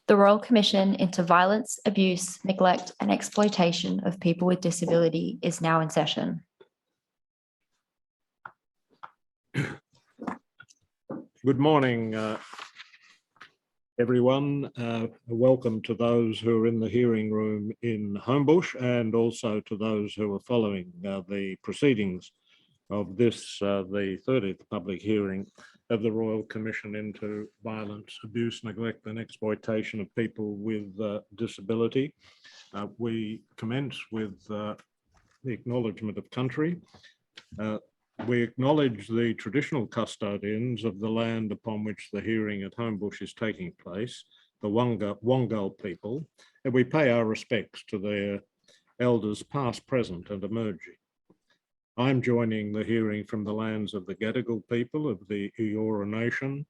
The Royal Commission into Violence, Abuse, Neglect and Exploitation of People with Disability is now in session. Good morning, everyone. Welcome to those who are in the hearing room in Homebush and also to those who are following the proceedings of this, the 30th public hearing of the Royal Commission into Violence, Abuse, Neglect and Exploitation of People with Disability. We commence with the acknowledgement of country. We acknowledge the traditional custodians of the land upon which the hearing at Homebush is taking place, the Wongal people, and we pay our respects to their elders past, present and emerging. I'm joining the hearing from the lands of the Gadigal people of the Eora Nation.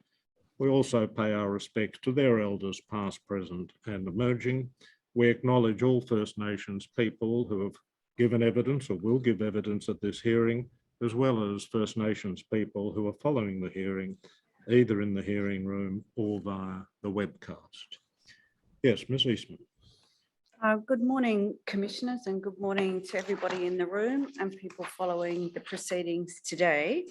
We also pay our respects to their elders past, present and emerging. We acknowledge all First Nations people who have given evidence or will give evidence at this hearing, as well as First Nations people who are following the hearing, either in the hearing room or via the webcast. Yes, Ms. Eastman. Good morning, Commissioners, and good morning to everybody in the room and people following the proceedings today.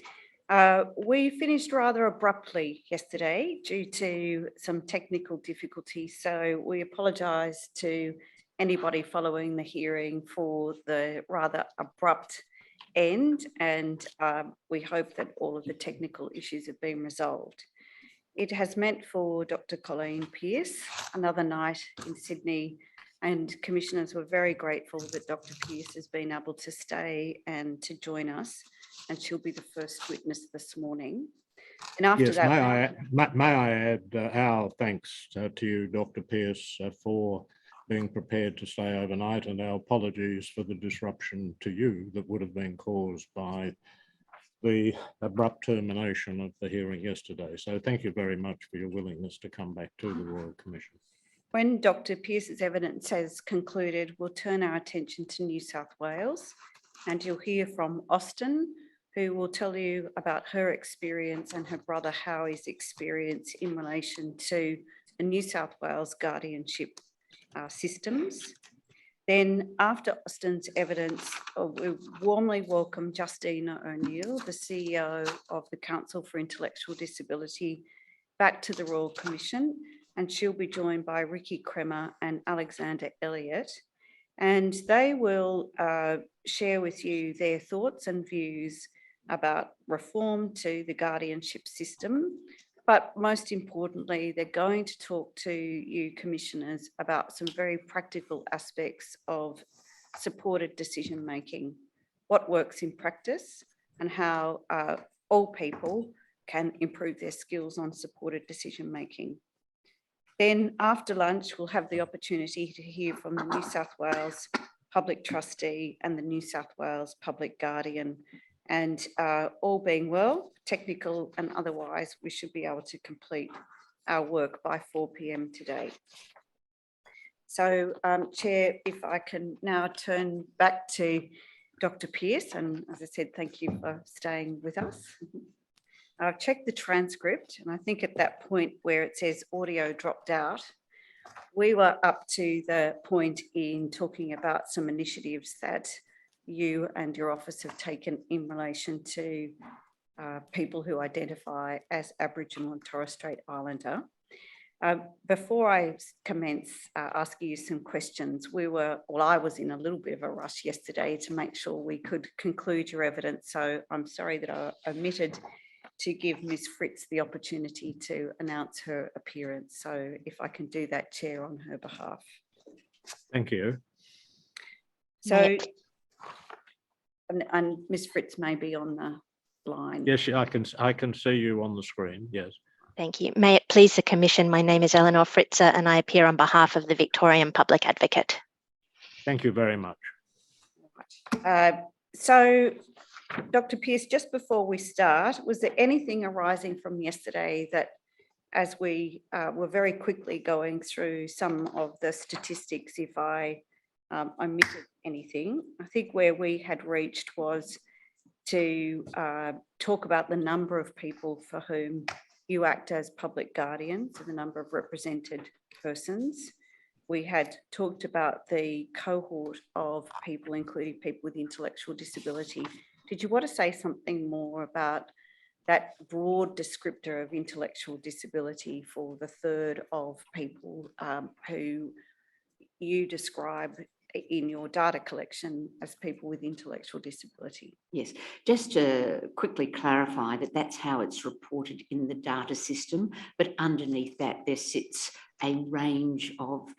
We finished rather abruptly yesterday due to some technical difficulties, so we apologise to anybody following the hearing for the rather abrupt end, and we hope that all of the technical issues have been resolved. It has meant for Dr. Colleen Pearce another night in Sydney, and Commissioners were very grateful that Dr. Pearce has been able to stay and to join us, and she'll be the first witness this morning. And after yes, that, may I add our thanks to you, Dr. Pearce, for being prepared to stay overnight, and our apologies for the disruption to you that would have been caused by the abrupt termination of the hearing yesterday. So thank you very much for your willingness to come back to the Royal Commission. when Dr. Pearce's evidence has concluded, we'll turn our attention to New South Wales, and you'll hear from Austin, who will tell you about her experience and her brother Howie's experience in relation to the New South Wales guardianship systems. Then after Austin's evidence, we warmly welcome Justina O'Neill, the CEO of the Council for Intellectual Disability, back to the Royal Commission, and she'll be joined by Ricky Kremer and Alexander Elliott, and they will share with you their thoughts and views about reform to the guardianship system. But most importantly, they're going to talk to you, Commissioners, about some very practical aspects of supported decision making, what works in practice, and how all people can improve their skills on supported decision making. Then after lunch, we'll have the opportunity to hear from the New South Wales Public Trustee and the New South Wales Public Guardian. And all being well, technical and otherwise, we should be able to complete our work by 4 p.m. today. So, Chair, if I can now turn back to Dr. Pearce, and as I said, thank you for staying with us. I've checked the transcript, and I think at that point where it says audio dropped out, we were up to the point in talking about some initiatives that you and your office have taken in relation to people who identify as Aboriginal and Torres Strait Islander. Before I commence asking you some questions, I was in a little bit of a rush yesterday to make sure we could conclude your evidence. So I'm sorry that I omitted to give Ms. Fritz the opportunity to announce her appearance. So if I can do that, Chair, on her behalf. Thank you. So, and Ms. Fritz may be on the line. Yes, I can see you on the screen, yes. Thank you. May it please the Commission, my name is Eleanor Fritzer and I appear on behalf of the Victorian Public Advocate. Thank you very much. So, Dr. Pearce, just before we start, was there anything arising from yesterday that, as we were very quickly going through some of the statistics, if I omitted anything, I think where we had reached was to talk about the number of people for whom You act as public guardian for the number of represented persons. We had talked about the cohort of people, including people with intellectual disability. Did you want to say something more about that broad descriptor of intellectual disability for the third of people who you describe in your data collection as people with intellectual disability? Yes, just to quickly clarify that that's how it's reported in the data system, but underneath that there sits a range of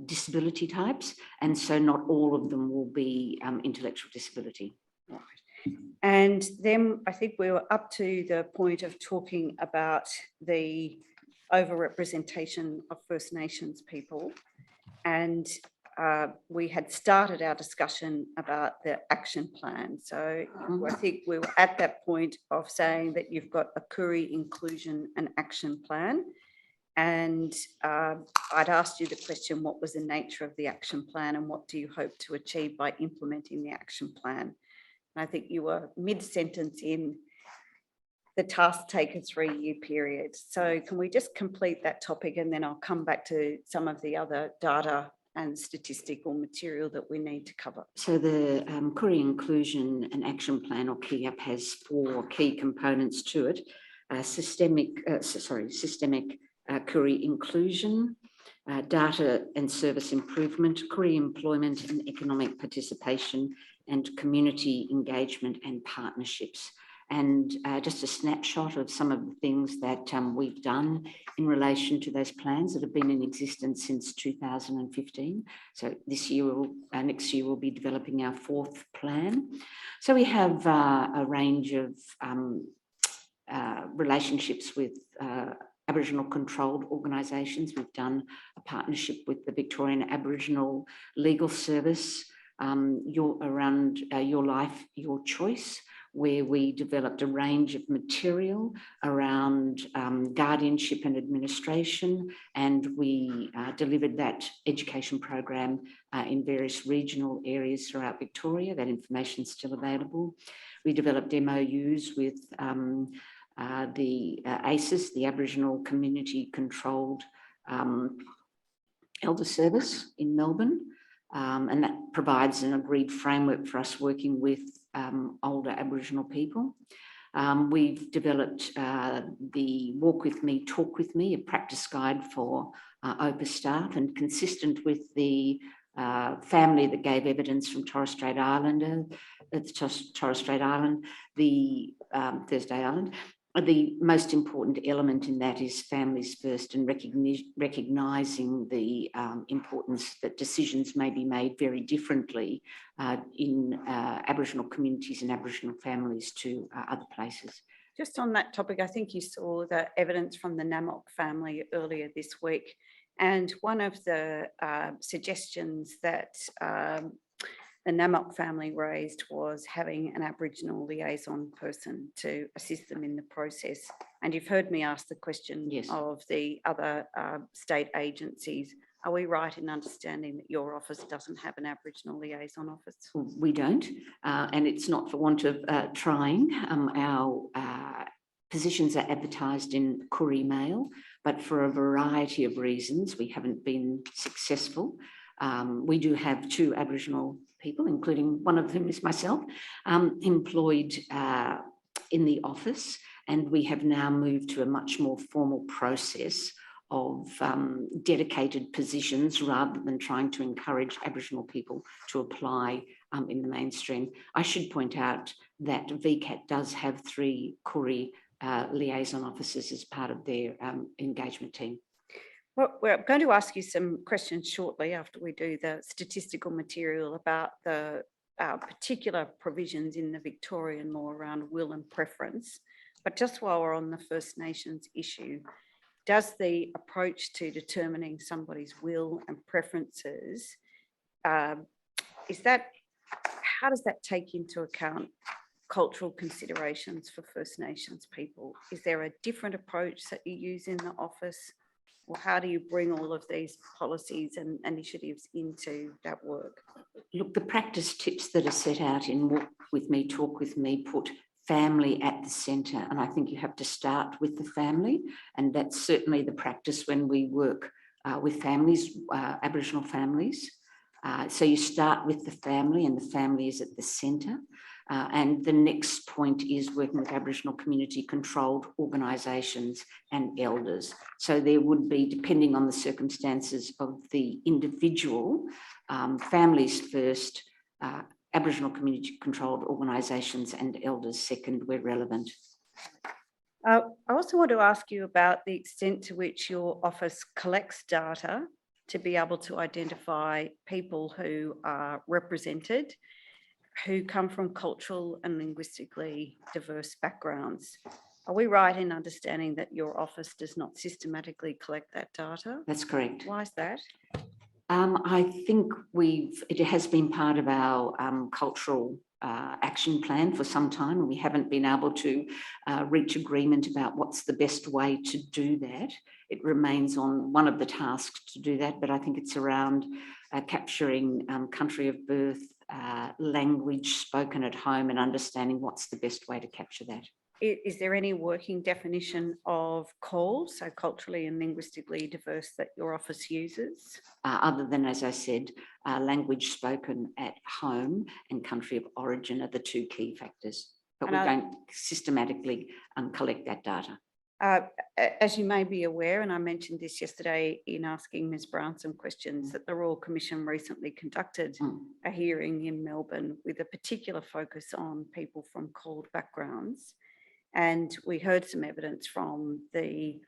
disability types, and so not all of them will be intellectual disability. Right. And then I think we were up to the point of talking about the overrepresentation of First Nations people, and we had started our discussion about the action plan. So I think we were at that point of saying that you've got a Koori inclusion and action plan. And I'd asked you the question, what was the nature of the action plan and what do you hope to achieve by implementing the action plan? And I think you were mid-sentence in the task take a 3-year period. So can we just complete that topic and then I'll come back to some of the other data and statistical material that we need to cover. So the Koori Inclusion and Action Plan, or KIAP, has 4 key components to it. Systemic Koori inclusion, data and service improvement, Koori employment and economic participation, and community engagement and partnerships. And just a snapshot of some of the things that we've done in relation to those plans that have been in existence since 2015. So this year, next year, we'll be developing our 4th plan. So we have a range of relationships with Aboriginal controlled organisations. We've done a partnership with the Victorian Aboriginal Legal Service, Your Life, Your Choice, where we developed a range of material around guardianship and administration, and we delivered that education program in various regional areas throughout Victoria. That information is still available. We developed MOUs with the ACES, the Aboriginal Community Controlled Elder Service in Melbourne, and that provides an agreed framework for us working with older Aboriginal people. We've developed the Walk With Me, Talk With Me, a practice guide for OPA staff, and consistent with the family that gave evidence from Torres Strait Islander, Torres Strait Island, the Thursday Island. The most important element in that is families first, and recognising the importance that decisions may be made very differently in Aboriginal communities and Aboriginal families to other places. Just on that topic, I think you saw the evidence from the Namok family earlier this week. And one of the suggestions that the Namok family raised was having an Aboriginal liaison person to assist them in the process. And you've heard me ask the question of the other state agencies. Are we right in understanding that your office doesn't have an Aboriginal liaison office? We don't, and it's not for want of trying. Our positions are advertised in Koori Mail, but for a variety of reasons, we haven't been successful. We do have 2 Aboriginal people, including one of whom is myself, employed in the office, and we have now moved to a much more formal process of dedicated positions rather than trying to encourage Aboriginal people to apply in the mainstream. I should point out that VCAT does have 3 Koori liaison officers as part of their engagement team. Well, we're going to ask you some questions shortly after we do the statistical material about the particular provisions in the Victorian law around will and preference. But just while we're on the First Nations issue, does the approach to determining somebody's will and preferences, how does that take into account cultural considerations for First Nations people? Is there a different approach that you use in the office? Or how do you bring all of these policies and initiatives into that work? Look, the practice tips that are set out in Walk With Me, Talk With Me put family at the centre. And I think you have to start with the family. And that's certainly the practice when we work with families, Aboriginal families. So you start with the family, and the family is at the centre. And the next point is working with Aboriginal community controlled organisations and elders. So there would be, depending on the circumstances of the individual, families first, Aboriginal community controlled organisations and elders second where relevant. I also want to ask you about the extent to which your office collects data to be able to identify people who are represented, who come from cultural and linguistically diverse backgrounds. Are we right in understanding that your office does not systematically collect that data? That's correct. Why is that? I think it has been part of our cultural action plan for some time, and we haven't been able to reach agreement about what's the best way to do that. It remains on one of the tasks to do that, but I think it's around capturing country of birth, language spoken at home, and understanding what's the best way to capture that. Is there any working definition of CALL, so culturally and linguistically diverse, that your office uses? Other than, as I said, language spoken at home and country of origin are the two key factors. But we don't systematically collect that data. As you may be aware, and I mentioned this yesterday in asking Ms. Brown some questions, that the Royal Commission recently conducted a hearing in Melbourne with a particular focus on people from CALD backgrounds. And we heard some evidence from the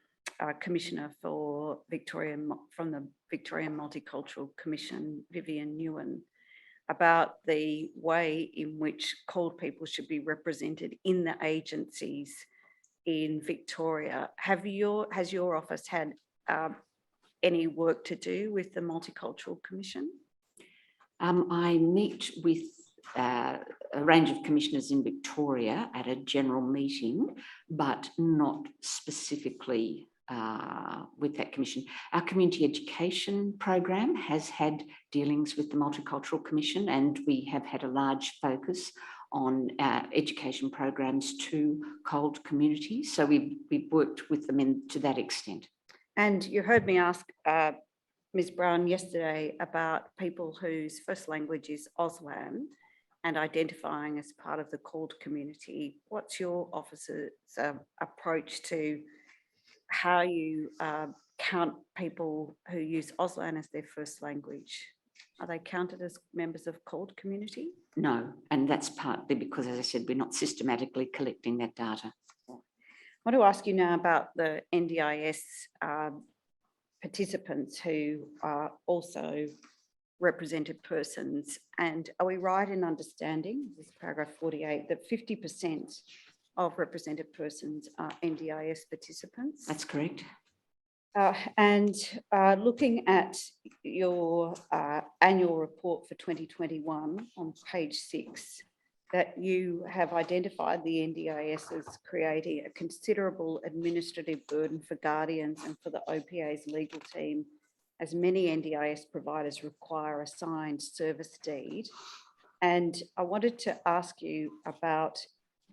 Commissioner for Victoria, from the Victorian Multicultural Commission, Vivian Nguyen, about the way in which CALD people should be represented in the agencies in Victoria. Has your office had any work to do with the Multicultural Commission? I meet with a range of commissioners in Victoria at a general meeting, but not specifically with that commission. Our community education program has had dealings with the Multicultural Commission, and we have had a large focus on education programs to CALD communities. So we've worked with them to that extent. And you heard me ask Ms. Brown yesterday about people whose first language is Auslan and identifying as part of the CALD community. What's your office's approach to how you count people who use Auslan as their first language? Are they counted as members of CALD community? No, and that's partly because, as I said, we're not systematically collecting that data. I want to ask you now about the NDIS participants who are also represented persons. And are we right in understanding, this is paragraph 48, that 50% of represented persons are NDIS participants? That's correct. And looking at your annual report for 2021 on page 6, that you have identified the NDIS as creating a considerable administrative burden for guardians and for the OPA's legal team, as many NDIS providers require a signed service deed. And I wanted to ask you about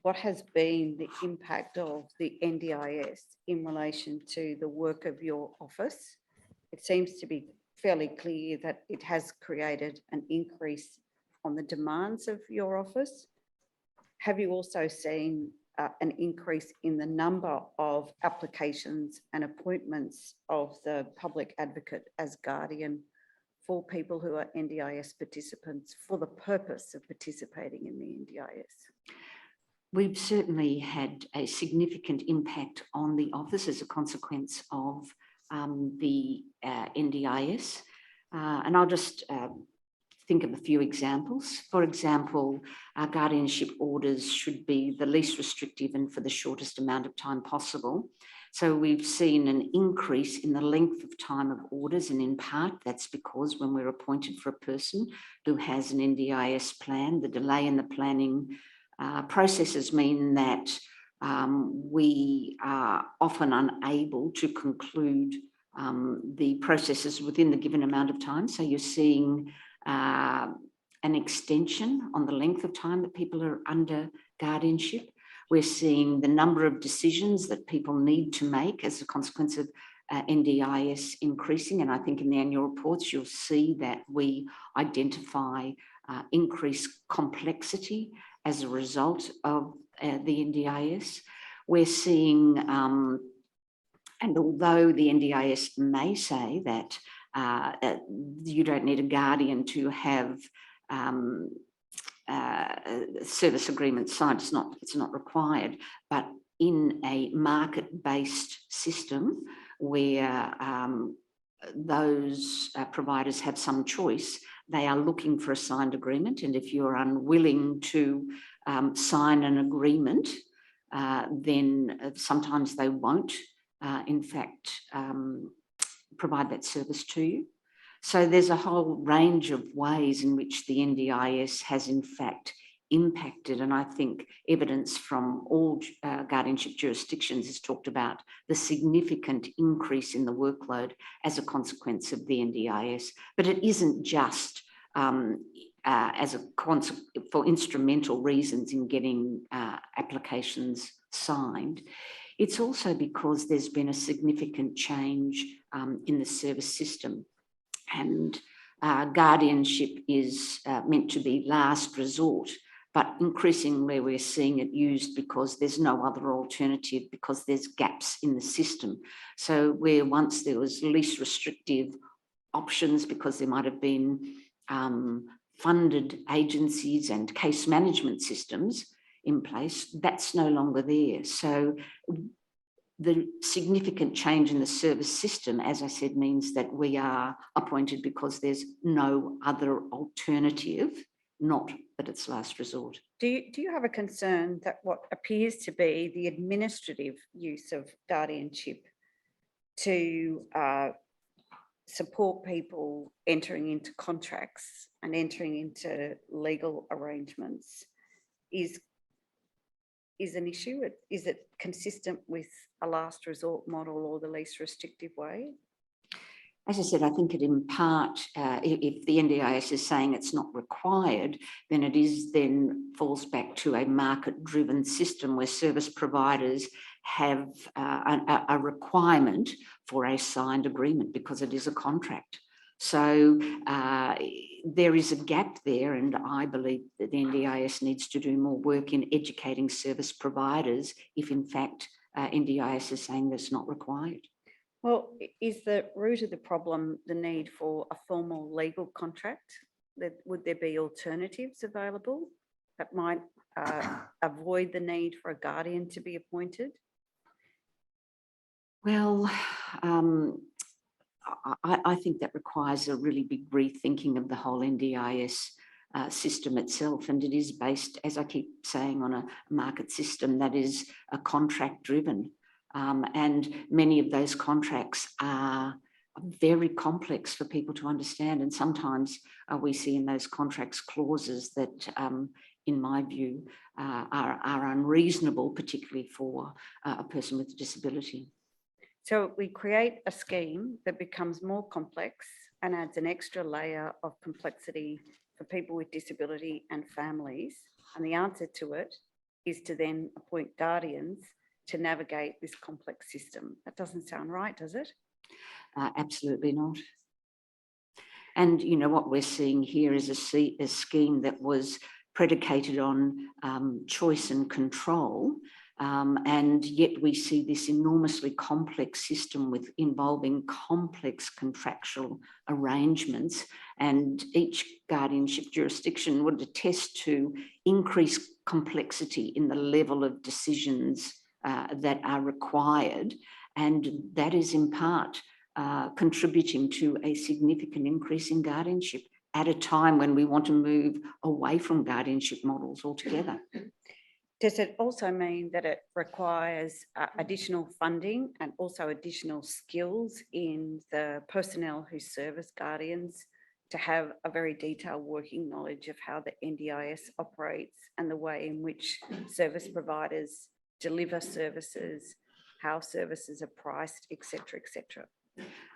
what has been the impact of the NDIS in relation to the work of your office. It seems to be fairly clear that it has created an increase on the demands of your office. Have you also seen an increase in the number of applications and appointments of the public advocate as guardian for people who are NDIS participants for the purpose of participating in the NDIS? We've certainly had a significant impact on the office as a consequence of the NDIS. And I'll just think of a few examples. For example, our guardianship orders should be the least restrictive and for the shortest amount of time possible. So we've seen an increase in the length of time of orders, and in part that's because when we're appointed for a person who has an NDIS plan, the delay in the planning processes mean that we are often unable to conclude the processes within the given amount of time. So you're seeing an extension on the length of time that people are under guardianship. We're seeing the number of decisions that people need to make as a consequence of NDIS increasing. And I think in the annual reports, you'll see that we identify increased complexity as a result of the NDIS. We're seeing, and although the NDIS may say that you don't need a guardian to have service agreement signed, it's not required, but in a market-based system where those providers have some choice, they are looking for a signed agreement. And if you're unwilling to sign an agreement, then sometimes they won't, in fact, provide that service to you. So there's a whole range of ways in which the NDIS has in fact impacted, and I think evidence from all guardianship jurisdictions has talked about the significant increase in the workload as a consequence of the NDIS. But it isn't just as a for instrumental reasons in getting applications signed. It's also because there's been a significant change in the service system. And guardianship is meant to be last resort, but increasingly we're seeing it used because there's no other alternative, because there's gaps in the system. So where once there was least restrictive options because there might have been funded agencies and case management systems in place, that's no longer there. So the significant change in the service system, as I said, means that we are appointed because there's no other alternative, not that it's last resort. Do you have a concern that what appears to be the administrative use of guardianship to support people entering into contracts and entering into legal arrangements is an issue? Is it consistent with a last resort model or the least restrictive way? As I said, I think it in part, if the NDIS is saying it's not required, then it then falls back to a market-driven system where service providers have a requirement for a signed agreement because it is a contract. So there is a gap there, and I believe that the NDIS needs to do more work in educating service providers if in fact NDIS is saying that's not required. Well, is the root of the problem the need for a formal legal contract? Would there be alternatives available that might avoid the need for a guardian to be appointed? Well, I think that requires a really big rethinking of the whole NDIS system itself. And it is based, as I keep saying, on a market system that is a contract driven. And many of those contracts are very complex for people to understand. And sometimes we see in those contracts clauses that, in my view, are unreasonable, particularly for a person with a disability. So we create a scheme that becomes more complex and adds an extra layer of complexity for people with disability and families. And the answer to it is to then appoint guardians to navigate this complex system. That doesn't sound right, does it? Absolutely not. And you know what we're seeing here is a scheme that was predicated on choice and control. And yet we see this enormously complex system involving complex contractual arrangements, and each guardianship jurisdiction would attest to increased complexity in the level of decisions that are required, and that is in part contributing to a significant increase in guardianship at a time when we want to move away from guardianship models altogether. Does it also mean that it requires additional funding and also additional skills in the personnel who serve as guardians to have a very detailed working knowledge of how the NDIS operates and the way in which service providers deliver services, how services are priced, et cetera, et cetera?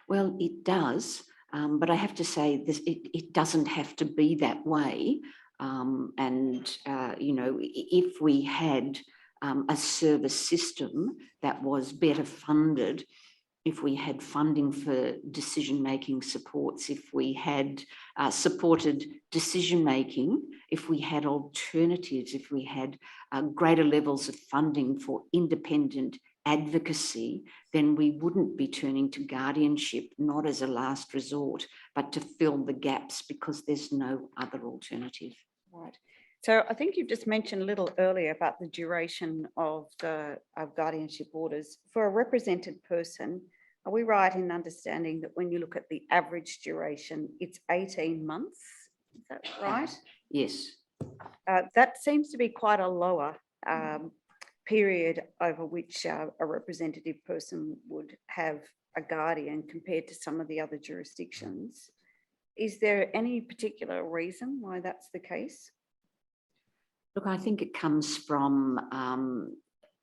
Well, it does, but I have to say this, it doesn't have to be that way. You know, if we had a service system that was better funded, if we had funding for decision-making supports, if we had supported decision-making, if we had alternatives, if we had greater levels of funding for independent advocacy, then we wouldn't be turning to guardianship, not as a last resort, but to fill the gaps because there's no other alternative. Right. So I think you've just mentioned a little earlier about the duration of guardianship orders. For a represented person, are we right in understanding that when you look at the average duration, it's 18 months? Is that right? Yes. That seems to be quite a lower period over which a representative person would have a guardian compared to some of the other jurisdictions. Is there any particular reason why that's the case? Look, I think it comes from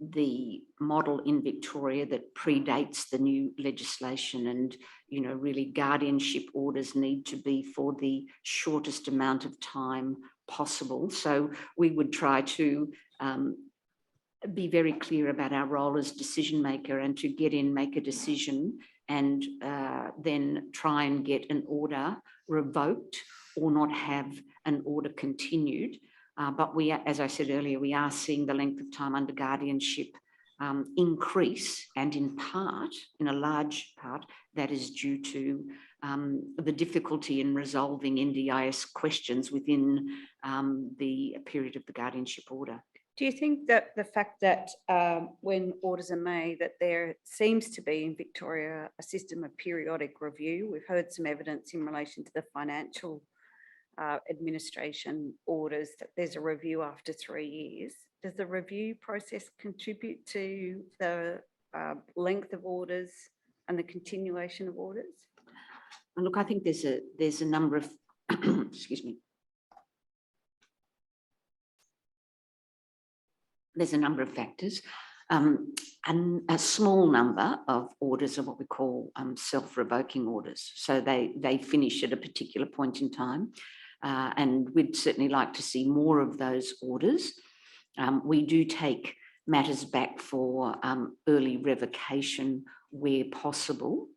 the model in Victoria that predates the new legislation, and really guardianship orders need to be for the shortest amount of time possible. So we would try to be very clear about our role as decision maker and to get in, make a decision, and then try and get an order revoked or not have an order continued. But we, as I said earlier, we are seeing the length of time under guardianship increase, and in a large part, that is due to the difficulty in resolving NDIS questions within the period of the guardianship order. Do you think that the fact that when orders are made, that there seems to be in Victoria a system of periodic review? We've heard some evidence in relation to the financial administration orders that there's a review after 3 years. Does the review process contribute to the length of orders and the continuation of orders? And look, I think there's a number of excuse me. There's a number of factors. And a small number of orders are what we call self-revoking orders. So they finish at a particular point in time. And we'd certainly like to see more of those orders. We do take matters back for early revocation where possible.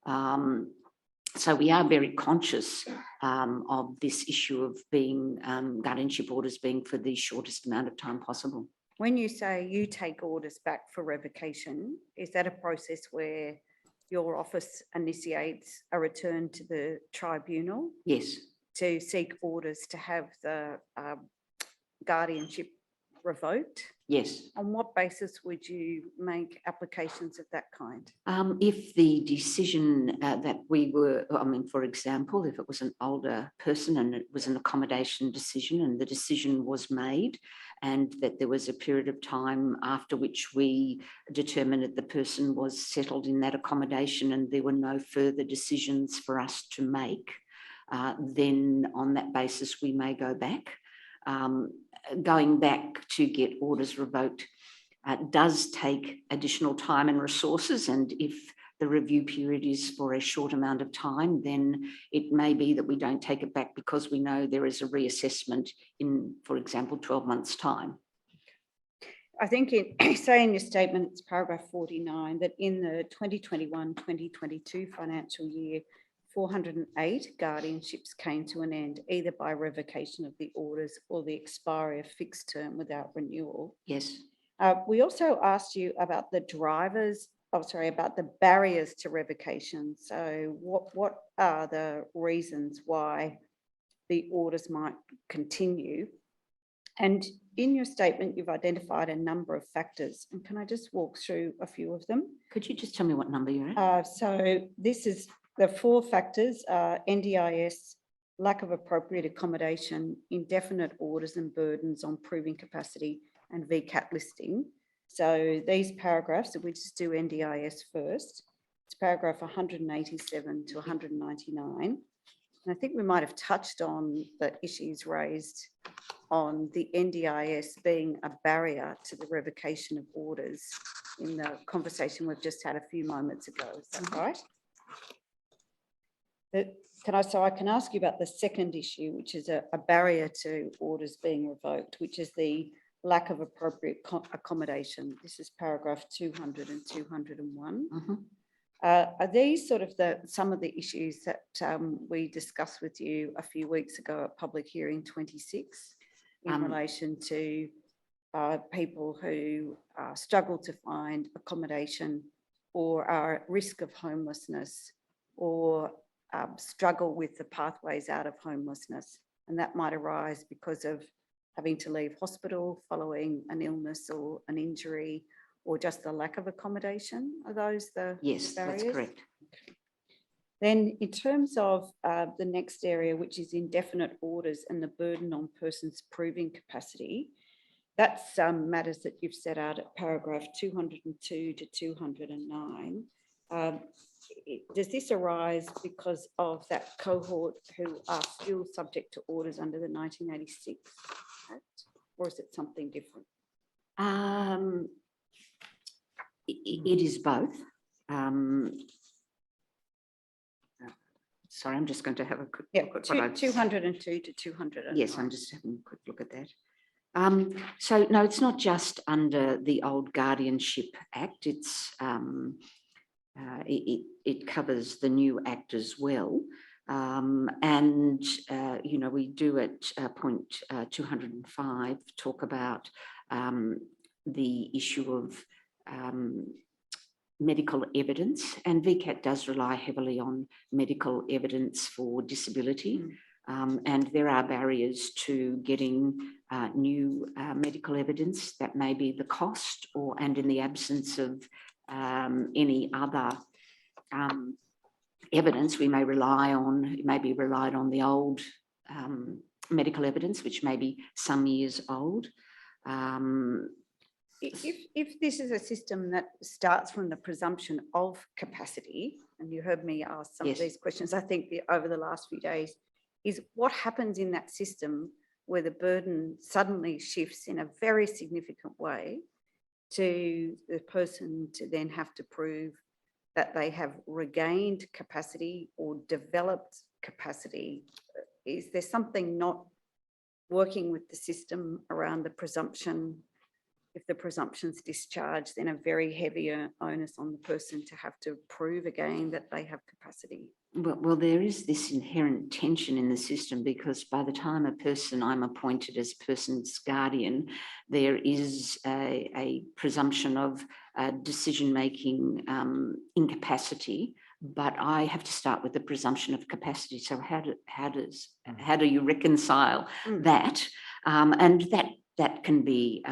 So we are very conscious of this issue of being guardianship orders being for the shortest amount of time possible. When you say you take orders back for revocation, is that a process where your office initiates a return to the tribunal? Yes. To seek orders to have the guardianship revoked? Yes. On what basis would you make applications of that kind? If the decision that we were, for example, if it was an older person and it was an accommodation decision and the decision was made and that there was a period of time after which we determined that the person was settled in that accommodation and there were no further decisions for us to make, then on that basis we may go back. Going back to get orders revoked does take additional time and resources, and if the review period is for a short amount of time, then it may be that we don't take it back because we know there is a reassessment in, for example, 12 months' time. I think say in your statement, it's paragraph 49, that in the 2021-2022 financial year, 408 guardianships came to an end, either by revocation of the orders or the expiry of fixed term without renewal. Yes. We also asked you about the about the barriers to revocation. So what are the reasons why the orders might continue? And in your statement, you've identified a number of factors. And can I just walk through a few of them? Could you just tell me what number you're at? So this is the 4 factors: NDIS, lack of appropriate accommodation, indefinite orders and burdens on proving capacity, and VCAT listing. So these paragraphs, if we just do NDIS first, it's paragraph 187 to 199. And I think we might have touched on the issues raised on the NDIS being a barrier to the revocation of orders in the conversation we've just had a few moments ago. Is that right? I can ask you about the second issue, which is a barrier to orders being revoked, which is the lack of appropriate accommodation. This is paragraph 200 and 201. Mhm. Are these sort of some of the issues that we discussed with you a few weeks ago at public hearing 26 in relation to people who struggle to find accommodation or are at risk of homelessness or struggle with the pathways out of homelessness? And that might arise because of having to leave hospital following an illness or an injury, or just the lack of accommodation? Are those the Yes, barriers? that's correct. Then in terms of the next area, which is indefinite orders and the burden on persons proving capacity, that's matters that you've set out at paragraph 202 to 209. Does this arise because of that cohort who are still subject to orders under the 1986 Act, or is it something different? It is both. Sorry, I'm just going to have a quick look at what I've 202 to 209. Yes, I'm just having a quick look at that. So no, it's not just under the old Guardianship Act. It's it covers the new Act as well. And you know, we do at point 205 talk about the issue of medical evidence, and VCAT does rely heavily on medical evidence for disability. And there are barriers to getting new medical evidence. That may be the cost, and in the absence of any other evidence, we may rely on, it may be relied on the old medical evidence, which may be some years old. If this is a system that starts from the presumption of capacity, and you heard me ask some of these questions, I think over the last few days, is what happens in that system where the burden suddenly shifts in a very significant way to the person to then have to prove that they have regained capacity or developed capacity? Is there something not working with the system around the presumption? If the presumption's discharged, then a very heavy onus on the person to have to prove again that they have capacity. Well, there is this inherent tension in the system, because by the time I'm appointed as a person's guardian, there is a presumption of decision-making incapacity, but I have to start with the presumption of capacity. So how do you reconcile that? And that can be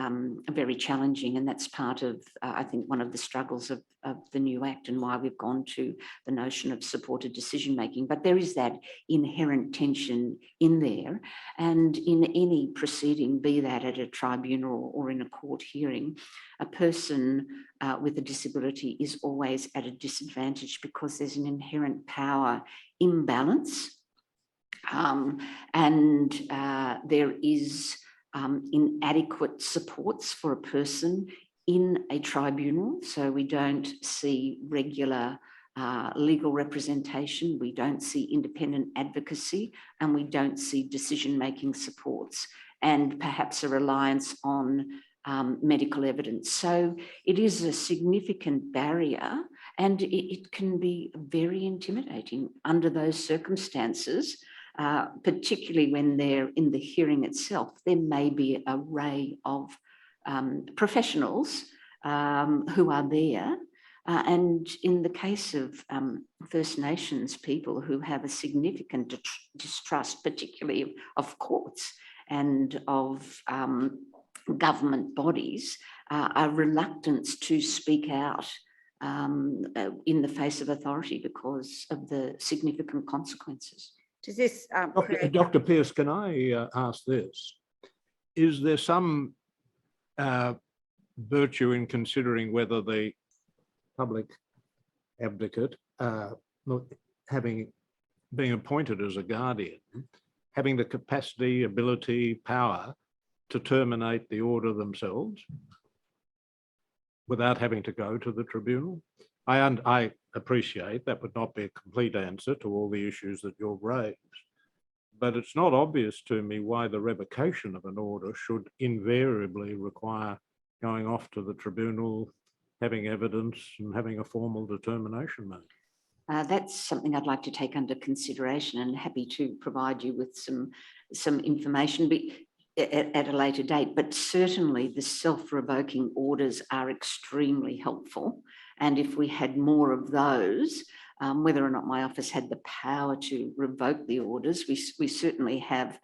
very challenging, and that's part of, I think, one of the struggles of the new Act and why we've gone to the notion of supported decision-making. But there is that inherent tension in there, and in any proceeding, be that at a tribunal or in a court hearing, a person with a disability is always at a disadvantage because there's an inherent power imbalance, and there is inadequate supports for a person in a tribunal. So we don't see regular legal representation, we don't see independent advocacy, and we don't see decision-making supports, and perhaps a reliance on medical evidence. So it is a significant barrier, and it can be very intimidating under those circumstances. Particularly when they're in the hearing itself, there may be an array of professionals who are there. And in the case of First Nations people who have a significant distrust, particularly of courts and of government bodies, a reluctance to speak out in the face of authority because of the significant consequences. Does this Dr. Pearce, can I ask this? Is there some virtue in considering whether the public advocate, being appointed as a guardian, having the capacity, ability, power to terminate the order themselves without having to go to the tribunal? I appreciate that would not be a complete answer to all the issues that you've raised, but it's not obvious to me why the revocation of an order should invariably require going off to the tribunal, having evidence and having a formal determination made. That's something I'd like to take under consideration, and happy to provide you with some information at a later date. But certainly the self-revoking orders are extremely helpful. And if we had more of those, whether or not my office had the power to revoke the orders, we certainly have,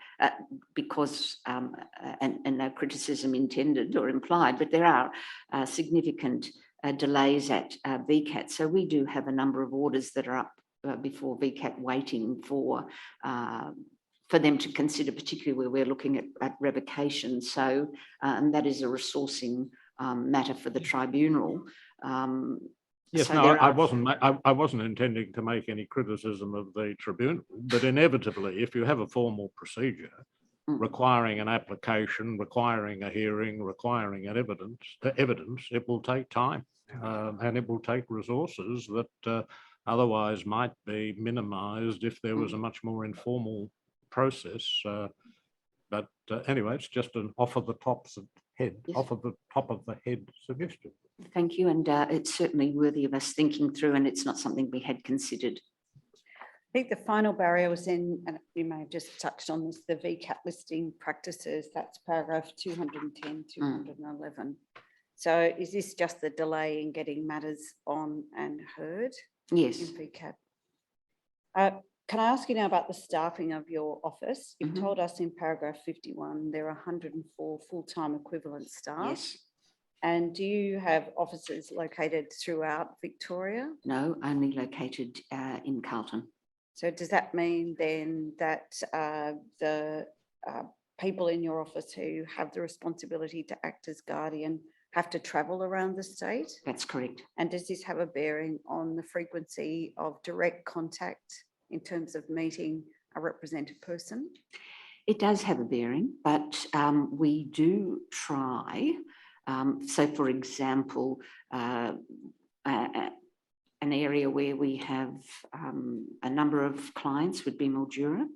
because, and no criticism intended or implied, but there are significant delays at VCAT. So we do have a number of orders that are up before VCAT waiting for them to consider, particularly where we're looking at revocation. So, and that is a resourcing matter for the tribunal. Yes, so no, there I wasn't intending to make any criticism of the tribunal, but inevitably, if you have a formal procedure requiring an application, requiring a hearing, requiring an evidence, it will take time and it will take resources that otherwise might be minimised if there was a much more informal process. But anyway, it's just an off of the top of the head suggestion. Thank you, and it's certainly worthy of us thinking through, and it's not something we had considered. I think the final barrier was in, and you may have just touched on this, the VCAT listing practices. That's paragraph 210, 211. So is this just the delay in getting matters on and heard? Yes. In VCAT? Can I ask you now about the staffing of your office? You've told us in paragraph 51 there are 104 full-time equivalent staff. Yes. And do you have offices located throughout Victoria? No, only located in Carlton. So does that mean then that the people in your office who have the responsibility to act as guardian have to travel around the state? That's correct. And does this have a bearing on the frequency of direct contact in terms of meeting a represented person? It does have a bearing, but we do try. So, for example, an area where we have a number of clients would be Mildura.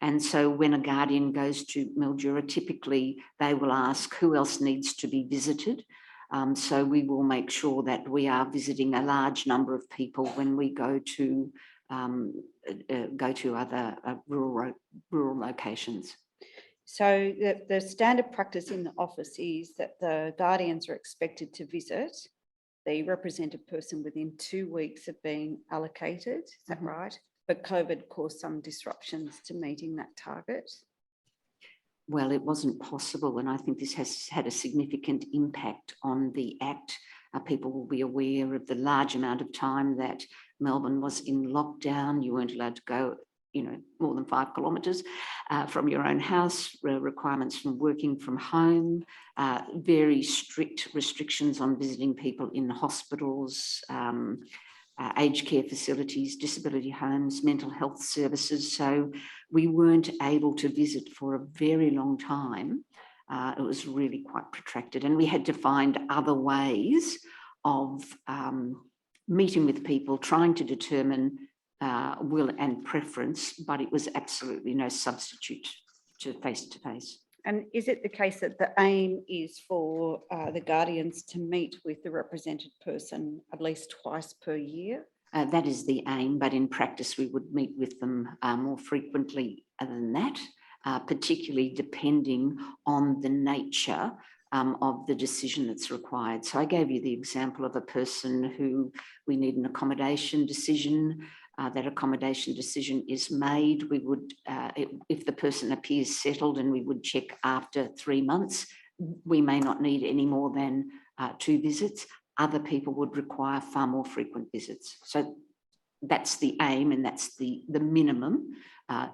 And so when a guardian goes to Mildura, typically they will ask who else needs to be visited. So we will make sure that we are visiting a large number of people when we go to other rural locations. So the standard practice in the office is that the guardians are expected to visit the represented person within 2 weeks of being allocated. Is that right? But COVID caused some disruptions to meeting that target. Well, it wasn't possible, and I think this has had a significant impact on the Act. People will be aware of the large amount of time that Melbourne was in lockdown. You weren't allowed to go, more than 5 kilometres from your own house, requirements from working from home, very strict restrictions on visiting people in hospitals, aged care facilities, disability homes, mental health services. So we weren't able to visit for a very long time. It was really quite protracted, and we had to find other ways of meeting with people, trying to determine will and preference, but it was absolutely no substitute to face-to-face. And is it the case that the aim is for the guardians to meet with the represented person at least twice per year? That is the aim, but in practice we would meet with them more frequently than that, particularly depending on the nature of the decision that's required. So I gave you the example of a person who we need an accommodation decision. That accommodation decision is made. We would, if the person appears settled, and we would check after 3 months, we may not need any more than 2 visits. Other people would require far more frequent visits. So that's the aim, and that's the minimum. To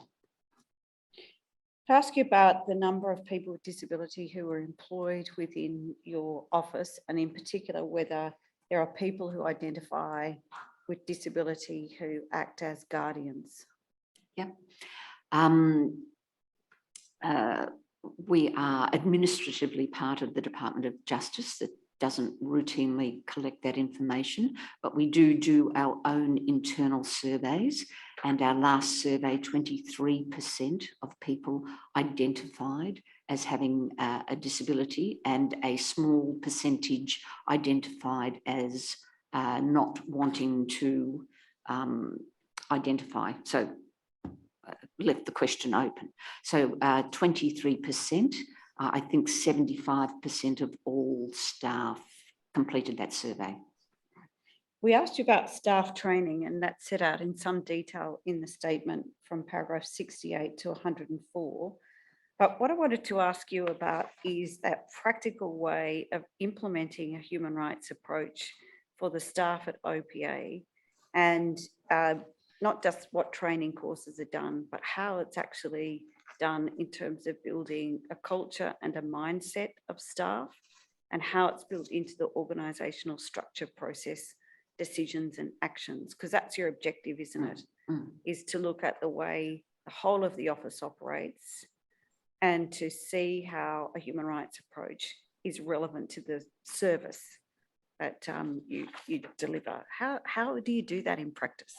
ask you about the number of people with disability who are employed within your office, and in particular whether there are people who identify with disability who act as guardians. Yep. We are administratively part of the Department of Justice. doesn't routinely collect that information, but we do our own internal surveys. And our last survey, 23% of people identified as having a disability, and a small percentage identified as not wanting to identify. So left the question open. So 23%, I think 75% of all staff completed that survey. We asked you about staff training, and that's set out in some detail in the statement from paragraph 68 to 104. But what I wanted to ask you about is that practical way of implementing a human rights approach for the staff at OPA, and not just what training courses are done, but how it's actually done in terms of building a culture and a mindset of staff, and how it's built into the organisational structure, process, decisions and actions, because that's your objective, isn't it? Is to look at the way the whole of the office operates and to see how a human rights approach is relevant to the service that you deliver. How do you do that in practice?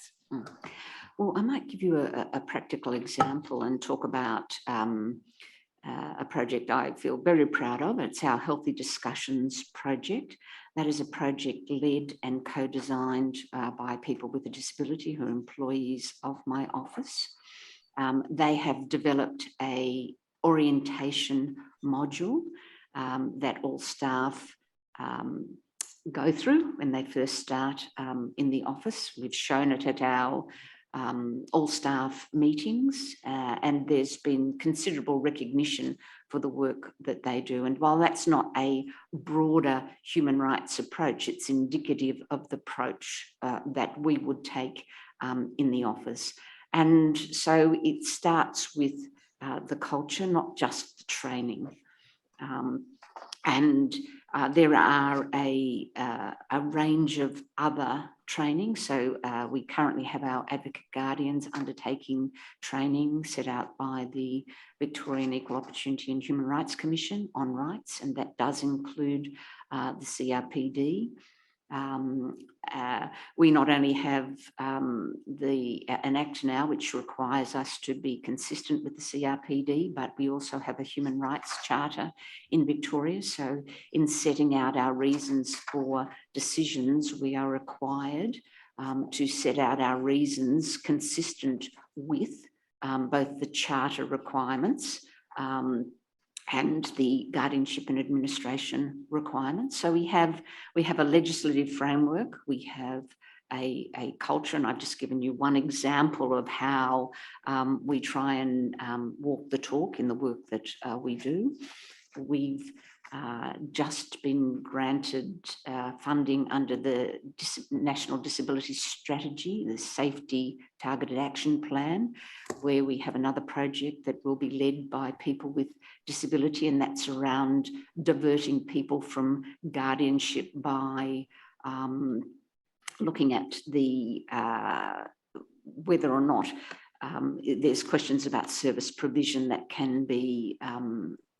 Well, I might give you a practical example and talk about a project I feel very proud of. It's our Healthy Discussions project. That is a project led and co-designed by people with a disability who are employees of my office. They have developed a orientation module that all staff go through when they first start in the office. We've shown it at our all staff meetings, and there's been considerable recognition for the work that they do. And while that's not a broader human rights approach, it's indicative of the approach that we would take in the office. And so it starts with the culture, not just training. There are a range of other training. So we currently have our advocate guardians undertaking training set out by the Victorian Equal Opportunity and Human Rights Commission on rights, and that does include the CRPD. We not only have an act now which requires us to be consistent with the CRPD, but we also have a human rights charter in Victoria. So in setting out our reasons for decisions, we are required to set out our reasons consistent with both the charter requirements and the guardianship and administration requirements. So we have a legislative framework, we have a culture, and I've just given you one example of how we try and walk the talk in the work that we do. We've just been granted funding under the National Disability Strategy, the Safety Targeted Action Plan, where we have another project that will be led by people with disability, and that's around diverting people from guardianship by looking at the whether or not there's questions about service provision that can be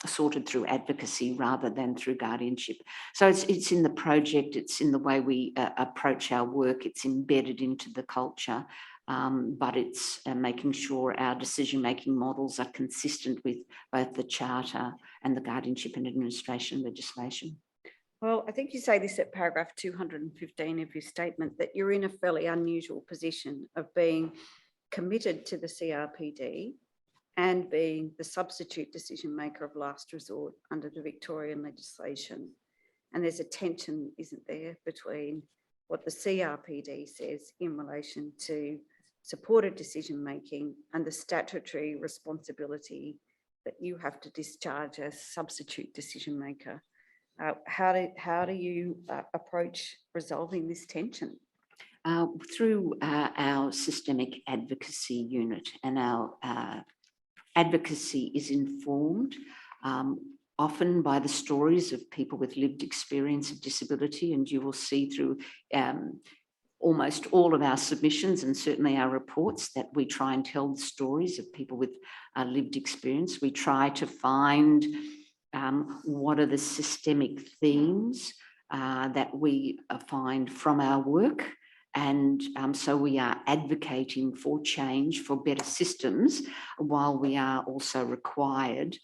sorted through advocacy rather than through guardianship. So it's in the project, it's in the way we approach our work, it's embedded into the culture, but it's making sure our decision-making models are consistent with both the Charter and the guardianship and administration legislation. Well, I think you say this at paragraph 215 of your statement, that you're in a fairly unusual position of being committed to the CRPD and being the substitute decision maker of last resort under the Victorian legislation. And there's a tension, isn't there, between what the CRPD says in relation to supported decision making and the statutory responsibility that you have to discharge as substitute decision maker. How do you approach resolving this tension? Through our systemic advocacy unit, and our advocacy is informed often by the stories of people with lived experience of disability, and you will see through almost all of our submissions and certainly our reports that we try and tell the stories of people with lived experience. We try to find what are the systemic themes that we find from our work. And so we are advocating for change, for better systems, while we are also required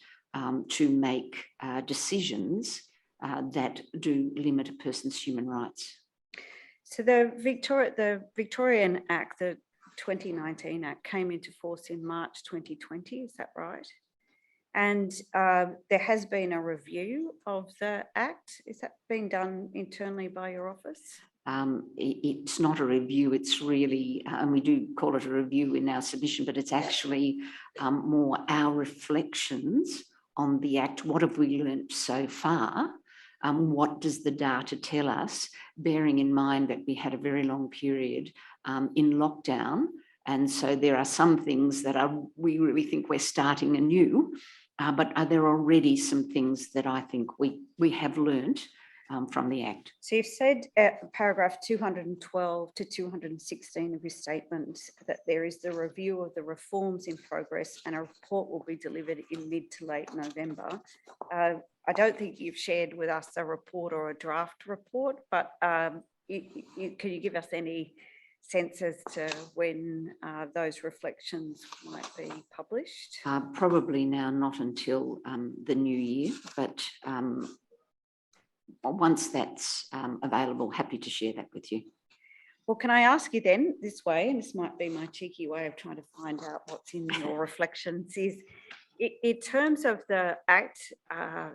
to make decisions that do limit a person's human rights. So the Victorian Act, the 2019 Act, came into force in March 2020, is that right? And there has been a review of the Act. Is that being done internally by your office? It's not a review, it's really, and we do call it a review in our submission, but it's actually more our reflections on the Act. What have we learnt so far? What does the data tell us, bearing in mind that we had a very long period in lockdown. And so there are some things that we really think we're starting anew, but are there already some things that I think we have learnt from the Act? So you've said paragraph 212 to 216 of your statement that there is the review of the reforms in progress and a report will be delivered in mid to late November. I don't think you've shared with us a report or a draft report, but can you give us any sense as to when those reflections might be published? Probably now, not until the new year, but once that's available, happy to share that with you. Well, can I ask you then this way, and this might be my cheeky way of trying to find out what's in your reflections, is in terms of the Act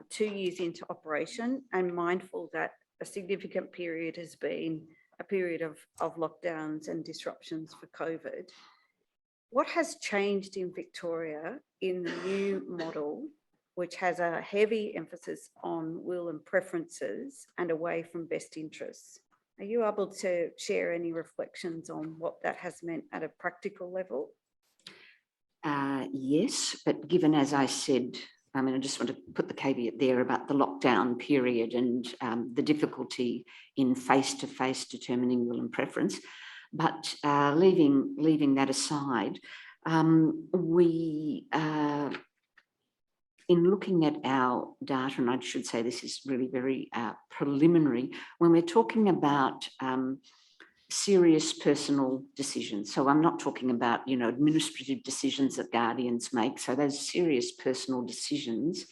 2 years into operation and mindful that a significant period has been a period of lockdowns and disruptions for COVID, what has changed in Victoria in the new model, which has a heavy emphasis on will and preferences and away from best interests? Are you able to share any reflections on what that has meant at a practical level? Yes, but given, as I said, I mean, I just want to put the caveat there about the lockdown period and the difficulty in face-to-face determining will and preference. But leaving that aside, in looking at our data, and I should say this is really very preliminary, when we're talking about serious personal decisions. So I'm not talking about, administrative decisions that guardians make. So those serious personal decisions,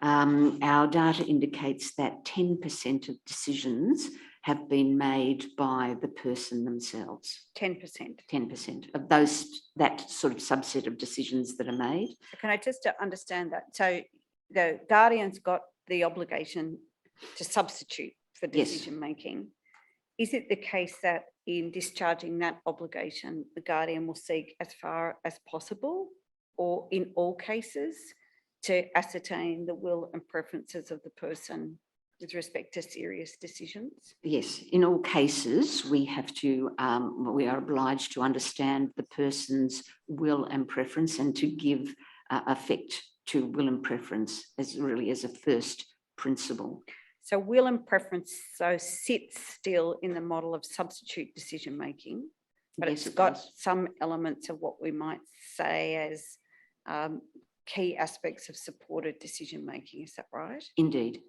our data indicates that 10% of decisions have been made by the person themselves. 10%. 10% of that sort of subset of decisions that are made. So can I just understand that? So the guardians got the obligation to substitute for decision making. Is it the case that in discharging that obligation, the guardian will seek as far as possible, or in all cases, to ascertain the will and preferences of the person with respect to serious decisions? Yes, in all cases, we are obliged to understand the person's will and preference and to give effect to will and preference as a first principle. So will and preference sits still in the model of substitute decision making, but yes, it's got some elements of what we might say as key aspects of supported decision making. Is that right? Indeed.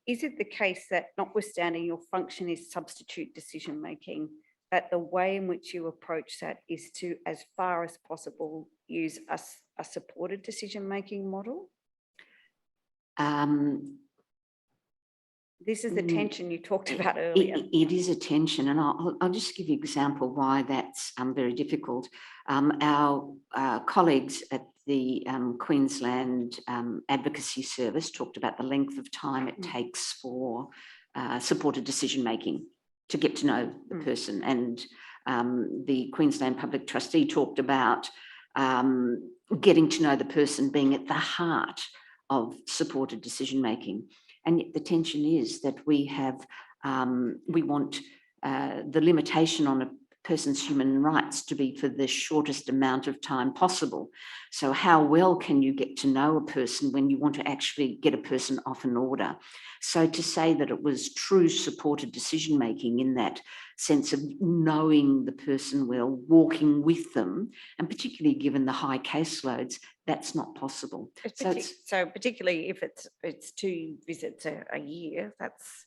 Is it the case that, notwithstanding your function is substitute decision making, that the way in which you approach that is to, as far as possible, use a supported decision making model? This is the tension you talked about earlier. It is a tension, and I'll just give you an example why that's very difficult. Our colleagues at the Queensland Advocacy Service talked about the length of time it takes for supported decision making to get to know the person, and the Queensland Public Trustee talked about getting to know the person being at the heart of supported decision making. And yet the tension is that we want the limitation on a person's human rights to be for the shortest amount of time possible. So how well can you get to know a person when you want to actually get a person off an order? So to say that it was true supported decision making in that sense of knowing the person well, walking with them, and particularly given the high caseloads, that's not possible. So particularly if it's 2 visits a year, that's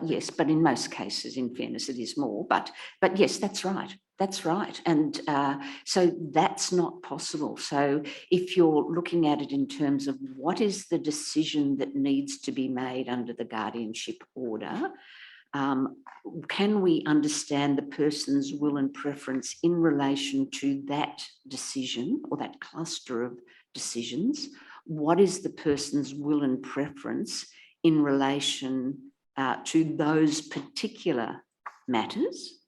Yes, but in most cases, in fairness, it is more. But yes, that's right. That's right. And so that's not possible. So if you're looking at it in terms of what is the decision that needs to be made under the guardianship order, can we understand the person's will and preference in relation to that decision or that cluster of decisions? What is the person's will and preference in relation to those particular matters?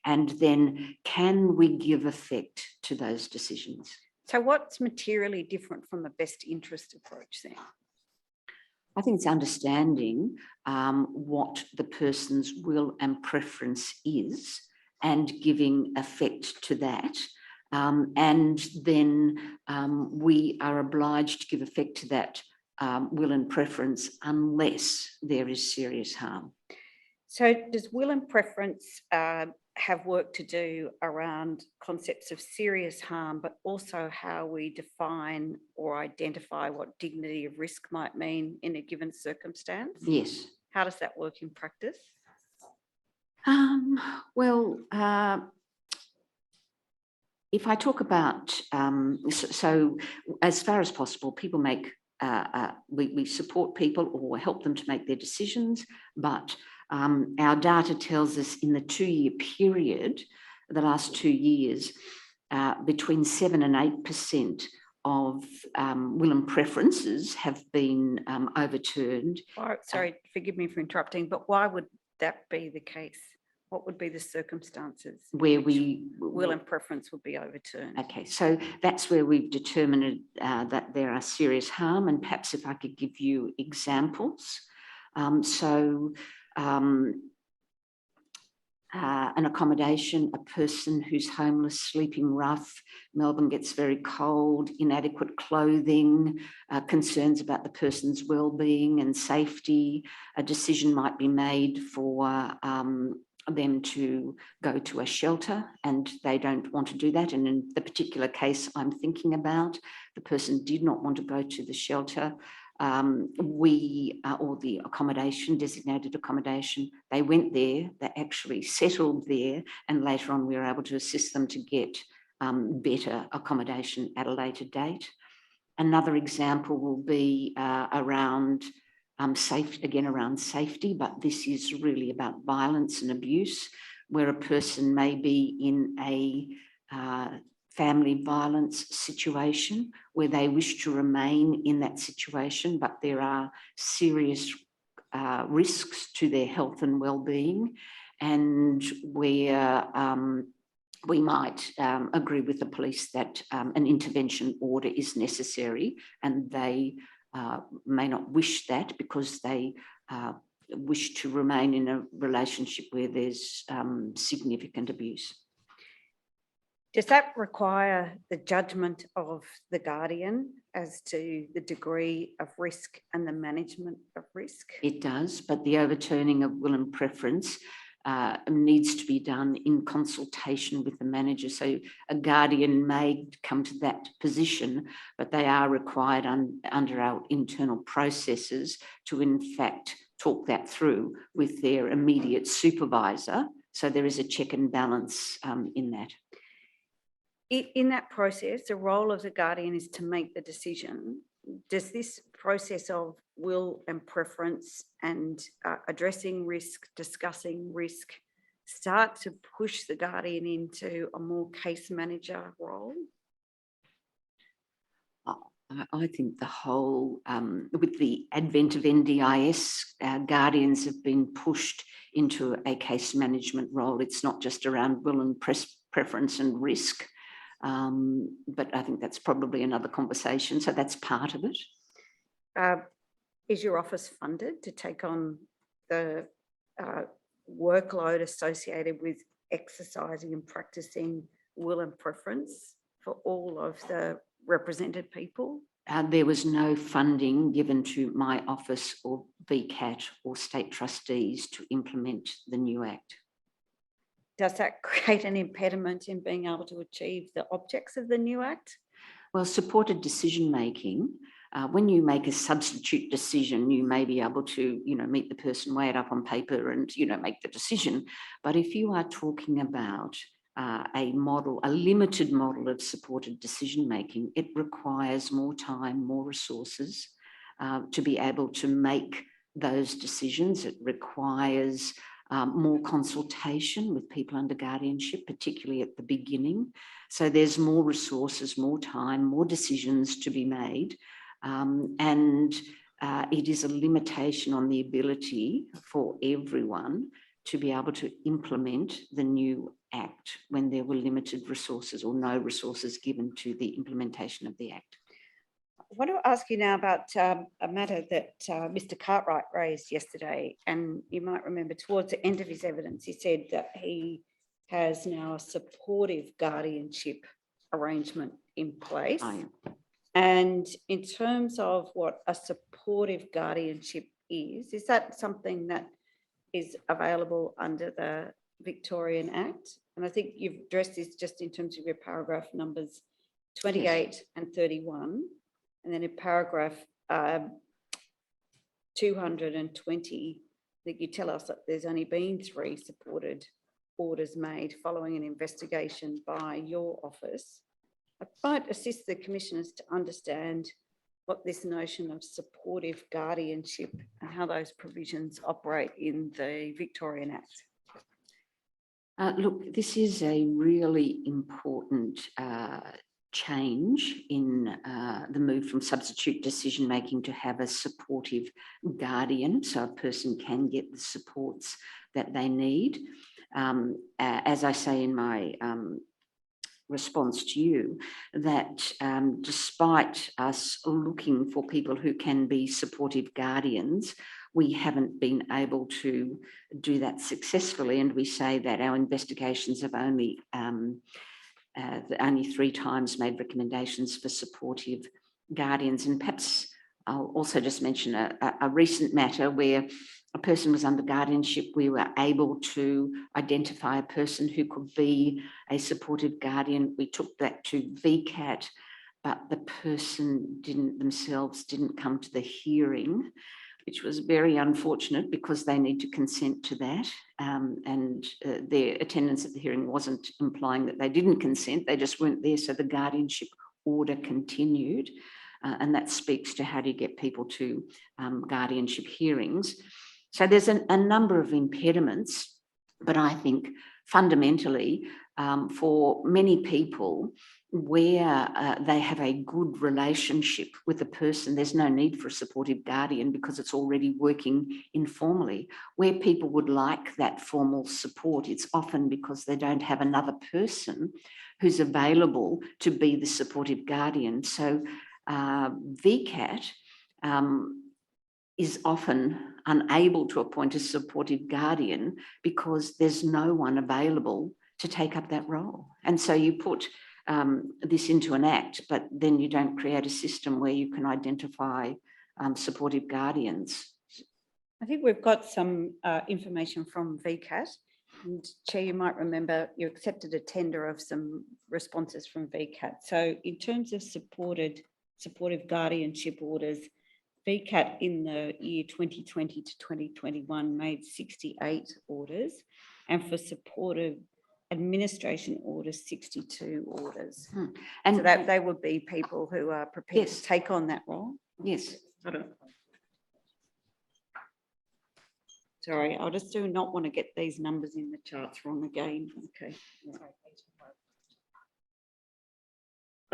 And then can we give effect to those decisions? So what's materially different from a best interest approach then? I think it's understanding what the person's will and preference is and giving effect to that. And then we are obliged to give effect to that will and preference unless there is serious harm. So does will and preference have work to do around concepts of serious harm, but also how we define or identify what dignity of risk might mean in a given circumstance? Yes. How does that work in practice? Well, if I talk about, so as far as possible, people make, we support people or help them to make their decisions, but our data tells us in the 2-year period, the last 2 years, between 7 and 8% of will and preferences have been overturned. Sorry, forgive me for interrupting, but why would that be the case? What would be the circumstances where will and preference would be overturned? Okay, so that's where we've determined that there are serious harm, and perhaps if I could give you examples. An accommodation, a person who's homeless, sleeping rough, Melbourne gets very cold, inadequate clothing, concerns about the person's well-being and safety. A decision might be made for them to go to a shelter and they don't want to do that. And in the particular case I'm thinking about, the person did not want to go to the shelter. Or the accommodation, designated accommodation, they went there, they actually settled there, and later on we were able to assist them to get better accommodation at a later date. Another example will be around safety, but this is really about violence and abuse, where a person may be in a family violence situation where they wish to remain in that situation, but there are serious risks to their health and well-being, and where we might agree with the police that an intervention order is necessary, and they may not wish that because they wish to remain in a relationship where there's significant abuse. Does that require the judgment of the guardian as to the degree of risk and the management of risk? It does, but the overturning of will and preference needs to be done in consultation with the manager. So a guardian may come to that position, but they are required under our internal processes to in fact talk that through with their immediate supervisor. So there is a check and balance in that. In that process, the role of the guardian is to make the decision. Does this process of will and preference and addressing risk, discussing risk, start to push the guardian into a more case manager role? I think the whole, with the advent of NDIS, guardians have been pushed into a case management role. It's not just around will and preference and risk. But I think that's probably another conversation. So that's part of it. Is your office funded to take on the workload associated with exercising and practicing will and preference for all of the represented people? There was no funding given to my office or VCAT or state trustees to implement the new Act. Does that create an impediment in being able to achieve the objects of the new Act? Well, supported decision making When you make a substitute decision, you may be able to, meet the person, weigh it up on paper and, make the decision. But if you are talking about a limited model of supported decision-making, it requires more time, more resources to be able to make those decisions. It requires more consultation with people under guardianship, particularly at the beginning. So there's more resources, more time, more decisions to be made. It is a limitation on the ability for everyone to be able to implement the new Act when there were limited resources or no resources given to the implementation of the Act. I want to ask you now about a matter that Mr. Cartwright raised yesterday, and you might remember towards the end of his evidence, he said that he has now a supportive guardianship arrangement in place. And in terms of what a supportive guardianship is that something that is available under the Victorian Act? And I think you've addressed this just in terms of your paragraph numbers 28 and 31. And then in paragraph 220, that you tell us that there's only been 3 supported orders made following an investigation by your office. I might assist the commissioners to understand what this notion of supportive guardianship and how those provisions operate in the Victorian Act. Look, this is a really important change in the move from substitute decision-making to have a supportive guardian, so a person can get the supports that they need. As I say in my response to you, that despite us looking for people who can be supportive guardians, we haven't been able to do that successfully. And we say that our investigations have only 3 times made recommendations for supportive guardians. And perhaps I'll also just mention a recent matter where a person was under guardianship. We were able to identify a person who could be a supportive guardian. We took that to VCAT, but the person didn't come to the hearing, which was very unfortunate because they need to consent to that. Their attendance at the hearing wasn't implying that they didn't consent, they just weren't there. So the guardianship order continued. And that speaks to how do you get people to guardianship hearings. So there's a number of impediments, but I think fundamentally for many people where they have a good relationship with a person, there's no need for a supportive guardian because it's already working informally. Where people would like that formal support, it's often because they don't have another person who's available to be the supportive guardian. So VCAT is often unable to appoint a supportive guardian because there's no one available to take up that role. And so you put this into an act, but then you don't create a system where you can identify supportive guardians. I think we've got some information from VCAT. And Chair, you might remember you accepted a tender of some responses from VCAT. So in terms of supportive guardianship orders, VCAT in the year 2020 to 2021 made 68 orders, and for supportive administration orders, 62 orders. And so that they would be people who are prepared to take on that role. Yes. Sorry, I just do not want to get these numbers in the charts wrong again. Okay.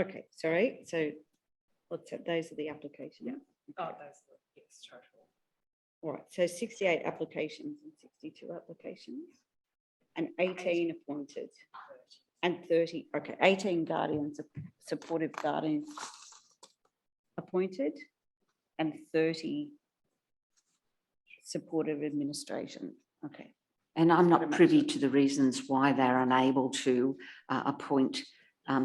Okay, sorry. So what's that? Those are the applications. Yeah. Oh, that's the total. All right, so 68 applications and 62 applications and 18 appointed and 30, okay, 18 guardians, supportive guardians appointed and 30 supportive administration. Okay. And I'm not privy to the reasons why they're unable to appoint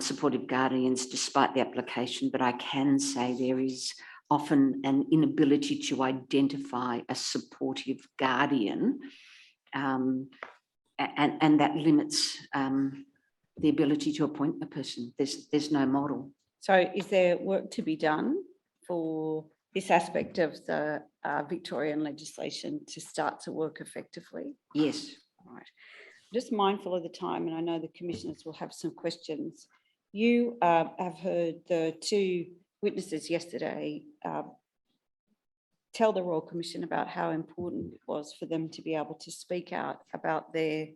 supportive guardians despite the application, but I can say there is often an inability to identify a supportive guardian, and that limits the ability to appoint a person. There's no model. So is there work to be done for this aspect of the Victorian legislation to start to work effectively? Yes. Right. Just mindful of the time, and I know the commissioners will have some questions. You have heard the two witnesses yesterday tell the Royal Commission about how important it was for them to be able to speak out about their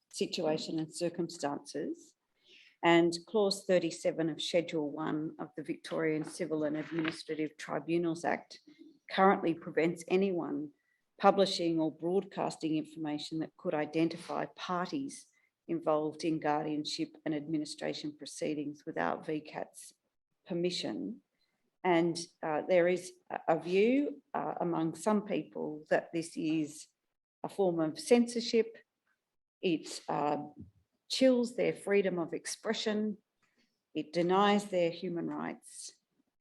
situation and circumstances. And clause 37 of Schedule 1 of the Victorian Civil and Administrative Tribunals Act currently prevents anyone publishing or broadcasting information that could identify parties involved in guardianship and administration proceedings without VCAT's permission. And there is a view among some people that this is a form of censorship. It chills their freedom of expression. It denies their human rights,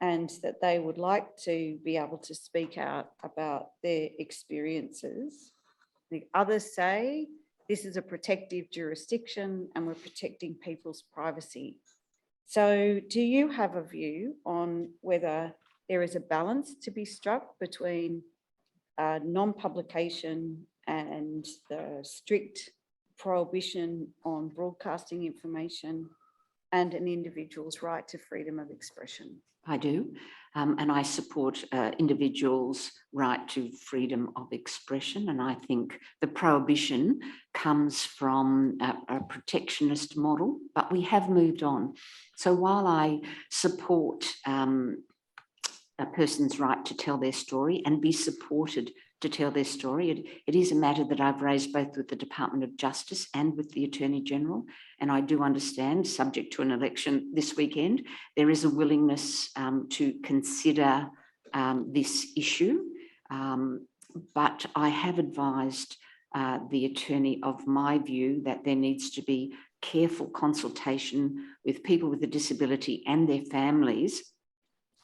and that they would like to be able to speak out about their experiences. The others say this is a protective jurisdiction and we're protecting people's privacy. So do you have a view on whether there is a balance to be struck between non-publication and the strict prohibition on broadcasting information and an individual's right to freedom of expression? I do, and I support individuals' right to freedom of expression, and I think the prohibition comes from a protectionist model, but we have moved on. So while I support a person's right to tell their story and be supported to tell their story, it is a matter that I've raised both with the Department of Justice and with the Attorney General. And I do understand, subject to an election this weekend, there is a willingness to consider this issue. But I have advised the attorney of my view that there needs to be careful consultation with people with a disability and their families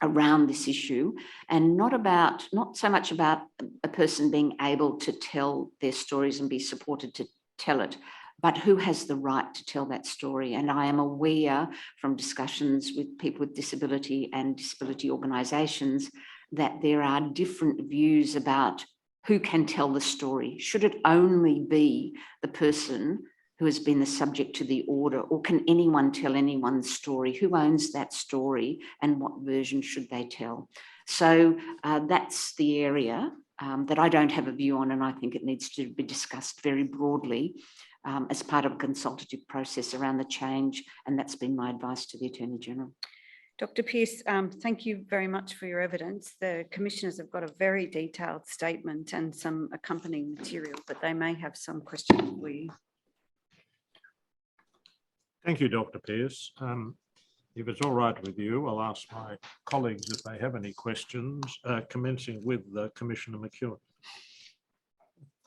around this issue, and not so much about a person being able to tell their stories and be supported to tell it, but who has the right to tell that story. And I am aware from discussions with people with disability and disability organisations that there are different views about who can tell the story. Should it only be the person who has been the subject to the order, or can anyone tell anyone's story? Who owns that story and what version should they tell? So that's the area that I don't have a view on, and I think it needs to be discussed very broadly as part of a consultative process around the change, and that's been my advice to the Attorney General. Dr. Pearce, thank you very much for your evidence. The commissioners have got a very detailed statement and some accompanying material, but they may have some questions for you. Thank you, Dr. Pearce. If it's all right with you, I'll ask my colleagues if they have any questions, commencing with Commissioner McEwen.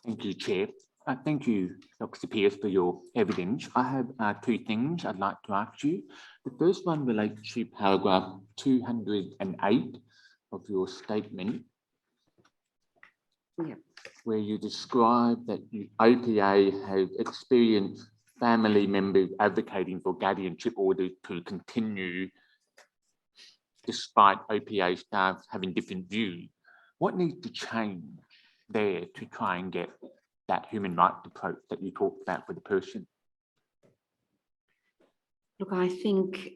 Thank you, Chair. Thank you, Dr. Pearce, for your evidence. I have two things I'd like to ask you. The first one relates to paragraph 208 of your statement, where you describe that OPA have experienced family members advocating for guardianship orders to continue despite OPA staff having different views. What needs to change there to try and get that human rights approach that you talked about for the person? Look, I think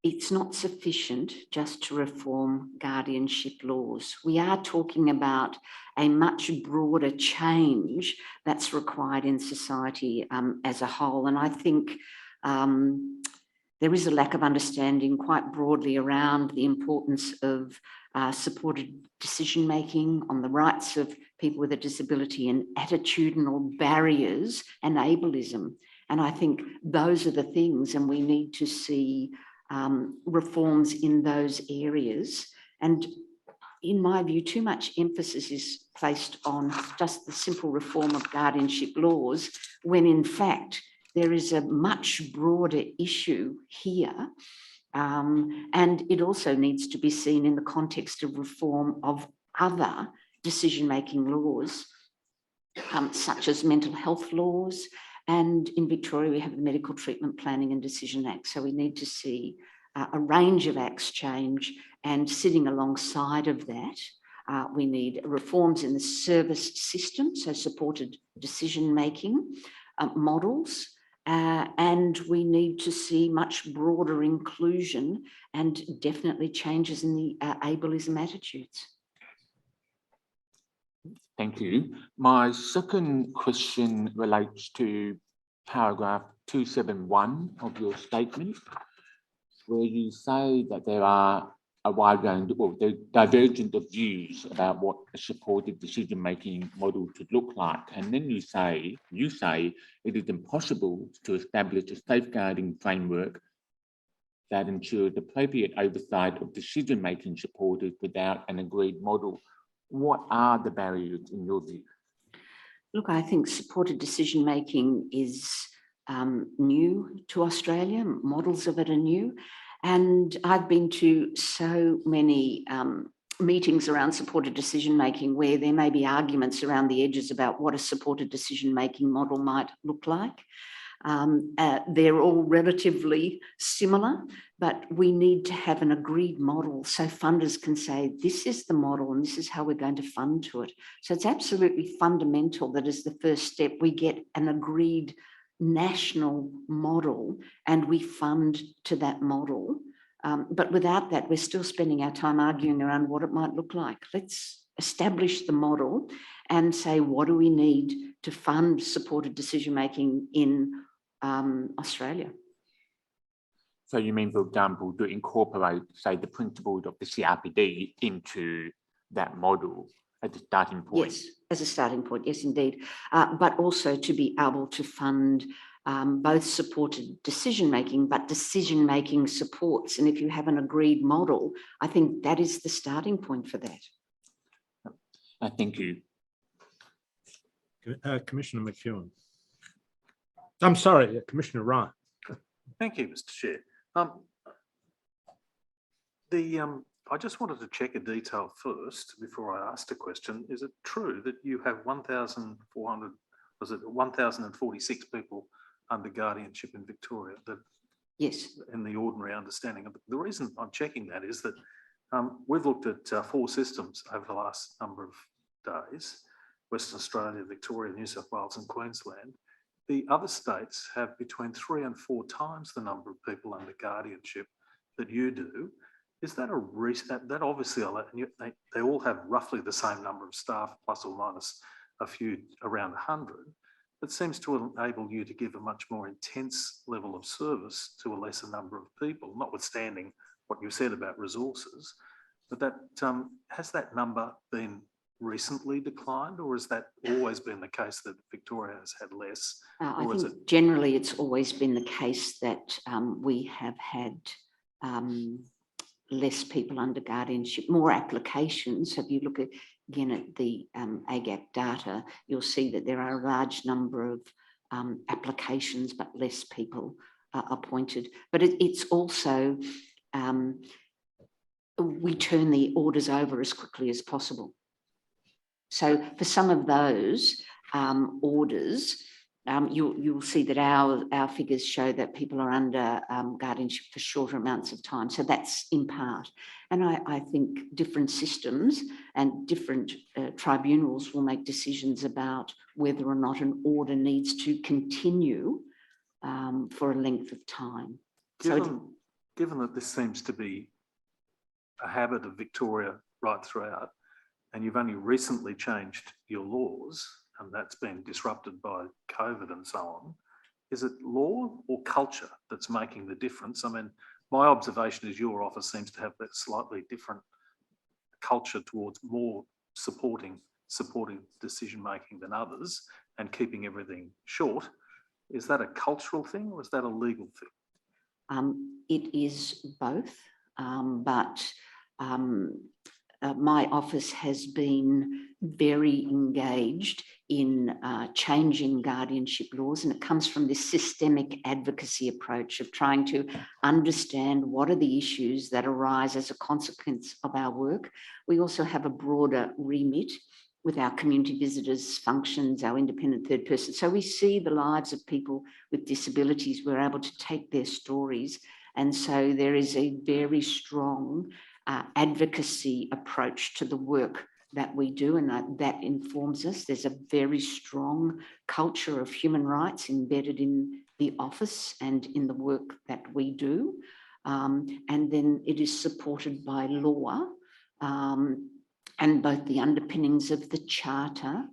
it's not sufficient just to reform guardianship laws. We are talking about a much broader change that's required in society as a whole. And I think there is a lack of understanding quite broadly around the importance of supported decision-making on the rights of people with a disability and attitudinal barriers and ableism. And I think those are the things, and we need to see reforms in those areas. And in my view, too much emphasis is placed on just the simple reform of guardianship laws, when in fact there is a much broader issue here. And it also needs to be seen in the context of reform of other decision-making laws, such as mental health laws. And in Victoria, we have the Medical Treatment Planning and Decision Act. So we need to see a range of acts change, and sitting alongside of that, we need reforms in the service system, so supported decision-making models, and we need to see much broader inclusion and definitely changes in the ableism attitudes. Thank you. My second question relates to paragraph 271 of your statement, where you say that there are a wide range, well, there are divergent of views about what a supported decision-making model should look like. And then you say it is impossible to establish a safeguarding framework that ensures appropriate oversight of decision-making supported without an agreed model. What are the barriers in your view? Look, I think supported decision-making is new to Australia. Models of it are new. And I've been to so many meetings around supported decision-making where there may be arguments around the edges about what a supported decision-making model might look like. They're all relatively similar, but we need to have an agreed model so funders can say, this is the model and this is how we're going to fund to it. So it's absolutely fundamental that as the first step, we get an agreed national model and we fund to that model. But without that, we're still spending our time arguing around what it might look like. Let's establish the model and say, what do we need to fund supported decision-making in Australia? So you mean, for example, to incorporate, say, the principles of the CRPD into that model as a starting point? Yes, as a starting point, yes, indeed. But also to be able to fund both supported decision-making, but decision-making supports. And if you have an agreed model, I think that is the starting point for that. Thank you. Commissioner McEwen. I'm sorry, Commissioner Ryan. Thank you, Mr. Chair. I just wanted to check a detail first before I asked a question. Is it true that you have 1,400, was it 1,046 people under guardianship in Victoria? Yes. In the ordinary understanding of it. The reason I'm checking that is that we've looked at 4 systems over the last number of days: Western Australia, Victoria, New South Wales and Queensland. The other states have between 3 and 4 times the number of people under guardianship that you do. Is that a reason? That obviously, they all have roughly the same number of staff, plus or minus a few, around 100. That seems to enable you to give a much more intense level of service to a lesser number of people, notwithstanding what you said about resources. But that has that number been recently declined, or has that always been the case that Victoria has had less? I think generally it's always been the case that we have had less people under guardianship, more applications. So if you look at, again, at the AGAC data, you'll see that there are a large number of applications, but less people appointed. But it's also, we turn the orders over as quickly as possible. So for some of those orders, you'll see that our figures show that people are under guardianship for shorter amounts of time. So that's in part. And I think different systems and different tribunals will make decisions about whether or not an order needs to continue for a length of time. Given that this seems to be a habit of Victoria right throughout, and you've only recently changed your laws, and that's been disrupted by COVID and so on, is it law or culture that's making the difference? I mean, my observation is your office seems to have that slightly different culture towards more supporting decision-making than others and keeping everything short. Is that a cultural thing or is that a legal thing? It is both, but my office has been very engaged in changing guardianship laws, and it comes from this systemic advocacy approach of trying to understand what are the issues that arise as a consequence of our work. We also have a broader remit with our community visitors functions, our independent third person. So we see the lives of people with disabilities. We're able to take their stories And so there is a very strong advocacy approach to the work that we do, and that informs us. There's a very strong culture of human rights embedded in the office and in the work that we do. And then it is supported by law, and both the underpinnings of the Charter,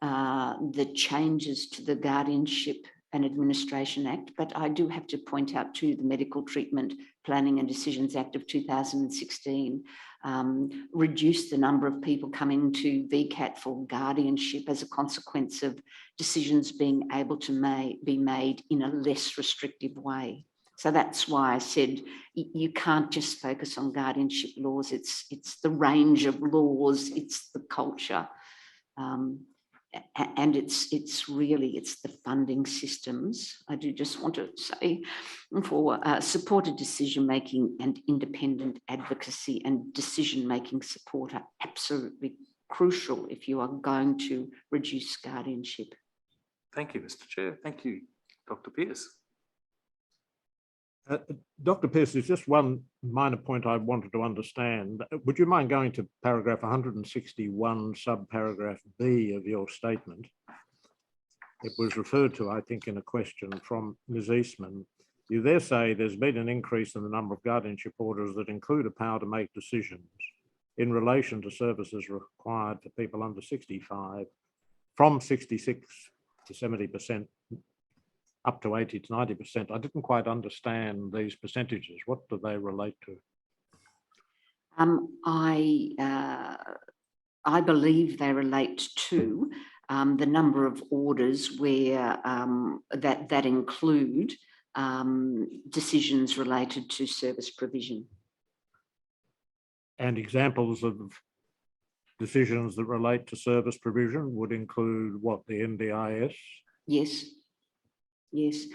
the changes to the Guardianship and Administration Act, but I do have to point out too the Medical Treatment Planning and Decisions Act of 2016 reduced the number of people coming to VCAT for guardianship as a consequence of decisions being able to be made in a less restrictive way. So that's why I said you can't just focus on guardianship laws. It's the range of laws, it's the culture. And it's the funding systems. I do just want to say for supported decision-making and independent advocacy and decision-making support are absolutely crucial if you are going to reduce guardianship. Thank you, Mr. Chair. Thank you, Dr. Pearce. Dr. Pearce, there's just one minor point I wanted to understand. Would you mind going to paragraph 161, subparagraph B of your statement? It was referred to, I think, in a question from Ms. Eastman. You there say there's been an increase in the number of guardianship orders that include a power to make decisions in relation to services required for people under 65 from 66 to 70%. Up to 80 to 90%. I didn't quite understand these percentages. What do they relate to? I believe they relate to the number of orders where that include decisions related to service provision. And examples of decisions that relate to service provision would include what, the NDIS? Yes. Yes.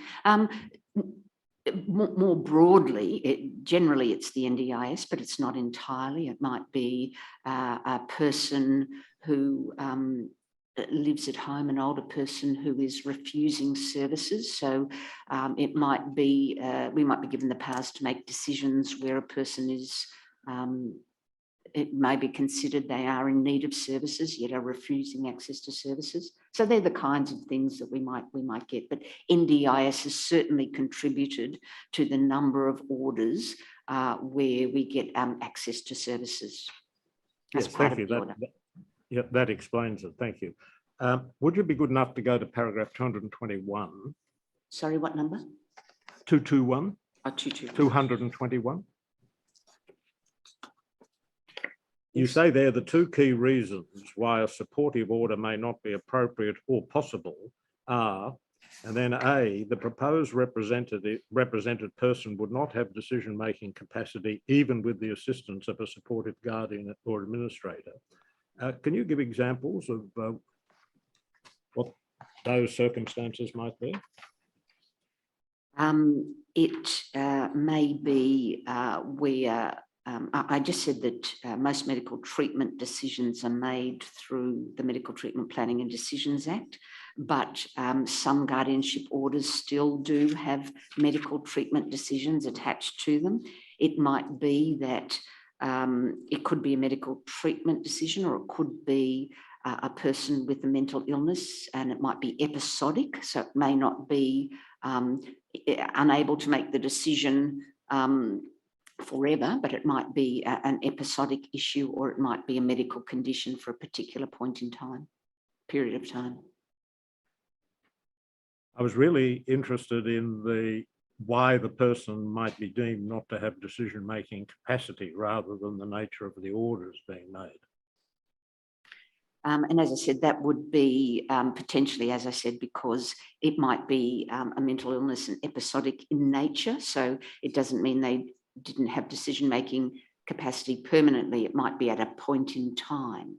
More broadly, generally it's the NDIS, but it's not entirely. It might be a person who lives at home, an older person who is refusing services. So it might be, we might be given the powers to make decisions where a person is, it may be considered they are in need of services, yet are refusing access to services. So they're the kinds of things that we might get. But NDIS has certainly contributed to the number of orders where we get access to services. Yes, thank you. That explains it. Thank you. Would you be good enough to go to paragraph 221? Sorry, what number? 221. Oh, 221. 221. You say there the two key reasons why a supportive order may not be appropriate or possible are, and then A, the proposed represented person would not have decision-making capacity even with the assistance of a supportive guardian or administrator. Can you give examples of what those circumstances might be? It may be where I just said that most medical treatment decisions are made through the Medical Treatment Planning and Decisions Act, but some guardianship orders still do have medical treatment decisions attached to them. It might be that it could be a medical treatment decision, or it could be a person with a mental illness, and it might be episodic, so it may not be unable to make the decision forever, but it might be an episodic issue, or it might be a medical condition for a particular point in time, period of time. I was really interested in why the person might be deemed not to have decision-making capacity rather than the nature of the orders being made. And as I said, that would be potentially, as I said, because it might be a mental illness and episodic in nature. So it doesn't mean they didn't have decision-making capacity permanently. It might be at a point in time.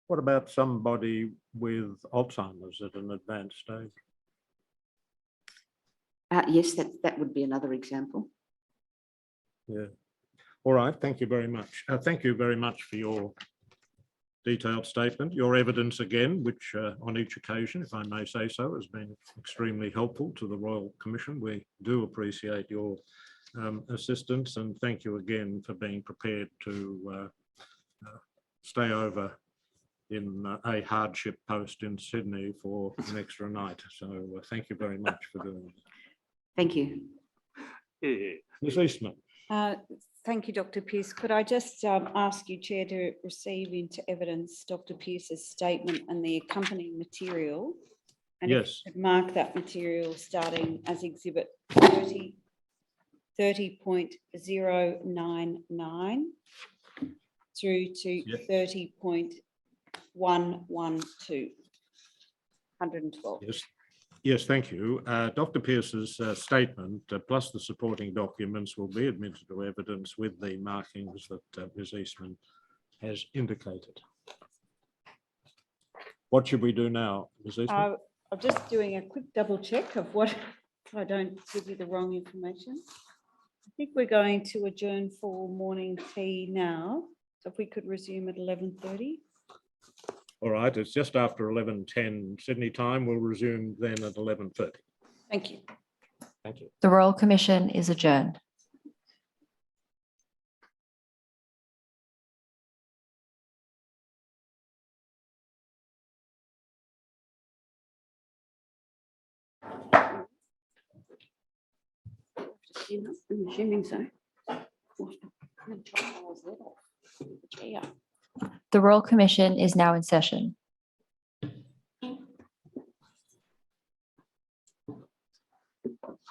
What about somebody with Alzheimer's at an advanced stage? Yes, that would be another example. Yeah. All right. Thank you very much. Thank you very much for your detailed statement. Your evidence again, which on each occasion, if I may say so, has been extremely helpful to the Royal Commission. We do appreciate your assistance, and thank you again for being prepared to stay over in a hardship post in Sydney for an extra night. So thank you very much for doing that. Thank you. Yeah. Ms. Eastman. Thank you, Dr. Pearce. Could I just ask you, Chair, to receive into evidence Dr. Pearce's statement and the accompanying material? And if you Yes. could mark that material starting as exhibit 30.099 through to Yep. 30.112. 112. Yes. Yes, thank you. Dr. Pearce's statement plus the supporting documents will be admitted to evidence with the markings that Ms. Eastman has indicated. What should we do now, Ms. Eastman? I'm just doing a quick double check of what, so I don't give you the wrong information. I think we're going to adjourn for morning tea now. So if we could resume at 11:30. All right, it's just after 11:10 Sydney time. We'll resume then at 11:30. Thank you. Thank you. The Royal Commission is adjourned. I'm assuming so. Yeah. The Royal Commission is now in session.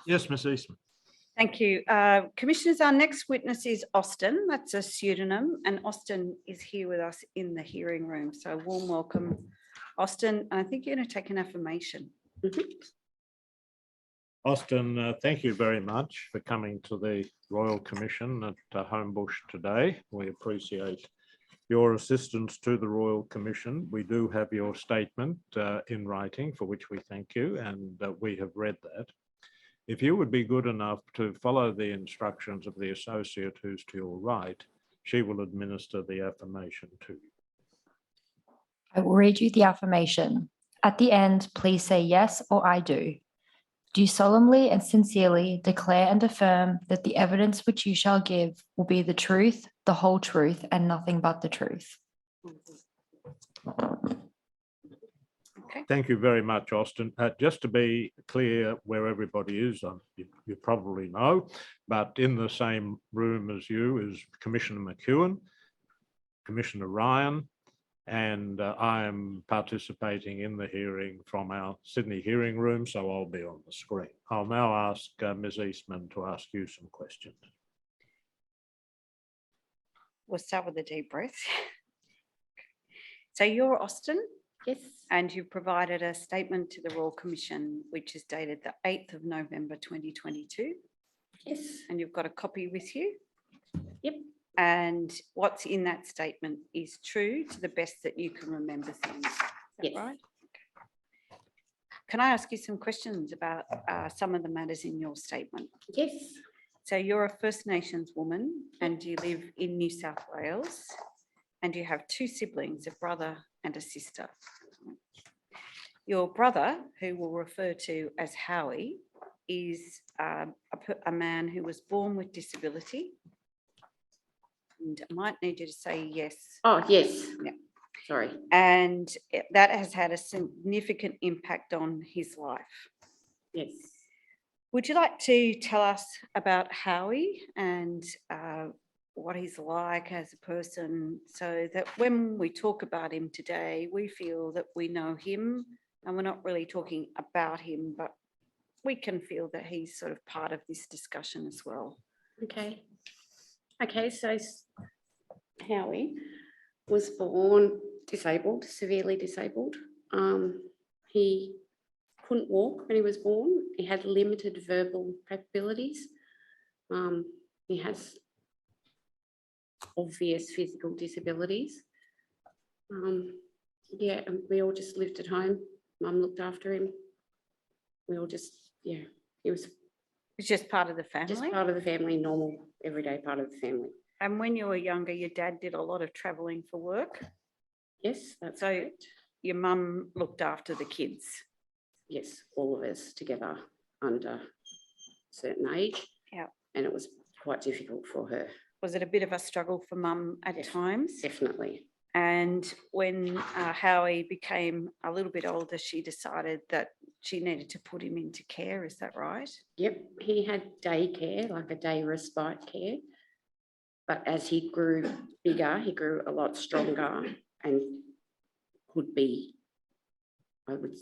Yes, Ms. Eastman. Thank you. Commissioners, our next witness is Austin. That's a pseudonym, and Austin is here with us in the hearing room. So warm welcome, Austin. And I think you're going to take an affirmation. Austin, thank you very much for coming to the Royal Commission at Homebush today. We appreciate your assistance to the Royal Commission. We do have your statement in writing, for which we thank you, and we have read that. If you would be good enough to follow the instructions of the associate who's to your right, she will administer the affirmation to you. I will read you the affirmation. At the end, please say yes or I do. Do you solemnly and sincerely declare and affirm that the evidence which you shall give will be the truth, the whole truth, and nothing but the truth? Okay. Thank you very much, Austin. Just to be clear where everybody is, you probably know, but in the same room as you is Commissioner McEwen, Commissioner Ryan, and I am participating in the hearing from our Sydney hearing room, so I'll be on the screen. I'll now ask Ms. Eastman to ask you some questions. We'll start with a deep breath. So you're Austin? Yes. And you provided a statement to the Royal Commission, which is dated the 8th of November 2022. Yes. And you've got a copy with you. Yep. And what's in that statement is true to the best that you can remember things. Is that Yes. right? Can I ask you some questions about some of the matters in your statement? Yes. So you're a First Nations woman and you live in New South Wales and you have two siblings, a brother and a sister. Your brother, who we'll refer to as Howie, is a man who was born with disability. And I might need you to say yes. Oh, yes. Yeah. Sorry. And that has had a significant impact on his life. Yes. Would you like to tell us about Howie and what he's like as a person, so that when we talk about him today, we feel that we know him and we're not really talking about him, but we can feel that he's sort of part of this discussion as well. Okay. Okay, so Howie was born disabled, severely disabled. He couldn't walk when he was born. He had limited verbal capabilities. He has obvious physical disabilities. Yeah, and we all just lived at home. Mum looked after him. We all just, yeah, he was It's just part of the family. just part of the family, normal, everyday part of the family. And when you were younger, your dad did a lot of travelling for work. Yes, that's So correct. your mum looked after the kids. Yes, all of us together under a certain age. Yeah. And it was quite difficult for her, Was it a bit of a struggle for mum at Yes. times? definitely. And when Howie became a little bit older, she decided that she needed to put him into care. Is that right? Yep, he had day care, like a day respite care. But as he grew bigger, he grew a lot stronger and could be, I would,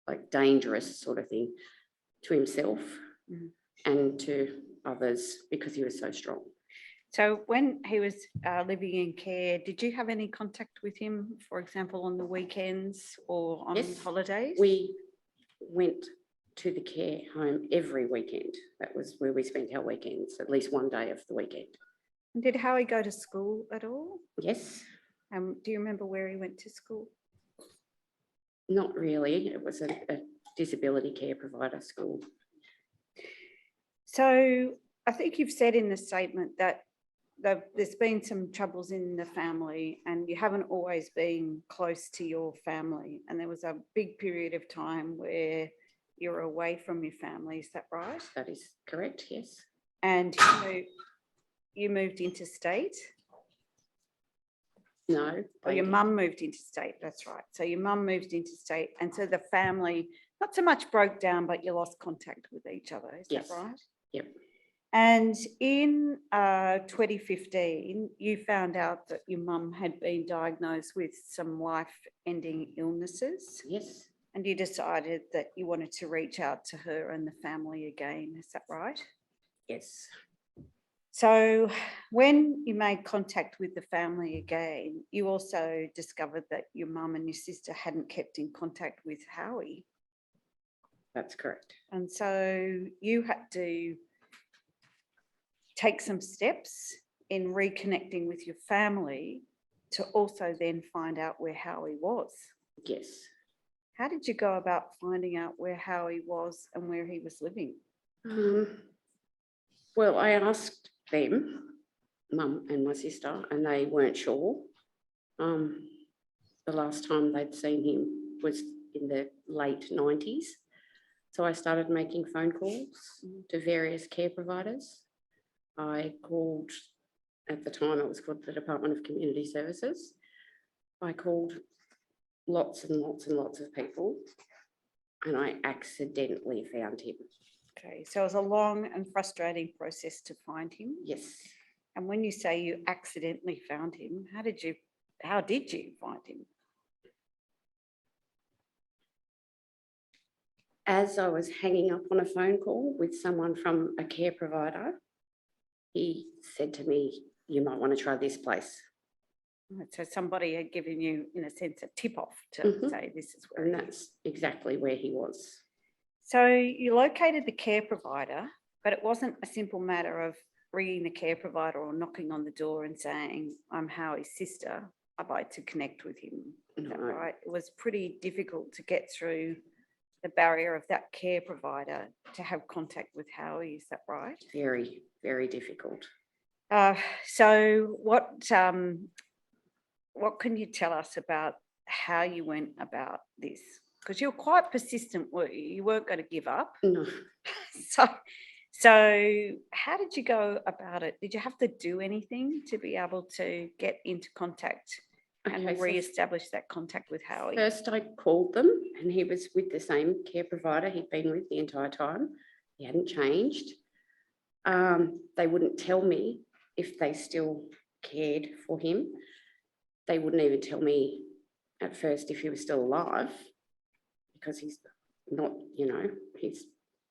like dangerous sort of thing to himself Mhm. and to others because he was so strong. So when he was living in care, did you have any contact with him, for example, on the weekends or on Yes, holidays? We went to the care home every weekend. That was where we spent our weekends, at least one day of the weekend. And did Howie go to school at all? Yes, Do you remember where he went to school? not really. It was a disability care provider school. So I think you've said in the statement that there's been some troubles in the family and you haven't always been close to your family. And there was a big period of time where you're away from your family. Is that right? That is correct, yes. And you moved interstate? No. Or your they- mum moved interstate, that's right. So your mum moved interstate and so the family, not so much broke down, but you lost contact with each other, is Yes. that right? Yep. And in 2015, you found out that your mum had been diagnosed with some life-ending illnesses Yes, and you decided that you wanted to reach out to her and the family again, is that right? yes. So when you made contact with the family again, you also discovered that your mum and your sister hadn't kept in contact with Howie. That's correct. And so you had to take some steps in reconnecting with your family to also then find out where Howie was. Yes. How did you go about finding out where Howie was and where he was living? Well, I asked them, Mum and my sister, and they weren't sure. The last time they'd seen him was in the late 90s. So I started making phone calls to various care providers. I called, at the time it was called the Department of Community Services. I called lots and lots and lots of people and I accidentally found him. Okay, so it was a long and frustrating process to find him. Yes. And when you say you accidentally found him, how did you find him? As I was hanging up on a phone call with someone from a care provider, he said to me, you might want to try this place. Right, so somebody had given you, in a sense, a tip off to Mhm. say this is where And he is. that's exactly where he was. So you located the care provider, but it wasn't a simple matter of ringing the care provider or knocking on the door and saying, I'm Howie's sister, I'd like to connect with him. Is that No. right? It was pretty difficult to get through the barrier of that care provider to have contact with Howie, is that right? Very, very difficult. So what can you tell us about how you went about this? Because you're quite persistent, were you? You weren't going to give up. No, So how did you go about it? Did you have to do anything to be able to get into contact and Okay, so re-establish that contact with Howie? first I called them and he was with the same care provider he'd been with the entire time. He hadn't changed. They wouldn't tell me if they still cared for him. They wouldn't even tell me at first if he was still alive because he's not, he's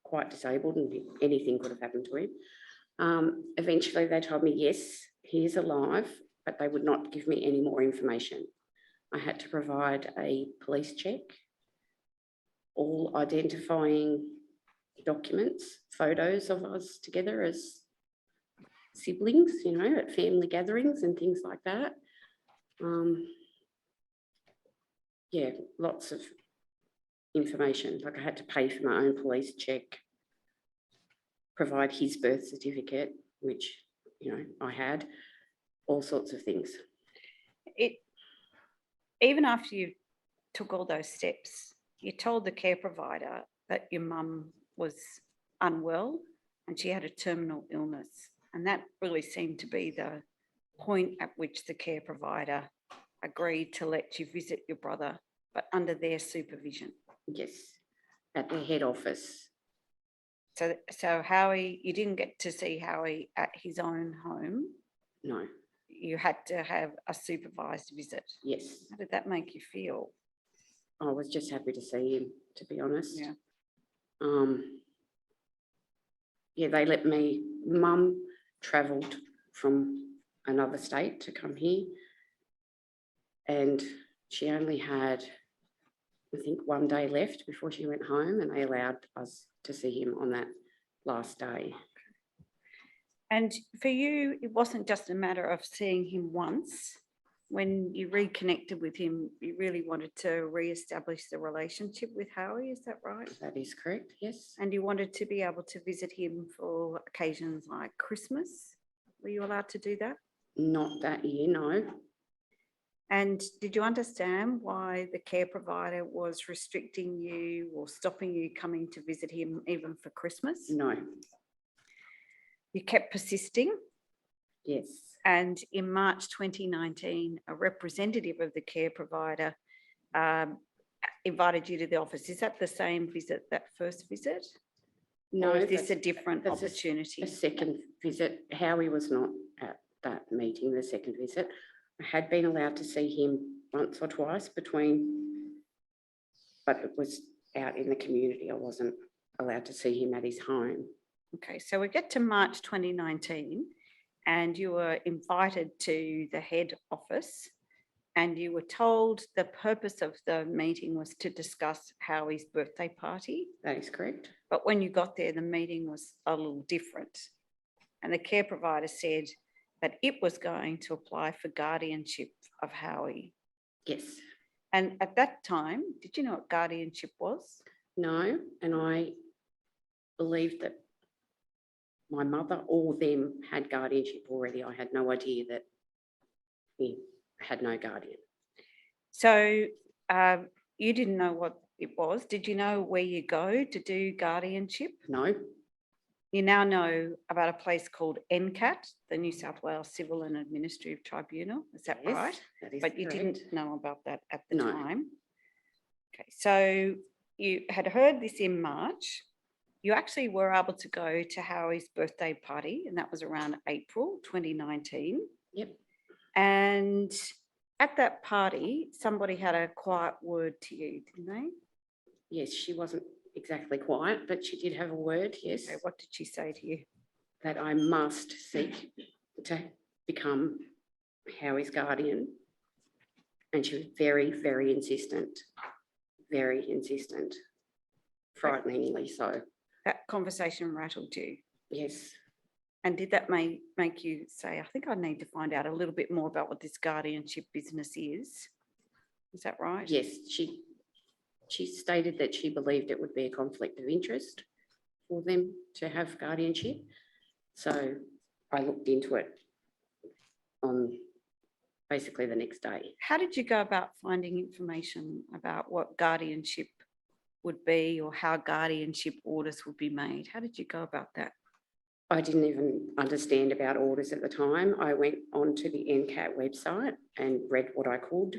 quite disabled and anything could have happened to him. Eventually they told me, yes, he is alive, but they would not give me any more information. I had to provide a police check, all identifying documents, photos of us together as siblings, at family gatherings and things like that. Yeah, lots of information. Like I had to pay for my own police check, provide his birth certificate, which, I had, all sorts of things. even after you took all those steps, you told the care provider that your mum was unwell and she had a terminal illness. And that really seemed to be the point at which the care provider agreed to let you visit your brother, but under their supervision. Yes, at the head office. So Howie, you didn't get to see Howie at his own home. No, You had to have a supervised visit. yes. How did that make you feel? I was just happy to see him, to be honest. Yeah. Yeah, they let me, Mum travelled from another state to come here, and she only had, I think, 1 day left before she went home, and they allowed us to see him on that last day. And for you, it wasn't just a matter of seeing him once. When you reconnected with him, you really wanted to re-establish the relationship with Howie, is that right? That is correct, yes. And you wanted to be able to visit him for occasions like Christmas. Were you allowed to do that? Not that year, no. And did you understand why the care provider was restricting you or stopping you coming to visit him even for Christmas? No, You kept persisting. yes, And in March 2019, a representative of the care provider invited you to the office. Is that the same visit, that first visit? no. Or is this a that's- different that's opportunity? A second visit. Howie was not at that meeting, the second visit. I had been allowed to see him once or twice between, but it was out in the community. I wasn't allowed to see him at his home. Okay, so we get to March 2019 and you were invited to the head office and you were told the purpose of the meeting was to discuss Howie's birthday party. That is correct. But when you got there, the meeting was a little different. And the care provider said that it was going to apply for guardianship of Howie. Yes. And at that time, did you know what guardianship was? No, and I believed that my mother or them had guardianship already. I had no idea that we had no guardian. So you didn't know what it was. Did you know where you go to do guardianship? No, You now know about a place called NCAT, the New South Wales Civil and Administrative Tribunal. Is that yes, right? that is But you correct. didn't know about that at the No. time. Okay, so you had heard this in March. You actually were able to go to Howie's birthday party, and that was around April 2019. Yep, And at that party, somebody had a quiet word to you, didn't they? yes, she wasn't exactly quiet, but she did have a word, yes, Okay, what did she say to you? that I must seek to become Howie's guardian. And she was very, very insistent, frighteningly so, That conversation rattled you. yes. And did that make you say, I think I need to find out a little bit more about what this guardianship business is? Is that right? Yes, she stated that she believed it would be a conflict of interest for them to have guardianship. So I looked into it on basically the next day. How did you go about finding information about what guardianship would be or how guardianship orders would be made? How did you go about that? I didn't even understand about orders at the time. I went onto the NCAT website and read what I could,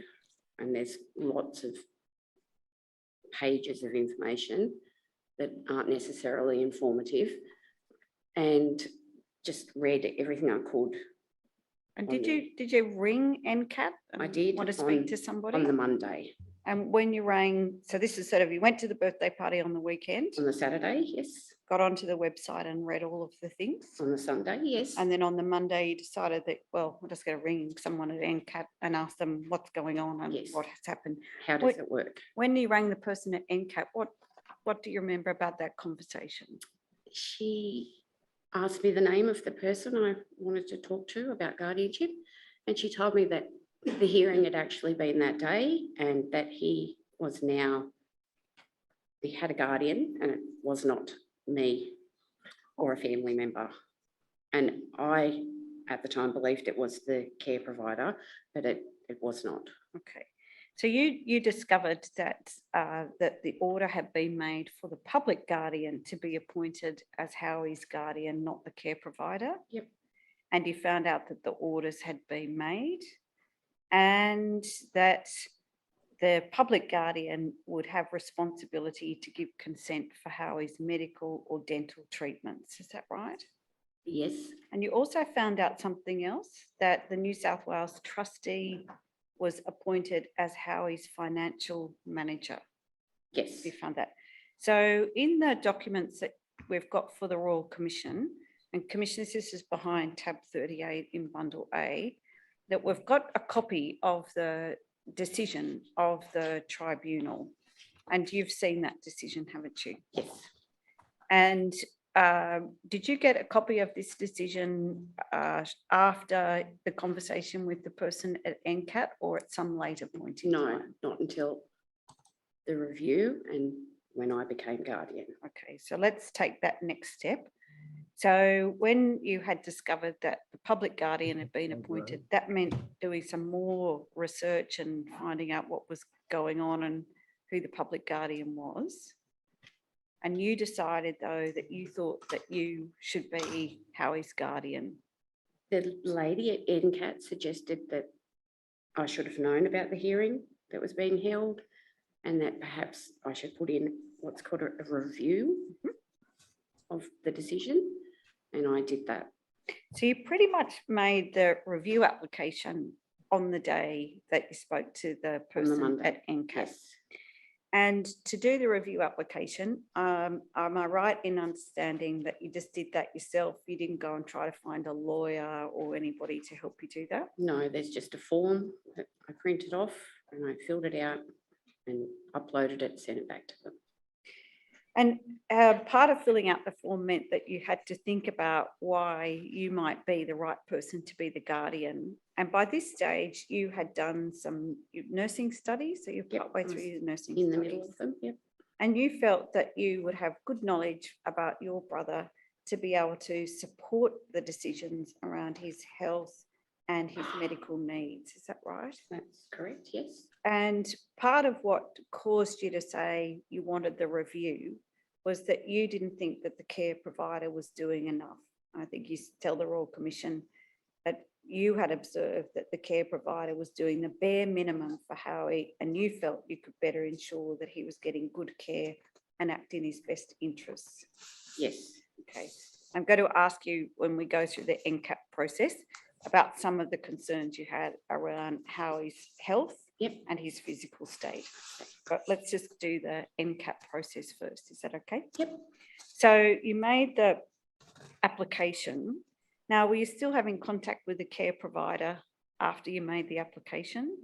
and there's lots of pages of information that aren't necessarily informative, and just read everything I could. And on did you ring NCAT? I and did Want to speak on- to somebody? On the Monday. And when you rang, so this is sort of, you went to the birthday party on the weekend, On the Saturday, yes. got onto the website and read all of the things. On the Sunday, yes. And then on the Monday, you decided that, well, we're just going to ring someone at NCAT and ask them what's going on and Yes. what has happened. How does it work? When you rang the person at NCAT, what do you remember about that conversation? She asked me the name of the person I wanted to talk to about guardianship, and she told me that the hearing had actually been that day and that he had a guardian, and it was not me or a family member. And I, at the time, believed it was the care provider, but it was not. Okay. So you discovered that that the order had been made for the public guardian to be appointed as Howie's guardian, not the care provider. Yep. And you found out that the orders had been made and that the public guardian would have responsibility to give consent for Howie's medical or dental treatments. Is that right? Yes, And you also found out something else, that the New South Wales trustee was appointed as Howie's financial manager. yes, You found that. So in the documents that we've got for the Royal Commission, and Commissioners, this is behind tab 38 in bundle A, that we've got a copy of the decision of the tribunal. And you've seen that decision, haven't you? yes. And did you get a copy of this decision after the conversation with the person at NCAT or at some later point in No, time? not until the review and when I became guardian. Okay, so let's take that next step. So when you had discovered that the public guardian had been appointed, that meant doing some more research and finding out what was going on and who the public guardian was. And you decided, though, that you thought that you should be Howie's guardian. The lady at NCAT suggested that I should have known about the hearing that was being held and that perhaps I should put in what's called a review of the decision. And I did that. So you pretty much made the review application on the day that you spoke to the person Monday. at NCAT. Yes, And to do the review application, am I right in understanding that you just did that yourself? You didn't go and try to find a lawyer or anybody to help you do that? no, there's just a form that I printed off and I filled it out and uploaded it, sent it back to them. And part of filling out the form meant that you had to think about why you might be the right person to be the guardian. And by this stage, you had done some nursing studies, so you're Yep, partway I was through your nursing In the studies. middle of them, yep. And you felt that you would have good knowledge about your brother to be able to support the decisions around his health and his medical needs. Is that right? That's correct, yes. And part of what caused you to say you wanted the review was that you didn't think that the care provider was doing enough. I think you tell the Royal Commission that you had observed that the care provider was doing the bare minimum for Howie, and you felt you could better ensure that he was getting good care and act in his best interests. Yes, Okay, I'm going to ask you when we go through the NCAP process about some of the concerns you had around Howie's health yep, and his physical state. But let's just do the NCAP process first. Is that okay? yep. So you made the application. Now, were you still having contact with the care provider after you made the application?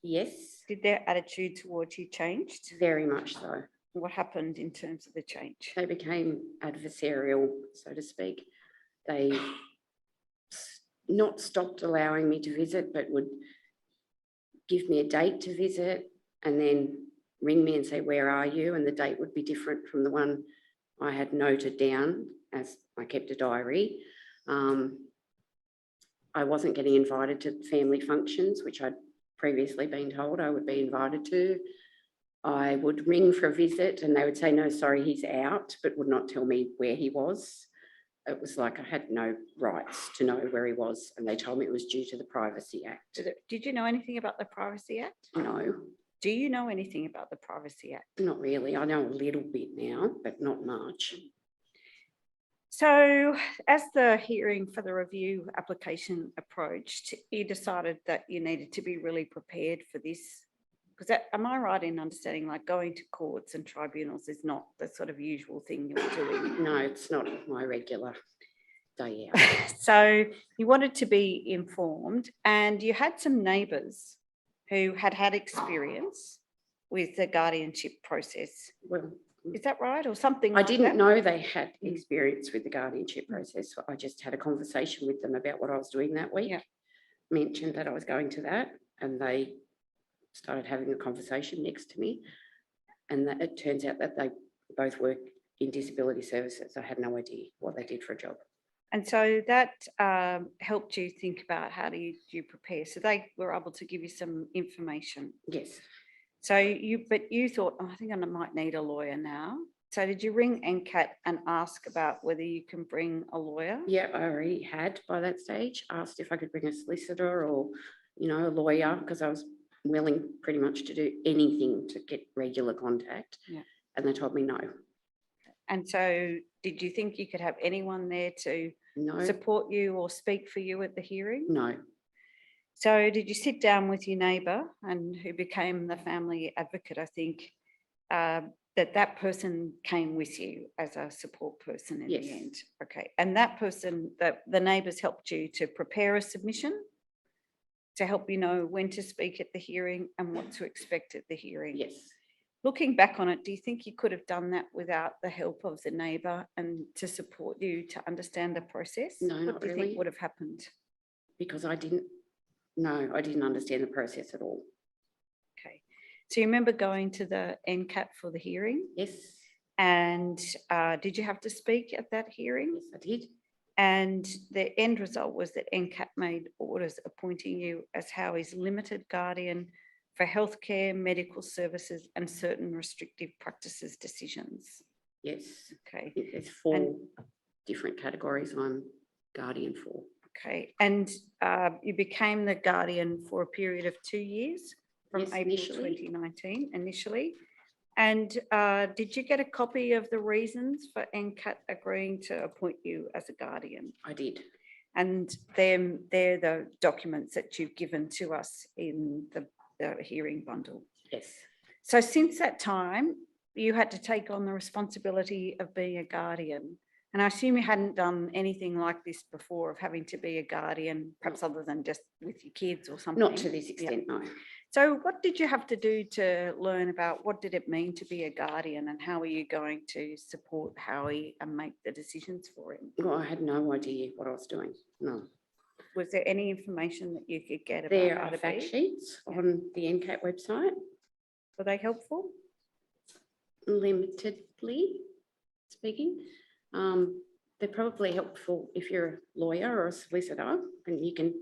Yes, Did their attitude towards you changed? very much so. What happened in terms of the change? They became adversarial, so to speak. They not stopped allowing me to visit, but would give me a date to visit and then ring me and say, where are you? And the date would be different from the one I had noted down as I kept a diary. I wasn't getting invited to family functions, which I'd previously been told I would be invited to. I would ring for a visit and they would say, no, sorry, he's out, but would not tell me where he was. It was like I had no rights to know where he was. And they told me it was due to the Privacy Act. Did you know anything about the Privacy Act? No, Do you know anything about the Privacy Act? not really. I know a little bit now, but not much. So as the hearing for the review application approached, you decided that you needed to be really prepared for this. Because am I right in understanding, like going to courts and tribunals is not the sort of usual thing you're doing? No, it's not my regular day out. So you wanted to be informed, and you had some neighbours who had had experience with the guardianship process. Well, Is that right? Or something I like didn't that? know they had experience with the guardianship process. I just had a conversation with them about what I was doing that week. Yeah. Mentioned that I was going to that, and they started having a conversation next to me. And that it turns out that they both work in disability services. I had no idea what they did for a job. And so that helped you think about how do you prepare. So they were able to give you some information. Yes, So but you thought, oh, I think I might need a lawyer now. So did you ring NCAT and ask about whether you can bring a lawyer? yeah, I already had by that stage asked if I could bring a solicitor or, you know, a lawyer, because I was willing pretty much to do anything to get regular contact. Yeah. And they told me no. And so did you think you could have anyone there to No, support you or speak for you at the hearing? no, So did you sit down with your neighbour and who became the family advocate, I think, that person came with you as a support person in the Yes. end? Okay. And that person, the neighbours helped you to prepare a submission to help you know when to speak at the hearing and what to expect at the hearing? yes. Looking back on it, do you think you could have done that without the help of the neighbour and to support you to understand the process? No, what not do you really. think would have happened? Because I didn't understand the process at all. Okay. So you remember going to the NCAT for the hearing? Yes, And did you have to speak at that hearing? yes, I did. And the end result was that NCAT made orders appointing you as Howie's limited guardian for healthcare, medical services, and certain restrictive practices decisions. Yes. Okay. I think there's 4 different categories I'm guardian for. Okay. And you became the guardian for a period of 2 years from Yes, April initially. 2019 initially. And did you get a copy of the reasons for NCAT agreeing to appoint you as a guardian? I did. And they're the documents that you've given to us in the hearing bundle. Yes, So since that time, you had to take on the responsibility of being a guardian. And I assume you hadn't done anything like this before, of having to be a guardian, perhaps other than just with your kids or something. not to this Yeah. extent, no. So what did you have to do to learn about what did it mean to be a guardian, and how are you going to support Howie and make the decisions for him? Well, I had no idea what I was doing. No. Was there any information that you could get about There how are to fact be? sheets on the NCAT website, Were they helpful? limitedly speaking. They're probably helpful if you're a lawyer or a solicitor and you can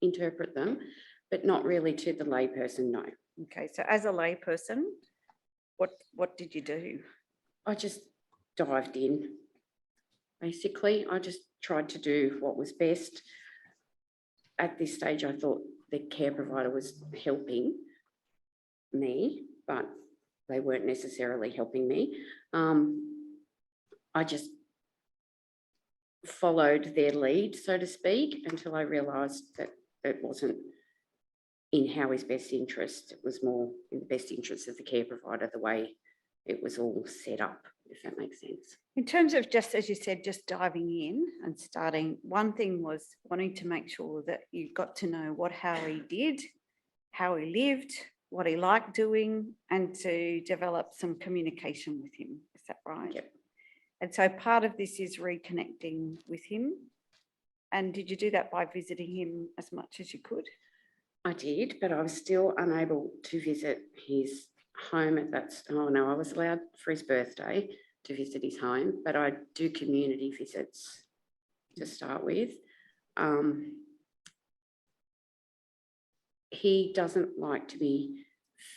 interpret them, but not really to the layperson, no. Okay, so as a layperson, what did you do? I just dived in. Basically, I just tried to do what was best. At this stage, I thought the care provider was helping me, but they weren't necessarily helping me. I just followed their lead, so to speak, until I realised that it wasn't in Howie's best interest. It was more in the best interest of the care provider, the way it was all set up, if that makes sense. In terms of, just as you said, just diving in and starting, one thing was wanting to make sure that you got to know what Howie did, how he lived, what he liked doing, and to develop some communication with him. Is that right? Yep. And so part of this is reconnecting with him. And did you do that by visiting him as much as you could? I did, but I was still unable to visit his home at that. Oh no, I was allowed for his birthday to visit his home, but I do community visits to start with. He doesn't like to be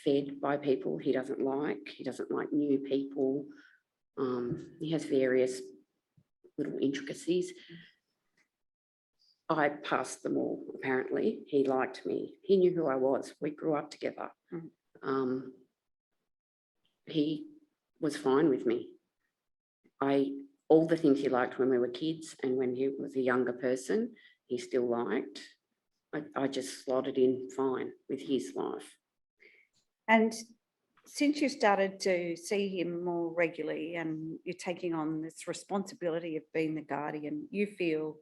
fed by people he doesn't like. He doesn't like new people. He has various little intricacies. I passed them all, apparently. He liked me. He knew who I was. We grew up together. He was fine with me. All the things he liked when we were kids and when he was a younger person, he still liked. I just slotted in fine with his life. And since you started to see him more regularly and you're taking on this responsibility of being the guardian, you feel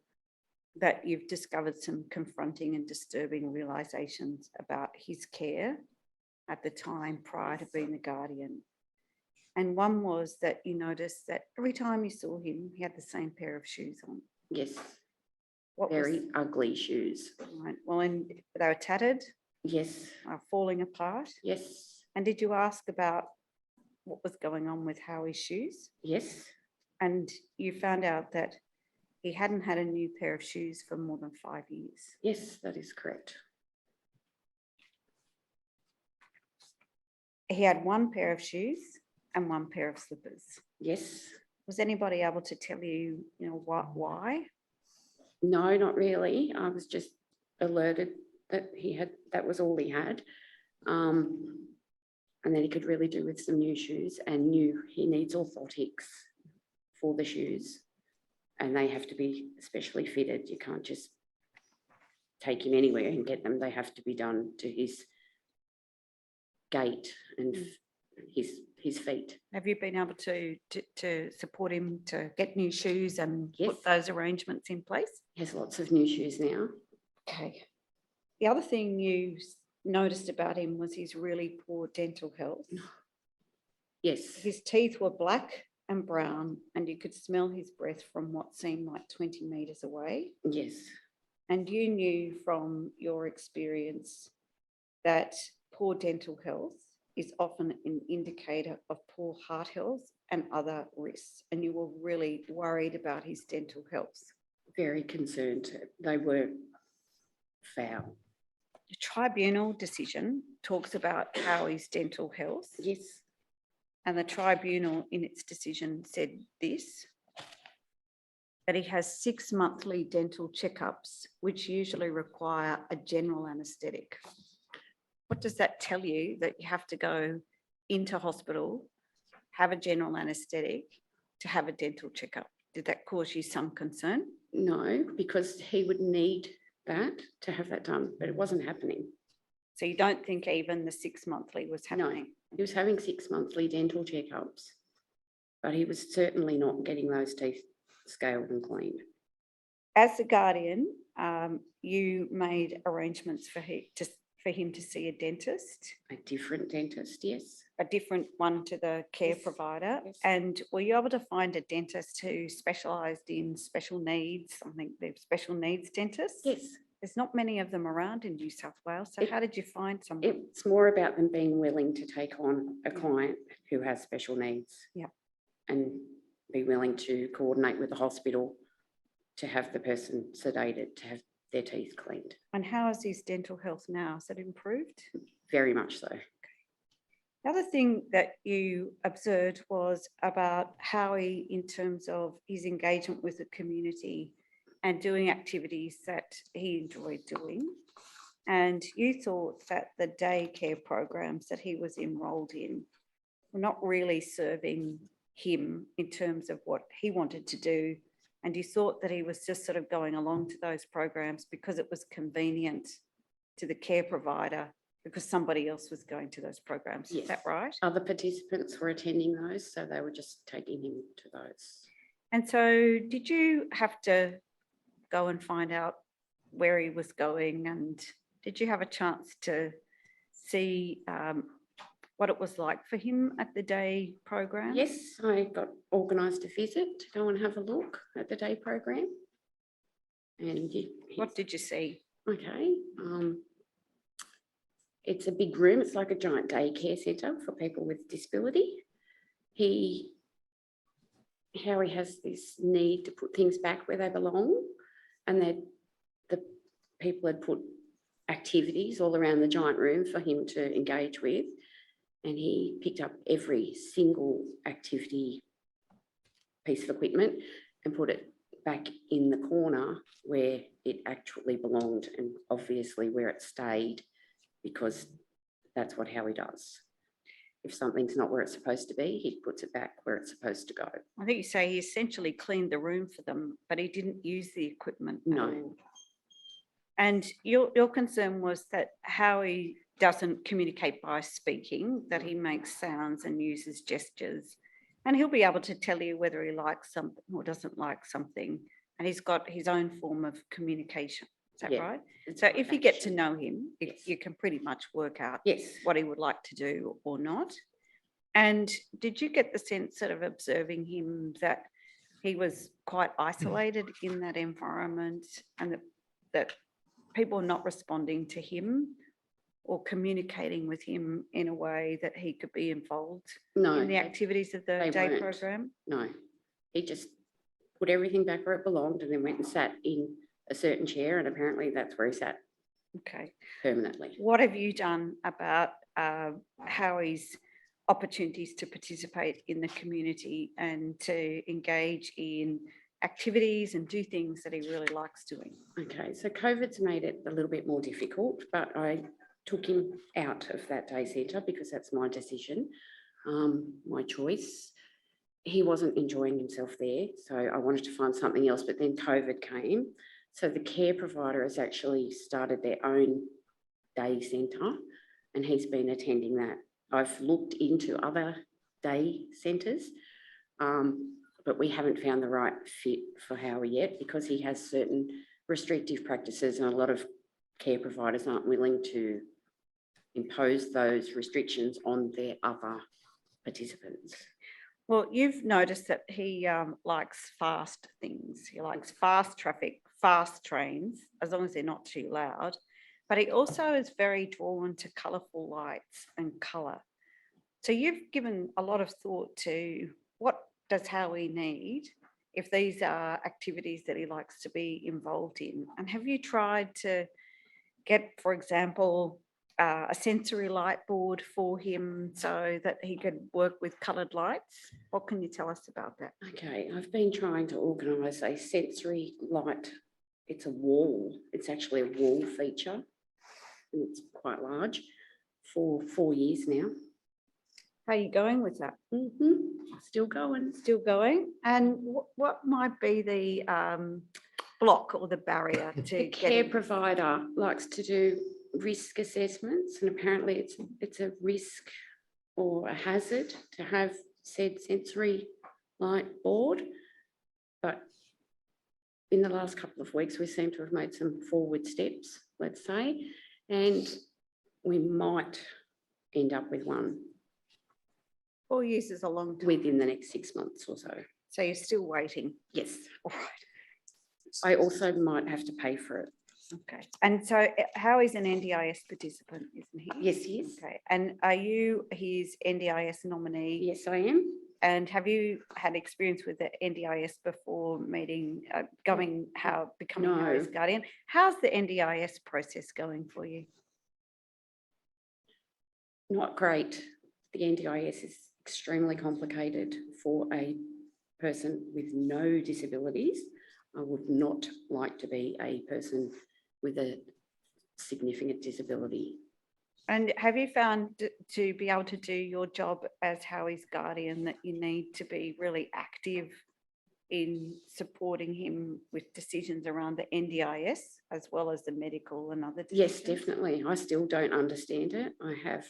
that you've discovered some confronting and disturbing realizations about his care at the time prior to being the guardian. And one was that you noticed that every time you saw him, he had the same pair of shoes on. Yes, What very ugly shoes. right? Well, and they were tattered, Yes, falling apart. yes, And did you ask about what was going on with Howie's shoes? yes, And you found out that he hadn't had a new pair of shoes for more than 5 years. Yes, that is correct. He had one pair of shoes and one pair of slippers. Yes. Was anybody able to tell you, why? No, not really. I was just alerted that that was all he had. And then he could really do with some new shoes, and knew he needs orthotics for the shoes, and they have to be specially fitted. You can't just take him anywhere and get them. They have to be done to his gait and his feet. Have you been able to support him to get new shoes and Yes. put those arrangements in place? He has lots of new shoes now. Okay. The other thing you noticed about him was his really poor dental health. Yes. His teeth were black and brown, and you could smell his breath from what seemed like 20 metres away. Yes. And you knew from your experience that poor dental health is often an indicator of poor heart health and other risks. And you were really worried about his dental health. Very concerned. They were foul. The tribunal decision talks about Howie's dental health, Yes. and the tribunal in its decision said this, that he has 6 monthly dental checkups, which usually require a general anaesthetic. What does that tell you? That you have to go into hospital, have a general anaesthetic to have a dental checkup? Did that cause you some concern? No, because he would need that to have that done, but it wasn't happening. So you don't think even the 6 monthly was happening? He was having 6 monthly dental checkups, but he was certainly not getting those teeth scaled and cleaned. As the guardian, you made arrangements for him to see a dentist, A different dentist, yes. a different one to the care Yes, provider. yes. And were you able to find a dentist who specialised in special needs? I think they're special needs dentists. Yes. There's not many of them around in New South Wales. So how did you find someone? It's more about them being willing to take on a client who has special needs. Yeah. And be willing to coordinate with the hospital to have the person sedated, to have their teeth cleaned. And how is his dental health now? Has it improved? Very much so. The other thing that you observed was about Howie in terms of his engagement with the community and doing activities that he enjoyed doing. And you thought that the daycare programs that he was enrolled in were not really serving him in terms of what he wanted to do. And you thought that he was just sort of going along to those programs because it was convenient to the care provider because somebody else was going to those programs. Yes. Is that right? Other participants were attending those, so they were just taking him to those. And so did you have to go and find out where he was going, and did you have a chance to see what it was like for him at the day program? Yes, I got organised a visit to go and have a look at the day program. And What did you see? okay, it's a big room. It's like a giant daycare centre for people with disability. Howie has this need to put things back where they belong, and the people had put activities all around the giant room for him to engage with, and he picked up every single activity piece of equipment and put it back in the corner where it actually belonged, and obviously where it stayed, because that's what Howie does. If something's not where it's supposed to be, he puts it back where it's supposed to go. I think you say he essentially cleaned the room for them, but he didn't use the equipment at No. all. And your concern was that Howie doesn't communicate by speaking, that he makes sounds and uses gestures, and he'll be able to tell you whether he likes something or doesn't like something, and he's got his own form of communication. Is that Yeah. right? It's So like if you get to action. know him, Yes. you can pretty much work out Yes. what he would like to do or not. And did you get the sense sort of observing him that he was quite isolated in that environment, and that people are not responding to him or communicating with him in a way that he could be involved No, in the activities of the they day weren't. program? No, he just put everything back where it belonged, and then went and sat in a certain chair, and apparently that's where he sat Okay. permanently. What have you done about Howie's opportunities to participate in the community and to engage in activities and do things that he really likes doing? Okay, so COVID's made it a little bit more difficult, but I took him out of that day centre because that's my decision, my choice. He wasn't enjoying himself there, so I wanted to find something else, but then COVID came. So the care provider has actually started their own day centre, and he's been attending that. I've looked into other day centres, but we haven't found the right fit for Howie yet because he has certain restrictive practices, and a lot of care providers aren't willing to impose those restrictions on their other participants. Well, you've noticed that he likes fast things. He likes fast traffic, fast trains, as long as they're not too loud. But he also is very drawn to colourful lights and colour. So you've given a lot of thought to what does Howie need if these are activities that he likes to be involved in? And have you tried to get, for example, a sensory light board for him so that he could work with coloured lights? What can you tell us about that? Okay, I've been trying to organise a sensory light. It's a wall. It's actually a wall feature. And it's quite large for 4 years now. How are you going with that? Still going. Still going? And what might be the block or the barrier to The care getting? provider likes to do risk assessments, and apparently it's a risk or a hazard to have said sensory light board. But in the last couple of weeks, we seem to have made some forward steps, let's say, and we might end up with one 4 years is a long time. within the next 6 months or so. So you're still waiting. Yes. All right. I also might have to pay for it. Okay. And so Howie's an NDIS participant, isn't he? Yes, he is. Okay. And are you his NDIS nominee? Yes, I am. And have you had experience with the NDIS before meeting, becoming No. Howie's guardian? How's the NDIS process going for you? Not great. The NDIS is extremely complicated for a person with no disabilities. I would not like to be a person with a significant disability. And have you found to be able to do your job as Howie's guardian that you need to be really active in supporting him with decisions around the NDIS as well as the medical and other decisions? Yes, definitely. I still don't understand it. I have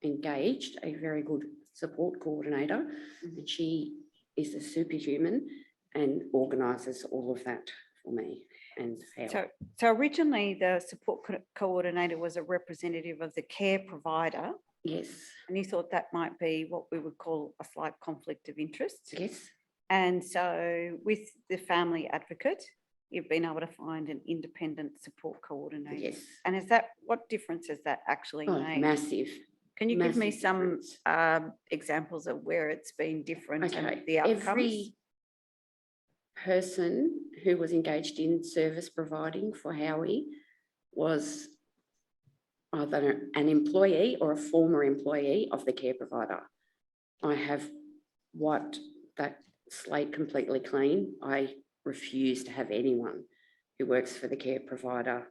engaged a very good support coordinator, and she is a superhuman and organises all of that for me. And so originally the support coordinator was a representative of the care provider. Yes. And you thought that might be what we would call a slight conflict of interest. Yes. And so with the family advocate, you've been able to find an independent support coordinator. Yes. And what difference has that actually made? Massive. Can you give me massive some difference. examples of where it's been different Okay. and the outcomes? Every person who was engaged in service providing for Howie was either an employee or a former employee of the care provider. I have wiped that slate completely clean. I refuse to have anyone who works for the care provider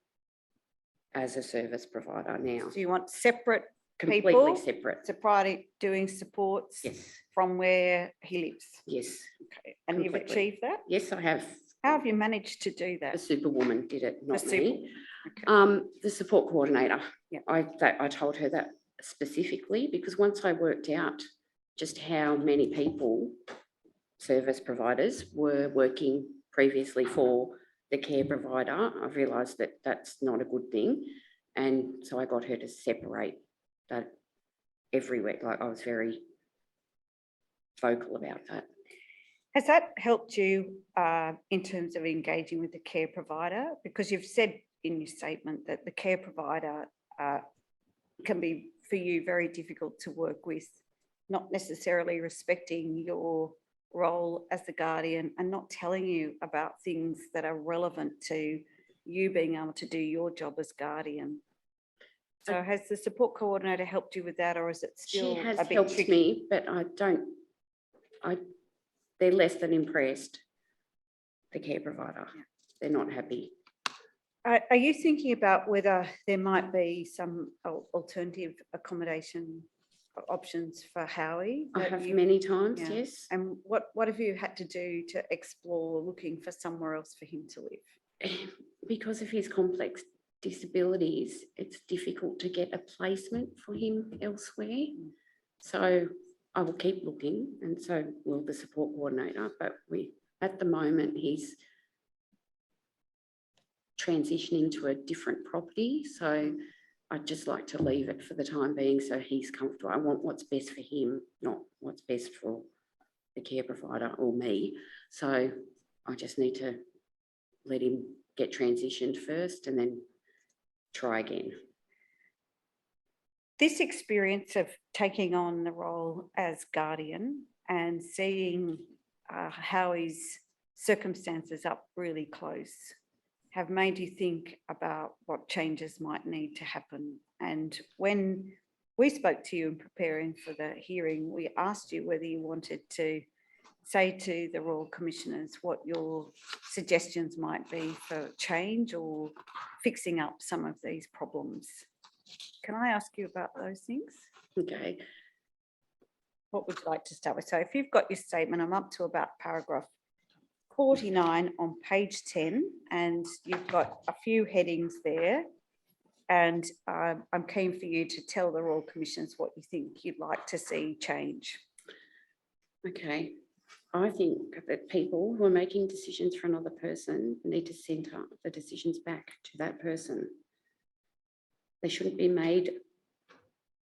as a service provider now. So you want separate Completely people separate. doing supports Yes. from where he lives? Yes. Okay. And you've Completely. achieved that? Yes, I have. How have you managed to do The that? superwoman did it, not The me. superwoman, okay. The support coordinator. Yeah. I told her that specifically because once I worked out just how many people, service providers, were working previously for the care provider, I realised that that's not a good thing. And so I got her to separate that everywhere. Like, I was very vocal about that. Has that helped you in terms of engaging with the care provider? Because you've said in your statement that the care provider can be, for you, very difficult to work with, not necessarily respecting your role as the guardian and not telling you about things that are relevant to you being able to do your job as guardian. So has the support coordinator helped you with that, or is it still She has a bit helped tricky? me, but they're less than impressed, the care provider. They're not happy. Are you thinking about whether there might be some alternative accommodation options for Howie? I that have you- many times, yeah. yes. And what have you had to do to explore looking for somewhere else for him to live? Because of his complex disabilities, it's difficult to get a placement for him elsewhere. So I will keep looking, and so will the support coordinator, but at the moment, he's transitioning to a different property. So I'd just like to leave it for the time being so he's comfortable. I want what's best for him, not what's best for the care provider or me. So I just need to let him get transitioned first and then try again. This experience of taking on the role as guardian and seeing Howie's circumstances up really close have made you think about what changes might need to happen. And when we spoke to you in preparing for the hearing, we asked you whether you wanted to say to the Royal Commissioners what your suggestions might be for change or fixing up some of these problems. Can I ask you about those things? Okay. What would you like to start with? So if you've got your statement, I'm up to about paragraph 49 on page 10, and you've got a few headings there. And I'm keen for you to tell the Royal Commissioners what you think you'd like to see change. Okay. I think that people who are making decisions for another person need to centre the decisions back to that person. They shouldn't be made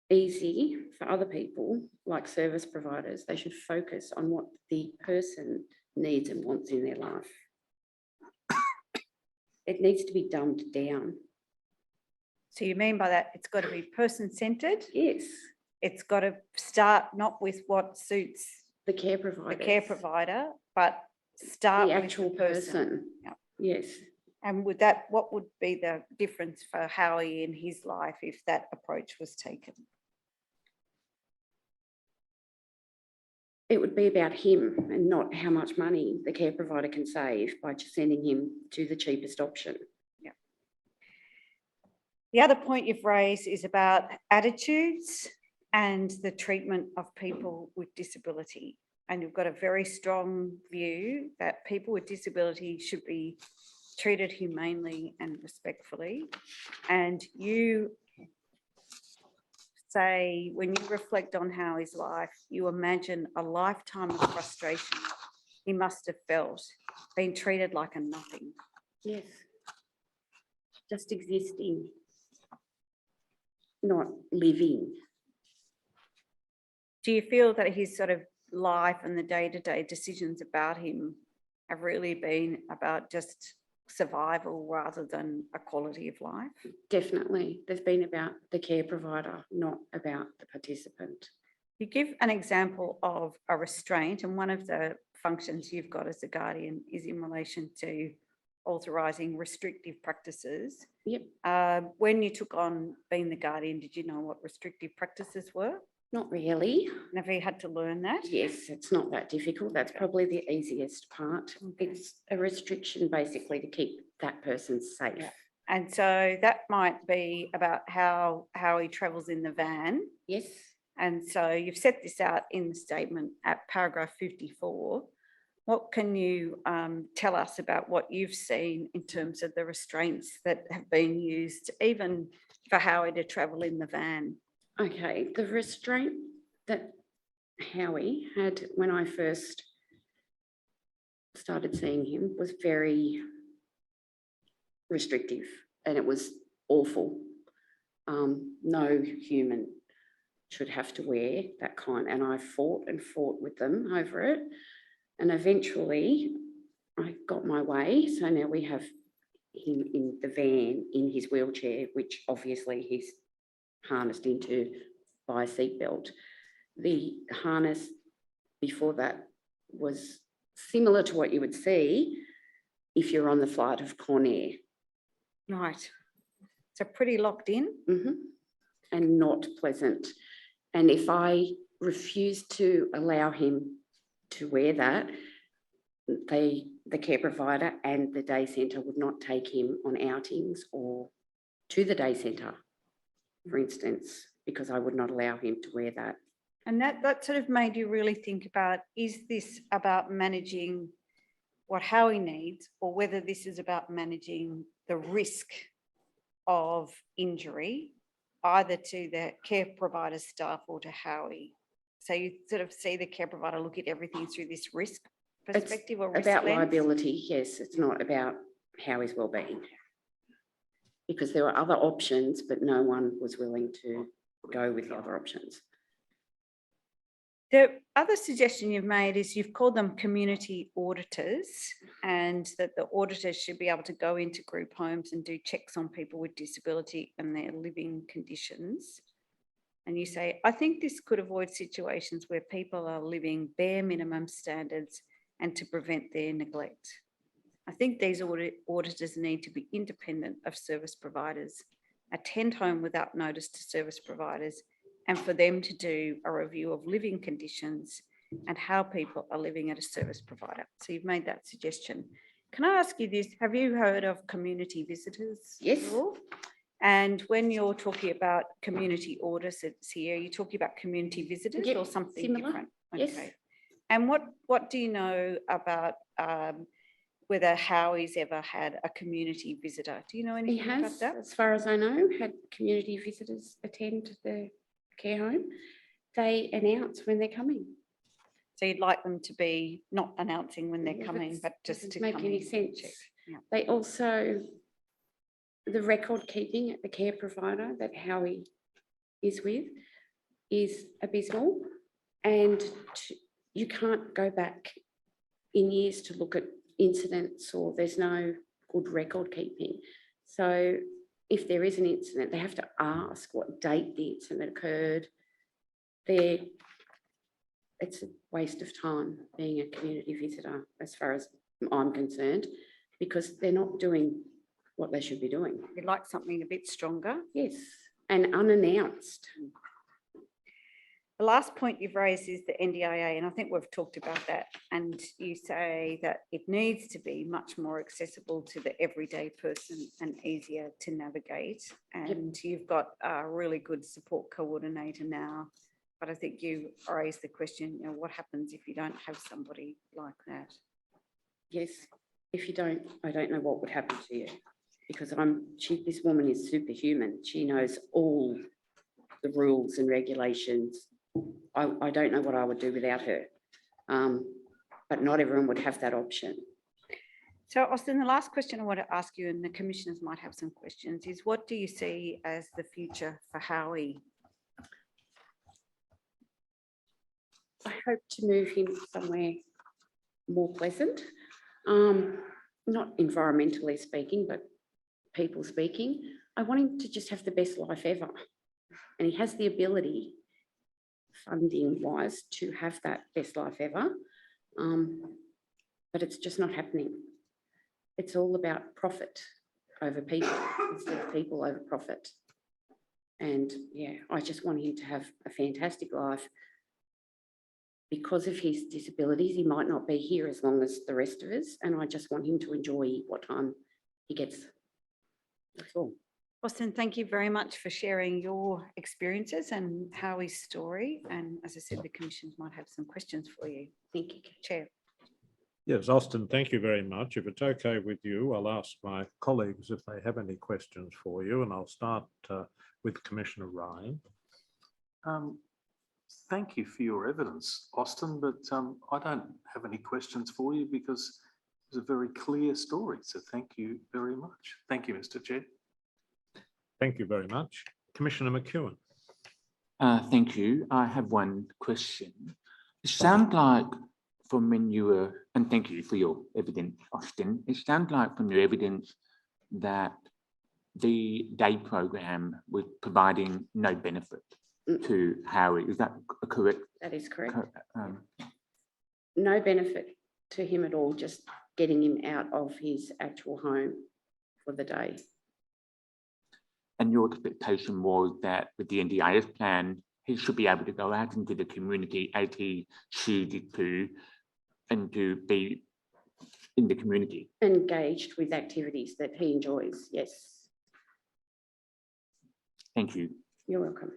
easy for other people, like service providers. They should focus on what the person needs and wants in their life. It needs to be dumbed down. So you mean by that it's got to be person-centred? Yes. It's got to start not with what suits The care provider. the care provider, but start The with actual the person. person. Yep. Yes. And what would be the difference for Howie in his life if that approach was taken? It would be about him and not how much money the care provider can save by just sending him to the cheapest option. Yeah. The other point you've raised is about attitudes and the treatment of people with disability. And you've got a very strong view that people with disability should be treated humanely and respectfully. And you say, when you reflect on Howie's life, you imagine a lifetime of frustration he must have felt, being treated like a nothing. Yes. Just existing, not living. Do you feel that his sort of life and the day-to-day decisions about him have really been about just survival rather than a quality of life? Definitely. They've been about the care provider, not about the participant. You give an example of a restraint, and one of the functions you've got as a guardian is in relation to authorising restrictive practices. Yep. When you took on being the guardian, did you know what restrictive practices were? Not really. And have you had to learn that? Yes, it's not that difficult. That's probably the easiest part. It's a restriction basically to keep that person safe. Yeah. And so that might be about how he travels in the van. Yes. And so you've set this out in the statement at paragraph 54. What can you tell us about what you've seen in terms of the restraints that have been used, even for Howie to travel in the van? Okay, the restraint that Howie had when I first started seeing him was very restrictive, and it was awful. No human should have to wear that kind, and I fought and fought with them over it, and eventually I got my way. So now we have him in the van in his wheelchair, which obviously he's harnessed into by a seatbelt. The harness before that was similar to what you would see if you're on the flight of Cornair. Right. So pretty locked in. And not pleasant. And if I refused to allow him to wear that, the care provider and the day centre would not take him on outings or to the day centre, for instance, because I would not allow him to wear that. And that sort of made you really think about, is this about managing what Howie needs, or whether this is about managing the risk of injury, either to the care provider staff or to Howie? So you sort of see the care provider look at everything through this risk perspective or risk About lens? liability, yes. It's not about Howie's well-being, because there were other options, but no one was willing to go with the other options. The other suggestion you've made is you've called them community auditors, and that the auditors should be able to go into group homes and do checks on people with disability and their living conditions. And you say, I think this could avoid situations where people are living bare minimum standards and to prevent their neglect. I think these auditors need to be independent of service providers, attend home without notice to service providers, and for them to do a review of living conditions and how people are living at a service provider. So you've made that suggestion. Can I ask you this? Have you heard of community visitors? Yes. Rule? And when you're talking about community audits here, you're talking about community visitors Yep, or something similar. different? Yes. And what do you know about whether Howie's ever had a community visitor? Do you know He anything about has, that? as far as I know, had community visitors attend the care home. They announce when they're coming. So you'd like them to be not announcing when they're Yeah, coming, that's- but just to doesn't make come any in and sense. check. Yeah. They also, the record keeping at the care provider that Howie is with is abysmal, and you can't go back in years to look at incidents, or there's no good record keeping. So if there is an incident, they have to ask what date the incident occurred. It's a waste of time being a community visitor, as far as I'm concerned, because they're not doing what they should be doing. You'd like something a bit stronger. Yes, and unannounced. The last point you've raised is the NDIA, and I think we've talked about that. And you say that it needs to be much more accessible to the everyday person and easier to navigate. And you've got a really good support coordinator now. But I think you raised the question, you know, what happens if you don't have somebody like that? Yes, if you don't, I don't know what would happen to you, because this woman is superhuman. She knows all the rules and regulations. I don't know what I would do without her, but not everyone would have that option. So Austin, the last question I want to ask you, and the commissioners might have some questions, is what do you see as the future for Howie? I hope to move him somewhere more pleasant, not environmentally speaking, but people speaking. I want him to just have the best life ever. And he has the ability, funding wise, to have that best life ever. But it's just not happening. It's all about profit over people instead of people over profit. And yeah, I just want him to have a fantastic life. Because of his disabilities, he might not be here as long as the rest of us, and I just want him to enjoy what time he gets. That's all. Austin, thank you very much for sharing your experiences and Howie's story. And as I said, the commissioners might have some questions for you. Thank you, Chair. Yes, Austin, thank you very much. If it's okay with you, I'll ask my colleagues if they have any questions for you, and I'll start with Commissioner Ryan. Thank you for your evidence, Austin, but I don't have any questions for you because it's a very clear story. So thank you very much. Thank you, Mr. Chair. Thank you very much. Commissioner McEwen. Thank you. I have one question. It sounds like from when you were, and thank you for your evidence, Austin. It sounds like from your evidence that the day program was providing no benefit to Howie. Is that correct? that is correct. no benefit to him at all, just getting him out of his actual home for the day. And your expectation was that with the NDIS plan, he should be able to go out into the community as he chooses to, and to be in the community. Engaged with activities that he enjoys, yes. Thank you. You're welcome.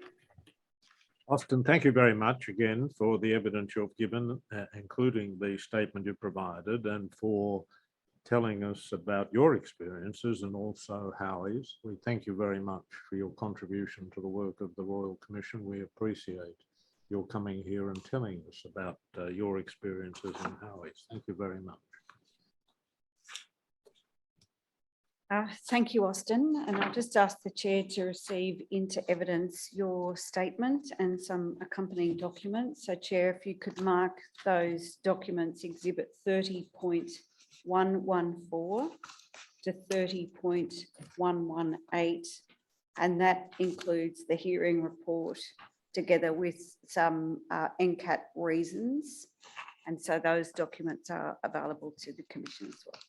Austin, thank you very much again for the evidence you've given, including the statement you provided, and for telling us about your experiences and also Howie's. We thank you very much for your contribution to the work of the Royal Commission. We appreciate your coming here and telling us about your experiences and Howie's. Thank you very much. Thank you, Austin. And I'll just ask the chair to receive into evidence your statement and some accompanying documents. So Chair, if you could mark those documents exhibit 30.114 to 30.118. And that includes the hearing report together with some NCAT reasons. And so those documents are available to the Commission as well.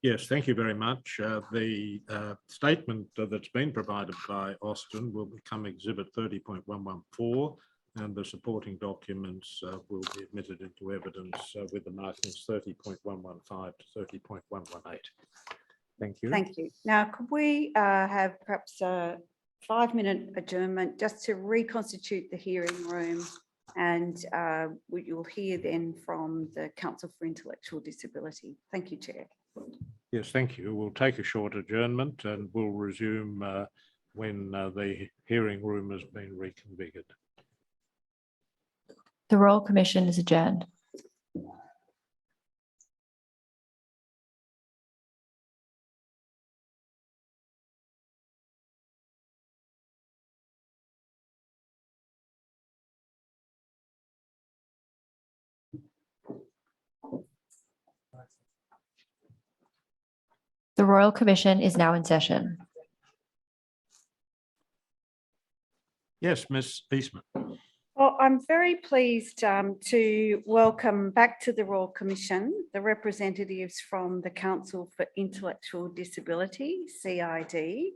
Yes, thank you very much. The statement that's been provided by Austin will become exhibit 30.114, and the supporting documents will be admitted into evidence with the markings 30.115 to 30.118. Thank you. Thank you. Now, could we have perhaps a 5-minute adjournment just to reconstitute the hearing room, and you'll hear then from the Council for Intellectual Disability. Thank you, Chair. Yes, thank you. We'll take a short adjournment and we'll resume when the hearing room has been reconfigured. The Royal Commission is adjourned. The Royal Commission is now in session. Yes, Ms. Eastman. Well, I'm very pleased to welcome back to the Royal Commission the representatives from the Council for Intellectual Disability, CID,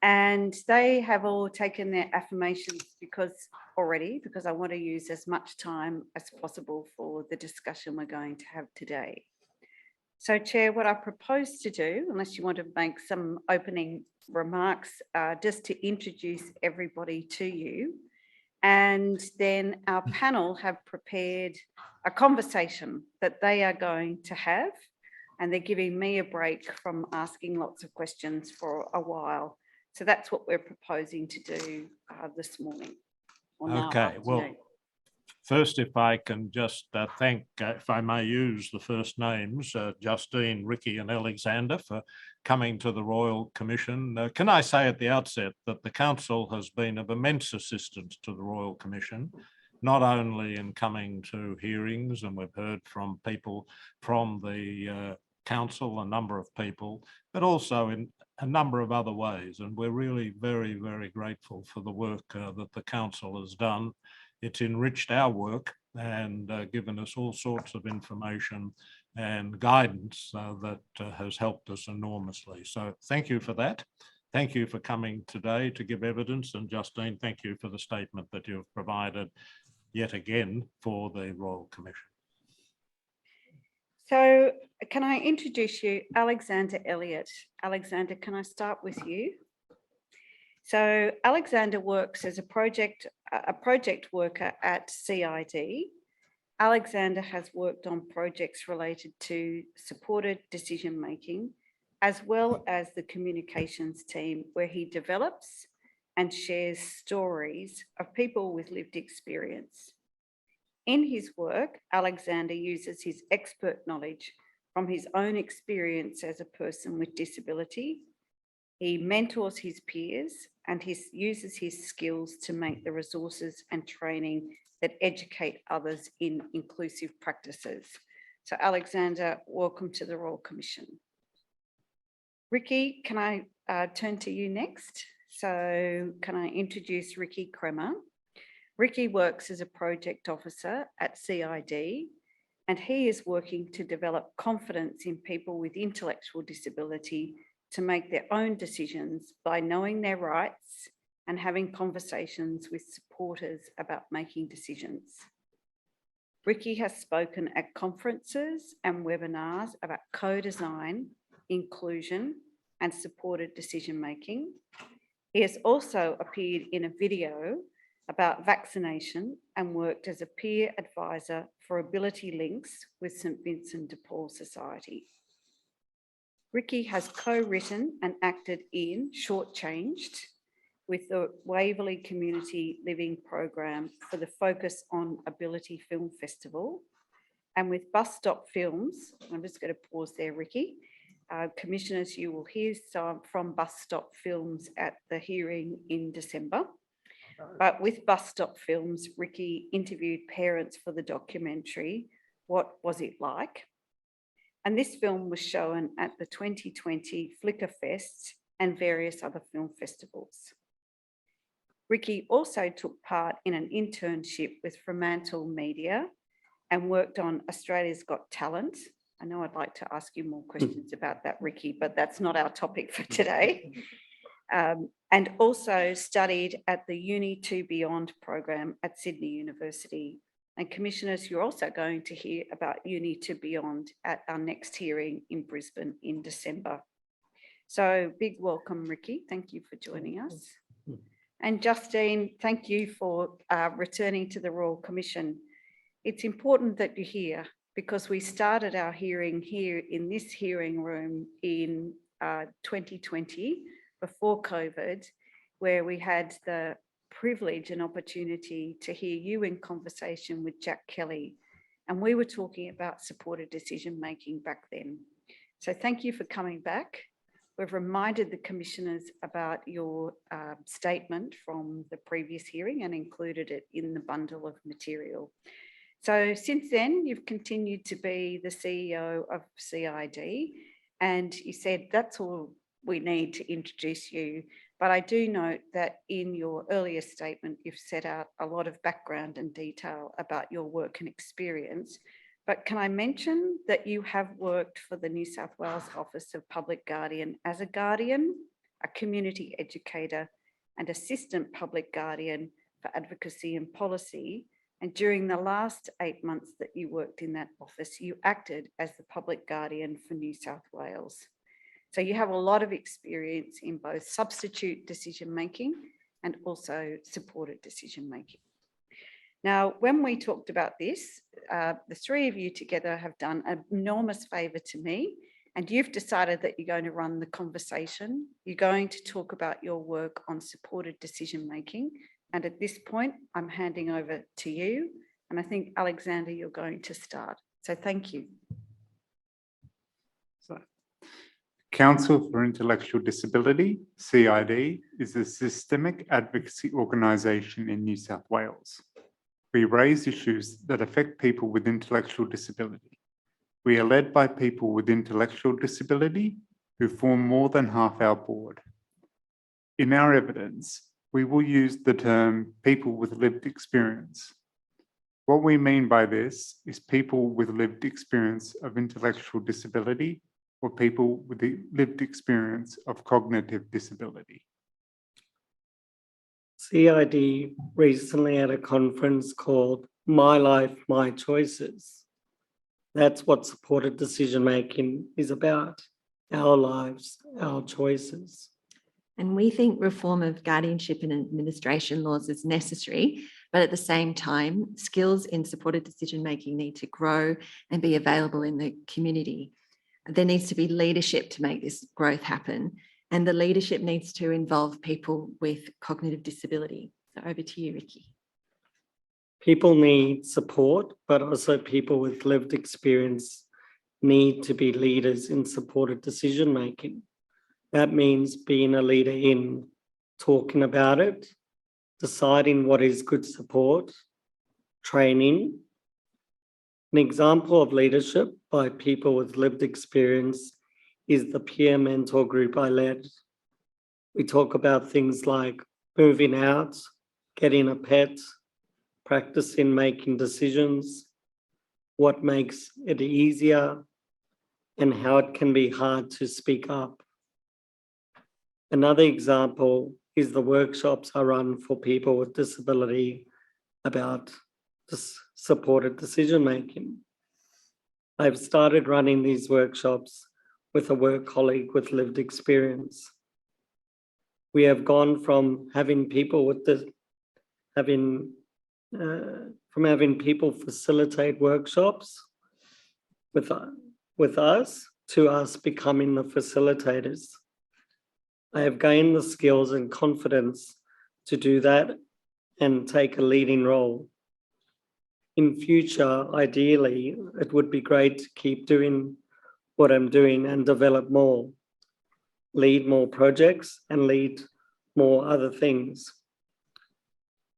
and they have all taken their affirmations because I want to use as much time as possible for the discussion we're going to have today. So, Chair, what I propose to do, unless you want to make some opening remarks, just to introduce everybody to you, and then our panel have prepared a conversation that they are going to have, and they're giving me a break from asking lots of questions for a while. So that's what we're proposing to do this morning. Okay, well, first, if I can just thank, if I may use the first names, Justine, Ricky and Alexander for coming to the Royal Commission. Can I say at the outset that the Council has been of immense assistance to the Royal Commission, not only in coming to hearings, and we've heard from people from the Council, a number of people, but also in a number of other ways. And we're really very, very grateful for the work that the Council has done. It's enriched our work and given us all sorts of information and guidance that has helped us enormously. So thank you for that. Thank you for coming today to give evidence. And Justine, thank you for the statement that you've provided yet again for the Royal Commission. So can I introduce you, Alexander Elliott? Alexander, can I start with you? So Alexander works as a project worker at CID. Alexander has worked on projects related to supported decision-making, as well as the communications team, where he develops and shares stories of people with lived experience. In his work, Alexander uses his expert knowledge from his own experience as a person with disability. He mentors his peers and he uses his skills to make the resources and training that educate others in inclusive practices. So Alexander, welcome to the Royal Commission. Ricky, can I turn to you next? So can I introduce Ricky Kremer? Ricky works as a project officer at CID. and he is working to develop confidence in people with intellectual disability to make their own decisions by knowing their rights and having conversations with supporters about making decisions. Ricky has spoken at conferences and webinars about co-design, inclusion, and supported decision-making. He has also appeared in a video about vaccination and worked as a peer advisor for Ability Links with St Vincent de Paul Society. Ricky has co-written and acted in Shortchanged with the Waverley Community Living Program for the Focus on Ability Film Festival, and with Bus Stop Films. I'm just going to pause there, Ricky. Commissioners, you will hear some from Bus Stop Films at the hearing in December. But with Bus Stop Films, Ricky interviewed parents for the documentary, What Was It Like? And this film was shown at the 2020 Flickr Fest and various other film festivals. Ricky also took part in an internship with Fremantle Media and worked on Australia's Got Talent. I know I'd like to ask you more questions about that, Ricky, but that's not our topic for today. And also studied at the Uni 2 Beyond program at Sydney University. And commissioners, you're also going to hear about Uni 2 Beyond at our next hearing in Brisbane in December. So big welcome, Ricky. Thank you for joining us. And Justine, thank you for returning to the Royal Commission. It's important that you're here because we started our hearing here in this hearing room in 2020, before COVID, where we had the privilege and opportunity to hear you in conversation with Jack Kelly. And we were talking about supported decision-making back then. So thank you for coming back. We've reminded the commissioners about your statement from the previous hearing and included it in the bundle of material. So since then, you've continued to be the CEO of CID, and you said that's all we need to introduce you. But I do note that in your earlier statement, you've set out a lot of background and detail about your work and experience. But can I mention that you have worked for the New South Wales Office of Public Guardian as a guardian, a community educator, and assistant public guardian for advocacy and policy. And during the last 8 months that you worked in that office, you acted as the public guardian for New South Wales. So you have a lot of experience in both substitute decision-making and also supported decision-making. Now, when we talked about this, the three of you together have done an enormous favour to me, and you've decided that you're going to run the conversation. You're going to talk about your work on supported decision-making. And at this point, I'm handing over to you. And I think, Alexander, you're going to start. So thank you. Council for Intellectual Disability, CID, is a systemic advocacy organisation in New South Wales. We raise issues that affect people with intellectual disability. We are led by people with intellectual disability who form more than half our board. In our evidence, we will use the term people with lived experience. What we mean by this is people with lived experience of intellectual disability or people with the lived experience of cognitive disability. CID recently had a conference called My Life, My Choices. That's what supported decision-making is about, our lives, our choices. And we think reform of guardianship and administration laws is necessary, but at the same time, skills in supported decision-making need to grow and be available in the community. There needs to be leadership to make this growth happen, and the leadership needs to involve people with cognitive disability. So over to you, Ricky. People need support, but also people with lived experience need to be leaders in supported decision-making. That means being a leader in talking about it, deciding what is good support, training. An example of leadership by people with lived experience is the peer mentor group I led. We talk about things like moving out, getting a pet, practicing making decisions. what makes it easier, and how it can be hard to speak up. Another example is the workshops I run for people with disability about supported decision-making. I've started running these workshops with a work colleague with lived experience. We have gone from having people people facilitate workshops with us to us becoming the facilitators. I have gained the skills and confidence to do that and take a leading role. In future, ideally, it would be great to keep doing what I'm doing and develop more, lead more projects and lead more other things.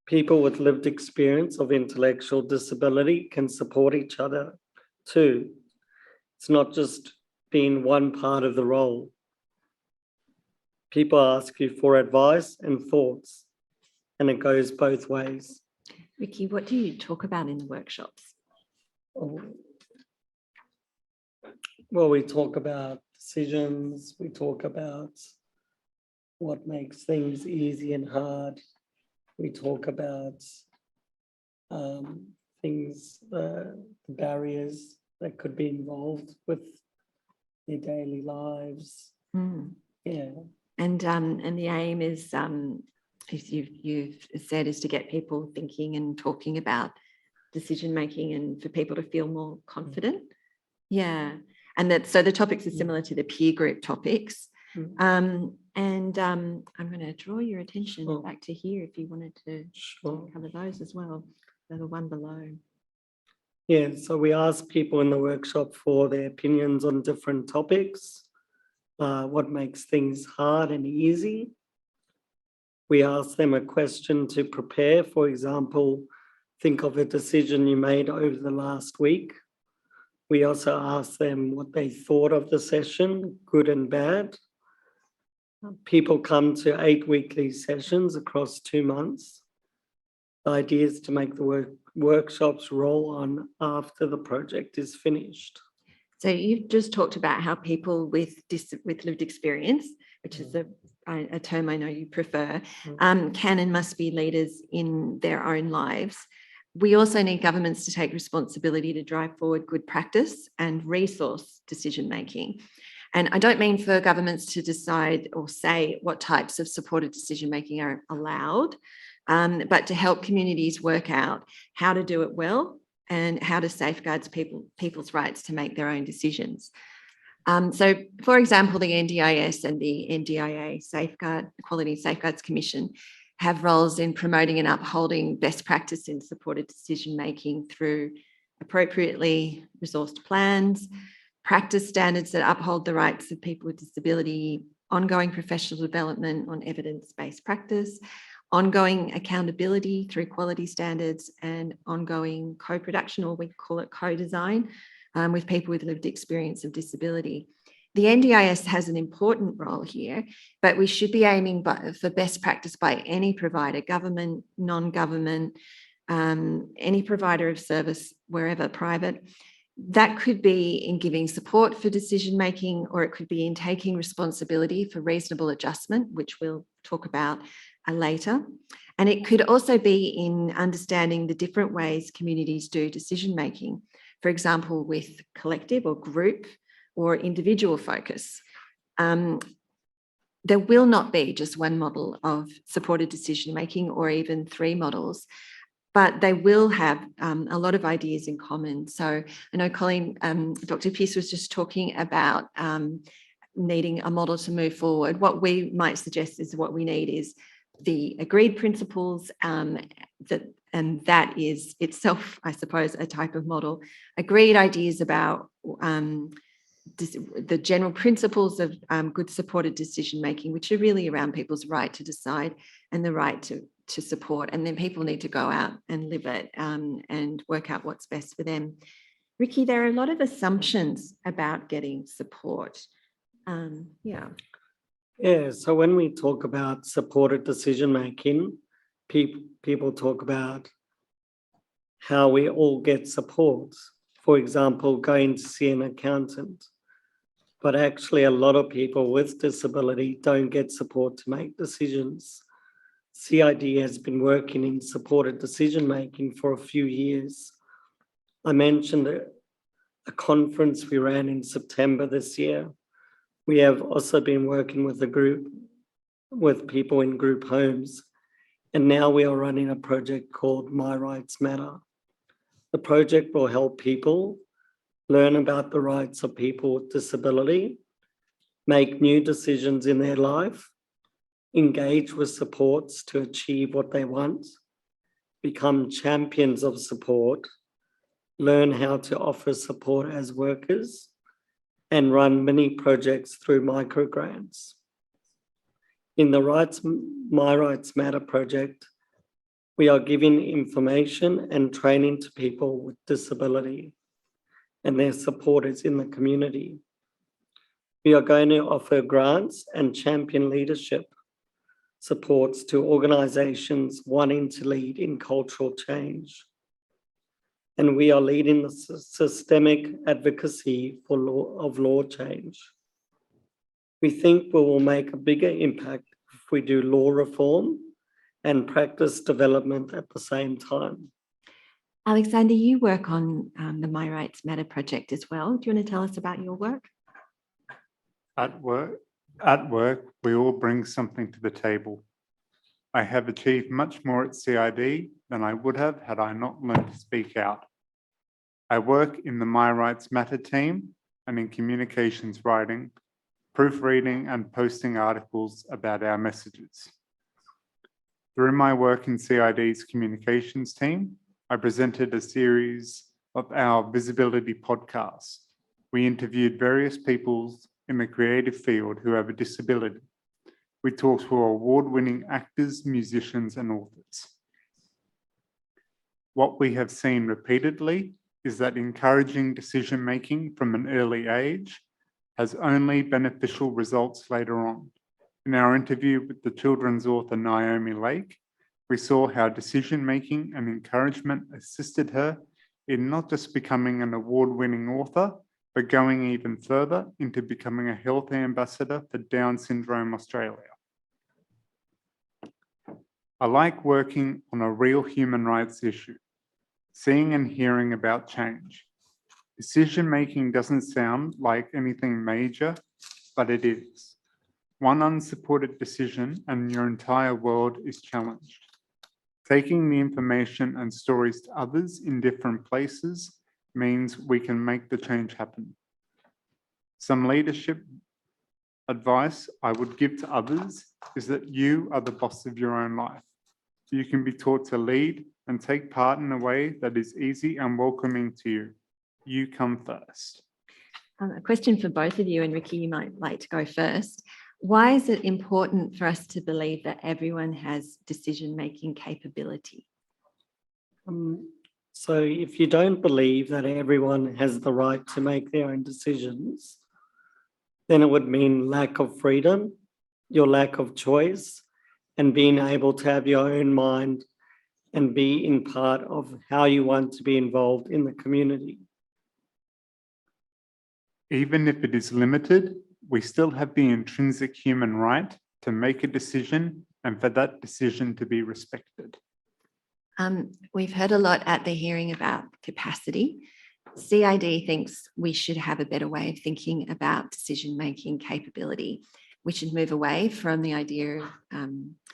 People with lived experience of intellectual disability can support each other too. It's not just being one part of the role. People ask you for advice and thoughts, and it goes both ways. Ricky, what do you talk about in the workshops? Well, we talk about decisions, we talk about what makes things easy and hard. We talk about things, the barriers that could be involved with their daily lives. Yeah. And the aim is, as you've said, is to get people thinking and talking about decision making and for people to feel more confident. Yeah, and so the topics are similar to the peer group topics. I'm going to draw your attention back to here if you wanted to cover those as well. The one below. Yeah, so we ask people in the workshop for their opinions on different topics. What makes things hard and easy. We ask them a question to prepare. For example, think of a decision you made over the last week. We also ask them what they thought of the session, good and bad. People come to 8 weekly sessions across 2 months. The idea is to make the workshops roll on after the project is finished. So you've just talked about how people with lived experience, which is a term I know you prefer, can and must be leaders in their own lives. We also need governments to take responsibility to drive forward good practice and resource decision-making. And I don't mean for governments to decide or say what types of supported decision-making are allowed, but to help communities work out how to do it well and how to safeguard people's rights to make their own decisions. So, for example, the NDIS and the NDIA Quality Safeguards Commission have roles in promoting and upholding best practice in supported decision-making through appropriately resourced plans, practice standards that uphold the rights of people with disability, ongoing professional development on evidence-based practice, ongoing accountability through quality standards, and ongoing co-production, or we call it co-design, with people with lived experience of disability. The NDIS has an important role here, but we should be aiming for best practice by any provider, government, non-government, any provider of service, wherever private. That could be in giving support for decision-making, or it could be in taking responsibility for reasonable adjustment, which we'll talk about later. And it could also be in understanding the different ways communities do decision-making, for example, with collective or group or individual focus. There will not be just one model of supported decision-making or even 3 models, but they will have a lot of ideas in common. So I know Colleen, Dr. Pearce was just talking about needing a model to move forward. What we might suggest is what we need is the agreed principles, and that is itself, I suppose, a type of model. Agreed ideas about the general principles of good supported decision-making, which are really around people's right to decide and the right to support. And then people need to go out and live it and work out what's best for them. Ricky, there are a lot of assumptions about getting support. Yeah, so when we talk about supported decision-making, people talk about how we all get support. for example, going to see an accountant. But actually, a lot of people with disability don't get support to make decisions. CID has been working in supported decision-making for a few years. I mentioned a conference we ran in September this year. We have also been working with a group, with people in group homes, and now we are running a project called My Rights Matter. The project will help people learn about the rights of people with disability, make new decisions in their life, engage with supports to achieve what they want, become champions of support, learn how to offer support as workers, and run mini projects through microgrants. In the My Rights Matter project, we are giving information and training to people with disability and their supporters in the community. We are going to offer grants and champion leadership supports to organisations wanting to lead in cultural change. And we are leading the systemic advocacy for law change. We think we will make a bigger impact if we do law reform and practice development at the same time. Alexander, you work on the My Rights Matter project as well. Do you want to tell us about your work? At work, we all bring something to the table. I have achieved much more at CID than I would have had I not learned to speak out. I work in the My Rights Matter team and in communications writing, proofreading and posting articles about our messages. Through my work in CID's communications team, I presented a series of our visibility podcasts. We interviewed various people in the creative field who have a disability. We talked to award-winning actors, musicians, and authors. What we have seen repeatedly is that encouraging decision-making from an early age has only beneficial results later on. In our interview with the children's author Naomi Lake, we saw how decision-making and encouragement assisted her in not just becoming an award-winning author, but going even further into becoming a health ambassador for Down Syndrome Australia. I like working on a real human rights issue, seeing and hearing about change. Decision-making doesn't sound like anything major, but it is. One unsupported decision and your entire world is challenged. Taking the information and stories to others in different places means we can make the change happen. Some leadership advice I would give to others is that you are the boss of your own life. You can be taught to lead and take part in a way that is easy and welcoming to you. You come first. A question for both of you, and Ricky, you might like to go first. Why is it important for us to believe that everyone has decision-making capability? So if you don't believe that everyone has the right to make their own decisions, then it would mean lack of freedom, your lack of choice, and being able to have your own mind and be in part of how you want to be involved in the community. Even if it is limited, we still have the intrinsic human right to make a decision and for that decision to be respected. We've heard a lot at the hearing about capacity. CID thinks we should have a better way of thinking about decision-making capability. We should move away from the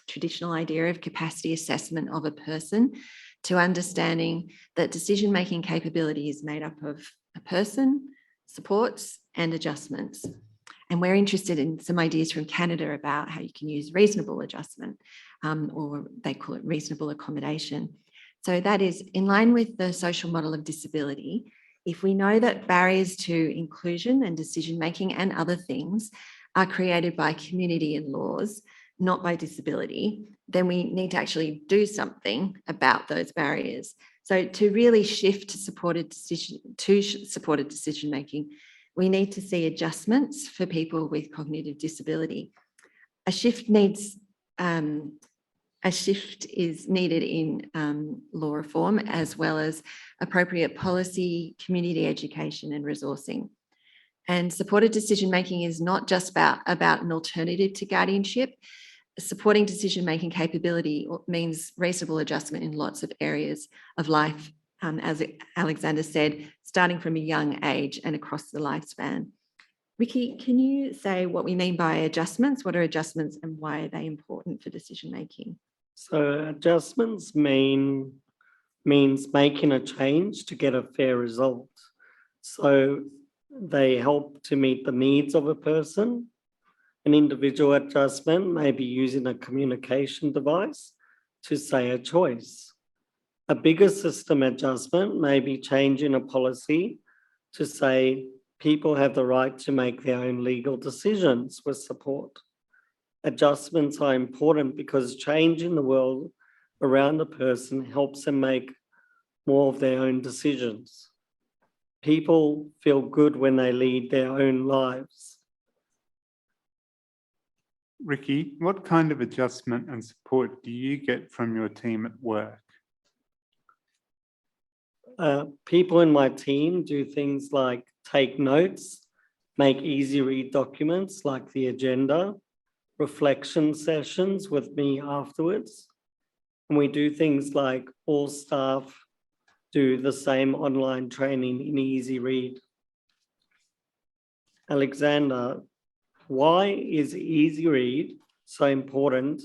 traditional idea of capacity assessment of a person to understanding that decision-making capability is made up of a person, supports, and adjustments. And we're interested in some ideas from Canada about how you can use reasonable adjustment, or they call it reasonable accommodation. So that is in line with the social model of disability. If we know that barriers to inclusion and decision-making and other things are created by community and laws, not by disability, then we need to actually do something about those barriers. So to really shift to supported decision-making, we need to see adjustments for people with cognitive disability. A shift needs A shift is needed in law reform, as well as appropriate policy, community education and resourcing. And supported decision-making is not just about an alternative to guardianship. Supporting decision-making capability means reasonable adjustment in lots of areas of life, as Alexander said, starting from a young age and across the lifespan. Ricky, can you say what we mean by adjustments? What are adjustments and why are they important for decision-making? So adjustments means making a change to get a fair result. So they help to meet the needs of a person. An individual adjustment may be using a communication device to say a choice. A bigger system adjustment may be changing a policy to say people have the right to make their own legal decisions with support. Adjustments are important because change in the world around a person helps them make more of their own decisions. People feel good when they lead their own lives. Ricky, what kind of adjustment and support do you get from your team at work? People in my team do things like take notes, make easy read documents like the agenda, reflection sessions with me afterwards. And we do things like all staff do the same online training in easy read. Alexander, why is easy read so important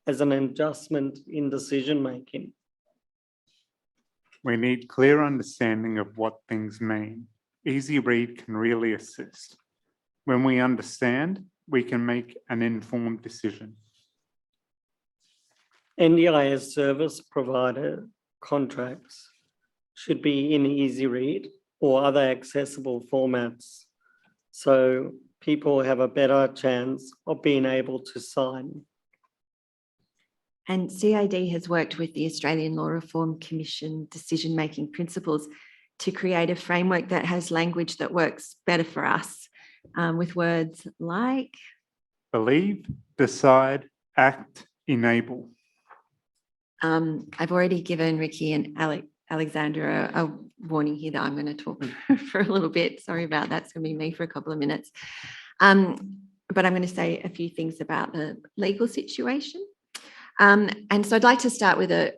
as an adjustment in decision making? We need clear understanding of what things mean. Easy read can really assist. When we understand, we can make an informed decision. NDIS service provider contracts should be in easy read or other accessible formats, so people have a better chance of being able to sign. And CID has worked with the Australian Law Reform Commission decision-making principles to create a framework that has language that works better for us, with words like Believe, decide, act, enable. I've already given Ricky and Alexandra a warning here that I'm going to talk for a little bit. Sorry about that. It's going to be me for a couple of minutes. But I'm going to say a few things about the legal situation. And so I'd like to start with a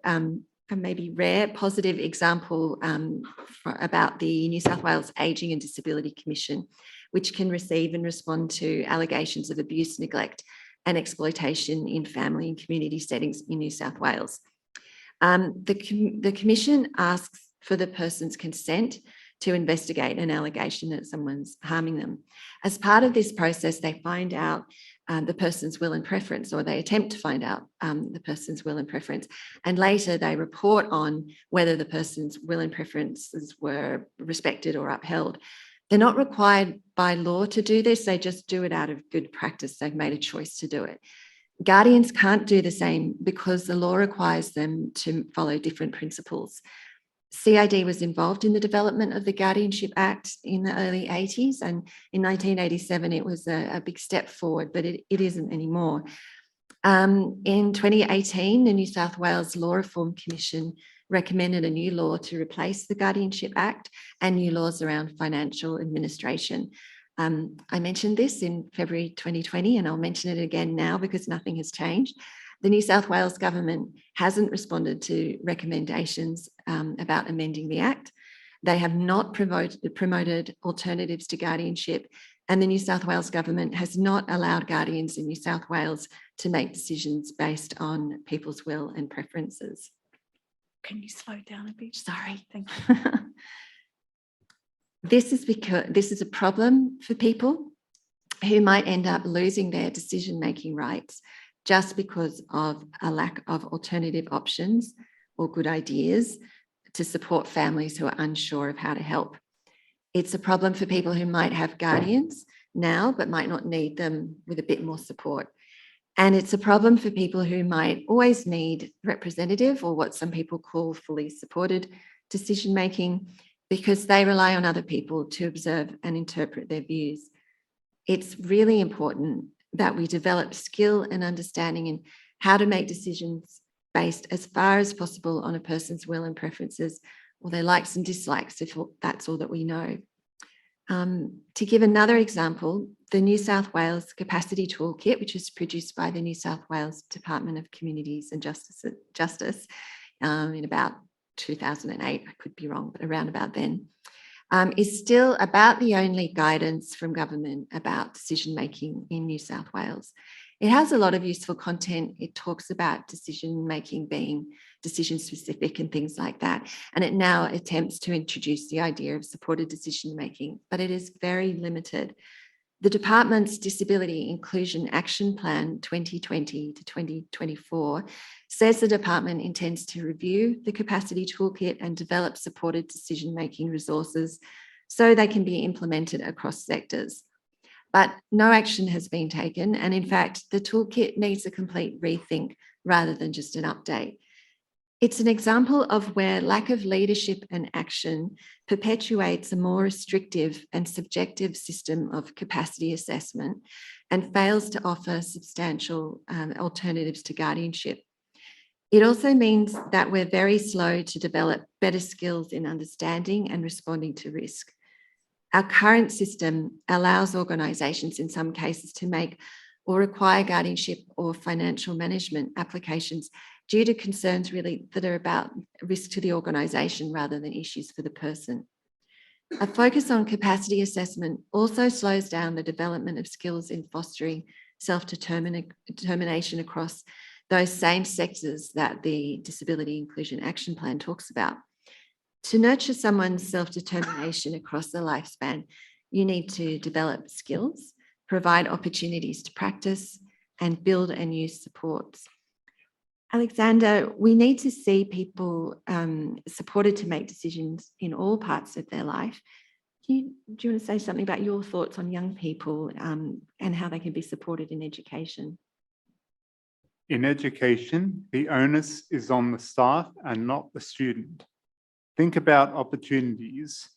maybe rare positive example about the New South Wales Ageing and Disability Commission, which can receive and respond to allegations of abuse, neglect and exploitation in family and community settings in New South Wales. The Commission asks for the person's consent to investigate an allegation that someone's harming them. As part of this process, they find out the person's will and preference, or they attempt to find out the person's will and preference. And later they report on whether the person's will and preferences were respected or upheld. They're not required by law to do this. They just do it out of good practice. They've made a choice to do it. Guardians can't do the same because the law requires them to follow different principles. CID was involved in the development of the Guardianship Act in the early 80s, and in 1987 it was a big step forward, but it isn't anymore. In 2018, the New South Wales Law Reform Commission recommended a new law to replace the Guardianship Act and new laws around financial administration. I mentioned this in February 2020, and I'll mention it again now because nothing has changed. The New South Wales government hasn't responded to recommendations about amending the Act. They have not promoted alternatives to guardianship, and the New South Wales government has not allowed guardians in New South Wales to make decisions based on people's will and preferences. Can you slow down a bit? Sorry. Thank you. This is because this is a problem for people who might end up losing their decision-making rights just because of a lack of alternative options or good ideas to support families who are unsure of how to help. It's a problem for people who might have guardians now, but might not need them with a bit more support. And it's a problem for people who might always need representative, or what some people call fully supported decision-making, because they rely on other people to observe and interpret their views. It's really important that we develop skill and understanding in how to make decisions based as far as possible on a person's will and preferences, or their likes and dislikes, if that's all that we know. To give another example, the New South Wales Capacity Toolkit, which was produced by the New South Wales Department of Communities and Justice in about 2008, I could be wrong, but around about then, is still about the only guidance from government about decision-making in New South Wales. It has a lot of useful content. It talks about decision-making being decision-specific and things like that. And it now attempts to introduce the idea of supported decision-making, but it is very limited. The department's Disability Inclusion Action Plan 2020 to 2024 says the department intends to review the capacity toolkit and develop supported decision-making resources so they can be implemented across sectors. But no action has been taken. And in fact, the toolkit needs a complete rethink rather than just an update. It's an example of where lack of leadership and action perpetuates a more restrictive and subjective system of capacity assessment and fails to offer substantial alternatives to guardianship. It also means that we're very slow to develop better skills in understanding and responding to risk. Our current system allows organisations in some cases to make or require guardianship or financial management applications due to concerns really that are about risk to the organisation rather than issues for the person. A focus on capacity assessment also slows down the development of skills in fostering self-determination across those same sectors that the Disability Inclusion Action Plan talks about. To nurture someone's self-determination across the lifespan, you need to develop skills, provide opportunities to practice, and build and use supports. Alexander, we need to see people supported to make decisions in all parts of their life. Do you want to say something about your thoughts on young people and how they can be supported in education? In education, the onus is on the staff and not the student. Think about opportunities.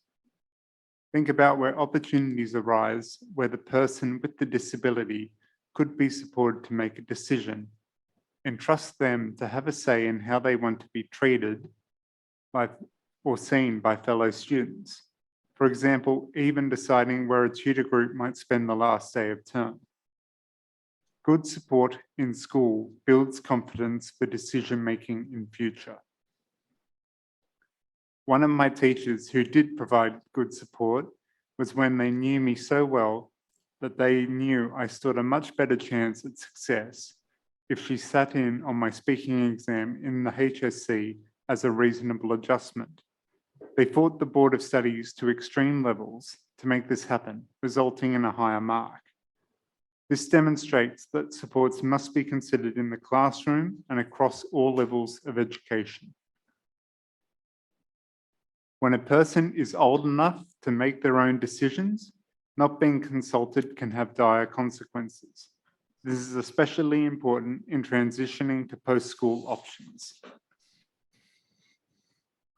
Think about where opportunities arise where the person with the disability could be supported to make a decision. Entrust them to have a say in how they want to be treated by or seen by fellow students. For example, even deciding where a tutor group might spend the last day of term. Good support in school builds confidence for decision-making in future. One of my teachers who did provide good support was when they knew me so well that they knew I stood a much better chance at success if she sat in on my speaking exam in the HSC as a reasonable adjustment. They fought the Board of Studies to extreme levels to make this happen, resulting in a higher mark. This demonstrates that supports must be considered in the classroom and across all levels of education. When a person is old enough to make their own decisions, not being consulted can have dire consequences. This is especially important in transitioning to post-school options.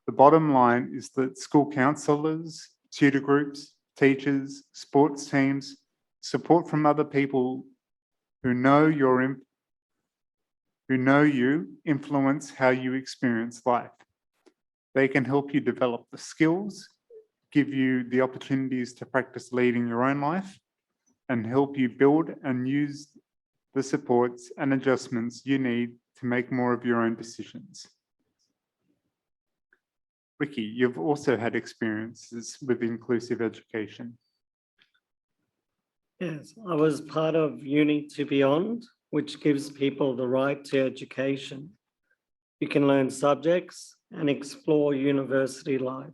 The bottom line is that school counsellors, tutor groups, teachers, sports teams, support from other people who know you influence how you experience life. They can help you develop the skills, give you the opportunities to practice leading your own life, and help you build and use the supports and adjustments you need to make more of your own decisions. Ricky, you've also had experiences with inclusive education. Yes, I was part of Uni to Beyond, which gives people the right to education. You can learn subjects and explore university life.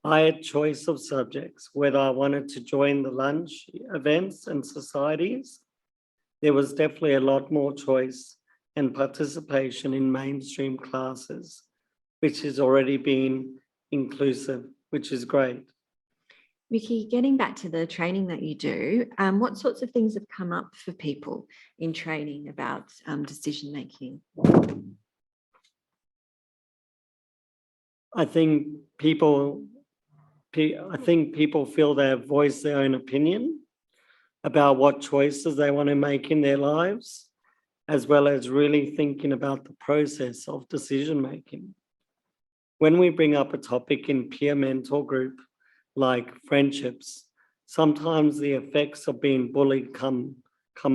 I had choice of subjects, whether I wanted to join the lunch events and societies. There was definitely a lot more choice and participation in mainstream classes, which has already been inclusive, which is great. Vicky, getting back to the training that you do, what sorts of things have come up for people in training about decision making? I think people feel they have voiced their own opinion about what choices they want to make in their lives. as well as really thinking about the process of decision making. When we bring up a topic in peer mentor group, like friendships, sometimes the effects of being bullied come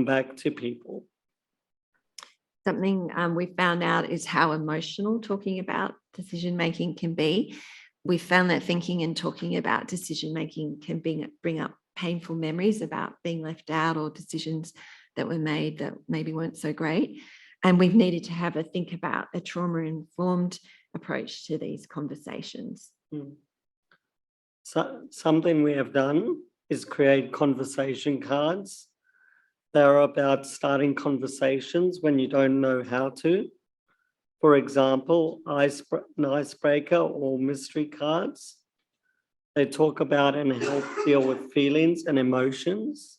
back to people. Something we found out is how emotional talking about decision-making can be. We found that thinking and talking about decision-making can bring up painful memories about being left out or decisions that were made that maybe weren't so great. And we've needed to have a think about a trauma-informed approach to these conversations. So something we have done is create conversation cards. They're about starting conversations when you don't know how to. For example, an icebreaker or mystery cards. They talk about and help deal with feelings and emotions.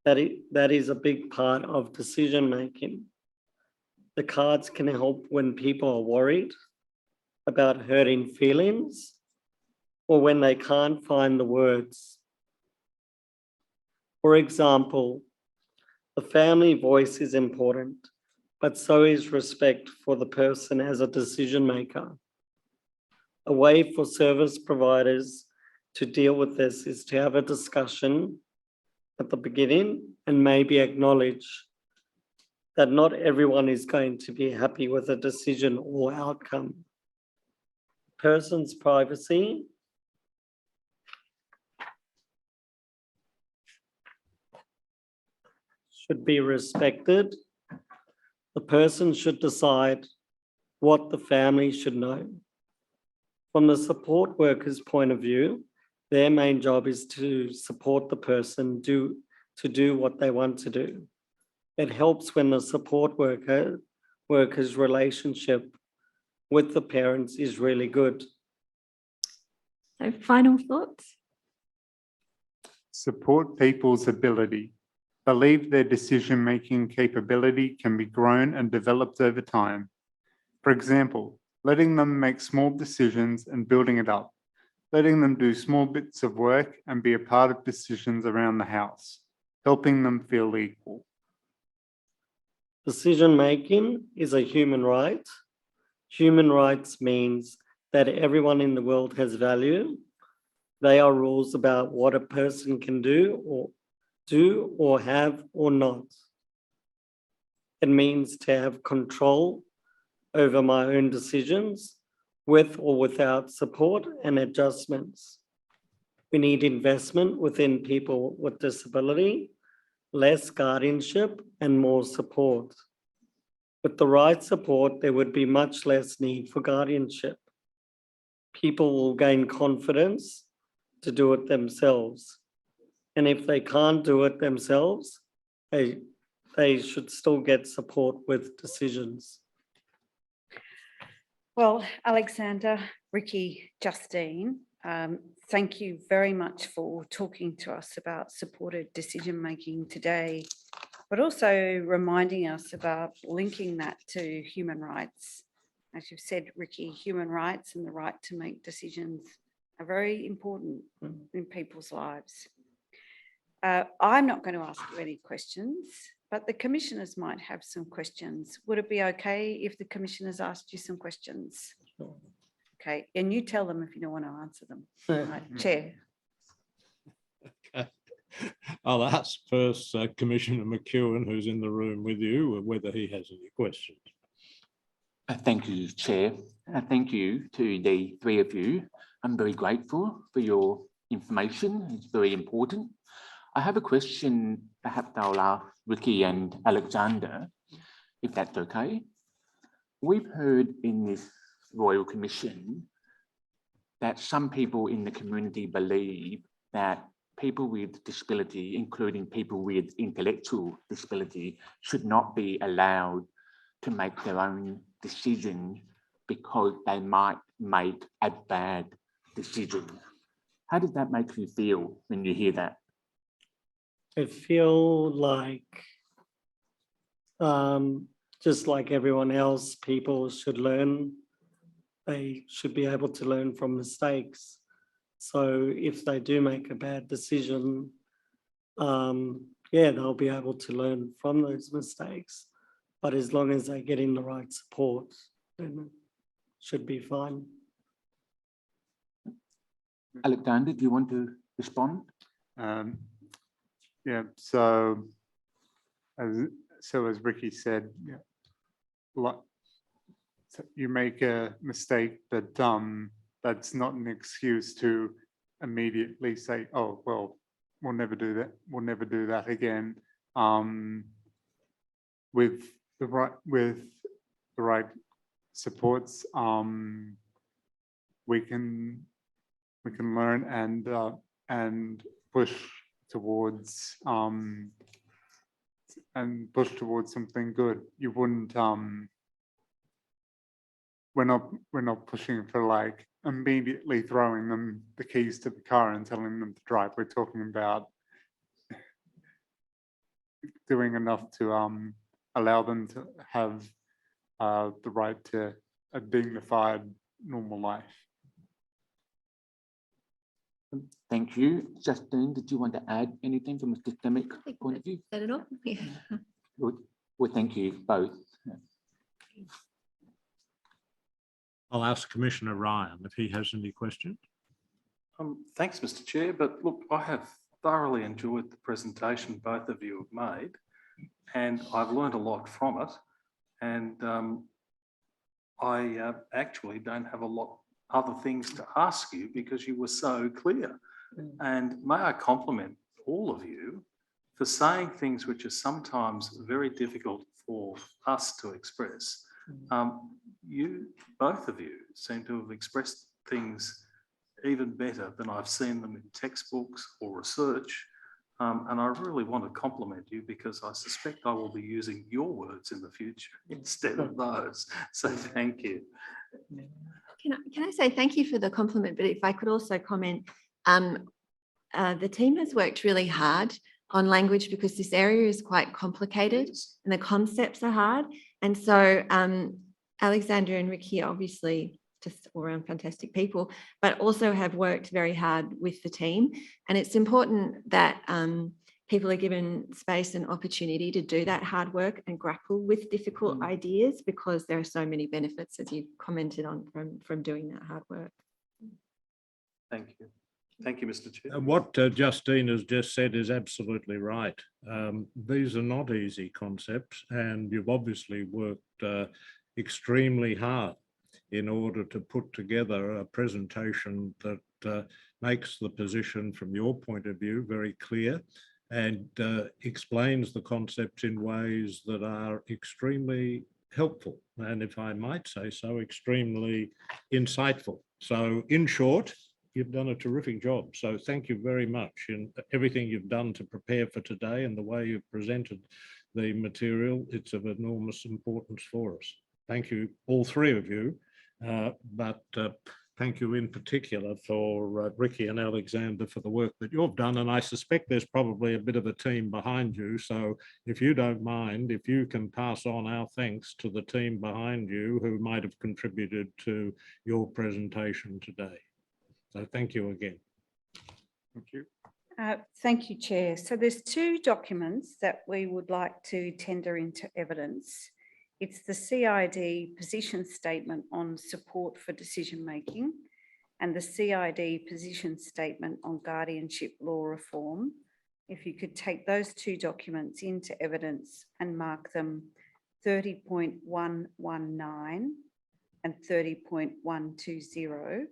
That is a big part of decision making. The cards can help when people are worried about hurting feelings or when they can't find the words. For example, the family voice is important, but so is respect for the person as a decision maker. A way for service providers to deal with this is to have a discussion at the beginning and maybe acknowledge that not everyone is going to be happy with a decision or outcome. Person's privacy should be respected. The person should decide what the family should know. From the support worker's point of view, their main job is to support the person to do what they want to do. It helps when the support worker's relationship with the parents is really good. So final thoughts? Support people's ability. Believe their decision-making capability can be grown and developed over time. For example, letting them make small decisions and building it up. Letting them do small bits of work and be a part of decisions around the house. Helping them feel equal. Decision making is a human right. Human rights means that everyone in the world has value. They are rules about what a person can do or have or not. It means to have control over my own decisions with or without support and adjustments. We need investment within people with disability, less guardianship and more support. With the right support, there would be much less need for guardianship. People will gain confidence to do it themselves. And if they can't do it themselves, they should still get support with decisions. Well, Alexander, Ricky, Justine, thank you very much for talking to us about supported decision-making today, but also reminding us about linking that to human rights. As you've said, Ricky, human rights and the right to make decisions are very important in people's lives. I'm not going to ask you any questions, but the commissioners might have some questions. Would it be okay if the commissioners asked you some questions? Sure. Okay, and you tell them if you don't want to answer them. Right, Chair. Okay. I'll ask first Commissioner McEwen, who's in the room with you, whether he has any questions. Thank you, Chair. Thank you to the three of you. I'm very grateful for your information. It's very important. I have a question, perhaps I'll ask Ricky and Alexander, if that's okay. We've heard in this Royal Commission that some people in the community believe that people with disability, including people with intellectual disability, should not be allowed to make their own decision because they might make a bad decision. How does that make you feel when you hear that? I feel like, just like everyone else, people should learn. They should be able to learn from mistakes. So if they do make a bad decision, they'll be able to learn from those mistakes. But as long as they're getting the right support, then it should be fine. Alexander, do you want to respond? Yeah, so as Ricky said, yeah, so you make a mistake, but that's not an excuse to immediately say, oh, well, we'll never do that. We'll never do that again. With the right supports, we can learn and push towards something good. You wouldn't we're not pushing for like immediately throwing them the keys to the car and telling them to drive. We're talking about doing enough to allow them to have the right to a dignified normal life. Thank you. Justine, did you want to add anything from a systemic point of view? Said it all? Yeah. Well, thank you both. I'll ask Commissioner Ryan if he has any questions. Thanks, Mr. Chair. But look, I have thoroughly enjoyed the presentation both of you have made, and I've learned a lot from it. And I actually don't have a lot other things to ask you because you were so clear. And may I compliment all of you for saying things which are sometimes very difficult for us to express. You, both of you, seem to have expressed things even better than I've seen them in textbooks or research. And I really want to compliment you because I suspect I will be using your words in the future instead of those. So thank you. Can I say thank you for the compliment, but if I could also comment, the team has worked really hard on language because this area is quite complicated and the concepts are hard. And so Alexander and Ricky are obviously just all around fantastic people, but also have worked very hard with the team. And it's important that people are given space and opportunity to do that hard work and grapple with difficult ideas because there are so many benefits, as you commented on, from doing that hard work. Thank you. Thank you, Mr. Chair. What Justine has just said is absolutely right. These are not easy concepts, and you've obviously worked extremely hard in order to put together a presentation that makes the position from your point of view very clear and explains the concepts in ways that are extremely helpful and, if I might say so, extremely insightful. So in short, you've done a terrific job. So thank you very much in everything you've done to prepare for today and the way you've presented the material. It's of enormous importance for us. Thank you, all three of you. But thank you in particular for Ricky and Alexander for the work that you've done. And I suspect there's probably a bit of a team behind you. So if you don't mind, if you can pass on our thanks to the team behind you who might have contributed to your presentation today. So thank you again. Thank you. Thank you, Chair. So there's two documents that we would like to tender into evidence. It's the CID position statement on support for decision making and the CID position statement on guardianship law reform. If you could take those two documents into evidence and mark them 30.119 and 30.120.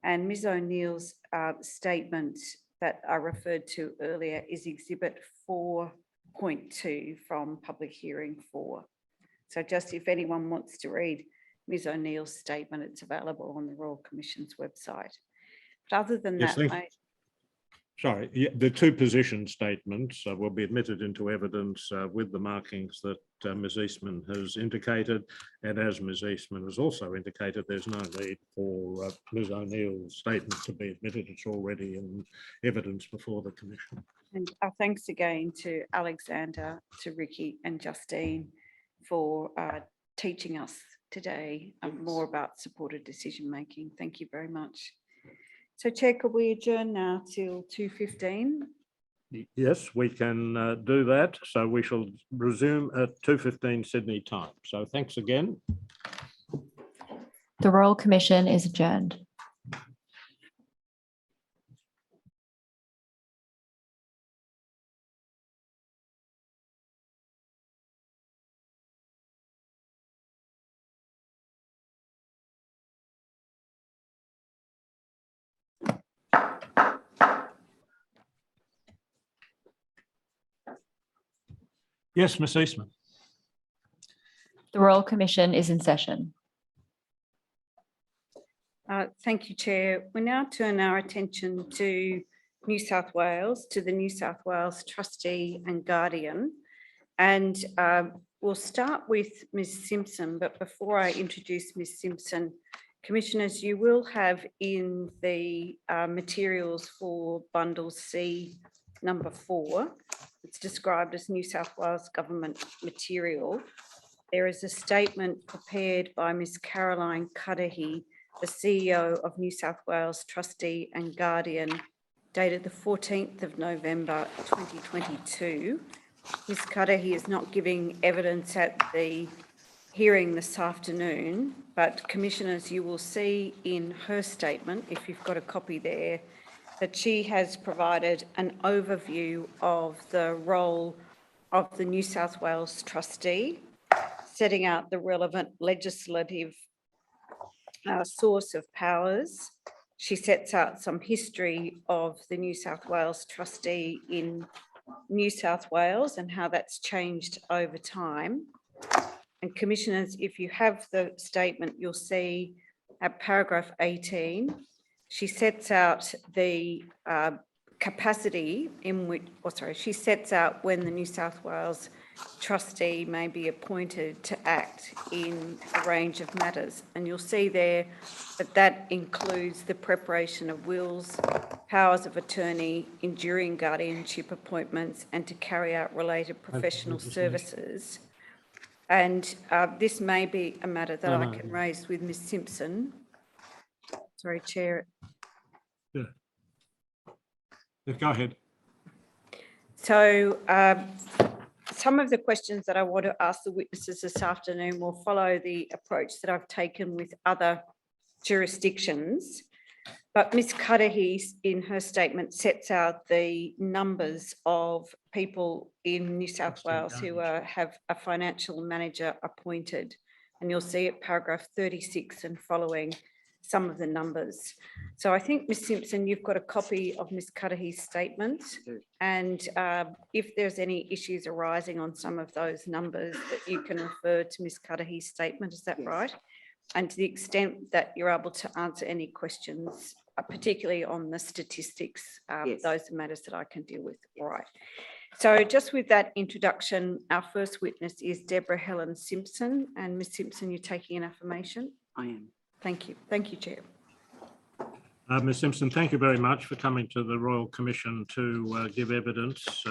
And Ms. O'Neill's statement that I referred to earlier is Exhibit 4.2 from Public Hearing 4. So just if anyone wants to read Ms. O'Neill's statement, it's available on the Royal Commission's website. But other than Yes, that, sorry, yeah, the two position statements will be admitted into evidence with the markings that Ms. Eastman has indicated. And as Ms. Eastman has also indicated, there's no need for Ms. O'Neill's statement to be admitted. It's already in evidence before the Commission. and our thanks again to Alexander, to Ricky and Justine for teaching us today more about supported decision making. Thank you very much. So Chair, could we adjourn now till 2:15? Yes, we can do that. So we shall resume at 2:15 Sydney time. So thanks again. The Royal Commission is adjourned. Yes, Ms Eastman. The Royal Commission is in session. Thank you, Chair. We now turn our attention to New South Wales, to the New South Wales Trustee and Guardian. And we'll start with Ms Simpson, but before I introduce Ms Simpson, Commissioners, you will have in the materials for bundle C number 4, it's described as New South Wales Government material. There is a statement prepared by Ms Caroline Cudahy, the CEO of New South Wales Trustee and Guardian, dated the 14th of November 2022. Ms Cudahy is not giving evidence at the hearing this afternoon, but Commissioners, you will see in her statement, if you've got a copy there, that she has provided an overview of the role of the New South Wales Trustee, setting out the relevant legislative source of powers. She sets out some history of the New South Wales Trustee in New South Wales and how that's changed over time. And Commissioners, if you have the statement, you'll see at paragraph 18, she sets out the capacity in which, she sets out when the New South Wales Trustee may be appointed to act in a range of matters. And you'll see there that that includes the preparation of wills, powers of attorney, enduring guardianship appointments, and to carry out related professional services. And this may be a matter that I can raise with Ms Simpson. Sorry, Chair. Yeah. Go ahead. So some of the questions that I want to ask the witnesses this afternoon will follow the approach that I've taken with other jurisdictions. But Ms Cudahy, in her statement, sets out the numbers of people in New South Wales who have a financial manager appointed. And you'll see at paragraph 36 and following some of the numbers. So I think, Ms Simpson, you've got a copy of Ms Cudahy's statement. And if there's any issues arising on some of those numbers, that you can refer to Ms Cudahy's statement, is that right? And to the extent that you're able to answer any questions, particularly on the statistics, those are matters that I can deal with. All right. So just with that introduction, our first witness is Deborah Helen Simpson. And Ms Simpson, you're taking an affirmation? I am. Thank you. Thank you, Chair. Ms Simpson, thank you very much for coming to the Royal Commission to give evidence.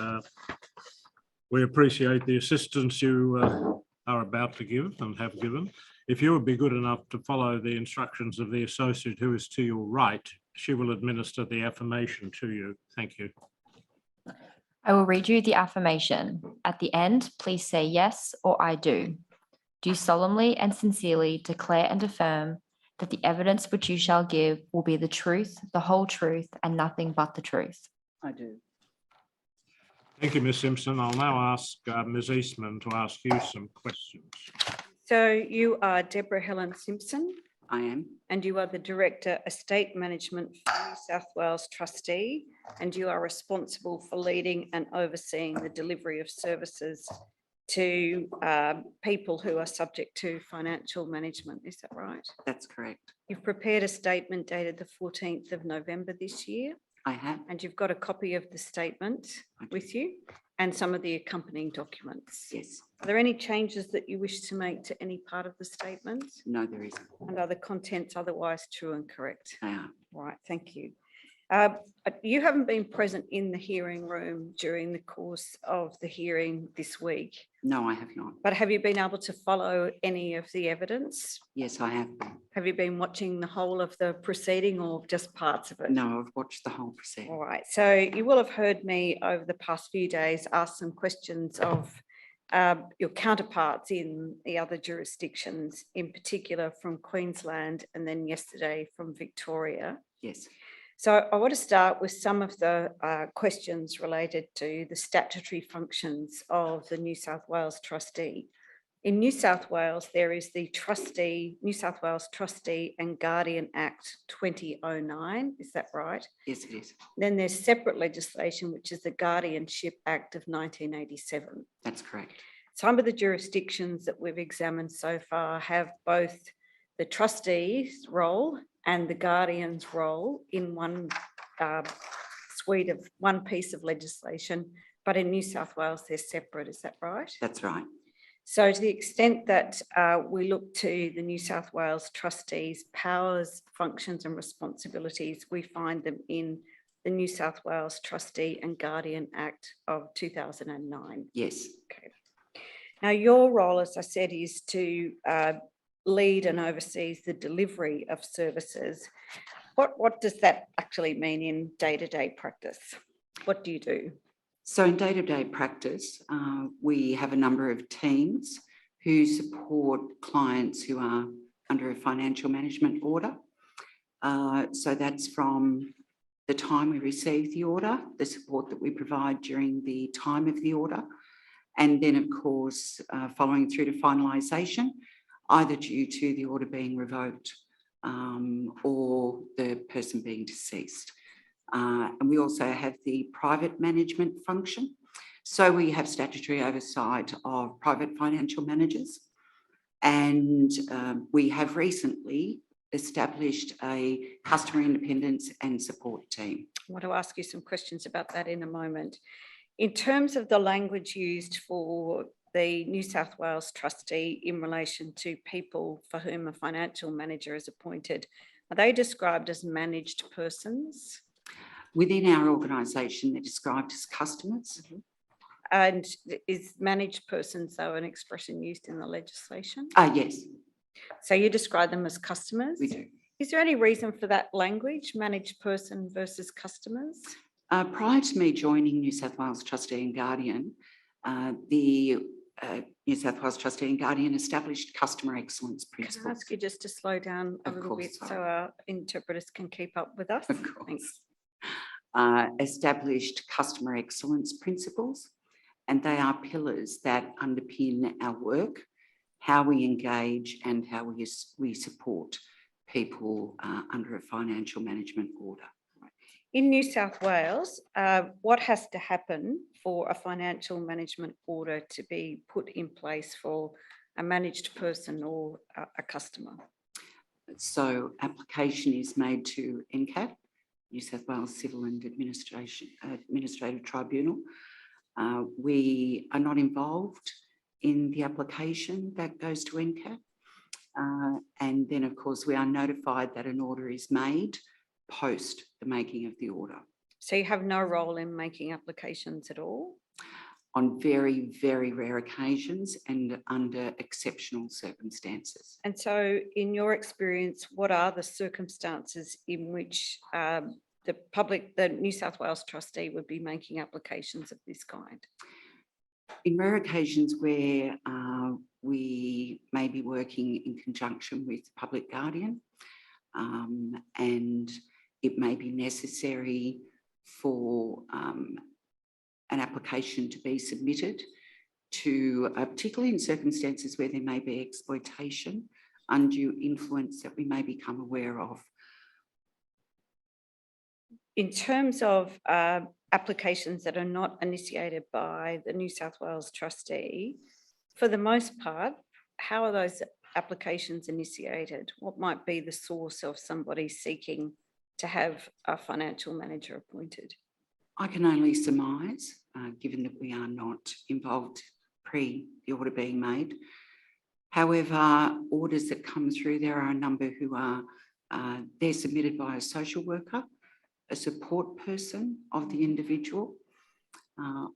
We appreciate the assistance you are about to give and have given. If you would be good enough to follow the instructions of the associate who is to your right, she will administer the affirmation to you. Thank you. I will read you the affirmation. At the end, please say yes or I do. Do solemnly and sincerely declare and affirm that the evidence which you shall give will be the truth, the whole truth, and nothing but the truth? I do. Thank you, Ms Simpson. I'll now ask Ms Eastman to ask you some questions. So you are Deborah Helen Simpson. I am. And you are the Director, Estate Management for New South Wales Trustee, and you are responsible for leading and overseeing the delivery of services to people who are subject to financial management. Is that right? That's correct. You've prepared a statement dated the 14th of November this year. I have. And you've got a copy of the statement with you and some of the accompanying documents. Yes. Are there any changes that you wish to make to any part of the statement? No, there isn't. And are the contents otherwise true and correct? They are. Right, thank you. You haven't been present in the hearing room during the course of the hearing this week, No, I have not. but have you been able to follow any of the evidence? Yes, I have been. Have you been watching the whole of the proceeding or just parts of it? No, I've watched the whole All proceeding. right, so you will have heard me over the past few days ask some questions of your counterparts in the other jurisdictions, in particular from Queensland and then yesterday from Victoria. Yes. So I want to start with some of the questions related to the statutory functions of the New South Wales trustee. In New South Wales, there is the New South Wales Trustee and Guardian Act 2009, is that right? Yes, it is. Then there's separate legislation, which is the Guardianship Act of 1987. That's correct. Some of the jurisdictions that we've examined so far have both the trustee's role and the guardian's role in one suite of one piece of legislation, but in New South Wales, they're separate, is that right? That's right. So to the extent that we look to the New South Wales trustees' powers, functions and responsibilities, we find them in the New South Wales Trustee and Guardian Act of 2009. Yes. Okay. Now, your role, as I said, is to lead and oversees the delivery of services. What does that actually mean in day-to-day practice? What do you do? So in day-to-day practice, we have a number of teams who support clients who are under a financial management order. So that's from the time we receive the order, the support that we provide during the time of the order, and then, of course, following through to finalisation, either due to the order being revoked or the person being deceased. And we also have the private management function. So we have statutory oversight of private financial managers. And we have recently established a customer independence and support team. I want to ask you some questions about that in a moment. In terms of the language used for the New South Wales trustee in relation to people for whom a financial manager is appointed, are they described as managed persons? Within our organisation, they're described as customers. Mm-hmm. And is managed persons, though, an expression used in the legislation? Yes. So you describe them as customers? We do. Is there any reason for that language, managed person versus customers? Prior to me joining New South Wales Trustee and Guardian, the New South Wales Trustee and Guardian established customer excellence principles. Can I ask you just to slow down a little bit so our interpreters can keep up with us? Of course. Thanks. Established customer excellence principles, and they are pillars that underpin our work, how we engage and how we support people under a financial management order. In New South Wales, what has to happen for a financial management order to be put in place for a managed person or a customer? So application is made to NCAT, New South Wales Civil and Administrative Tribunal. We are not involved in the application that goes to NCAT. And then, of course, we are notified that an order is made post the making of the order. So you have no role in making applications at all? On very, very rare occasions and under exceptional circumstances. And so in your experience, what are the circumstances in which the New South Wales trustee would be making applications of this kind? In rare occasions where we may be working in conjunction with the public guardian, and it may be necessary for an application to be submitted to, particularly in circumstances where there may be exploitation, undue influence that we may become aware of. In terms of applications that are not initiated by the New South Wales trustee, for the most part, how are those applications initiated? What might be the source of somebody seeking to have a financial manager appointed? I can only surmise, given that we are not involved pre the order being made. However, orders that come through, there are a number who are, they're submitted by a social worker a support person of the individual,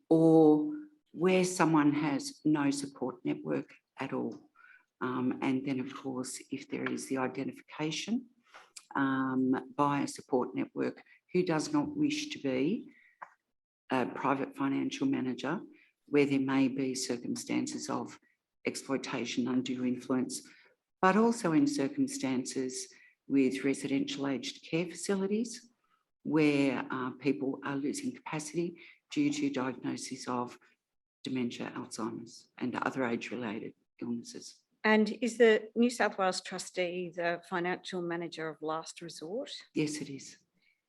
or where someone has no support network at all. And then, of course, if there is the identification by a support network who does not wish to be a private financial manager, where there may be circumstances of exploitation, undue influence, but also in circumstances with residential aged care facilities where people are losing capacity due to diagnosis of dementia, Alzheimer's and other age-related illnesses. And is the New South Wales trustee the financial manager of last resort? Yes, it is.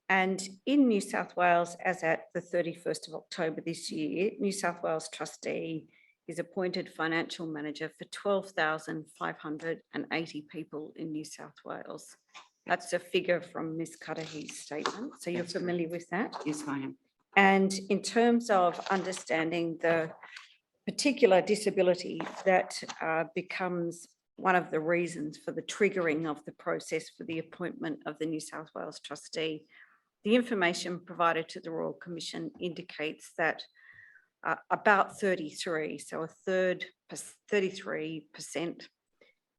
And in New South Wales, as at the 31st of October this year, New South Wales trustee is appointed financial manager for 12,580 people in New South Wales. That's a figure from Ms. Cudahy's statement. So you're familiar with that? Yes, I am. And in terms of understanding the particular disability that becomes one of the reasons for the triggering of the process for the appointment of the New South Wales trustee, the information provided to the Royal Commission indicates that about 33, so a third, 33%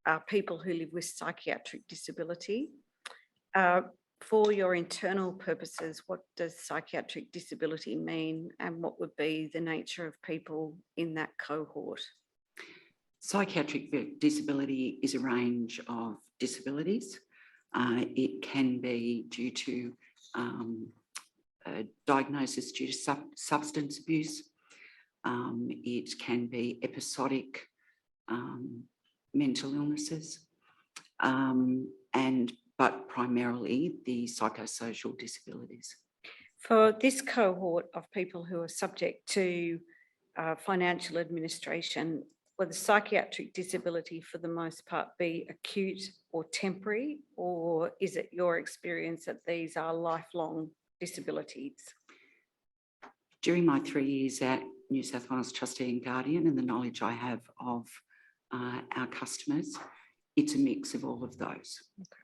are people who live with psychiatric disability. For your internal purposes, what does psychiatric disability mean, and what would be the nature of people in that cohort? Psychiatric disability is a range of disabilities. It can be due to diagnosis due to substance abuse. It can be episodic mental illnesses, but primarily the psychosocial disabilities. For this cohort of people who are subject to financial administration, will the psychiatric disability for the most part be acute or temporary, or is it your experience that these are lifelong disabilities? During my 3 years at New South Wales Trustee and Guardian and the knowledge I have of our customers, it's a mix of all of those. Okay.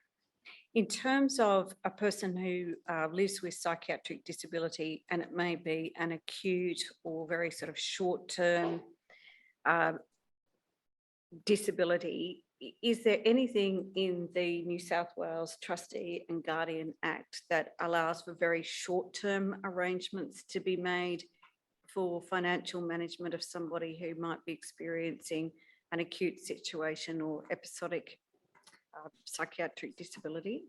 In terms of a person who lives with psychiatric disability, and it may be an acute or very sort of short-term disability, is there anything in the New South Wales Trustee and Guardian Act that allows for very short-term arrangements to be made for financial management of somebody who might be experiencing an acute situation or episodic psychiatric disability?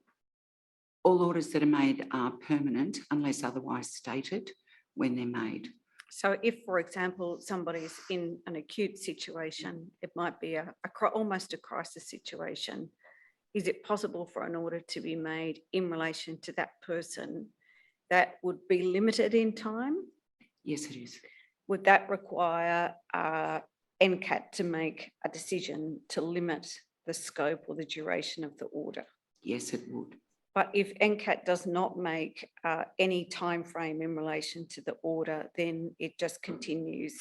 All orders that are made are permanent unless otherwise stated when they're made. So if, for example, somebody's in an acute situation, it might be almost a crisis situation, is it possible for an order to be made in relation to that person that would be limited in time? Yes, it is. Would that require NCAT to make a decision to limit the scope or the duration of the order? Yes, it would. But if NCAT does not make any time frame in relation to the order, then it just continues.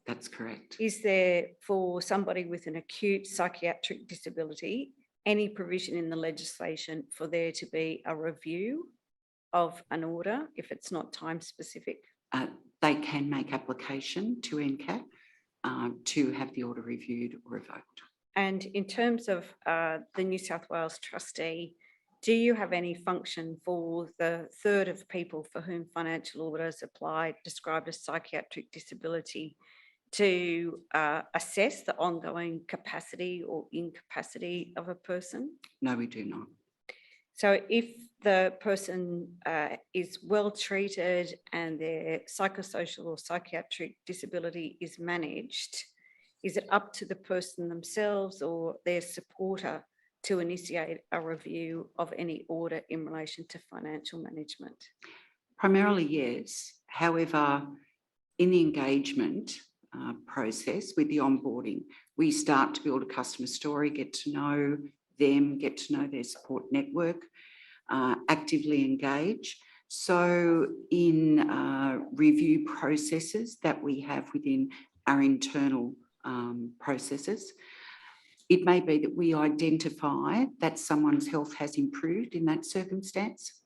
That's correct. Is there, for somebody with an acute psychiatric disability, any provision in the legislation for there to be a review of an order if it's not time specific? They can make application to NCAT to have the order reviewed or revoked. And in terms of the New South Wales trustee, do you have any function for the third of people for whom financial orders apply, described as psychiatric disability, to assess the ongoing capacity or incapacity of a person? No, we do not. So if the person is well treated and their psychosocial or psychiatric disability is managed, is it up to the person themselves or their supporter to initiate a review of any order in relation to financial management? Primarily, yes. However, in the engagement process with the onboarding, we start to build a customer story, get to know them, get to know their support network, actively engage. So in review processes that we have within our internal processes, it may be that we identify that someone's health has improved in that circumstance,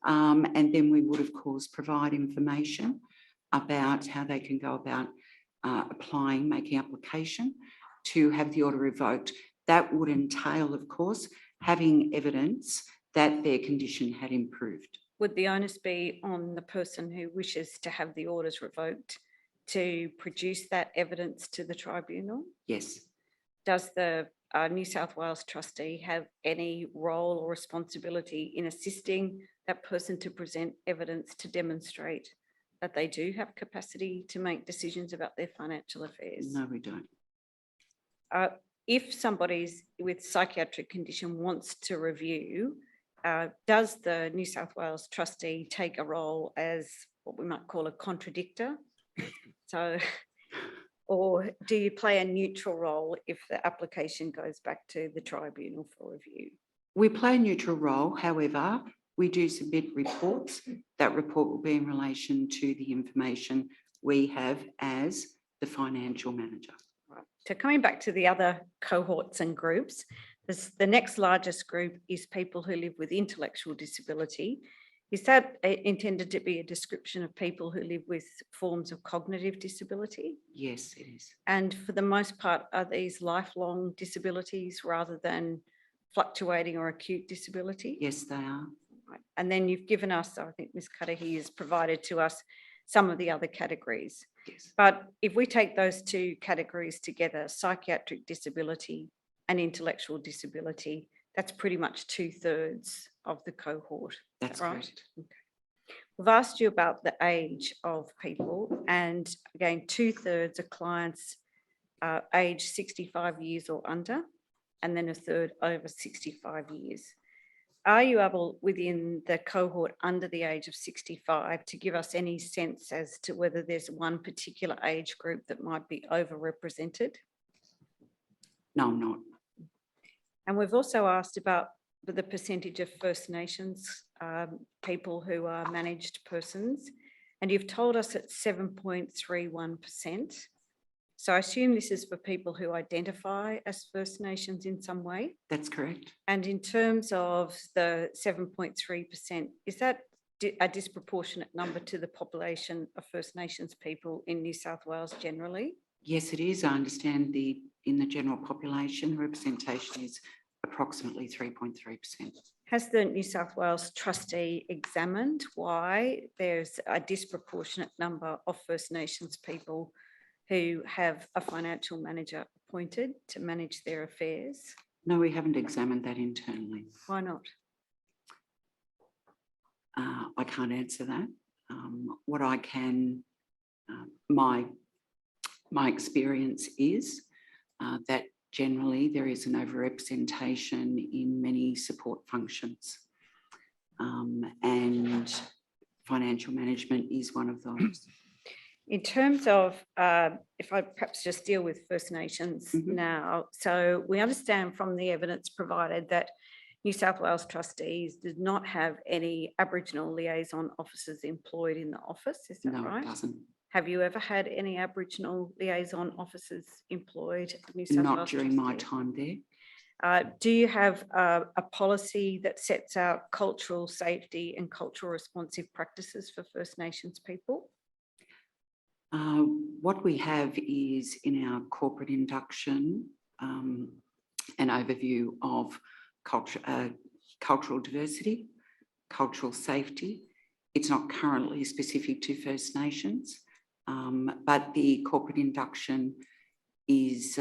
And then we would, of course, provide information about how they can go about applying, making application to have the order revoked. That would entail, of course, having evidence that their condition had improved. Would the onus be on the person who wishes to have the orders revoked to produce that evidence to the tribunal? Yes. Does the New South Wales trustee have any role or responsibility in assisting that person to present evidence to demonstrate that they do have capacity to make decisions about their financial affairs? No, we don't. If somebody's with psychiatric condition wants to review, does the New South Wales trustee take a role as what we might call a contradictor? So, or do you play a neutral role if the application goes back to the tribunal for review? We play a neutral role. However, we do submit reports. That report will be in relation to the information we have as the financial manager. Right. So coming back to the other cohorts and groups, the next largest group is people who live with intellectual disability. Is that intended to be a description of people who live with forms of cognitive disability? Yes, it is. And for the most part, are these lifelong disabilities rather than fluctuating or acute disability? Yes, they are. Right. And then you've given us, I think Ms. Cudahy has provided to us some of the other categories. Yes. But if we take those two categories together, psychiatric disability and intellectual disability, that's pretty much 2/3 of the cohort. That's right? correct. Okay. We've asked you about the age of people, and again, 2/3 of clients age 65 years or under, and then 1/3 over 65 years. Are you able, within the cohort under the age of 65, to give us any sense as to whether there's one particular age group that might be overrepresented? No, I'm not. And we've also asked about the percentage of First Nations people who are managed persons, and you've told us it's 7.31%. So I assume this is for people who identify as First Nations in some way. That's correct. And in terms of the 7.3%, is that a disproportionate number to the population of First Nations people in New South Wales generally? Yes, it is. I understand in the general population, representation is approximately 3.3%. Has the New South Wales trustee examined why there's a disproportionate number of First Nations people who have a financial manager appointed to manage their affairs? No, we haven't examined that internally. Why not? I can't answer that. What I can, my experience is that generally there is an overrepresentation in many support functions, and financial management is one of those. In terms of, if I perhaps just deal with First Nations now, so we understand from the evidence provided that New South Wales trustees did not have any Aboriginal liaison officers employed in the office, is that No, right? it doesn't. Have you ever had any Aboriginal liaison officers employed at New South Not Wales during my Trustee? time there. Do you have a policy that sets out cultural safety and cultural responsive practices for First Nations people? What we have is in our corporate induction, an overview of cultural diversity, cultural safety. It's not currently specific to First Nations, but the corporate induction is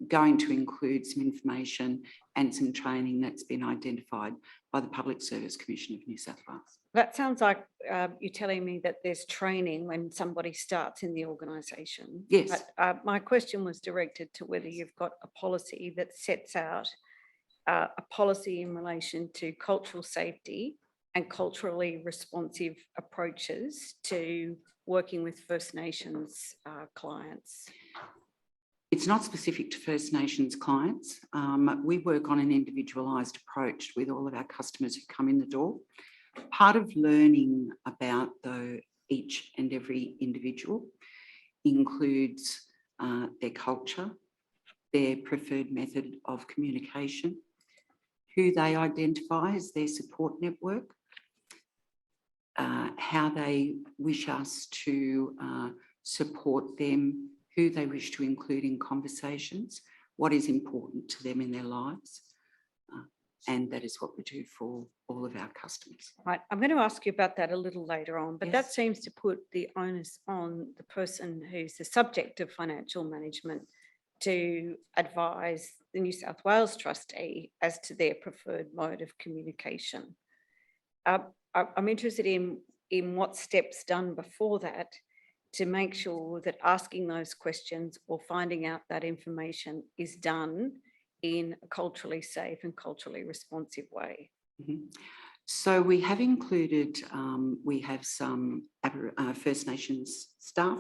going to include some information and some training that's been identified by the Public Service Commission of New South Wales. That sounds like you're telling me that there's training when somebody starts in the organisation. Yes. But my question was directed to whether you've got a policy that sets out a policy in relation to cultural safety and culturally responsive approaches to working with First Nations clients. It's not specific to First Nations clients. We work on an individualised approach with all of our customers who come in the door. Part of learning about each and every individual includes their culture, their preferred method of communication, who they identify as their support network, how they wish us to support them, who they wish to include in conversations, what is important to them in their lives. And that is what we do for all of our customers. Right, I'm going to ask you about that a little later on, but that Yes. seems to put the onus on the person who's the subject of financial management to advise the New South Wales trustee as to their preferred mode of communication. I'm interested in what steps done before that to make sure that asking those questions or finding out that information is done in a culturally safe and culturally responsive way. Mm-hmm. So we have included, we have some First Nations staff.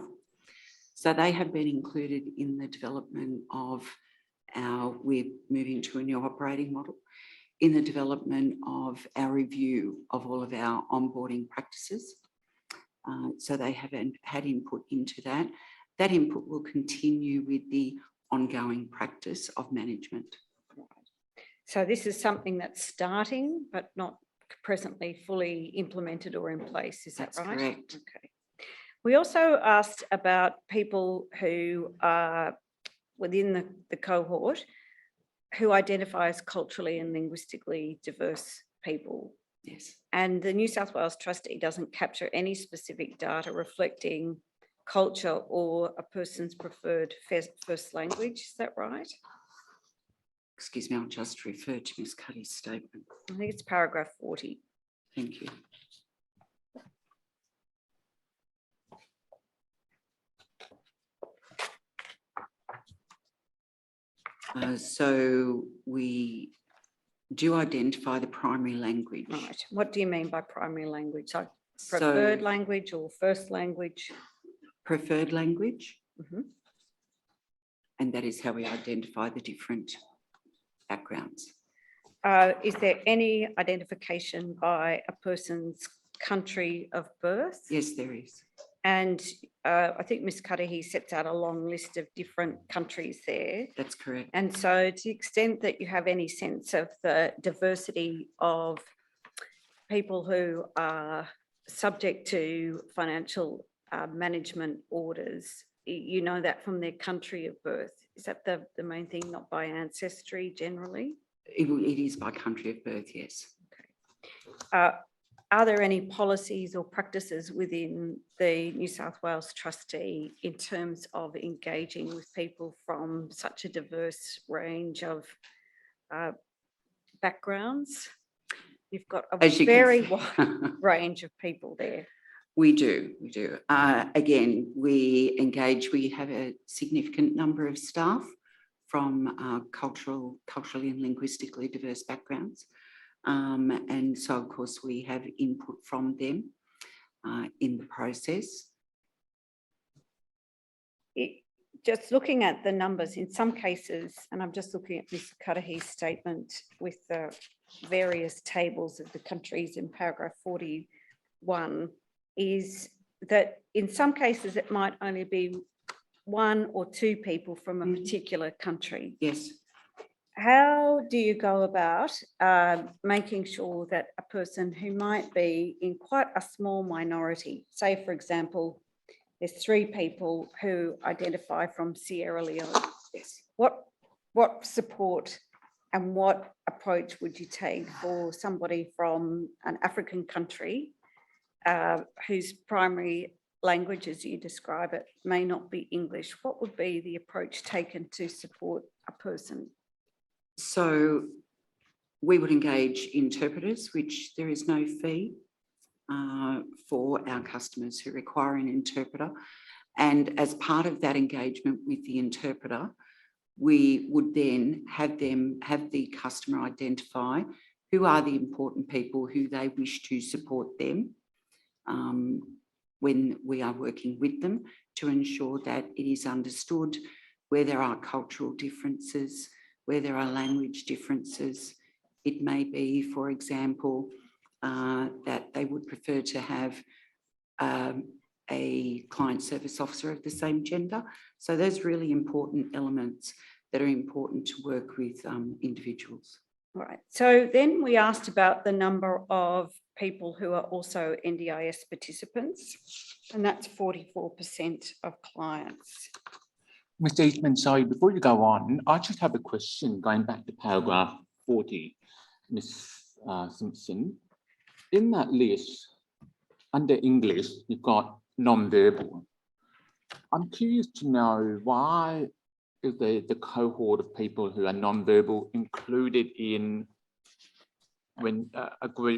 So they have been included in the development of we're moving to a new operating model, in the development of our review of all of our onboarding practices. So they haven't had input into that. That input will continue with the ongoing practice of management. So this is something that's starting, but not presently fully implemented or in place. Is That's that right? correct. Okay. We also asked about people who are within the cohort who identify as culturally and linguistically diverse people. Yes. And the New South Wales trustee doesn't capture any specific data reflecting culture or a person's preferred first language. Is that right? Excuse me, I'll just refer to Ms. Cuddy's statement. I think it's paragraph 40. Thank you. So we do identify the primary language. Right. What do you mean by primary language? So preferred language or first language? Preferred language. Mm-hmm. And that is how we identify the different backgrounds. Is there any identification by a person's country of birth? Yes, there is. And I think Ms. Cudahy sets out a long list of different countries there. That's correct. And so to the extent that you have any sense of the diversity of people who are subject to financial management orders, you know that from their country of birth. Is that the main thing, not by ancestry generally? It is by country of birth, yes. Okay. Are there any policies or practices within the New South Wales trustee in terms of engaging with people from such a diverse range of backgrounds? You've got a very wide range of people there. We do. Again, we engage, we have a significant number of staff from culturally and linguistically diverse backgrounds. And so, of course, we have input from them in the process. Just looking at the numbers, in some cases, and I'm just looking at Ms. Cudahy's statement with the various tables of the countries in paragraph 41, is that in some cases it might only be one or two people from a particular country. Yes. How do you go about making sure that a person who might be in quite a small minority, say, for example, there's 3 people who identify from Sierra Leone. Yes. What support and what approach would you take for somebody from an African country whose primary language, as you describe it, may not be English? What would be the approach taken to support a person? So we would engage interpreters, which there is no fee for our customers who require an interpreter. And as part of that engagement with the interpreter, we would then have the customer identify who are the important people who they wish to support them when we are working with them, to ensure that it is understood where there are cultural differences, where there are language differences. It may be, for example, that they would prefer to have a client service officer of the same gender. So those really important elements that are important to work with individuals. All right. So then we asked about the number of people who are also NDIS participants, and that's 44% of clients. Mr. Eastman, sorry, before you go on, I just have a question going back to paragraph 40, Ms. Simpson. In that list, under English, you've got non-verbal. I'm curious to know why is the cohort of people who are non-verbal included in when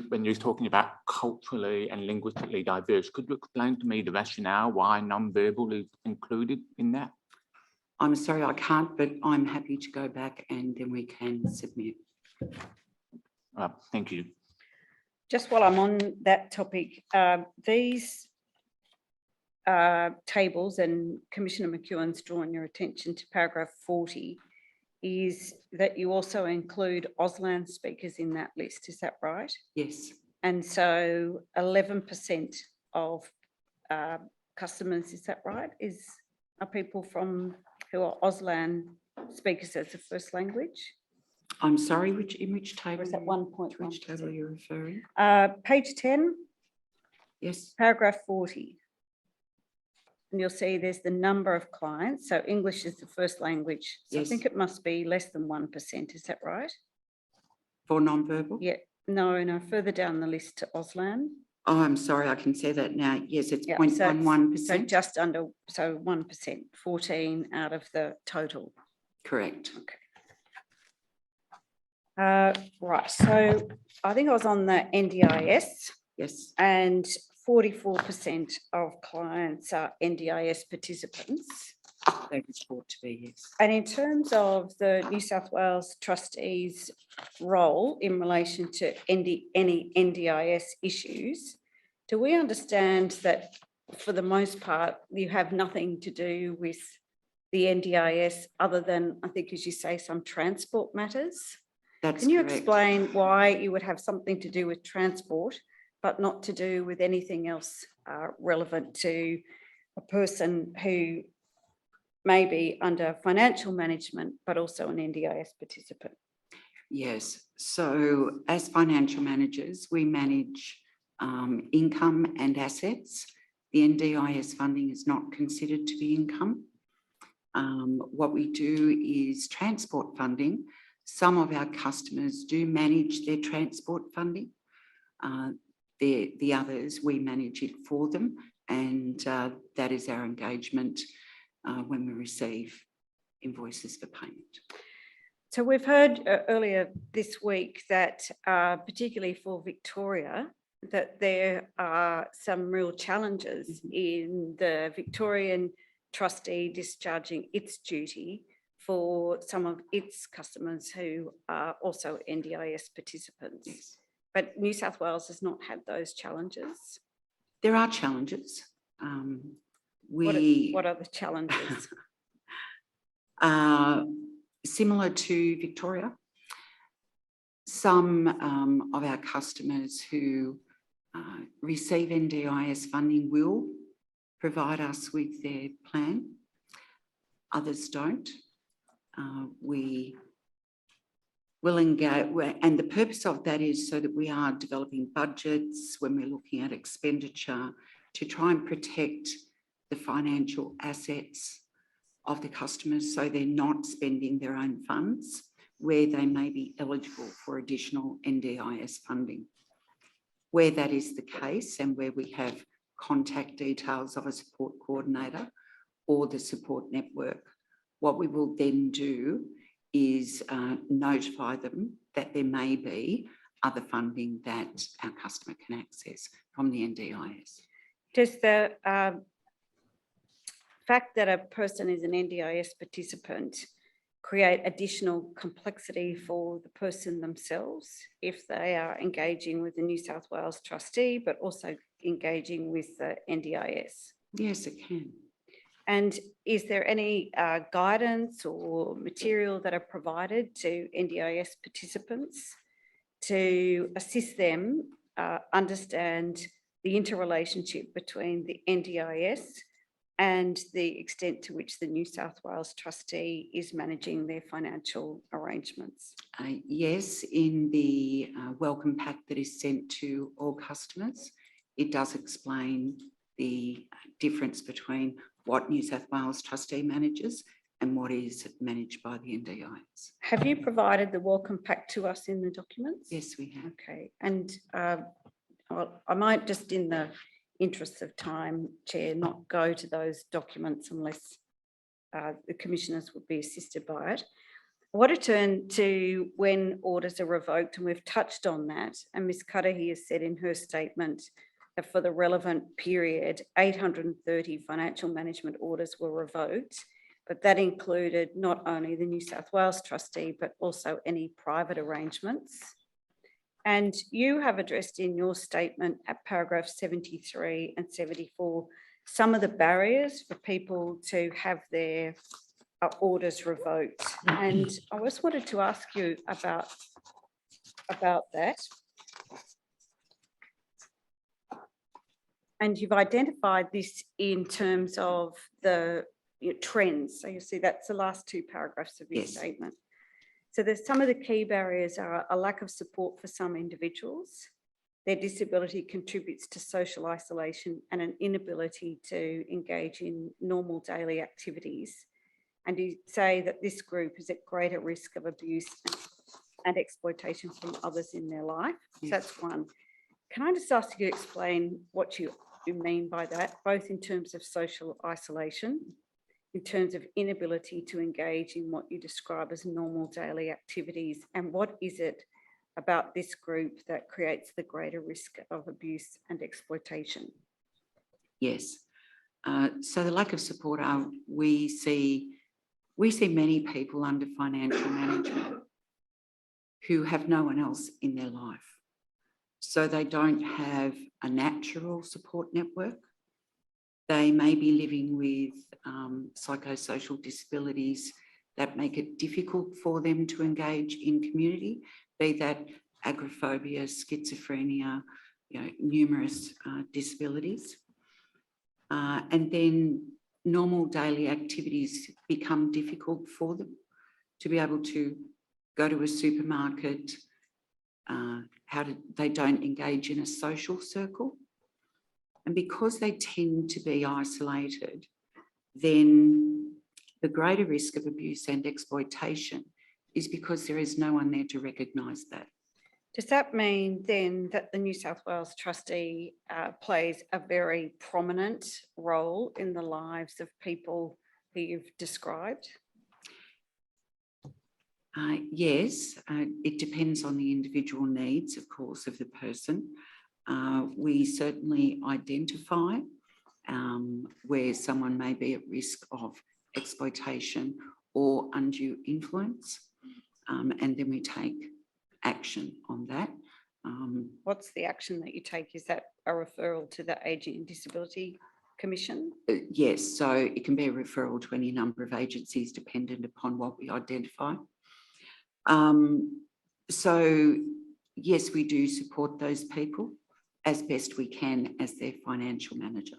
when you're talking about culturally and linguistically diverse. Could you explain to me the rationale why non-verbal is included in that? I'm sorry, I can't, but I'm happy to go back and then we can submit. Thank you. Just while I'm on that topic, these tables, and Commissioner McEwen's drawn your attention to paragraph 40, is that you also include Auslan speakers in that list. Is that right? Yes. And so 11% of customers, is that right, are people who are Auslan speakers as a first language? I'm sorry, in which table? Or is that 1.1%? Which table are you referring? Page 10. Yes. Paragraph 40. And you'll see there's the number of clients. So English is the first language. So Yes. I think it must be less than 1%. Is that right? For non-verbal? Yeah. No, further down the list to Auslan. Oh, I'm sorry, I can see that now. Yes, it's Yeah, 0.11%. So just under, so 1%, 14 out of the total. Correct. Okay. Right, so I think I was on the NDIS. Yes. And 44% of clients are NDIS participants. They report to be, yes. And in terms of the New South Wales trustees' role in relation to any NDIS issues, do we understand that for the most part, you have nothing to do with the NDIS other than, I think, as you say, some transport matters? That's Can you correct. explain why you would have something to do with transport, but not to do with anything else relevant to a person who may be under financial management, but also an NDIS participant? Yes. So as financial managers, we manage income and assets. The NDIS funding is not considered to be income. What we do is transport funding. Some of our customers do manage their transport funding. The others, we manage it for them, and that is our engagement when we receive invoices for payment. So we've heard earlier this week that particularly for Victoria, that there are some real challenges in the Victorian trustee discharging its duty for some of its customers who are also NDIS participants. Yes. But New South Wales has not had those challenges. There are challenges. What are the challenges? Similar to Victoria, some of our customers who receive NDIS funding will provide us with their plan. Others don't. We will engage, and the purpose of that is so that we are developing budgets when we're looking at expenditure to try and protect the financial assets of the customers so they're not spending their own funds where they may be eligible for additional NDIS funding. Where that is the case and where we have contact details of a support coordinator or the support network, what we will then do is notify them that there may be other funding that our customer can access from the NDIS. Does the fact that a person is an NDIS participant create additional complexity for the person themselves if they are engaging with the New South Wales trustee, but also engaging with the NDIS? Yes, it can. And is there any guidance or material that are provided to NDIS participants to assist them understand the interrelationship between the NDIS and the extent to which the New South Wales trustee is managing their financial arrangements? Yes, in the welcome pack that is sent to all customers, it does explain the difference between what New South Wales trustee manages and what is managed by the NDIS. Have you provided the welcome pack to us in the documents? Yes, we have. Okay, and well, I might just, in the interest of time, Chair, not go to those documents unless the commissioners would be assisted by it. I want to turn to when orders are revoked, and we've touched on that. And Ms Cudahy has said in her statement that for the relevant period, 830 financial management orders were revoked, but that included not only the New South Wales trustee, but also any private arrangements. And you have addressed in your statement at paragraph 73 and 74 some of the barriers for people to have their orders revoked. And I just wanted to ask you about that. And you've identified this in terms of the trends. So you see that's the last two paragraphs of your Yes. statement. So there's some of the key barriers are a lack of support for some individuals. Their disability contributes to social isolation and an inability to engage in normal daily activities. And you say that this group is at greater risk of abuse and exploitation from others in their life. So that's one. Can I just ask you to explain what you mean by that, both in terms of social isolation, in terms of inability to engage in what you describe as normal daily activities, and what is it about this group that creates the greater risk of abuse and exploitation? Yes. So the lack of support, we see many people under financial management who have no one else in their life. So they don't have a natural support network. They may be living with psychosocial disabilities that make it difficult for them to engage in community, be that agoraphobia, schizophrenia, numerous disabilities. And then normal daily activities become difficult for them to be able to go to a supermarket. They don't engage in a social circle. And because they tend to be isolated, then the greater risk of abuse and exploitation is because there is no one there to recognise that. Does that mean then that the New South Wales trustee plays a very prominent role in the lives of people who you've described? Yes, it depends on the individual needs, of course, of the person. We certainly identify where someone may be at risk of exploitation or undue influence, and then we take action on that. What's the action that you take? Is that a referral to the Ageing and Disability Commission? Yes, so it can be a referral to any number of agencies dependent upon what we identify. So yes, we do support those people as best we can as their financial manager.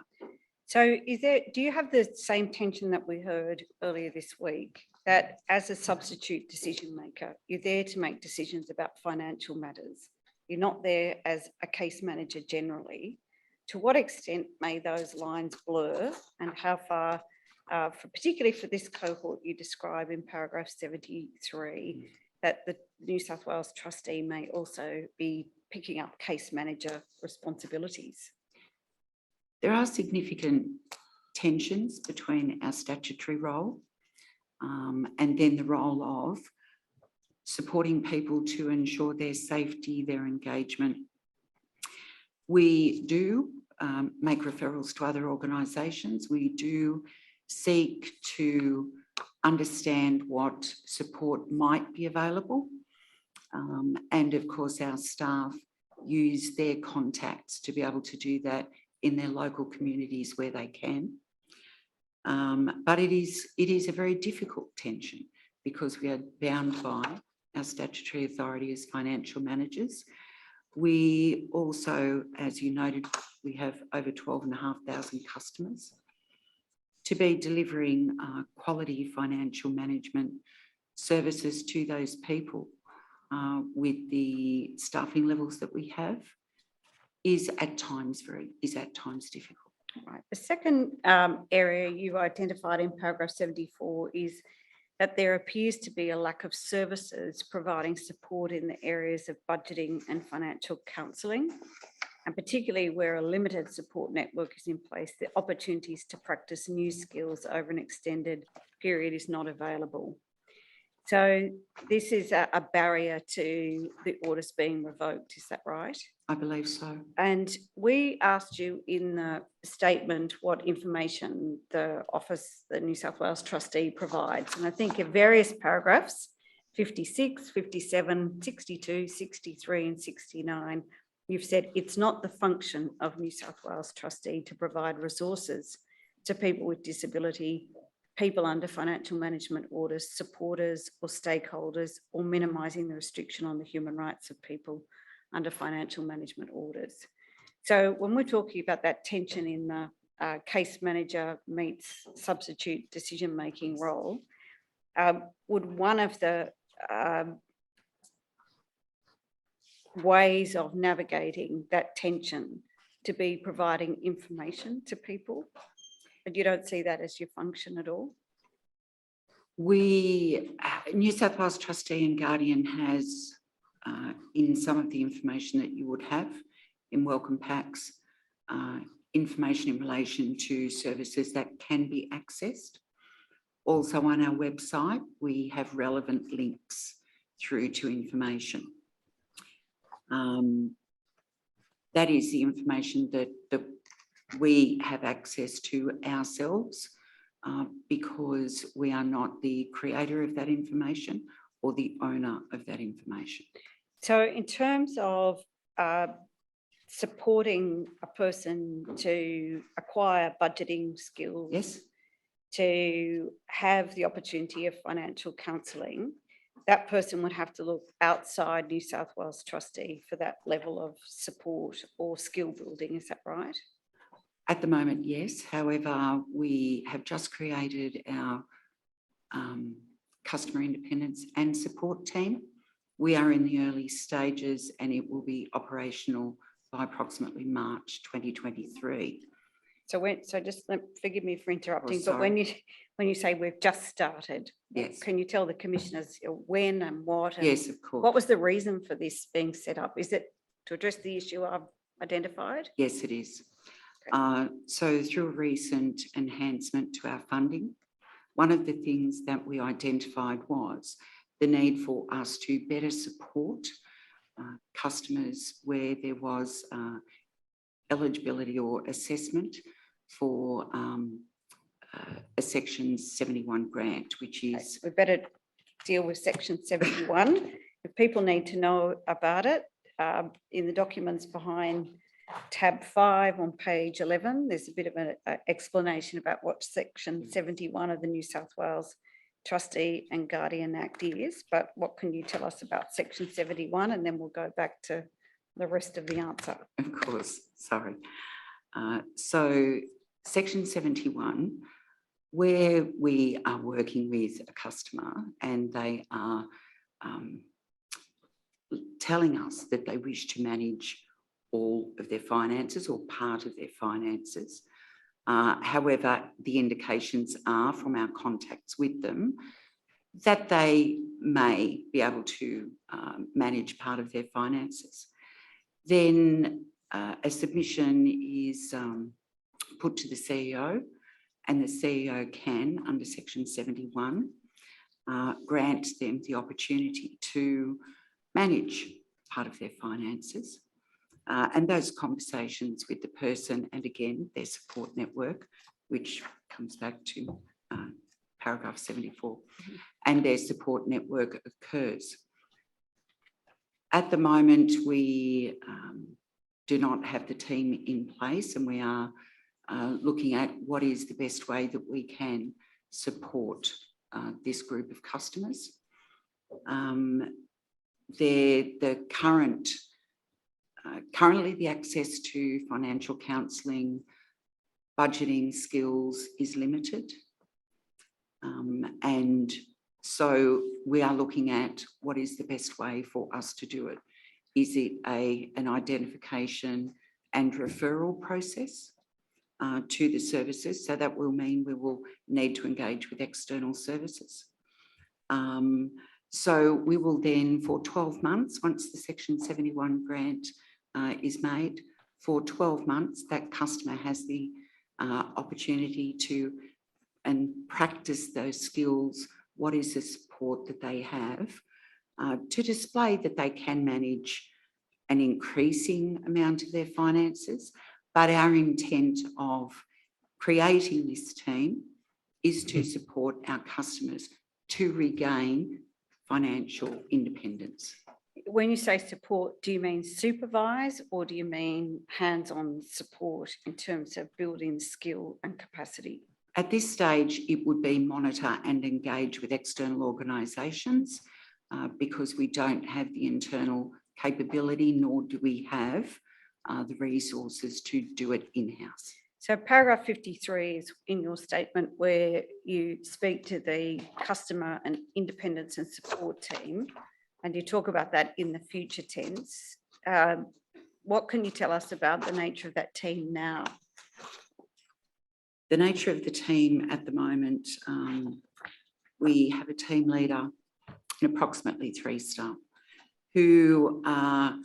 So do you have the same tension that we heard earlier this week, that as a substitute decision maker, you're there to make decisions about financial matters? You're not there as a case manager generally. To what extent may those lines blur, and how far, particularly for this cohort you describe in paragraph 73, that the New South Wales trustee may also be picking up case manager responsibilities? There are significant tensions between our statutory role and then the role of supporting people to ensure their safety, their engagement. We do make referrals to other organisations. We do seek to understand what support might be available. And of course, our staff use their contacts to be able to do that in their local communities where they can. But it is a very difficult tension because we are bound by our statutory authority as financial managers. We also, as you noted, we have over 12,500 customers. to be delivering quality financial management services to those people with the staffing levels that we have is at times difficult. Right. The second area you identified in paragraph 74 is that there appears to be a lack of services providing support in the areas of budgeting and financial counselling, and particularly where a limited support network is in place, the opportunities to practice new skills over an extended period is not available. So this is a barrier to the orders being revoked, is that right? I believe so. And we asked you in the statement what information the office, the New South Wales trustee provides. And I think in various paragraphs, 56, 57, 62, 63 and 69, you've said it's not the function of New South Wales trustee to provide resources to people with disability, people under financial management orders, supporters or stakeholders, or minimising the restriction on the human rights of people under financial management orders. So when we're talking about that tension in the case manager meets substitute decision-making role, would one of the ways of navigating that tension to be providing information to people? But you don't see that as your function at all? New South Wales Trustee and Guardian has, in some of the information that you would have in welcome packs, information in relation to services that can be accessed. Also on our website, we have relevant links through to information. That is the information that we have access to ourselves because we are not the creator of that information or the owner of that information. So in terms of supporting a person to acquire budgeting skills, yes, to have the opportunity of financial counselling, that person would have to look outside New South Wales Trustee for that level of support or skill building, is that right? At the moment, yes. However, we have just created our customer independence and support team. We are in the early stages and it will be operational by approximately March 2023. So just forgive me for interrupting, Oh, but when you say we've just started, yes, can you tell the commissioners when and what? And yes, of course. what was the reason for this being set up? Is it to address the issue I've identified? Yes, it is. Okay. So through a recent enhancement to our funding, one of the things that we identified was the need for us to better support customers where there was eligibility or assessment for a Section 71 grant, which is... Okay, we better deal with Section 71. If people need to know about it, in the documents behind tab 5 on page 11, there's a bit of an explanation about what Section 71 of the New South Wales Trustee and Guardian Act is, but what can you tell us about Section 71, and then we'll go back to the rest of the answer. Of course, sorry. So Section 71, where we are working with a customer and they are telling us that they wish to manage all of their finances or part of their finances. However, the indications are from our contacts with them that they may be able to manage part of their finances. Then a submission is put to the CEO, and the CEO can, under Section 71, grant them the opportunity to manage part of their finances. And those conversations with the person, and again, their support network, which comes back to paragraph 74, and their support network occurs. At the moment, we do not have the team in place, and we are looking at what is the best way that we can support this group of customers. Currently, the access to financial counselling budgeting skills is limited. And so we are looking at what is the best way for us to do it. Is it an identification and referral process to the services? So that will mean we will need to engage with external services. So we will then, for 12 months, once the Section 71 grant is made, for 12 months, that customer has the opportunity to practice those skills. What is the support that they have to display that they can manage an increasing amount of their finances? But our intent of creating this team is to support our customers to regain financial independence. When you say support, do you mean supervise or do you mean hands-on support in terms of building skill and capacity? At this stage, it would be monitor and engage with external organisations because we don't have the internal capability, nor do we have the resources to do it in-house. So paragraph 53 is in your statement where you speak to the customer and independence and support team, and you talk about that in the future tense. What can you tell us about the nature of that team now? The nature of the team at the moment, we have a team leader and approximately 3 staff who are...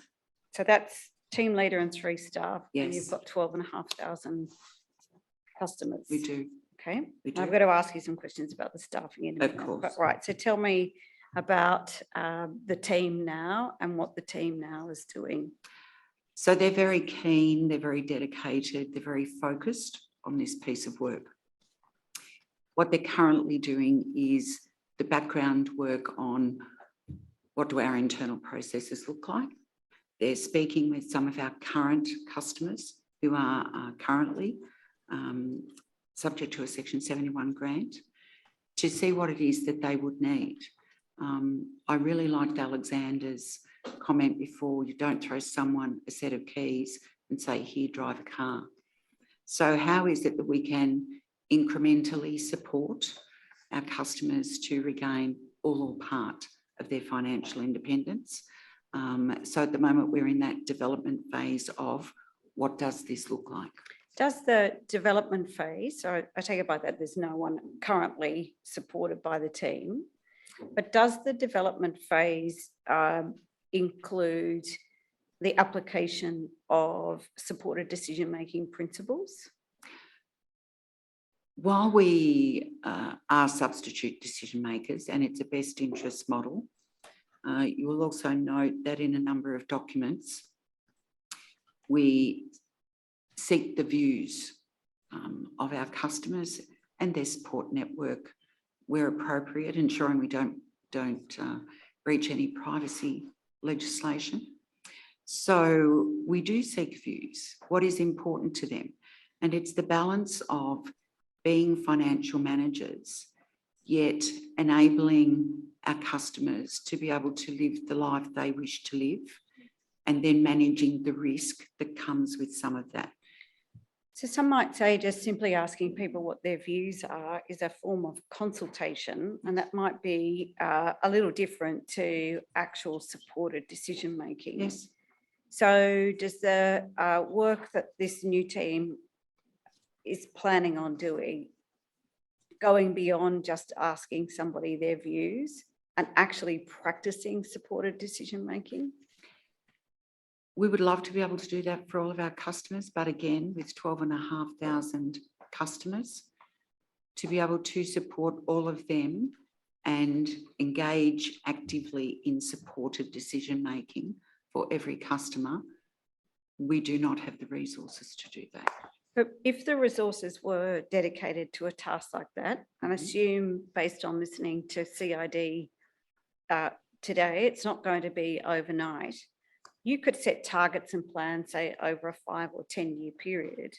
So that's team leader and 3 staff, yes. And you've got 12,500 customers. We do. Okay. We do. I've got to ask you some questions about the staffing in a minute. Of course. But right, so tell me about the team now and what the team now is doing. So they're very keen, they're very dedicated, they're very focused on this piece of work. What they're currently doing is the background work on what do our internal processes look like. They're speaking with some of our current customers who are currently subject to a Section 71 grant to see what it is that they would need. I really liked Alexander's comment before, you don't throw someone a set of keys and say, here, drive a car. So how is it that we can incrementally support our customers to regain all or part of their financial independence? So at the moment, we're in that development phase of what does this look like? Does the development phase, so I take it by that there's no one currently supported by the team, but does the development phase include the application of supported decision-making principles? While we are substitute decision makers and it's a best interest model, you will also note that in a number of documents, we seek the views of our customers and their support network where appropriate, ensuring we don't breach any privacy legislation. So we do seek views, what is important to them. And it's the balance of being financial managers, yet enabling our customers to be able to live the life they wish to live, and then managing the risk that comes with some of that. So some might say just simply asking people what their views are is a form of consultation, and that might be a little different to actual supported decision making. Yes. So does the work that this new team is planning on doing, going beyond just asking somebody their views and actually practicing supported decision making? We would love to be able to do that for all of our customers, but again, with 12,500 customers, to be able to support all of them and engage actively in supported decision-making for every customer, we do not have the resources to do that. But if the resources were dedicated to a task like that, and assume based on listening to CID today, it's not going to be overnight, you could set targets and plans, say, over a 5 or 10 year period.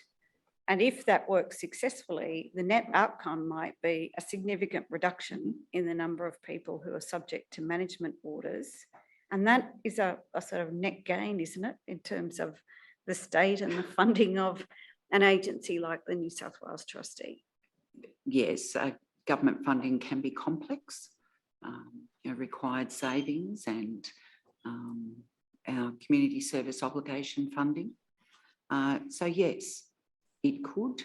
And if that works successfully, the net outcome might be a significant reduction in the number of people who are subject to management orders. And that is a sort of net gain, isn't it, in terms of the state and the funding of an agency like the New South Wales Trustee? Yes, government funding can be complex, required savings and our community service obligation funding. So yes, it could.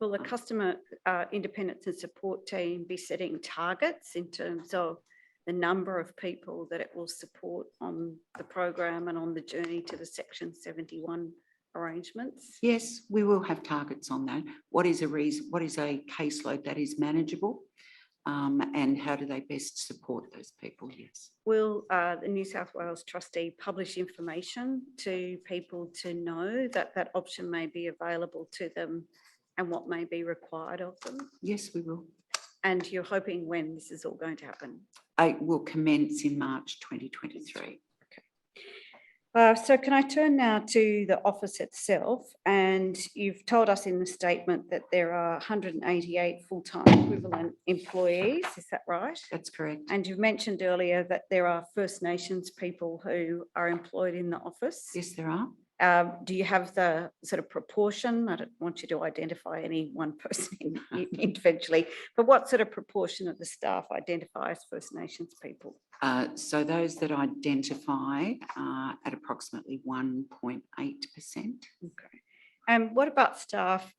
Will the customer independence and support team be setting targets in terms of the number of people that it will support on the program and on the journey to the Section 71 arrangements? Yes, we will have targets on that. What is a caseload that is manageable? And how do they best support those people? Yes. Will the New South Wales Trustee publish information to people to know that that option may be available to them and what may be required of them? Yes, we will. And you're hoping when this is all going to happen? It will commence in March 2023. So can I turn now to the office itself? And you've told us in the statement that there are 188 full-time equivalent employees, is that right? That's correct. And you've mentioned earlier that there are First Nations people who are employed in the office. Yes, there are. Do you have the sort of proportion? I don't want you to identify any one person individually, but what sort of proportion of the staff identify as First Nations people? So those that identify are at approximately 1.8%. Okay. And what about staff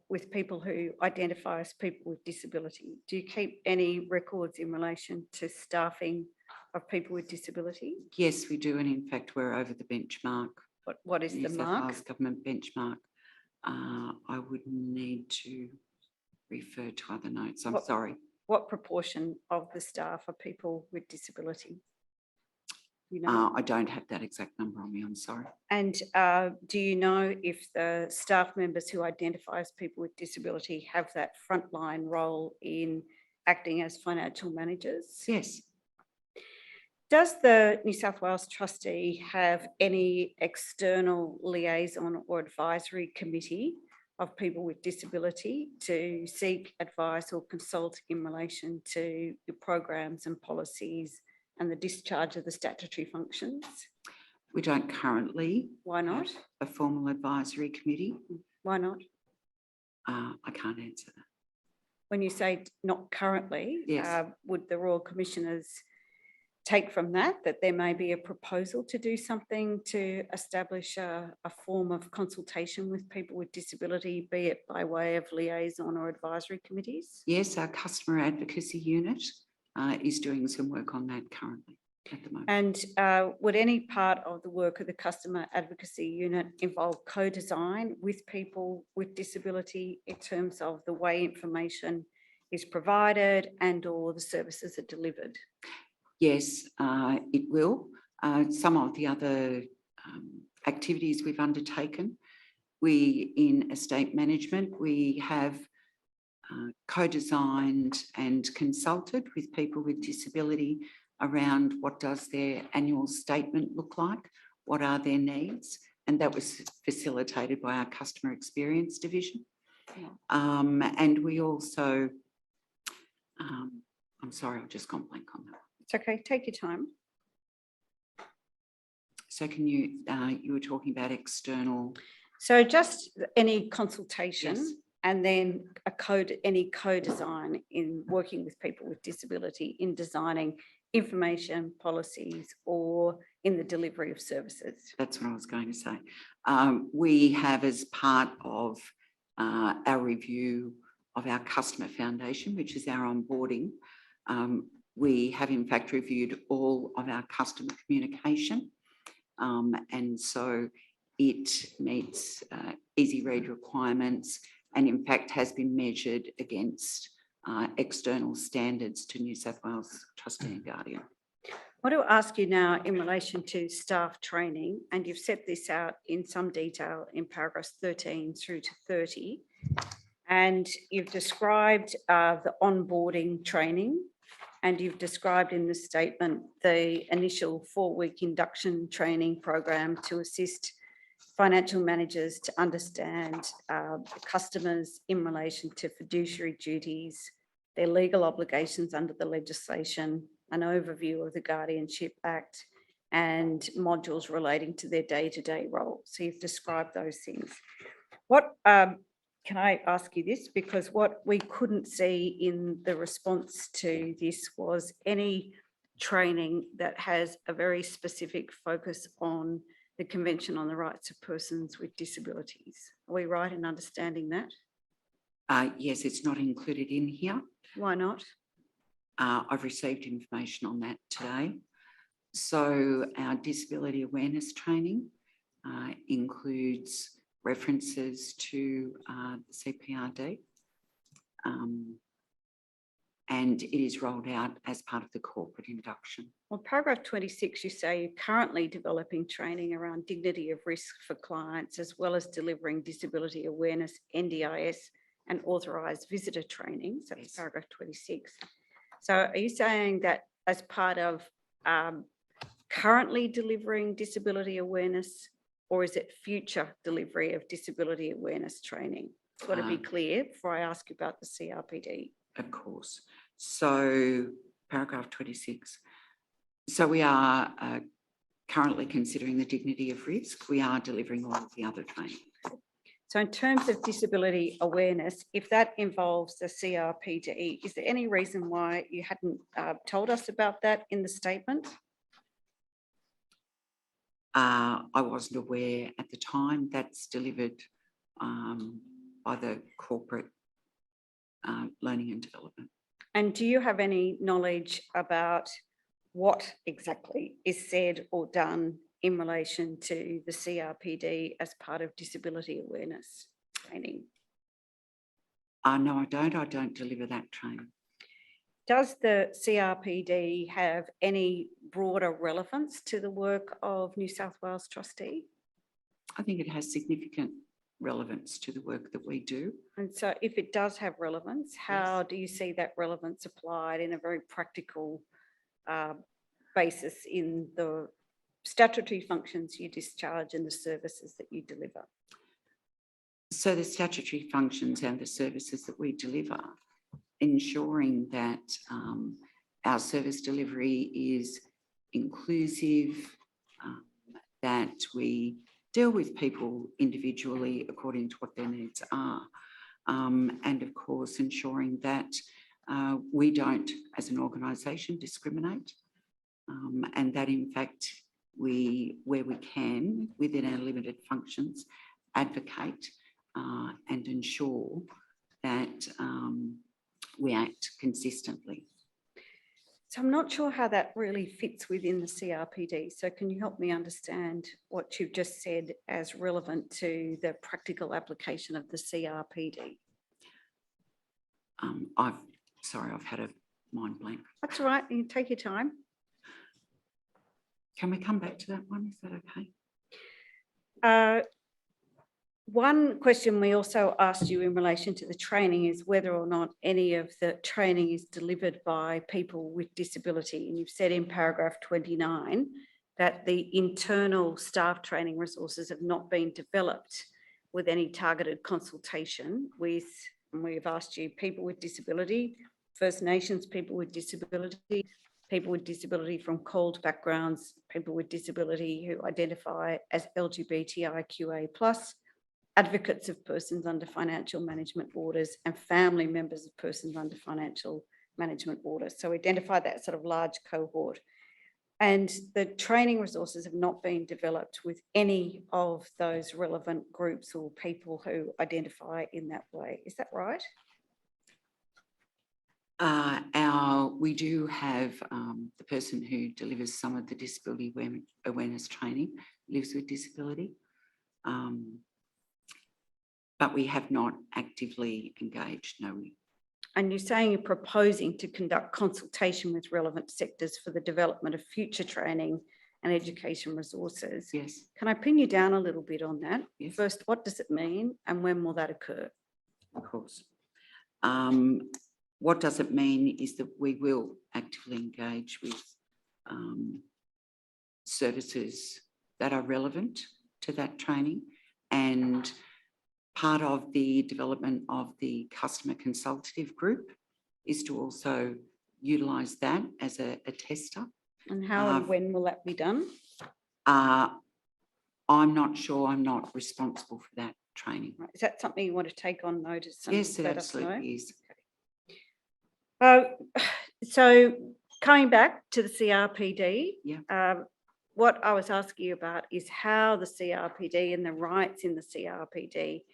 with people who identify as people with disability? Do you keep any records in relation to staffing of people with disability? Yes, we do. And in fact, we're over the benchmark. What is New the South mark? Wales government benchmark. I would need to refer to other notes. I'm sorry. What proportion of the staff are people with disability? You know? I don't have that exact number on me. I'm sorry. And do you know if the staff members who identify as people with disability have that frontline role in acting as financial managers? Yes. Does the New South Wales Trustee have any external liaison or advisory committee of people with disability to seek advice or consult in relation to your programs and policies and the discharge of the statutory functions? We don't currently. Why not? Have a formal advisory committee. Why not? I can't answer that. When you say not currently, Yes. Would the Royal Commissioners take from that there may be a proposal to do something to establish a form of consultation with people with disability, be it by way of liaison or advisory committees? Yes, our customer advocacy unit is doing some work on that currently at the moment. And would any part of the work of the customer advocacy unit involve co-design with people with disability in terms of the way information is provided and or the services are delivered? Yes, it will. Some of the other activities we've undertaken, in estate management, we have co-designed and consulted with people with disability around what does their annual statement look like, what are their needs, and that was facilitated by our customer experience division. And we also, I'm sorry, I've just gone blank on that. It's okay, take your time. So can you, you were talking about external. So just any consultation. Yes. And then any co-design in working with people with disability in designing information policies or in the delivery of services. That's what I was going to say. We have, as part of our review of our customer foundation, which is our onboarding, we have in fact reviewed all of our customer communication. And so it meets easy read requirements and in fact has been measured against external standards to New South Wales Trustee and Guardian. I want to ask you now in relation to staff training, and you've set this out in some detail in paragraphs 13 through to 30, and you've described the onboarding training, and you've described in the statement the initial 4-week induction training program to assist financial managers to understand customers in relation to fiduciary duties, their legal obligations under the legislation, an overview of the Guardianship Act, and modules relating to their day-to-day role. So you've described those things. What, can I ask you this? Because what we couldn't see in the response to this was any training that has a very specific focus on the Convention on the Rights of Persons with Disabilities. Are we right in understanding that? Yes, it's not included in here. Why not? I've received information on that today. So our disability awareness training includes references to the CPRD, and it is rolled out as part of the corporate induction. Well, paragraph 26, you say you're currently developing training around dignity of risk for clients, as well as delivering disability awareness, NDIS, and authorised visitor training. So that's paragraph 26. So are you saying that as part of currently delivering disability awareness, or is it future delivery of disability awareness training? It's got to be clear before I ask you about the CRPD. Of course. So paragraph 26. So we are currently considering the dignity of risk. We are delivering all of the other training. So in terms of disability awareness, if that involves the CRPD, is there any reason why you hadn't told us about that in the statement? I wasn't aware at the time. That's delivered by the corporate learning and development. And do you have any knowledge about what exactly is said or done in relation to the CRPD as part of disability awareness training? No, I don't. I don't deliver that training. Does the CRPD have any broader relevance to the work of New South Wales Trustee? I think it has significant relevance to the work that we do. And so if it does have relevance, how do you see that relevance applied in a very practical basis in the statutory functions you discharge and the services that you deliver? So the statutory functions and the services that we deliver, ensuring that our service delivery is inclusive, that we deal with people individually according to what their needs are, and of course ensuring that we don't, as an organisation, discriminate, and that in fact we, where we can, within our limited functions, advocate and ensure that we act consistently. So I'm not sure how that really fits within the CRPD. So can you help me understand what you've just said as relevant to the practical application of the CRPD? Sorry, I've had a mind blank. That's all right. You take your time. Can we come back to that one? Is that okay? One question we also asked you in relation to the training is whether or not any of the training is delivered by people with disability. And you've said in paragraph 29 that the internal staff training resources have not been developed with any targeted consultation with, and we've asked you, people with disability, First Nations people with disability, people with disability from CALD backgrounds, people with disability who identify as LGBTIQA+, advocates of persons under financial management orders, and family members of persons under financial management orders. So identify that sort of large cohort. And the training resources have not been developed with any of those relevant groups or people who identify in that way. Is that right? We do have the person who delivers some of the disability awareness training lives with disability. But we have not actively engaged, no. And you're saying you're proposing to conduct consultation with relevant sectors for the development of future training and education resources. Yes. Can I pin you down a little bit on that? Yes. First, what does it mean and when will that occur? Of course. What does it mean is that we will actively engage with services that are relevant to that training, and part of the development of the customer consultative group is to also utilise that as a tester. And how and when will that be done? I'm not sure. I'm not responsible for that training. Right. Is that something you want to take on notice? And Yes, it let us know? absolutely is. So coming back to the CRPD, Yeah. what I was asking you about is how the CRPD and the rights in the CRPD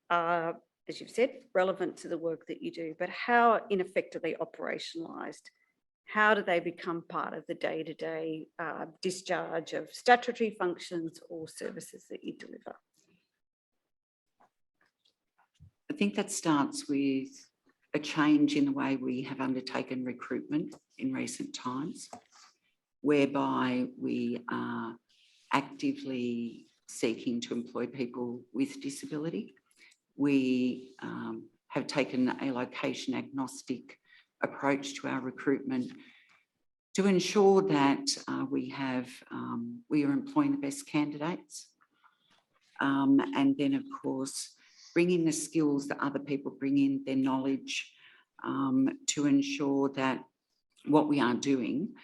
are, as you've said, relevant to the work that you do, but how ineffectively operationalised? How do they become part of the day-to-day discharge of statutory functions or services that you deliver? I think that starts with a change in the way we have undertaken recruitment in recent times, whereby we are actively seeking to employ people with disability. We have taken a location agnostic approach to our recruitment to ensure that we are employing the best candidates. And then, of course, bringing the skills that other people bring in, their knowledge, to ensure that what we are doing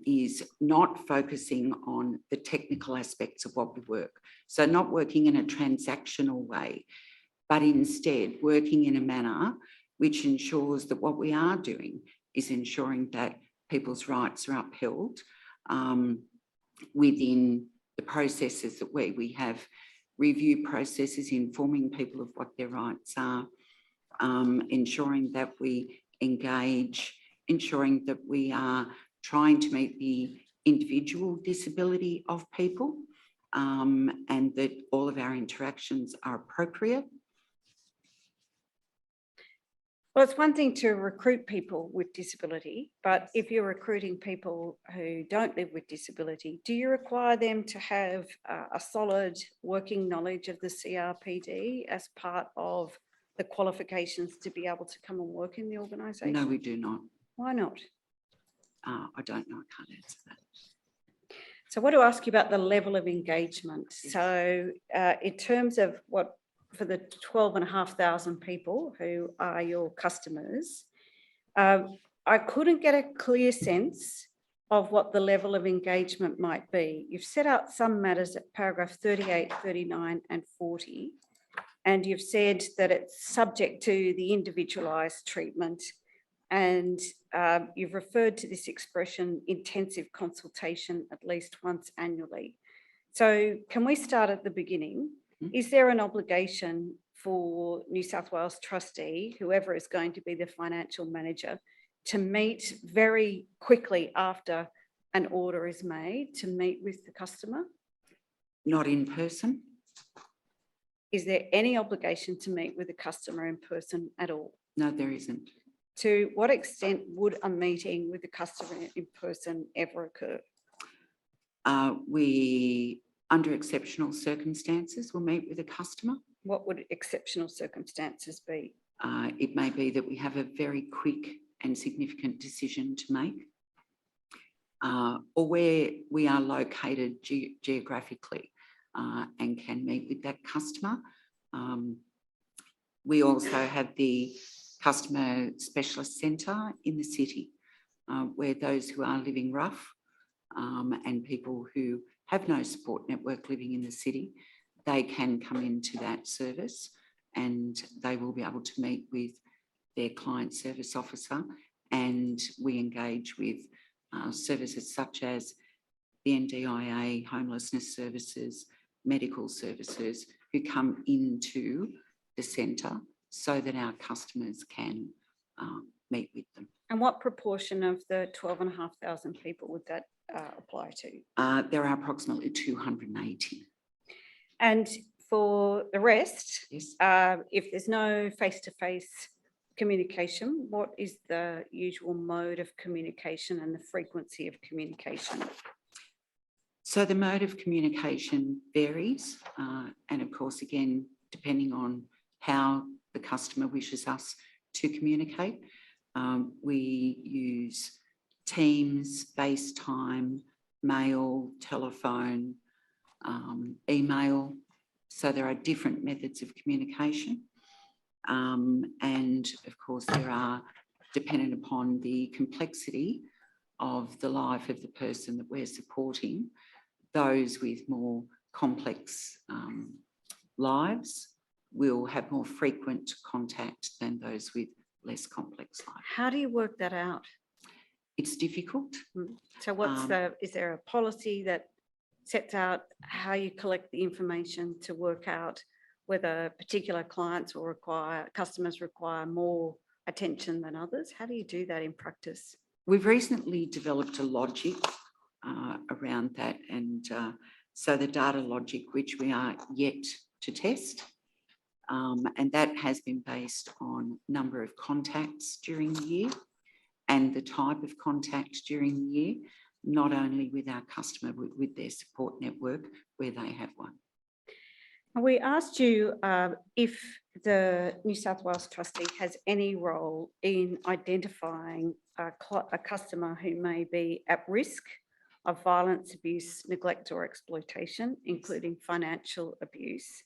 is not focusing on the technical aspects of what we work. So not working in a transactional way, but instead working in a manner which ensures that what we are doing is ensuring that people's rights are upheld within the processes that we have review processes informing people of what their rights are, ensuring that we engage, ensuring that we are trying to meet the individual disability of people, and that all of our interactions are appropriate. Well, it's one thing to recruit people with disability, but if you're recruiting people who don't live with disability, do you require them to have a solid working knowledge of the CRPD as part of the qualifications to be able to come and work in the organisation? No, we do not. Why not? I don't know. I can't answer that. So I want to ask you about the level of engagement. So in terms of what, for the 12,500 people who are your customers, I couldn't get a clear sense of what the level of engagement might be. You've set out some matters at paragraph 38, 39 and 40, and you've said that it's subject to the individualised treatment, and you've referred to this expression intensive consultation at least once annually. So can we start at the beginning? Is there an obligation for New South Wales trustee, whoever is going to be the financial manager, to meet very quickly after an order is made, to meet with the customer? Not in person. Is there any obligation to meet with the customer in person at all? No, there isn't. To what extent would a meeting with the customer in person ever occur? We, under exceptional circumstances, will meet with a customer. What would exceptional circumstances be? It may be that we have a very quick and significant decision to make, or where we are located geographically and can meet with that customer. We also have the Customer Specialist Centre in the city, where those who are living rough and people who have no support network living in the city, they can come into that service and they will be able to meet with their client service officer, and we engage with services such as the NDIA, homelessness services, medical services, who come into the centre so that our customers can meet with them. And what proportion of the 12,500 people would that apply to? There are approximately 280. And for the rest, Yes. if there's no face-to-face communication, what is the usual mode of communication and the frequency of communication? So the mode of communication varies, and of course, again, depending on how the customer wishes us to communicate. We use Teams, FaceTime, mail, telephone, email. So there are different methods of communication. And of course, there are, dependent upon the complexity of the life of the person that we're supporting, those with more complex lives will have more frequent contact than those with less complex lives. How do you work that out? It's difficult. So is there a policy that sets out how you collect the information to work out whether particular clients or customers require more attention than others? How do you do that in practice? We've recently developed a logic around that, and so the data logic, which we are yet to test, and that has been based on number of contacts during the year and the type of contacts during the year, not only with our customer, but with their support network where they have one. We asked you if the New South Wales trustee has any role in identifying a customer who may be at risk of violence, abuse, neglect or exploitation, including financial abuse.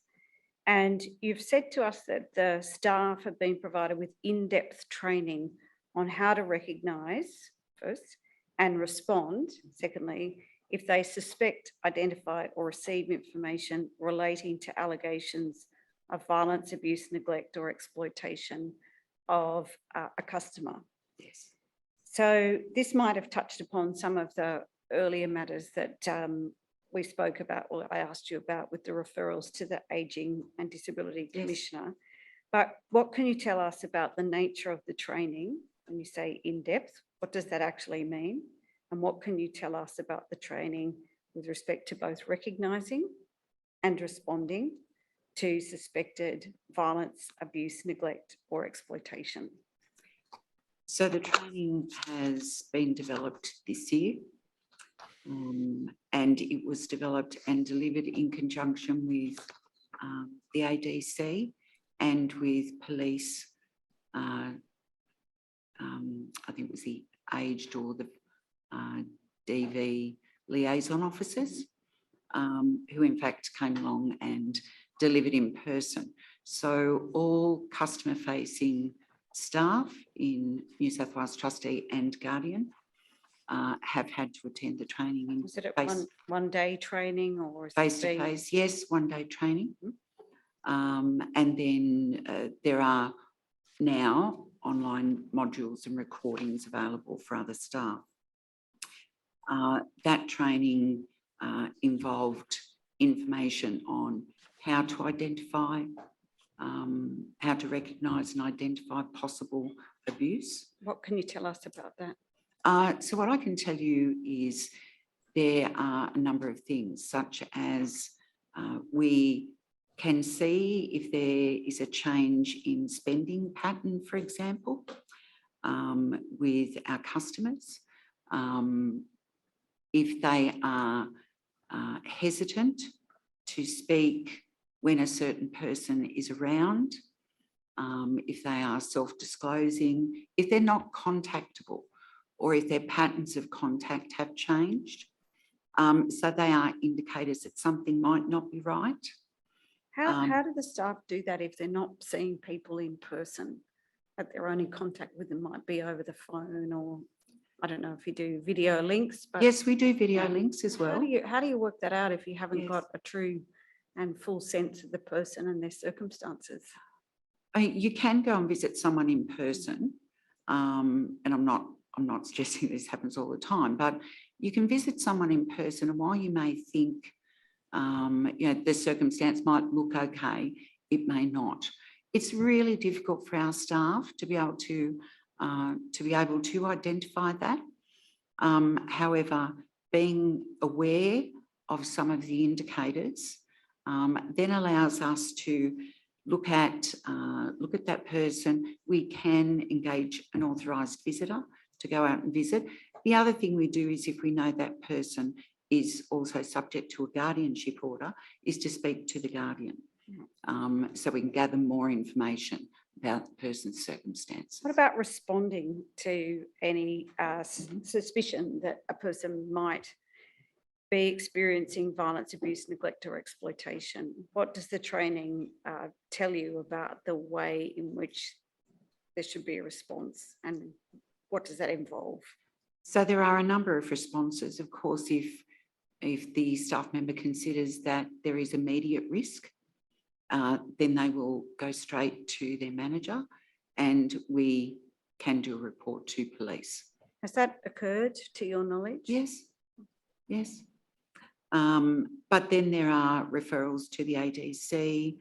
And you've said to us that the staff have been provided with in-depth training on how to recognise first and respond, secondly, if they suspect, identify or receive information relating to allegations of violence, abuse, neglect or exploitation of a customer. Yes. So this might have touched upon some of the earlier matters that we spoke about, or I asked you about, with the referrals to the Ageing and Disability Commissioner. But what can you tell us about the nature of the training? When you say in-depth, what does that actually mean? And what can you tell us about the training with respect to both recognising and responding to suspected violence, abuse, neglect or exploitation? So the training has been developed this year, and it was developed and delivered in conjunction with the ADC and with police. I think it was the aged or the DV liaison officers, who in fact came along and delivered in person. So all customer facing staff in New South Wales Trustee and Guardian have had to attend the training. Was it a one day training or face to face? Yes, 1 day training. And then there are now online modules and recordings available for other staff. That training involved information on how to identify, how to recognise and identify possible abuse. What can you tell us about that? So what I can tell you is there are a number of things, such as we can see if there is a change in spending pattern, for example, with our customers. If they are hesitant to speak when a certain person is around, if they are self-disclosing, if they're not contactable, or if their patterns of contact have changed. So they are indicators that something might not be right. How do the staff do that if they're not seeing people in person, but their only contact with them might be over the phone, or I don't know if you do video links? But yes, we do video links as well. How do you work that out if you haven't got a true and full sense of the person and their circumstances? You can go and visit someone in person, and I'm not suggesting this happens all the time, but you can visit someone in person, and while you may think the circumstance might look okay, it may not. It's really difficult for our staff to be able to identify that. However, being aware of some of the indicators then allows us to look at that person. We can engage an authorised visitor to go out and visit. The other thing we do is, if we know that person is also subject to a guardianship order, is to speak to the guardian, so we can gather more information about the person's circumstances. What about responding to any suspicion that a person might be experiencing violence, abuse, neglect or exploitation? What does the training tell you about the way in which there should be a response, and what does that involve? So there are a number of responses. Of course, if the staff member considers that there is immediate risk then they will go straight to their manager and we can do a report to police. Has that occurred to your knowledge? Yes, yes. But then there are referrals to the ADC.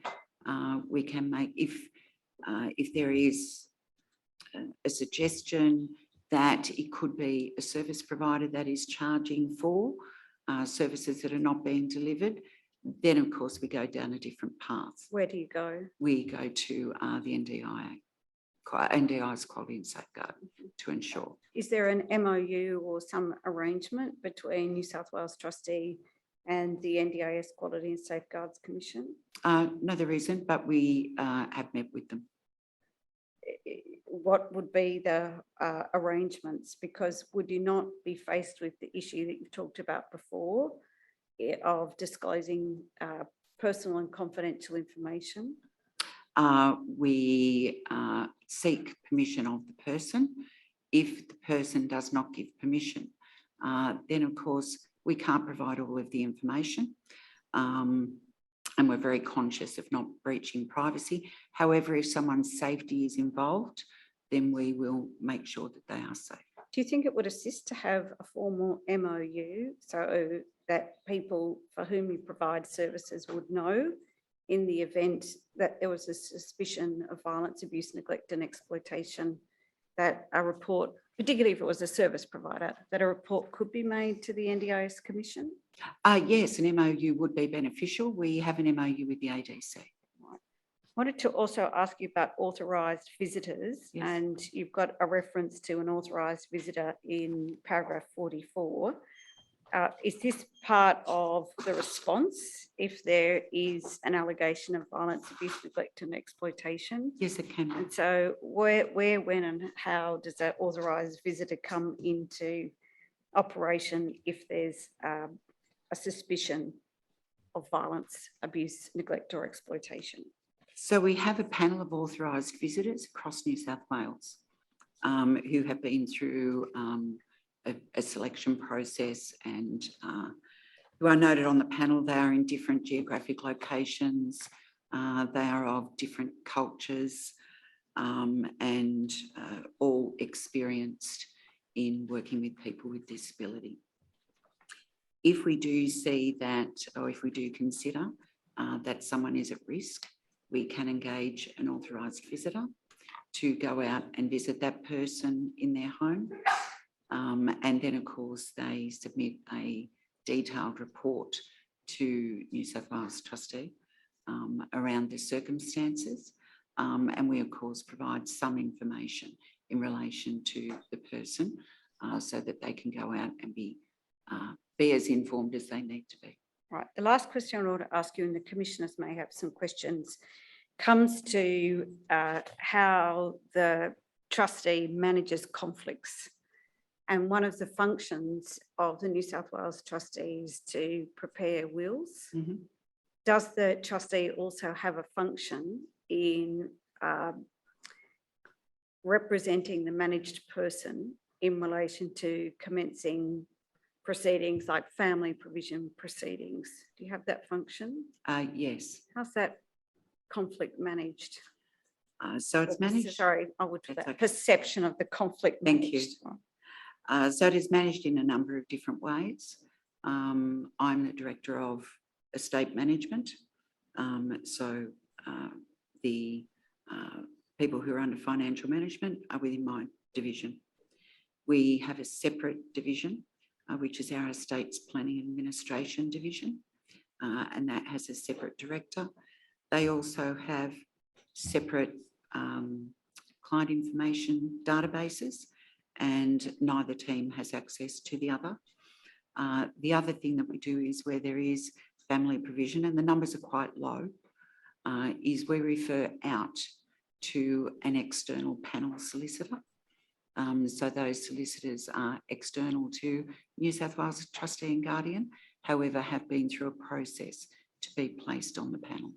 We can make, if there is a suggestion that it could be a service provider that is charging for services that are not being delivered, then of course we go down a different path. Where do you go? We go to the NDI's quality and safeguard to ensure. Is there an MOU or some arrangement between New South Wales Trustee and the NDIS Quality and Safeguards Commission? No, there isn't, but we have met with them. What would be the arrangements? Because would you not be faced with the issue that you've talked about before of disclosing personal and confidential information? We seek permission of the person. If the person does not give permission, then of course we can't provide all of the information. And we're very conscious of not breaching privacy. However, if someone's safety is involved, then we will make sure that they are safe. Do you think it would assist to have a formal MOU so that people for whom you provide services would know in the event that there was a suspicion of violence, abuse, neglect and exploitation, that a report, particularly if it was a service provider, that a report could be made to the NDIS Commission? Yes, an MOU would be beneficial. We have an MOU with the ADC. Right. Wanted to also ask you about authorised visitors, Yes. and you've got a reference to an authorised visitor in paragraph 44. Is this part of the response if there is an allegation of violence, abuse, neglect and exploitation? Yes, it can be. And so where, when and how does that authorised visitor come into operation if there's a suspicion of violence, abuse, neglect or exploitation? So we have a panel of authorised visitors across New South Wales who have been through a selection process and who are noted on the panel. They are in different geographic locations. They are of different cultures and all experienced in working with people with disability. If we do see that, or if we do consider that someone is at risk, we can engage an authorised visitor to go out and visit that person in their home. And then, of course, they submit a detailed report to New South Wales Trustee around the circumstances. And we, of course, provide some information in relation to the person so that they can go out and be as informed as they need to be. Right. The last question I want to ask you, and the commissioners may have some questions, comes to how the trustee manages conflicts. And one of the functions of the New South Wales trustee is to prepare wills. Mm-hmm. Does the trustee also have a function in representing the managed person in relation to commencing proceedings like family provision proceedings? Do you have that function? Yes. How's that conflict managed? So it's managed. Sorry, I would do That's that. okay. Perception of the conflict Thank you. managed. So it is managed in a number of different ways. I'm the Director of Estate Management. So the people who are under financial management are within my division. We have a separate division, which is our Estates Planning and Administration division, and that has a separate director. They also have separate client information databases, and neither team has access to the other. The other thing that we do is where there is family provision, and the numbers are quite low, is we refer out to an external panel solicitor. So those solicitors are external to New South Wales Trustee and Guardian, however, have been through a process to be placed on the panel.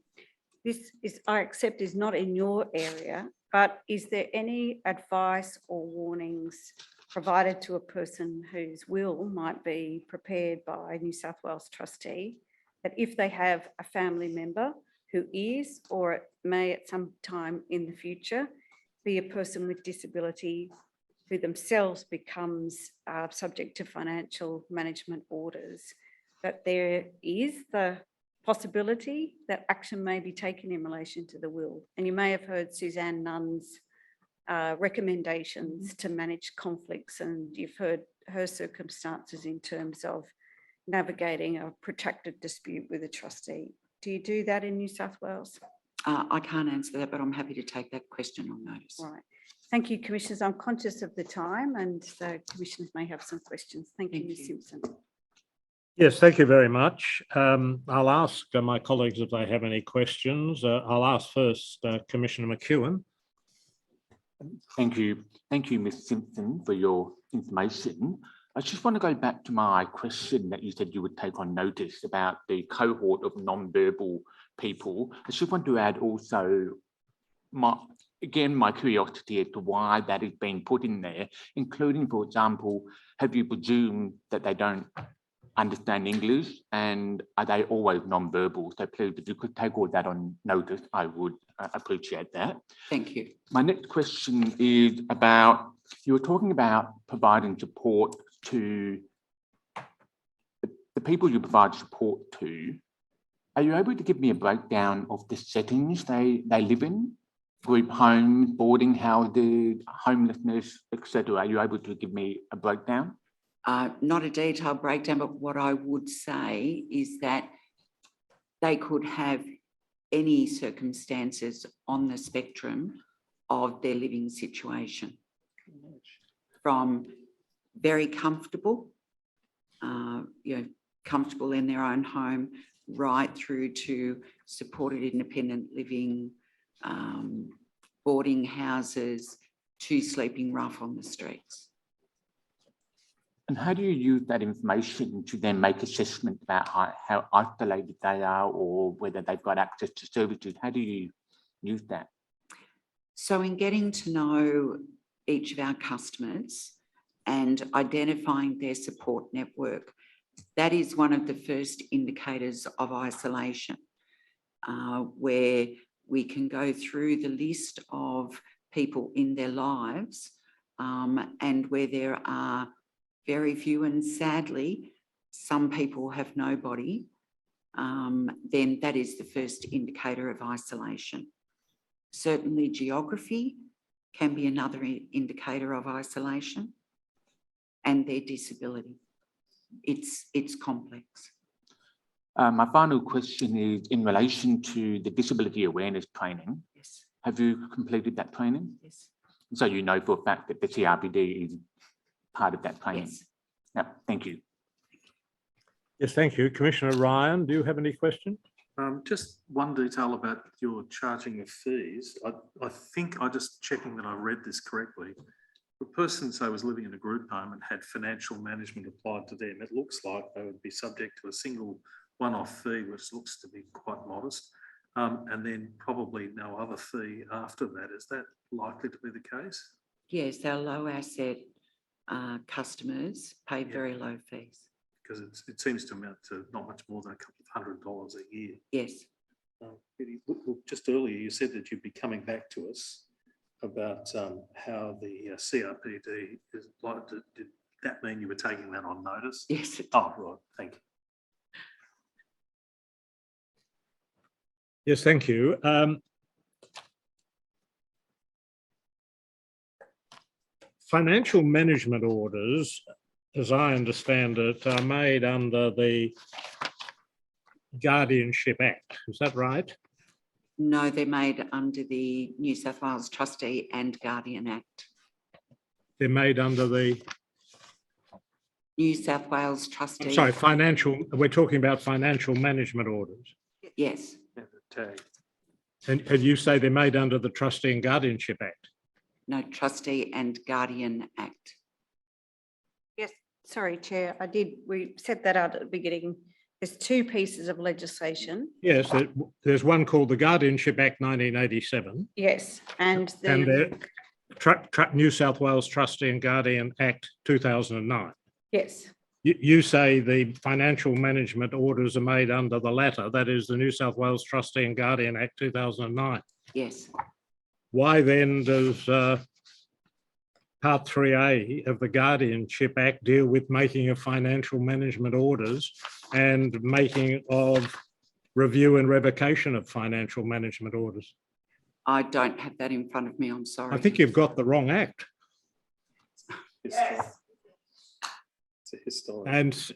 This is, I accept, is not in your area, but is there any advice or warnings provided to a person whose will might be prepared by New South Wales Trustee that if they have a family member who is, or it may at some time in the future, be a person with disability who themselves becomes subject to financial management orders. But there is the possibility that action may be taken in relation to the will. And you may have heard Suzanne Nunn's recommendations to manage conflicts, and you've heard her circumstances in terms of navigating a protracted dispute with a trustee. Do you do that in New South Wales? I can't answer that, but I'm happy to take that question on notice. Right. Thank you, Commissioners. I'm conscious of the time and the Commissioners may have some questions. Thank you, Ms. Simpson. Yes, thank you very much. I'll ask my colleagues if they have any questions. I'll ask first Commissioner McEwen. Thank you. Thank you, Ms. Simpson, for your information. I just want to go back to my question that you said you would take on notice about the cohort of non-verbal people. I just want to add also my curiosity as to why that is being put in there, including, for example, have you presumed that they don't understand English, and are they always non-verbal? So please, if you could take all that on notice, I would appreciate that. Thank you. My next question is about, you were talking about providing support to the people you provide support to. Are you able to give me a breakdown of the settings they live in? Group homes, boarding houses, homelessness, etc. Are you able to give me a breakdown? Not a detailed breakdown, but what I would say is that they could have any circumstances on the spectrum of their living situation, from very comfortable, comfortable in their own home, right through to supported independent living, boarding houses, to sleeping rough on the streets. And how do you use that information to then make assessment about how isolated they are or whether they've got access to services? How do you use that? So in getting to know each of our customers and identifying their support network, that is one of the first indicators of isolation, where we can go through the list of people in their lives, and where there are very few, and sadly, some people have nobody, then that is the first indicator of isolation. Certainly geography can be another indicator of isolation, and their disability. It's complex. My final question is in relation to the disability awareness training. Yes. Have you completed that training? Yes. So you know for a fact that the CRPD is part of that training? Yes. Yep, thank you. Yes, thank you. Commissioner Ryan, do you have any questions? Just one detail about your charging of fees. I think I'm just checking that I read this correctly. The person, say, was living in a group home and had financial management applied to them. It looks like they would be subject to a single one-off fee, which looks to be quite modest, and then probably no other fee after that. Is that likely to be the case? Yes, our low asset customers pay very low fees. Because it seems to amount to not much more than a couple of $100 a year. Yes. Just earlier, you said that you'd be coming back to us about how the CRPD is like. Did that mean you were taking that on notice? Yes. Oh, right. Thank you. Yes, thank you. Financial management orders, as I understand it, are made under the Guardianship Act. Is that right? No, they're made under the New South Wales Trustee and Guardian Act. They're made under the... New South Wales Trustee. Sorry, we're talking about financial management orders. Yes. And you say they're made under the Trustee and Guardianship Act? No, Trustee and Guardian Act. Yes, sorry, Chair. We set that out at the beginning. There's two pieces of legislation. Yes, there's one called the Guardianship Act 1987. Yes, and the New South Wales Trustee and Guardian Act 2009. Yes. You say the financial management orders are made under the latter, that is the New South Wales Trustee and Guardian Act 2009. Yes. Why then does Part 3A of the Guardianship Act deal with making of financial management orders and making of review and revocation of financial management orders? I don't have that in front of me, I'm sorry. I think you've got the wrong act. Yes. It's a historic. And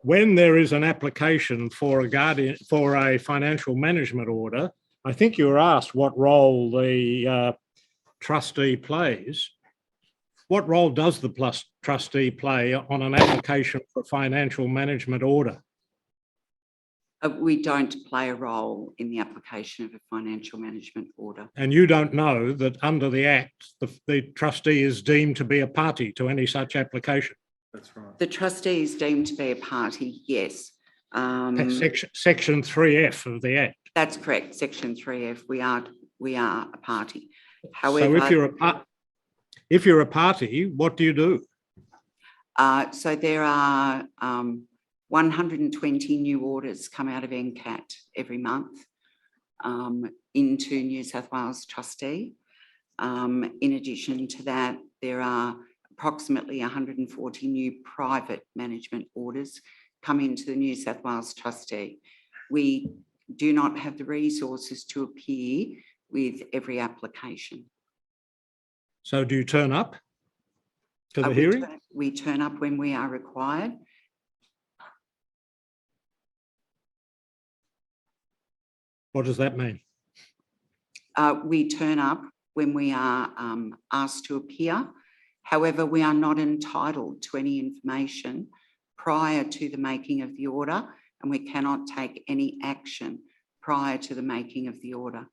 when there is an application for a financial management order, I think you were asked what role the trustee plays. What role does the trustee play on an application for financial management order? We don't play a role in the application of a financial management order. And you don't know that under the Act, the trustee is deemed to be a party to any such application? That's right. The trustee is deemed to be a party, yes. Section 3F of the Act. That's correct, Section 3F. We are a party. So However, if you're a party, what do you do? so there are 120 new orders come out of NCAT every month into New South Wales Trustee. In addition to that, there are approximately 140 new private management orders come into the New South Wales Trustee. We do not have the resources to appear with every application. So do you turn up to the hearing? We turn up when we are required. What does that mean? We turn up when we are asked to appear. However, we are not entitled to any information prior to the making of the order, and we cannot take any action prior to the making of the order.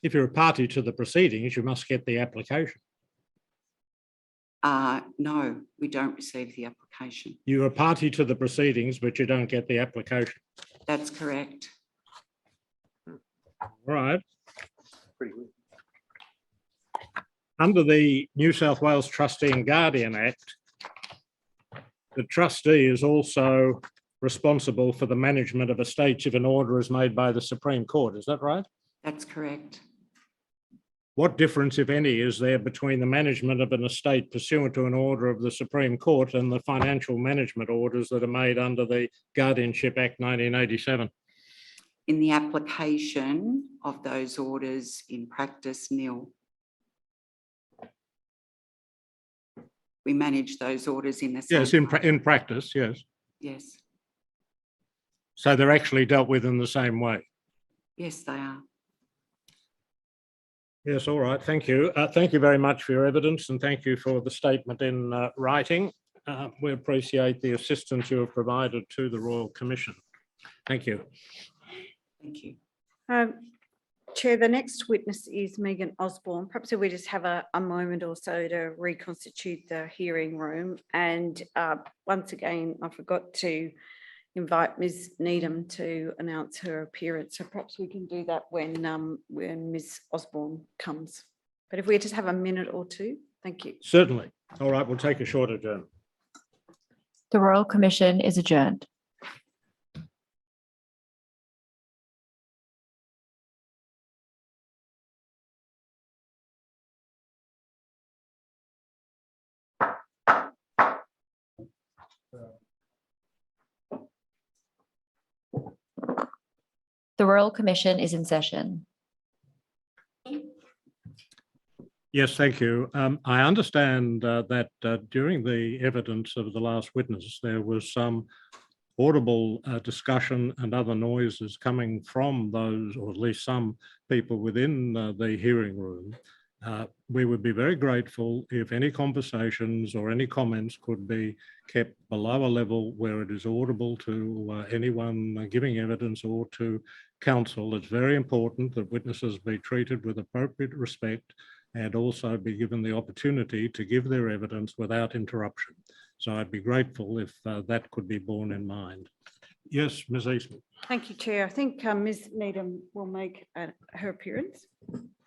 If you're a party to the proceedings, you must get the application. No, we don't receive the application. You're a party to the proceedings, but you don't get the application. That's correct. All right. Pretty good. Under the New South Wales Trustee and Guardian Act, the trustee is also responsible for the management of estates if an order is made by the Supreme Court. Is that right? That's correct. What difference, if any, is there between the management of an estate pursuant to an order of the Supreme Court and the financial management orders that are made under the Guardianship Act 1987? In the application of those orders, in practice, nil. We manage those orders in the same. Yes, in practice, yes. Yes. So they're actually dealt with in the same way. Yes, they are. Yes, all right, thank you. Thank you very much for your evidence and thank you for the statement in writing. We appreciate the assistance you have provided to the Royal Commission. Thank you. Thank you. Chair, the next witness is Megan Osborne. Perhaps if we just have a moment or so to reconstitute the hearing room. And once again, I forgot to invite Ms. Needham to announce her appearance. So perhaps we can do that when Ms. Osborne comes. But if we just have a minute or two, thank you. Certainly. All right, we'll take a short adjournment. The Royal Commission is adjourned. The Royal Commission is in session. Yes, thank you. I understand that during the evidence of the last witness, there was some audible discussion and other noises coming from those, or at least some people within the hearing room. We would be very grateful if any conversations or any comments could be kept below a level where it is audible to anyone giving evidence or to counsel. It's very important that witnesses be treated with appropriate respect and also be given the opportunity to give their evidence without interruption. So I'd be grateful if that could be borne in mind. Yes, Ms. Eastman. Thank you, Chair. I think Ms. Needham will make her appearance.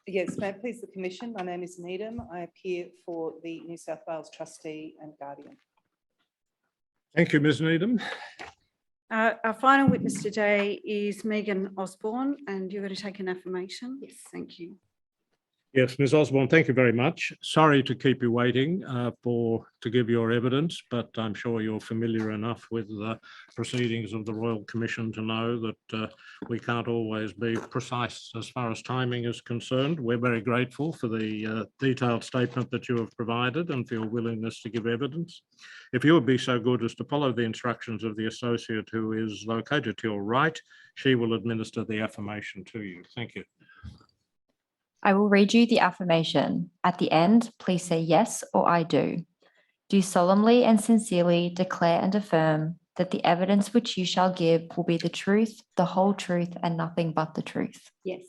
Yes, may it please the Commission. My name is Needham. I appear for the New South Wales Trustee and Guardian. Thank you, Ms Needham. Our final witness today is Megan Osborne, and you're going to take an affirmation? Yes. Thank you. Yes, Ms Osborne, thank you very much. Sorry to keep you waiting to give your evidence, but I'm sure you're familiar enough with the proceedings of the Royal Commission to know that we can't always be precise as far as timing is concerned. We're very grateful for the detailed statement that you have provided and for your willingness to give evidence. If you would be so good as to follow the instructions of the associate who is located to your right, she will administer the affirmation to you. Thank you. I will read you the affirmation. At the end, please say yes or I do. Do solemnly and sincerely declare and affirm that the evidence which you shall give will be the truth, the whole truth, and nothing but the truth. Yes.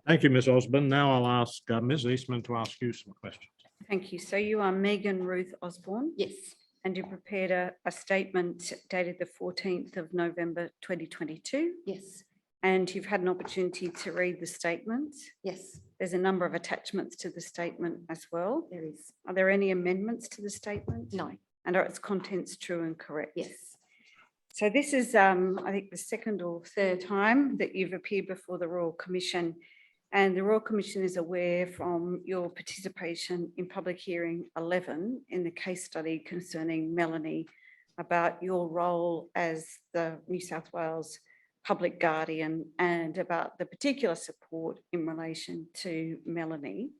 Thank you, Ms Osborne. Now I'll ask Ms Eastman to ask you some questions. Thank you. So you are Megan Ruth Osborne? Yes. And you prepared a statement dated the 14th of November 2022? Yes. And you've had an opportunity to read the statement? Yes. There's a number of attachments to the statement as well. There is. Are there any amendments to the statement? No. And are its contents true and correct? Yes. So this is, I think, the second or third time that you've appeared before the Royal Commission. And the Royal Commission is aware from your participation in public hearing 11 in the case study concerning Melanie about your role as the New South Wales Public Guardian and about the particular support in relation to Melanie.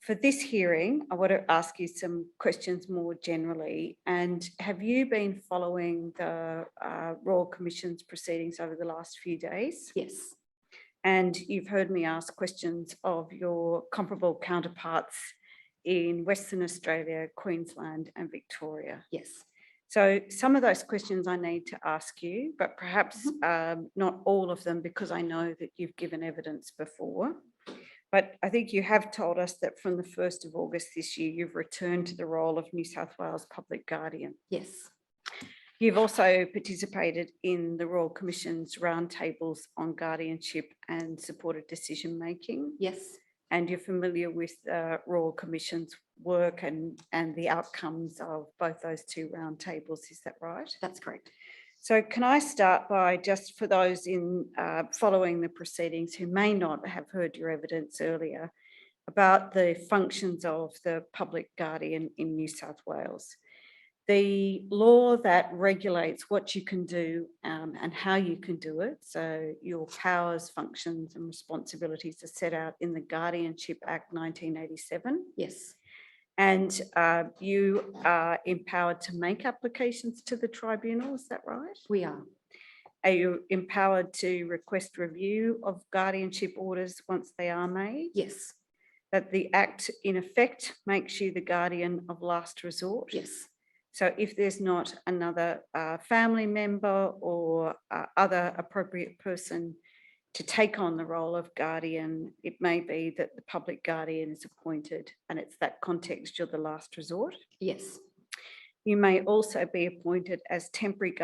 For this hearing, I want to ask you some questions more generally. And have you been following the Royal Commission's proceedings over the last few days? Yes. And you've heard me ask questions of your comparable counterparts in Western Australia, Queensland, and Victoria. Yes. So some of those questions I need to ask you, but perhaps not all of them, because I know that you've given evidence before. But I think you have told us that from the 1st of August this year, you've returned to the role of New South Wales Public Guardian. Yes. You've also participated in the Royal Commission's roundtables on guardianship and supported decision making. Yes. And you're familiar with the Royal Commission's work and the outcomes of both those two roundtables, is that right? That's correct. So can I start by, just for those in following the proceedings who may not have heard your evidence earlier, about the functions of the public guardian in New South Wales. The law that regulates what you can do and how you can do it, so your powers, functions and responsibilities are set out in the Guardianship Act 1987. Yes. And you are empowered to make applications to the tribunal, is that right? We are. Are you empowered to request review of guardianship orders once they are made? Yes. That the Act in effect makes you the guardian of last resort? Yes. So if there's not another family member or other appropriate person to take on the role of guardian, it may be that the public guardian is appointed, and it's that context you're the last resort. Yes. You may also be appointed as temporary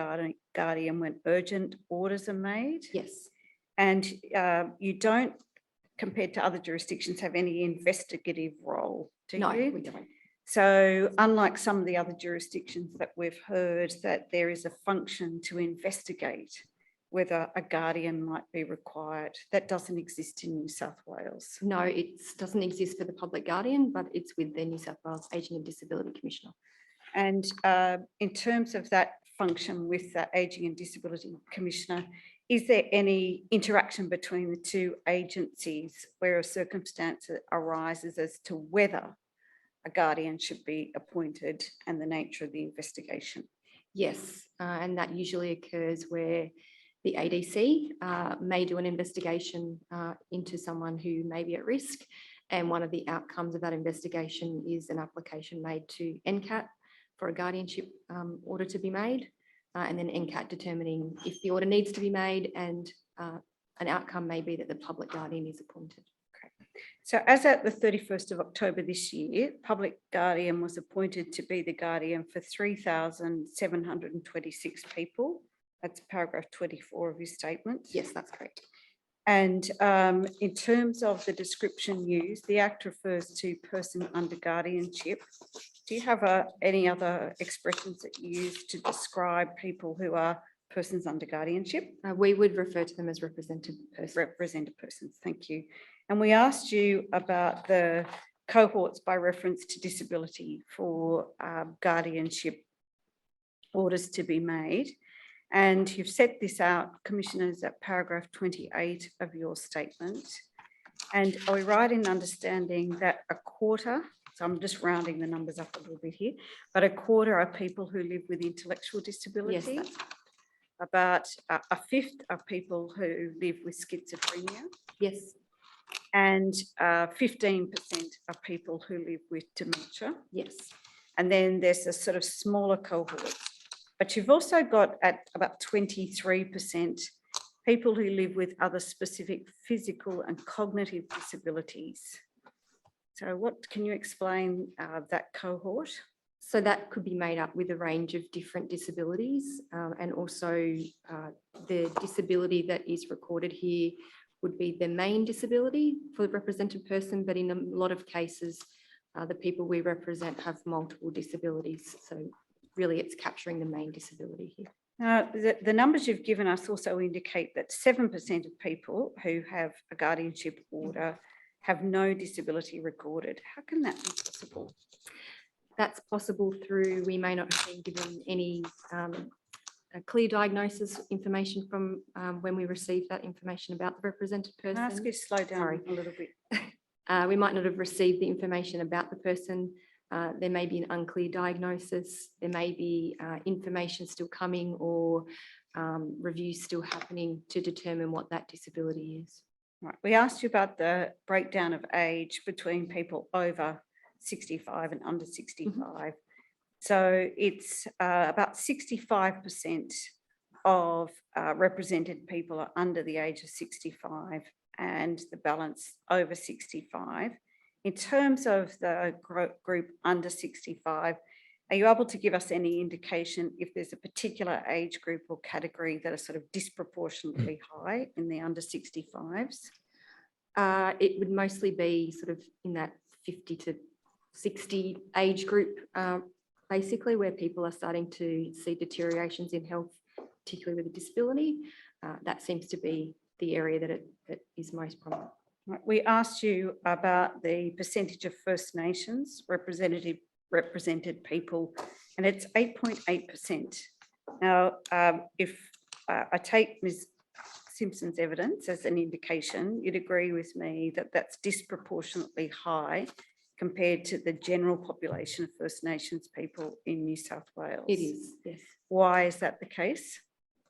guardian when urgent orders are made. Yes. And you don't, compared to other jurisdictions, have any investigative role, do you? No, we don't. So unlike some of the other jurisdictions that we've heard, that there is a function to investigate whether a guardian might be required, that doesn't exist in New South Wales. No, it doesn't exist for the public guardian, but it's with the New South Wales Ageing and Disability Commissioner. And in terms of that function with the Ageing and Disability Commissioner, is there any interaction between the two agencies where a circumstance arises as to whether a guardian should be appointed and the nature of the investigation? Yes, and that usually occurs where the ADC may do an investigation into someone who may be at risk, and one of the outcomes of that investigation is an application made to NCAT for a guardianship order to be made, and then NCAT determining if the order needs to be made, and an outcome may be that the public guardian is appointed. So as at the 31st of October this year, public guardian was appointed to be the guardian for 3,726 people. That's paragraph 24 of your statement. Yes, that's correct. And in terms of the description used, the Act refers to person under guardianship. Do you have any other expressions that you use to describe people who are persons under guardianship? We would refer to them as represented persons. Represented persons, thank you. And we asked you about the cohorts by reference to disability for guardianship orders to be made. And you've set this out, Commissioners, at paragraph 28 of your statement. And are we right in understanding that a quarter, so I'm just rounding the numbers up a little bit here, but a quarter are people who live with intellectual disability? Yes, that's About a fifth are people who live with schizophrenia? yes, And 15% are people who live with dementia? yes. And then there's a sort of smaller cohort. But you've also got at about 23% people who live with other specific physical and cognitive disabilities. So what can you explain that cohort? So that could be made up with a range of different disabilities, and also the disability that is recorded here would be the main disability for the represented person, but in a lot of cases, the people we represent have multiple disabilities. So really it's capturing the main disability here. The numbers you've given us also indicate that 7% of people who have a guardianship order have no disability recorded. How can that be possible? That's possible through, we may not have been given any clear diagnosis information from when we received that information about the represented person. Can I ask you to slow down Sorry. a little bit? We might not have received the information about the person. There may be an unclear diagnosis. There may be information still coming or reviews still happening to determine what that disability is. Right. We asked you about the breakdown of age between people over 65 and under 65. So it's about 65% of represented people are under the age of 65 and the balance over 65. In terms of the group under 65, are you able to give us any indication if there's a particular age group or category that are sort of disproportionately high in the under 65s? It would mostly be sort of in that 50 to 60 age group, basically, where people are starting to see deteriorations in health, particularly with a disability. That seems to be the area that is most prominent. We asked you about the percentage of First Nations represented people, and it's 8.8%. Now, if I take Ms. Simpson's evidence as an indication, you'd agree with me that that's disproportionately high compared to the general population of First Nations people in New South Wales. It is, yes. Why is that the case?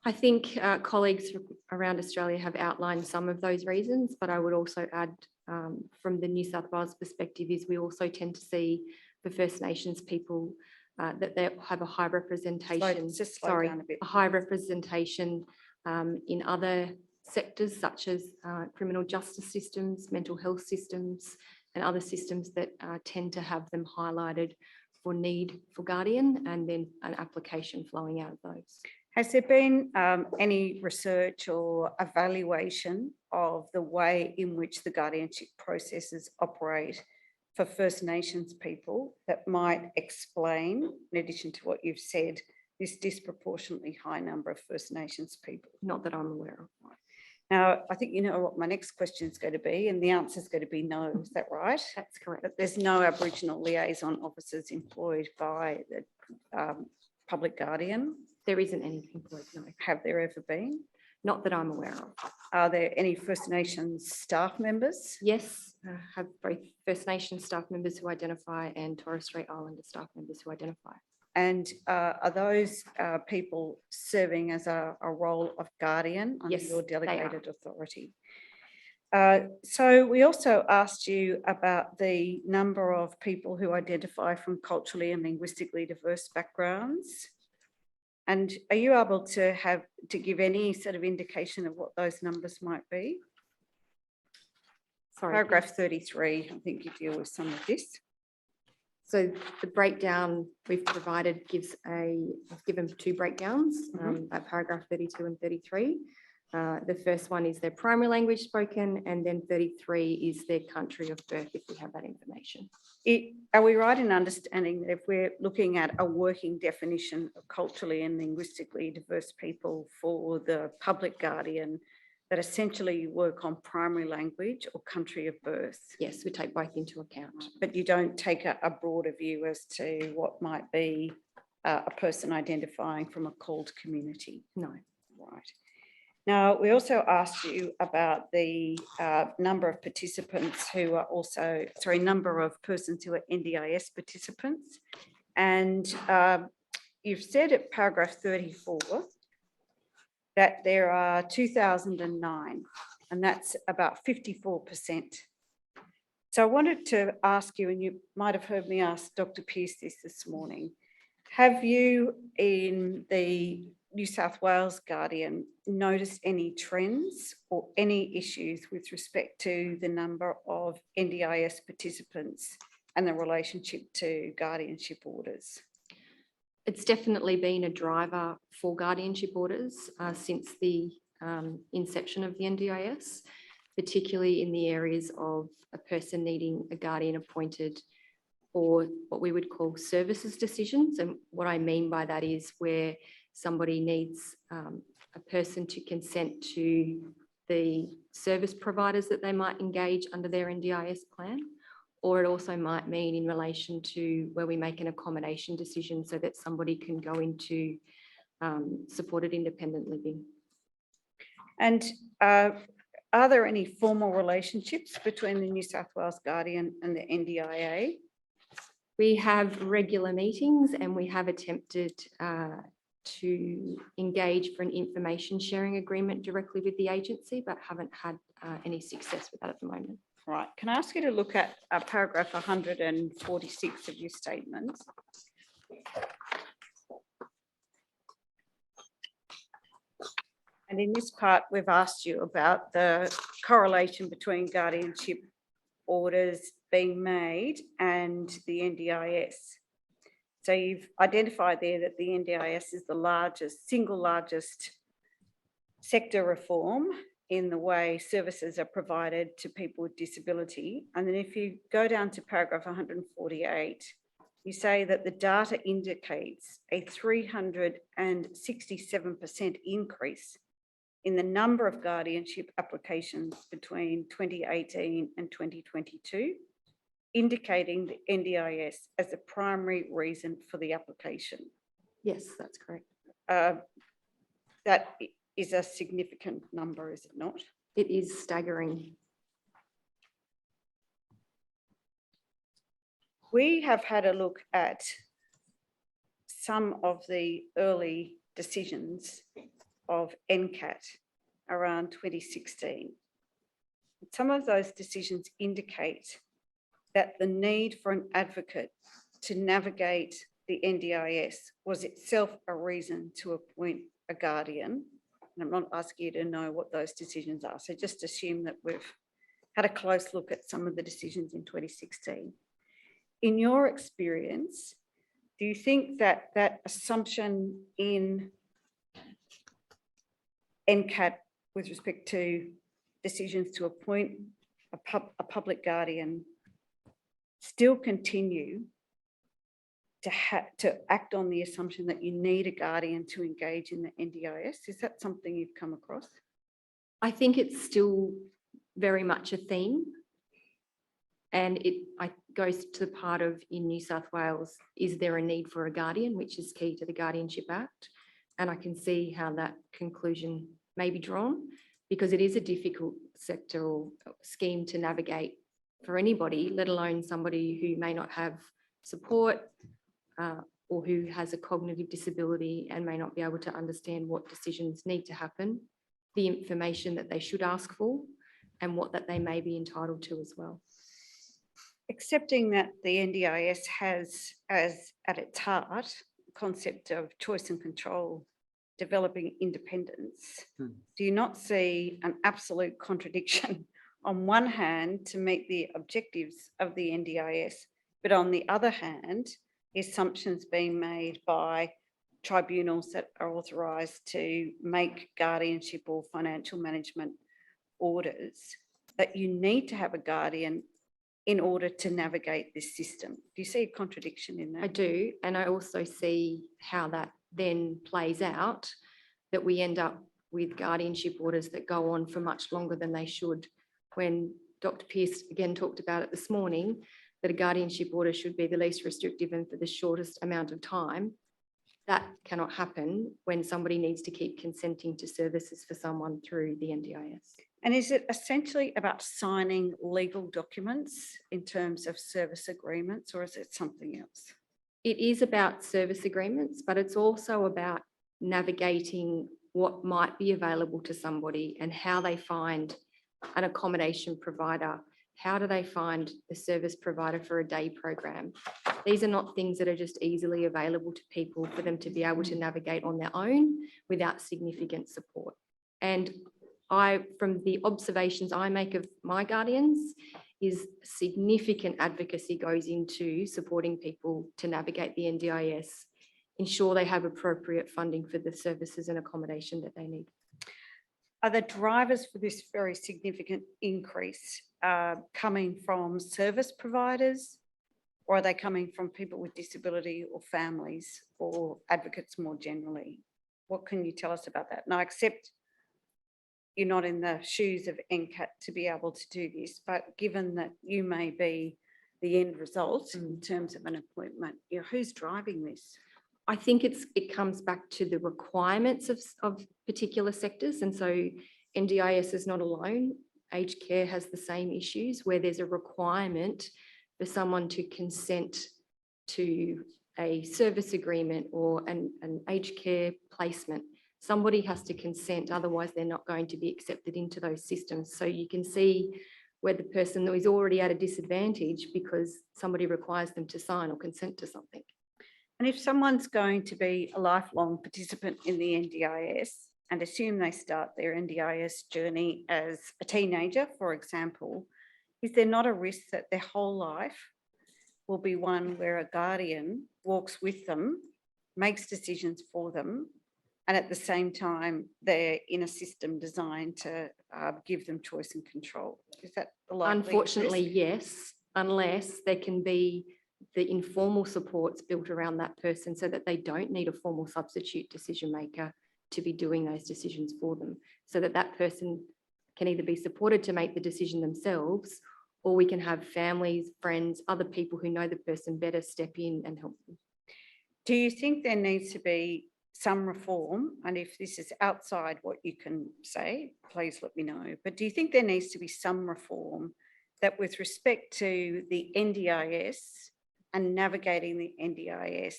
I think colleagues around Australia have outlined some of those reasons, but I would also add from the New South Wales perspective is we also tend to see for First Nations people that they have a high representation, a high representation in other sectors such as criminal justice systems, mental health systems, and other systems that tend to have them highlighted for need for guardian and then an application flowing out of those. Has there been any research or evaluation of the way in which the guardianship processes operate for First Nations people that might explain, in addition to what you've said, this disproportionately high number of First Nations people? Not that I'm aware of. Now, I think you know what my next question is going to be, and the answer is going to be no. Is that right? That's correct. That there's no Aboriginal liaison officers employed by the public guardian? There isn't any employed, no. Have there ever been? Not that I'm aware of. Are there any First Nations staff members? Yes, I have both First Nations staff members who identify and Torres Strait Islander staff members who identify. And are those people serving as a role of guardian under Yes, your they are. delegated authority? So we also asked you about the number of people who identify from culturally and linguistically diverse backgrounds. And are you able to give any sort of indication of what those numbers might be? Sorry. Paragraph 33, I think you deal with some of this. So the breakdown we've provided I've given two breakdowns at paragraph 32 and 33. The first one is their primary language spoken, and then 33 is their country of birth, if we have that information. Are we right in understanding that if we're looking at a working definition of culturally and linguistically diverse people for the public guardian, that essentially you work on primary language or country of birth? Yes, we take both into account. But you don't take a broader view as to what might be a person identifying from a called community? No. Right. Now, we also asked you about the number of participants who are also, sorry, number of persons who are NDIS participants. And you've said at paragraph 34 that there are 2,009, and that's about 54%. So I wanted to ask you, and you might have heard me ask Dr. Pearce this morning, have you in the New South Wales Guardian noticed any trends or any issues with respect to the number of NDIS participants and the relationship to guardianship orders? It's definitely been a driver for guardianship orders since the inception of the NDIS, particularly in the areas of a person needing a guardian appointed or what we would call services decisions. And what I mean by that is where somebody needs a person to consent to the service providers that they might engage under their NDIS plan, or it also might mean in relation to where we make an accommodation decision so that somebody can go into supported independent living. And are there any formal relationships between the New South Wales Guardian and the NDIA? We have regular meetings and we have attempted to engage for an information sharing agreement directly with the agency, but haven't had any success with that at the moment. Right. Can I ask you to look at paragraph 146 of your statement? And in this part, we've asked you about the correlation between guardianship orders being made and the NDIS. So you've identified there that the NDIS is the single largest sector reform in the way services are provided to people with disability. And then if you go down to paragraph 148, you say that the data indicates a 367% increase in the number of guardianship applications between 2018 and 2022, indicating the NDIS as the primary reason for the application. Yes, that's correct. That is a significant number, is it not? It is staggering. We have had a look at some of the early decisions of NCAT around 2016. Some of those decisions indicate that the need for an advocate to navigate the NDIS was itself a reason to appoint a guardian. And I'm not asking you to know what those decisions are. So just assume that we've had a close look at some of the decisions in 2016. In your experience, do you think that that assumption in NCAT with respect to decisions to appoint a public guardian still continue to act on the assumption that you need a guardian to engage in the NDIS? Is that something you've come across? I think it's still very much a theme. And it goes to the part of in New South Wales, is there a need for a guardian, which is key to the Guardianship Act? And I can see how that conclusion may be drawn, because it is a difficult sectoral scheme to navigate for anybody, let alone somebody who may not have support or who has a cognitive disability and may not be able to understand what decisions need to happen, the information that they should ask for, and what that they may be entitled to as well. Accepting that the NDIS has as at its heart the concept of choice and control, developing independence, do you not see an absolute contradiction on one hand to meet the objectives of the NDIS, but on the other hand, assumptions being made by tribunals that are authorised to make guardianship or financial management orders, that you need to have a guardian in order to navigate this system. Do you see a contradiction in that? I do. And I also see how that then plays out, that we end up with guardianship orders that go on for much longer than they should. When Dr. Pearce again talked about it this morning, that a guardianship order should be the least restrictive and for the shortest amount of time. That cannot happen when somebody needs to keep consenting to services for someone through the NDIS. And is it essentially about signing legal documents in terms of service agreements, or is it something else? It is about service agreements, but it's also about navigating what might be available to somebody and how they find an accommodation provider. How do they find a service provider for a day program? These are not things that are just easily available to people for them to be able to navigate on their own without significant support. And from the observations I make of my guardians, is significant advocacy goes into supporting people to navigate the NDIS, ensure they have appropriate funding for the services and accommodation that they need. Are the drivers for this very significant increase coming from service providers, or are they coming from people with disability or families or advocates more generally? What can you tell us about that? And I accept you're not in the shoes of NCAT to be able to do this, but given that you may be the end result in terms of an appointment, you know, who's driving this? I think it comes back to the requirements of particular sectors. And so NDIS is not alone. Aged care has the same issues where there's a requirement for someone to consent to a service agreement or an aged care placement. Somebody has to consent, otherwise they're not going to be accepted into those systems. So you can see where the person is already at a disadvantage because somebody requires them to sign or consent to something. And if someone's going to be a lifelong participant in the NDIS and assume they start their NDIS journey as a teenager, for example, is there not a risk that their whole life will be one where a guardian walks with them, makes decisions for them, and at the same time, they're in a system designed to give them choice and control? Is that the likely Unfortunately, risk? yes, unless there can be the informal supports built around that person so that they don't need a formal substitute decision maker to be doing those decisions for them, so that that person can either be supported to make the decision themselves, or we can have families, friends, other people who know the person better step in and help them. Do you think there needs to be some reform? And if this is outside what you can say, please let me know. But do you think there needs to be some reform that with respect to the NDIS and navigating the NDIS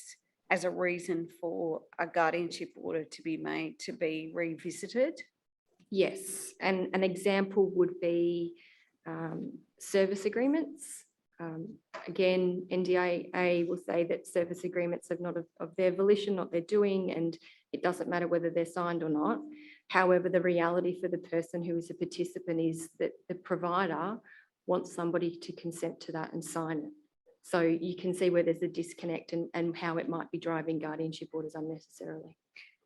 as a reason for a guardianship order to be made to be revisited? Yes, and an example would be service agreements. Again, NDIA will say that service agreements are not of their volition, not their doing, and it doesn't matter whether they're signed or not. However, the reality for the person who is a participant is that the provider wants somebody to consent to that and sign it. So you can see where there's a disconnect and how it might be driving guardianship orders unnecessarily.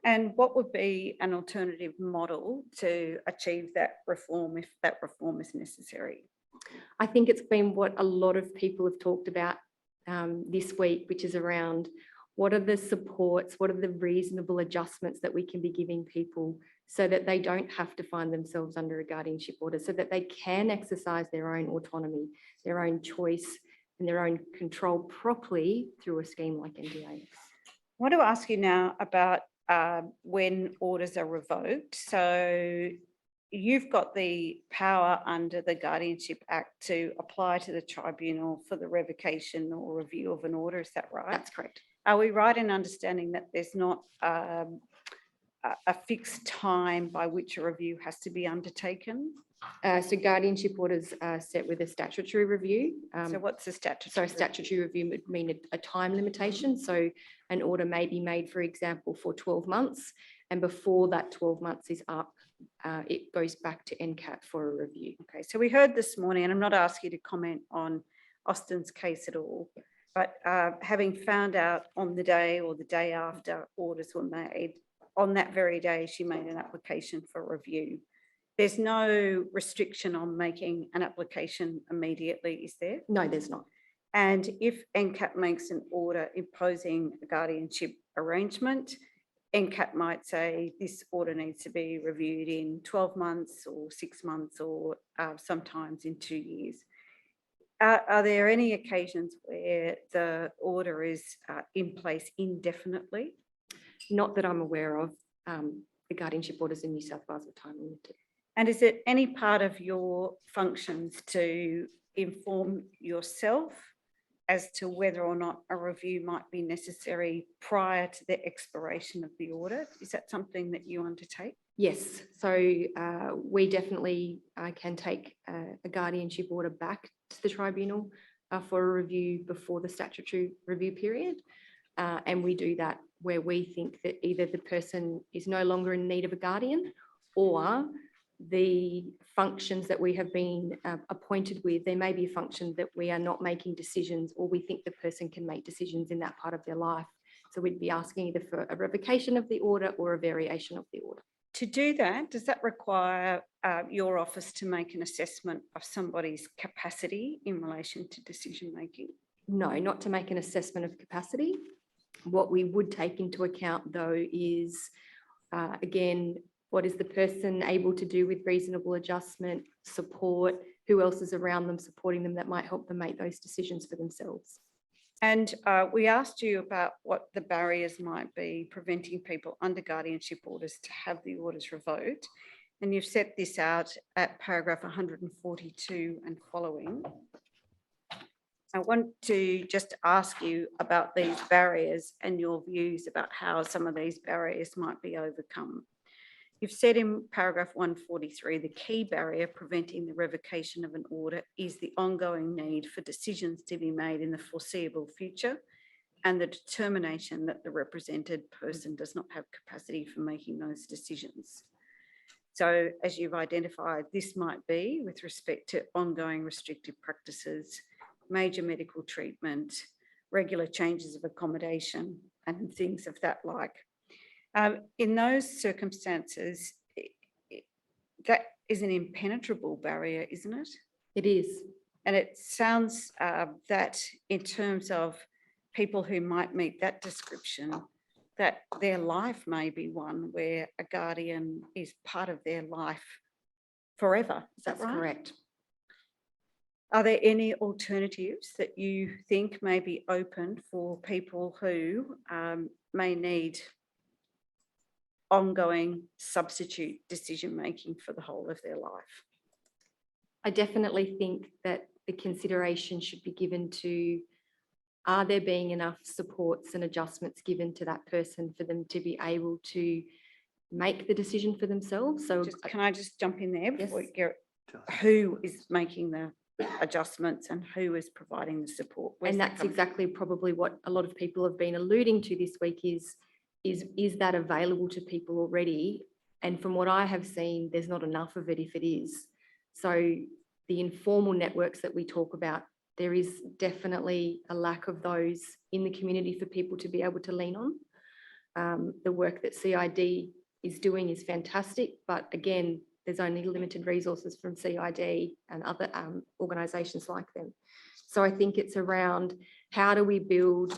And what would be an alternative model to achieve that reform if that reform is necessary? I think it's been what a lot of people have talked about this week, which is around what are the supports, what are the reasonable adjustments that we can be giving people so that they don't have to find themselves under a guardianship order, so that they can exercise their own autonomy, their own choice and their own control properly through a scheme like NDIS. I want to ask you now about when orders are revoked. So you've got the power under the Guardianship Act to apply to the tribunal for the revocation or review of an order, is that right? That's correct. Are we right in understanding that there's not a fixed time by which a review has to be undertaken? So guardianship orders are set with a statutory review. So what's the statutory? So a statutory review would mean a time limitation. So an order may be made, for example, for 12 months. And before that 12 months is up, it goes back to NCAT for a review. Okay, so we heard this morning, and I'm not asking you to comment on Austin's case at all, but having found out on the day or the day after orders were made, on that very day, she made an application for review. There's no restriction on making an application immediately, is there? No, there's not. And if NCAP makes an order imposing a guardianship arrangement, NCAP might say this order needs to be reviewed in 12 months or 6 months or sometimes in 2 years. Are there any occasions where the order is in place indefinitely? Not that I'm aware of. The guardianship orders in New South Wales are time limited. And is it any part of your functions to inform yourself as to whether or not a review might be necessary prior to the expiration of the order? Is that something that you undertake? Yes, so we definitely can take a guardianship order back to the tribunal for a review before the statutory review period. And we do that where we think that either the person is no longer in need of a guardian, or the functions that we have been appointed with, there may be a function that we are not making decisions, or we think the person can make decisions in that part of their life. So we'd be asking either for a revocation of the order or a variation of the order. To do that, does that require your office to make an assessment of somebody's capacity in relation to decision making? No, not to make an assessment of capacity. What we would take into account, though, is, again, what is the person able to do with reasonable adjustment, support, who else is around them supporting them that might help them make those decisions for themselves. And we asked you about what the barriers might be preventing people under guardianship orders to have the orders revoked. And you've set this out at paragraph 142 and following. I want to just ask you about these barriers and your views about how some of these barriers might be overcome. You've said in paragraph 143, the key barrier preventing the revocation of an order is the ongoing need for decisions to be made in the foreseeable future and the determination that the represented person does not have capacity for making those decisions. So as you've identified, this might be with respect to ongoing restrictive practices, major medical treatment, regular changes of accommodation and things of that like. In those circumstances, that is an impenetrable barrier, isn't it? It is. And it sounds that in terms of people who might meet that description, that their life may be one where a guardian is part of their life forever. Is that right? That's correct. Are there any alternatives that you think may be open for people who may need ongoing substitute decision-making for the whole of their life? I definitely think that the consideration should be given to, are there being enough supports and adjustments given to that person for them to be able to make the decision for themselves? So can I just jump in there before Yes. you get, who is making the adjustments and who is providing the support? Where's and that that's coming exactly probably what a lot of people have been alluding to this week is that available to people already? And from what I have seen, there's not enough of it if it is. So the informal networks that we talk about, there is definitely a lack of those in the community for people to be able to lean on. The work that CID is doing is fantastic, but again, there's only limited resources from CID and other organisations like them. So I think it's around how do we build,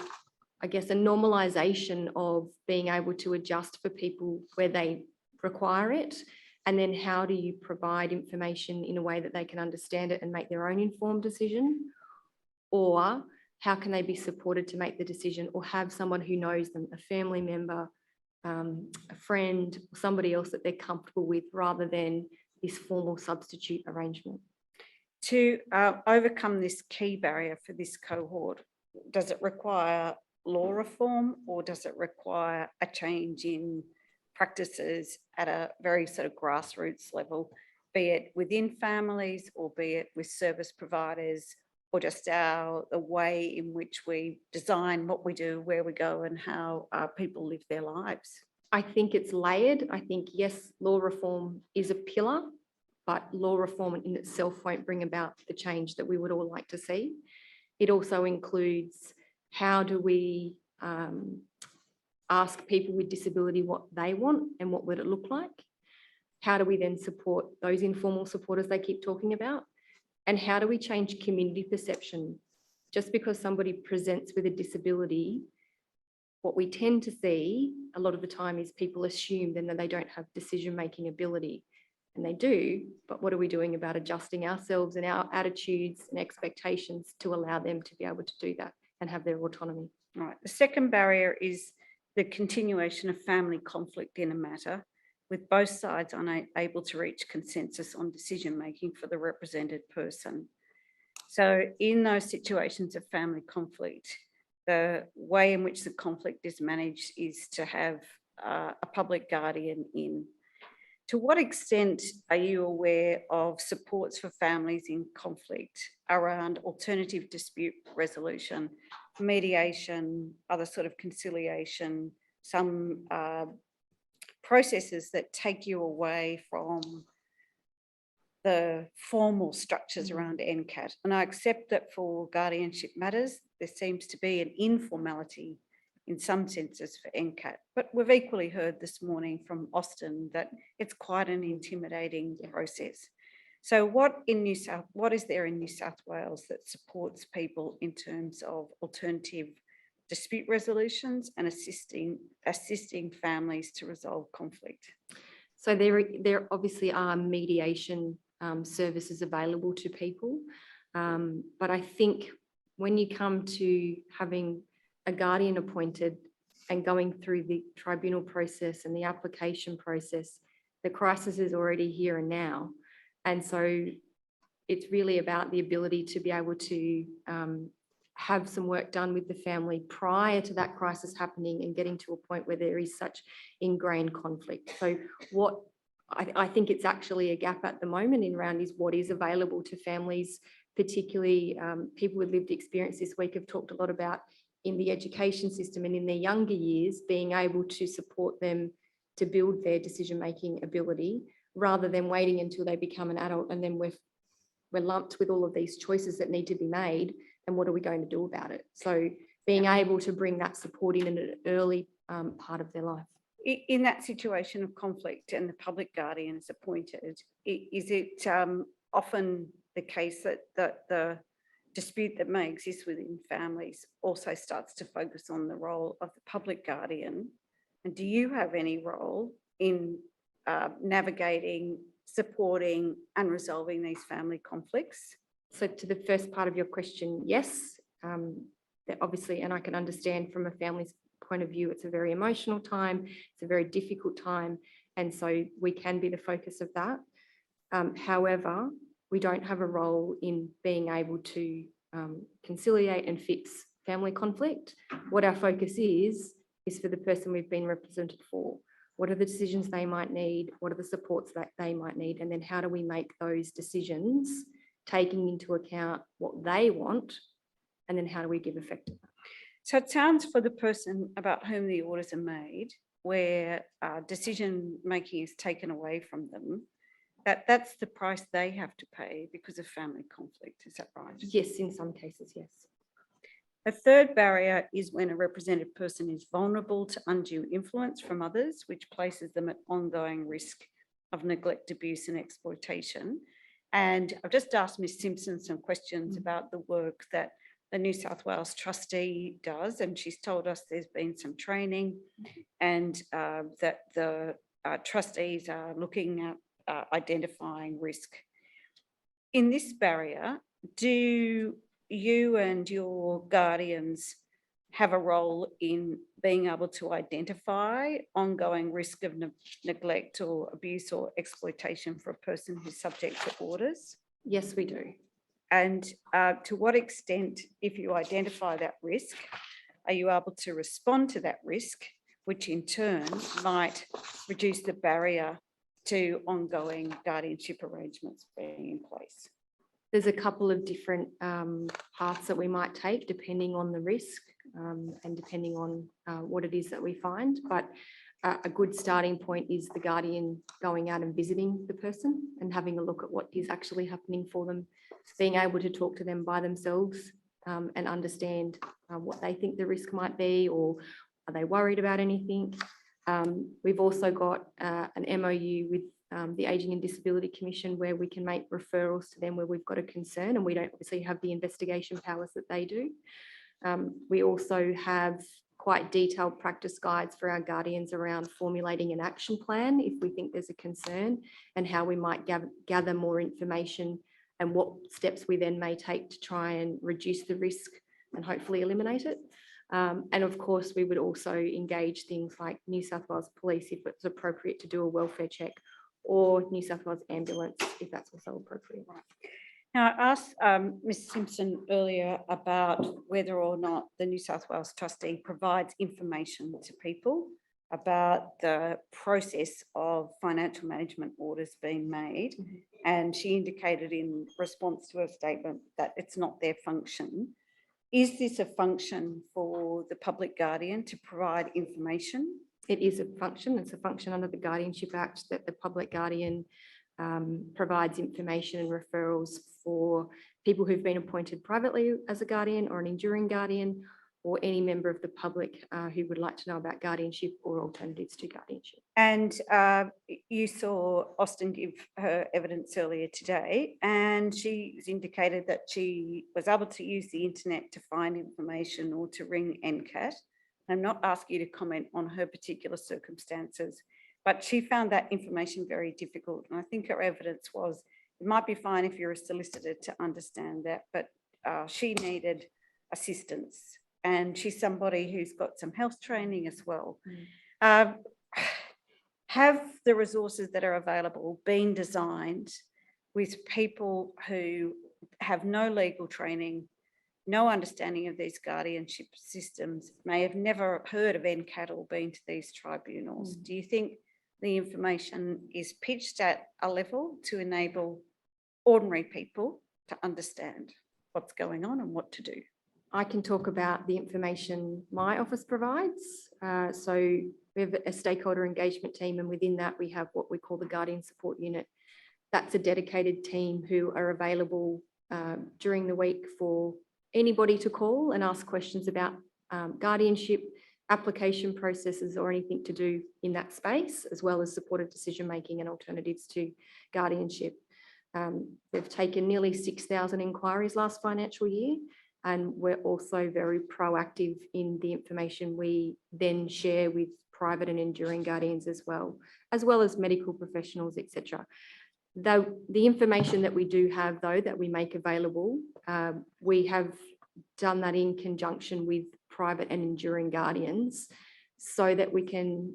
I guess, a normalisation of being able to adjust for people where they require it, and then how do you provide information in a way that they can understand it and make their own informed decision, or how can they be supported to make the decision, or have someone who knows them, a family member, a friend, somebody else that they're comfortable with, rather than this formal substitute arrangement. To overcome this key barrier for this cohort, does it require law reform, or does it require a change in practices at a very sort of grassroots level, be it within families or be it with service providers, or just the way in which we design what we do, where we go and how people live their lives? I think it's layered. I think, yes, law reform is a pillar, but law reform in itself won't bring about the change that we would all like to see. It also includes How do we ask people with disability what they want and what would it look like? How do we then support those informal supporters they keep talking about? And how do we change community perception? Just because somebody presents with a disability, what we tend to see a lot of the time is people assume then that they don't have decision-making ability. And they do, but what are we doing about adjusting ourselves and our attitudes and expectations to allow them to be able to do that and have their autonomy? Right. The second barrier is the continuation of family conflict in a matter, with both sides unable to reach consensus on decision-making for the represented person. So in those situations of family conflict, the way in which the conflict is managed is to have a public guardian in. To what extent are you aware of supports for families in conflict around alternative dispute resolution, mediation, other sort of conciliation, some processes that take you away from the formal structures around NCAT? And I accept that for guardianship matters, there seems to be an informality in some senses for NCAT, but we've equally heard this morning from Austin that it's quite an intimidating process. So what is there in New South Wales that supports people in terms of alternative dispute resolutions and assisting families to resolve conflict? So there obviously are mediation services available to people, but I think when you come to having a guardian appointed and going through the tribunal process and the application process, the crisis is already here and now. And so it's really about the ability to be able to have some work done with the family prior to that crisis happening and getting to a point where there is such ingrained conflict. So what I think it's actually a gap at the moment in round is what is available to families, particularly people with lived experience this week have talked a lot about in the education system and in their younger years, being able to support them to build their decision-making ability rather than waiting until they become an adult and then we're lumped with all of these choices that need to be made. And what are we going to do about it? So being able to bring that support in an early part of their life. In that situation of conflict and the public guardian is appointed, is it often the case that the dispute that may exist within families also starts to focus on the role of the public guardian? And do you have any role in navigating, supporting and resolving these family conflicts? So to the first part of your question, yes, obviously, and I can understand from a family's point of view, it's a very emotional time, it's a very difficult time, and so we can be the focus of that. However, we don't have a role in being able to conciliate and fix family conflict. What our focus is for the person we've been represented for. What are the decisions they might need? What are the supports that they might need? And then how do we make those decisions taking into account what they want? And then how do we give effect to that? So it sounds for the person about whom the orders are made, where decision-making is taken away from them, that's the price they have to pay because of family conflict. Is that right? Yes, in some cases, yes. A third barrier is when a represented person is vulnerable to undue influence from others, which places them at ongoing risk of neglect, abuse and exploitation. And I've just asked Ms Simpson some questions about the work that the New South Wales trustee does, and she's told us there's been some training and that the trustees are looking at identifying risk. In this barrier, do you and your guardians have a role in being able to identify ongoing risk of neglect or abuse or exploitation for a person who's subject to orders? Yes, we do. And to what extent, if you identify that risk, are you able to respond to that risk, which in turn might reduce the barrier to ongoing guardianship arrangements being in place? There's a couple of different paths that we might take depending on the risk and depending on what it is that we find. But a good starting point is the guardian going out and visiting the person and having a look at what is actually happening for them, being able to talk to them by themselves and understand what they think the risk might be, or are they worried about anything. We've also got an MOU with the Ageing and Disability Commission where we can make referrals to them where we've got a concern, and we don't obviously have the investigation powers that they do. We also have quite detailed practice guides for our guardians around formulating an action plan if we think there's a concern, and how we might gather more information and what steps we then may take to try and reduce the risk and hopefully eliminate it. And of course, we would also engage things like New South Wales Police if it's appropriate to do a welfare check, or New South Wales Ambulance if that's also appropriate. Now, I asked Ms Simpson earlier about whether or not the New South Wales trustee provides information to people about the process of financial management orders being made. And she indicated in response to her statement that it's not their function. Is this a function for the public guardian to provide information? It is a function. It's a function under the Guardianship Act that the public guardian provides information and referrals for people who've been appointed privately as a guardian or an enduring guardian, or any member of the public who would like to know about guardianship or alternatives to guardianship. And you saw Austin give her evidence earlier today, and she indicated that she was able to use the internet to find information or to ring NCAT. I'm not asking you to comment on her particular circumstances, but she found that information very difficult. And I think her evidence was, it might be fine if you're a solicitor to understand that, but she needed assistance. And she's somebody who's got some health training as well. Have the resources that are available been designed with people who have no legal training, no understanding of these guardianship systems, may have never heard of NCAT or been to these tribunals? Do you think the information is pitched at a level to enable ordinary people to understand what's going on and what to do? I can talk about the information my office provides. So we have a stakeholder engagement team, and within that we have what we call the Guardian Support Unit. That's a dedicated team who are available during the week for anybody to call and ask questions about guardianship, application processes, or anything to do in that space, as well as supported decision-making and alternatives to guardianship. They've taken nearly 6,000 inquiries last financial year, and we're also very proactive in the information we then share with private and enduring guardians as well as medical professionals, etc. The information that we do have, though, that we make available, we have done that in conjunction with private and enduring guardians, so that we can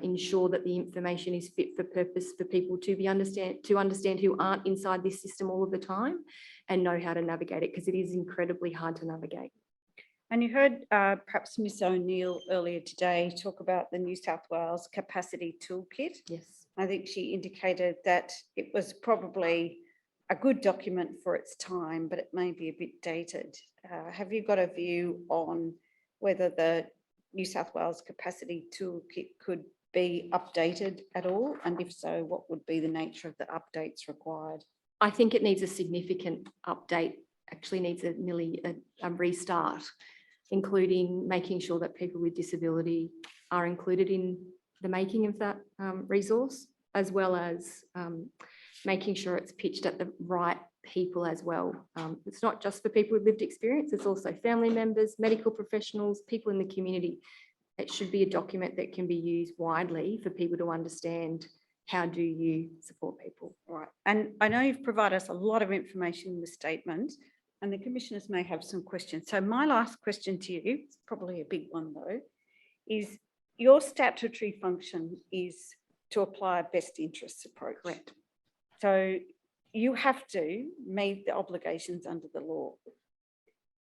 ensure that the information is fit for purpose for people to understand who aren't inside this system all of the time and know how to navigate it, because it is incredibly hard to navigate. And you heard perhaps Ms O'Neill earlier today talk about the New South Wales Capacity Toolkit. Yes. I think she indicated that it was probably a good document for its time, but it may be a bit dated. Have you got a view on whether the New South Wales Capacity Toolkit could be updated at all? And if so, what would be the nature of the updates required? I think it needs a significant update, actually needs nearly a restart, including making sure that people with disability are included in the making of that resource, as well as making sure it's pitched at the right people as well. It's not just for people with lived experience, it's also family members, medical professionals, people in the community. It should be a document that can be used widely for people to understand how do you support people. Right. And I know you've provided us a lot of information in the statement, and the commissioners may have some questions. So my last question to you, it's probably a big one though, is your statutory function is to apply a best interests approach. Correct. So you have to meet the obligations under the law.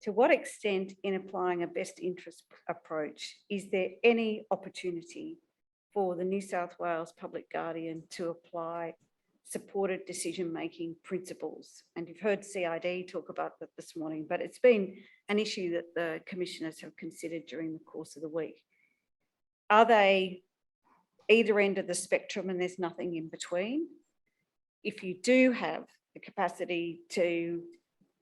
To what extent, in applying a best interest approach, is there any opportunity for the New South Wales Public Guardian to apply supported decision-making principles? And you've heard CID talk about that this morning, but it's been an issue that the commissioners have considered during the course of the week. Are they either end of the spectrum and there's nothing in between? If you do have the capacity to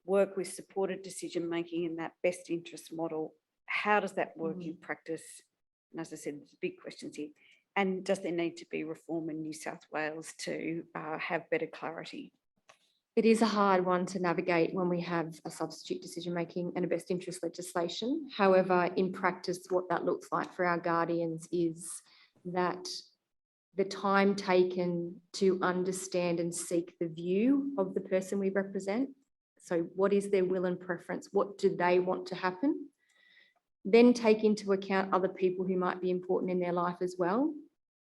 work with supported decision making in that best interest model. How does that work in practice? And as I said, there's big questions here. And does there need to be reform in New South Wales to have better clarity? It is a hard one to navigate when we have a substitute decision making and a best interest legislation. However, in practice, what that looks like for our guardians is that the time taken to understand and seek the view of the person we represent. So what is their will and preference? What do they want to happen? Then take into account other people who might be important in their life as well.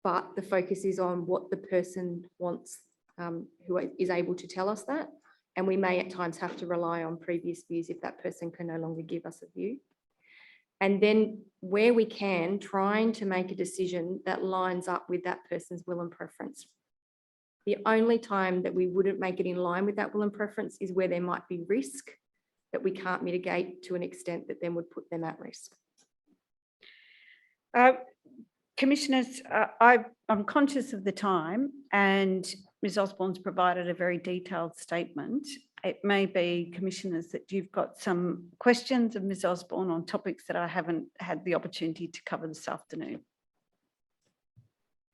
But the focus is on what the person wants, who is able to tell us that. And we may at times have to rely on previous views if that person can no longer give us a view. And then where we can, trying to make a decision that lines up with that person's will and preference. The only time that we wouldn't make it in line with that will and preference is where there might be risk that we can't mitigate to an extent that then would put them at risk. Commissioners, I'm conscious of the time, and Ms Osborne's provided a very detailed statement. It may be, Commissioners, that you've got some questions of Ms Osborne on topics that I haven't had the opportunity to cover this afternoon.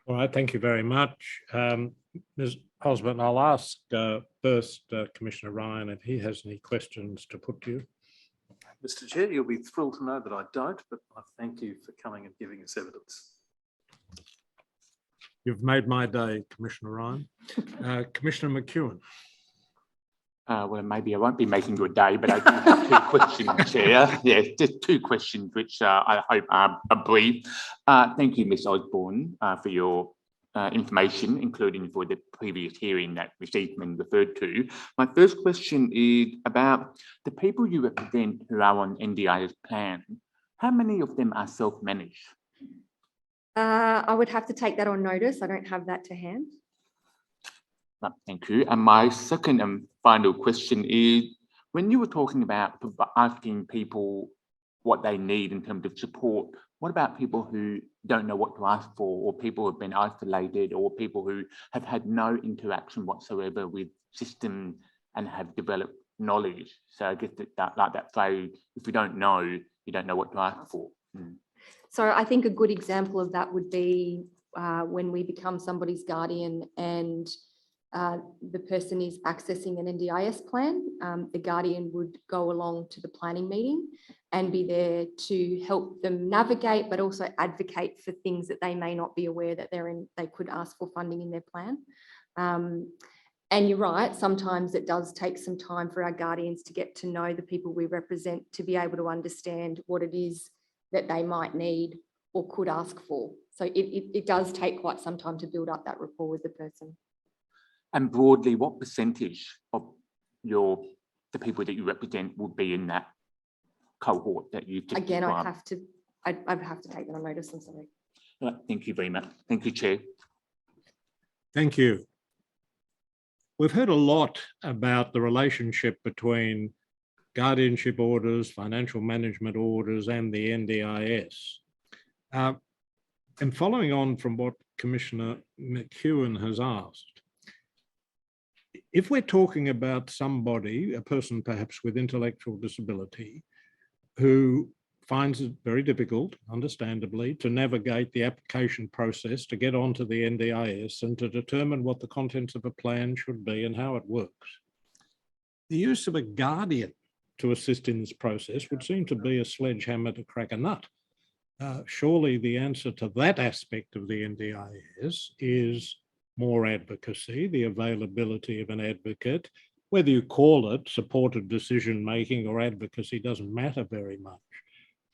All right, thank you very much. Ms Osborne, I'll ask first Commissioner Ryan if he has any questions to put to you. Mr. Chair, you'll be thrilled to know that I don't, but I thank you for coming and giving us evidence. You've made my day, Commissioner Ryan. Commissioner McEwen. Well, maybe I won't be making your day, but I do have two questions, Chair. Yes, just two questions, which I hope are brief. Thank you, Ms Osborne, for your information, including for the previous hearing that received been referred to. My first question is about the people you represent who are on NDIS plan. How many of them are self-managed? I would have to take that on notice. I don't have that to hand. Thank you. And my second and final question is, when you were talking about asking people what they need in terms of support, what about people who don't know what to ask for, or people who have been isolated, or people who have had no interaction whatsoever with systems and have developed knowledge? So I guess that like that phrase, if you don't know, you don't know what to ask for. So I think a good example of that would be when we become somebody's guardian and the person is accessing an NDIS plan, the guardian would go along to the planning meeting and be there to help them navigate, but also advocate for things that they may not be aware that they could ask for funding in their plan. And you're right, sometimes it does take some time for our guardians to get to know the people we represent, to be able to understand what it is that they might need or could ask for. So it does take quite some time to build up that rapport with the person. And broadly, what percentage of the people that you represent would be in that cohort that you just Again, described? I'd have to take that on notice, I'm sorry. All right, thank you very much. Thank you, Chair. Thank you. We've heard a lot about the relationship between guardianship orders, financial management orders, and the NDIS. And following on from what Commissioner McEwen has asked, if we're talking about somebody, a person perhaps with intellectual disability, who finds it very difficult, understandably, to navigate the application process to get onto the NDIS and to determine what the contents of a plan should be and how it works, the use of a guardian to assist in this process would seem to be a sledgehammer to crack a nut. Surely the answer to that aspect of the NDIS is more advocacy, the availability of an advocate. Whether you call it supported decision-making or advocacy doesn't matter very much.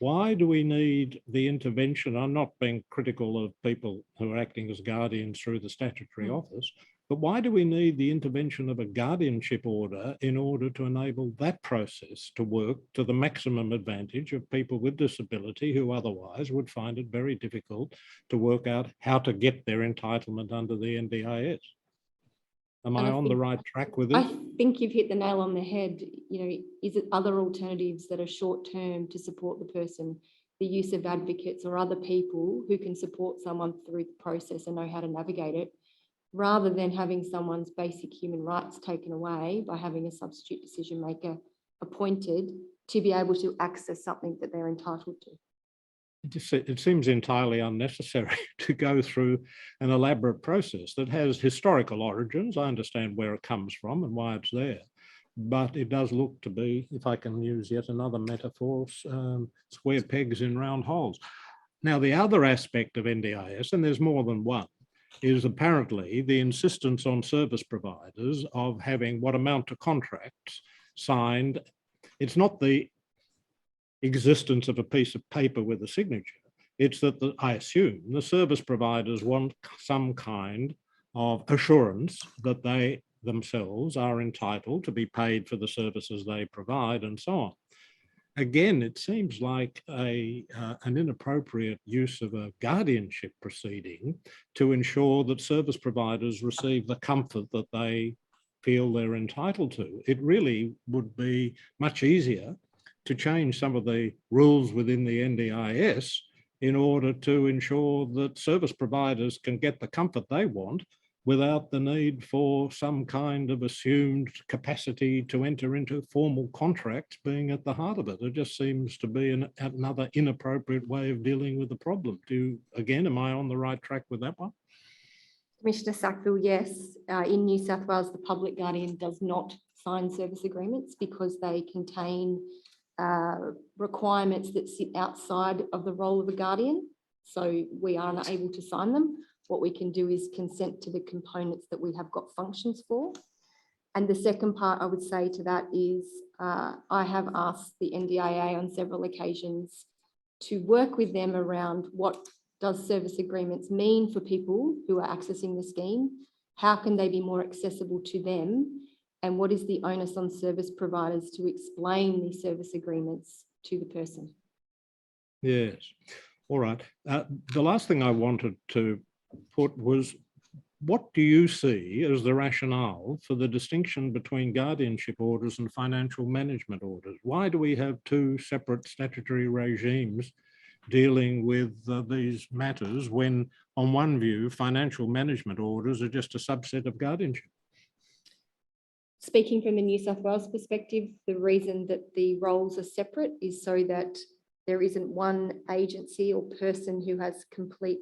Why do we need the intervention? I'm not being critical of people who are acting as guardians through the statutory office, but why do we need the intervention of a guardianship order in order to enable that process to work to the maximum advantage of people with disability who otherwise would find it very difficult to work out how to get their entitlement under the NDIS? Am I on the right track with this? I think you've hit the nail on the head. You know, is it other alternatives that are short term to support the person? The use of advocates or other people who can support someone through the process and know how to navigate it, rather than having someone's basic human rights taken away by having a substitute decision maker appointed to be able to access something that they're entitled to. It seems entirely unnecessary to go through an elaborate process that has historical origins. I understand where it comes from and why it's there, but it does look to be, if I can use yet another metaphor, square pegs in round holes. Now, the other aspect of NDIS, and there's more than one, is apparently the insistence on service providers of having what amount to contracts signed. It's not the existence of a piece of paper with a signature. It's that I assume the service providers want some kind of assurance that they themselves are entitled to be paid for the services they provide and so on. Again, it seems like an inappropriate use of a guardianship proceeding to ensure that service providers receive the comfort that they feel they're entitled to. It really would be much easier to change some of the rules within the NDIS in order to ensure that service providers can get the comfort they want without the need for some kind of assumed capacity to enter into formal contracts being at the heart of it. It just seems to be another inappropriate way of dealing with the problem. Again, am I on the right track with that one? Commissioner Sackville, yes. In New South Wales, the public guardian does not sign service agreements because they contain requirements that sit outside of the role of a guardian. So we are unable to sign them. What we can do is consent to the components that we have got functions for. And the second part I would say to that is I have asked the NDIA on several occasions to work with them around what does service agreements mean for people who are accessing the scheme? How can they be more accessible to them? And what is the onus on service providers to explain these service agreements to the person? Yes. All right. The last thing I wanted to put was, what do you see as the rationale for the distinction between guardianship orders and financial management orders? Why do we have two separate statutory regimes dealing with these matters when, on one view, financial management orders are just a subset of guardianship? Speaking from the New South Wales perspective, the reason that the roles are separate is so that there isn't one agency or person who has complete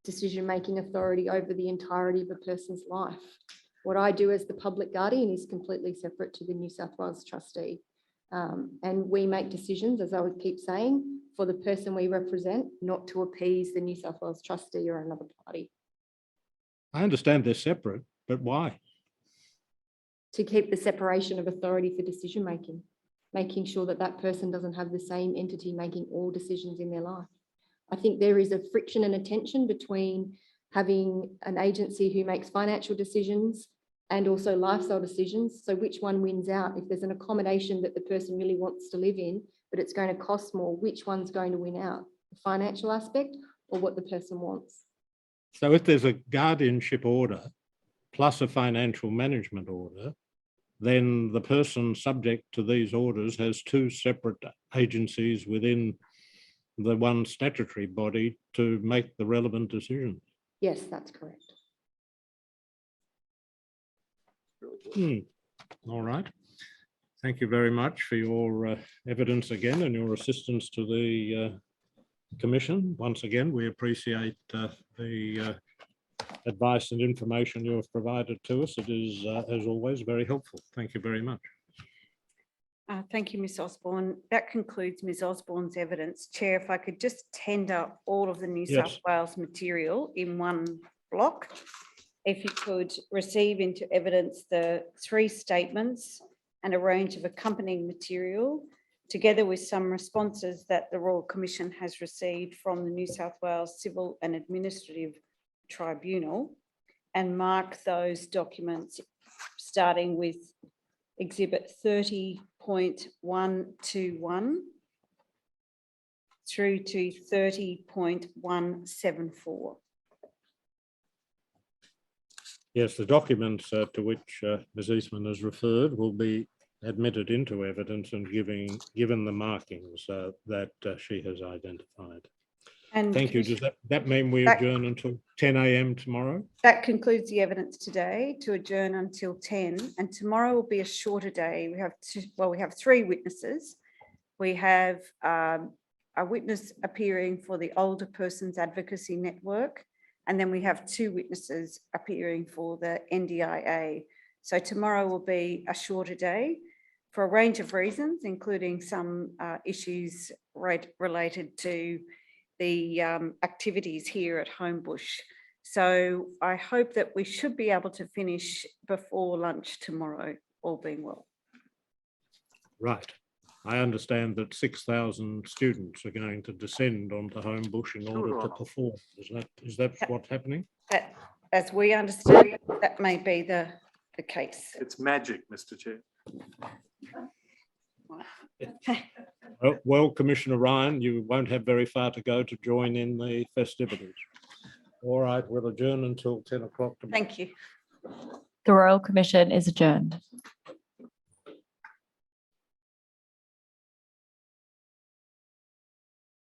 decision-making authority over the entirety of a person's life. What I do as the public guardian is completely separate to the New South Wales trustee. And we make decisions, as I would keep saying, for the person we represent, not to appease the New South Wales trustee or another party. I understand they're separate, but why? To keep the separation of authority for decision-making, making sure that that person doesn't have the same entity making all decisions in their life. I think there is a friction and a tension between having an agency who makes financial decisions and also lifestyle decisions. So which one wins out? If there's an accommodation that the person really wants to live in, but it's going to cost more, which one's going to win out? The financial aspect or what the person wants? So if there's a guardianship order plus a financial management order, then the person subject to these orders has two separate agencies within the one statutory body to make the relevant decisions. Yes, that's correct. All right. Thank you very much for your evidence again and your assistance to the Commission. Once again, we appreciate the advice and information you have provided to us. It is, as always, very helpful. Thank you very much. Thank you, Ms Osborne. That concludes Ms Osborne's evidence. Chair, if I could just tender all of the New South Wales material in one block. If you could receive into evidence the 3 statements and a range of accompanying material, together with some responses that the Royal Commission has received from the New South Wales Civil and Administrative Tribunal, and mark those documents starting with Exhibit 30.121 through to 30.174. Yes, the documents to which Ms Eastman has referred will be admitted into evidence and given the markings that she has identified. And Thank you. Does that mean we That- adjourn until 10 a.m. tomorrow? that concludes the evidence today to adjourn until 10, and tomorrow will be a shorter day. We have 3 witnesses. We have a witness appearing for the Older Persons Advocacy Network, and then we have 2 witnesses appearing for the NDIA. So tomorrow will be a shorter day for a range of reasons, including some issues related to the activities here at Homebush. So I hope that we should be able to finish before lunch tomorrow, all being well. Right. I understand that 6,000 students are going to descend onto Homebush in order to perform. Is that what's happening? That, as we understand, that may be the case. It's magic, Mr. Chair. Well, Commissioner Ryan, you won't have very far to go to join in the festivities. All right, we'll adjourn until 10 o'clock tomorrow. Thank you. The Royal Commission is adjourned.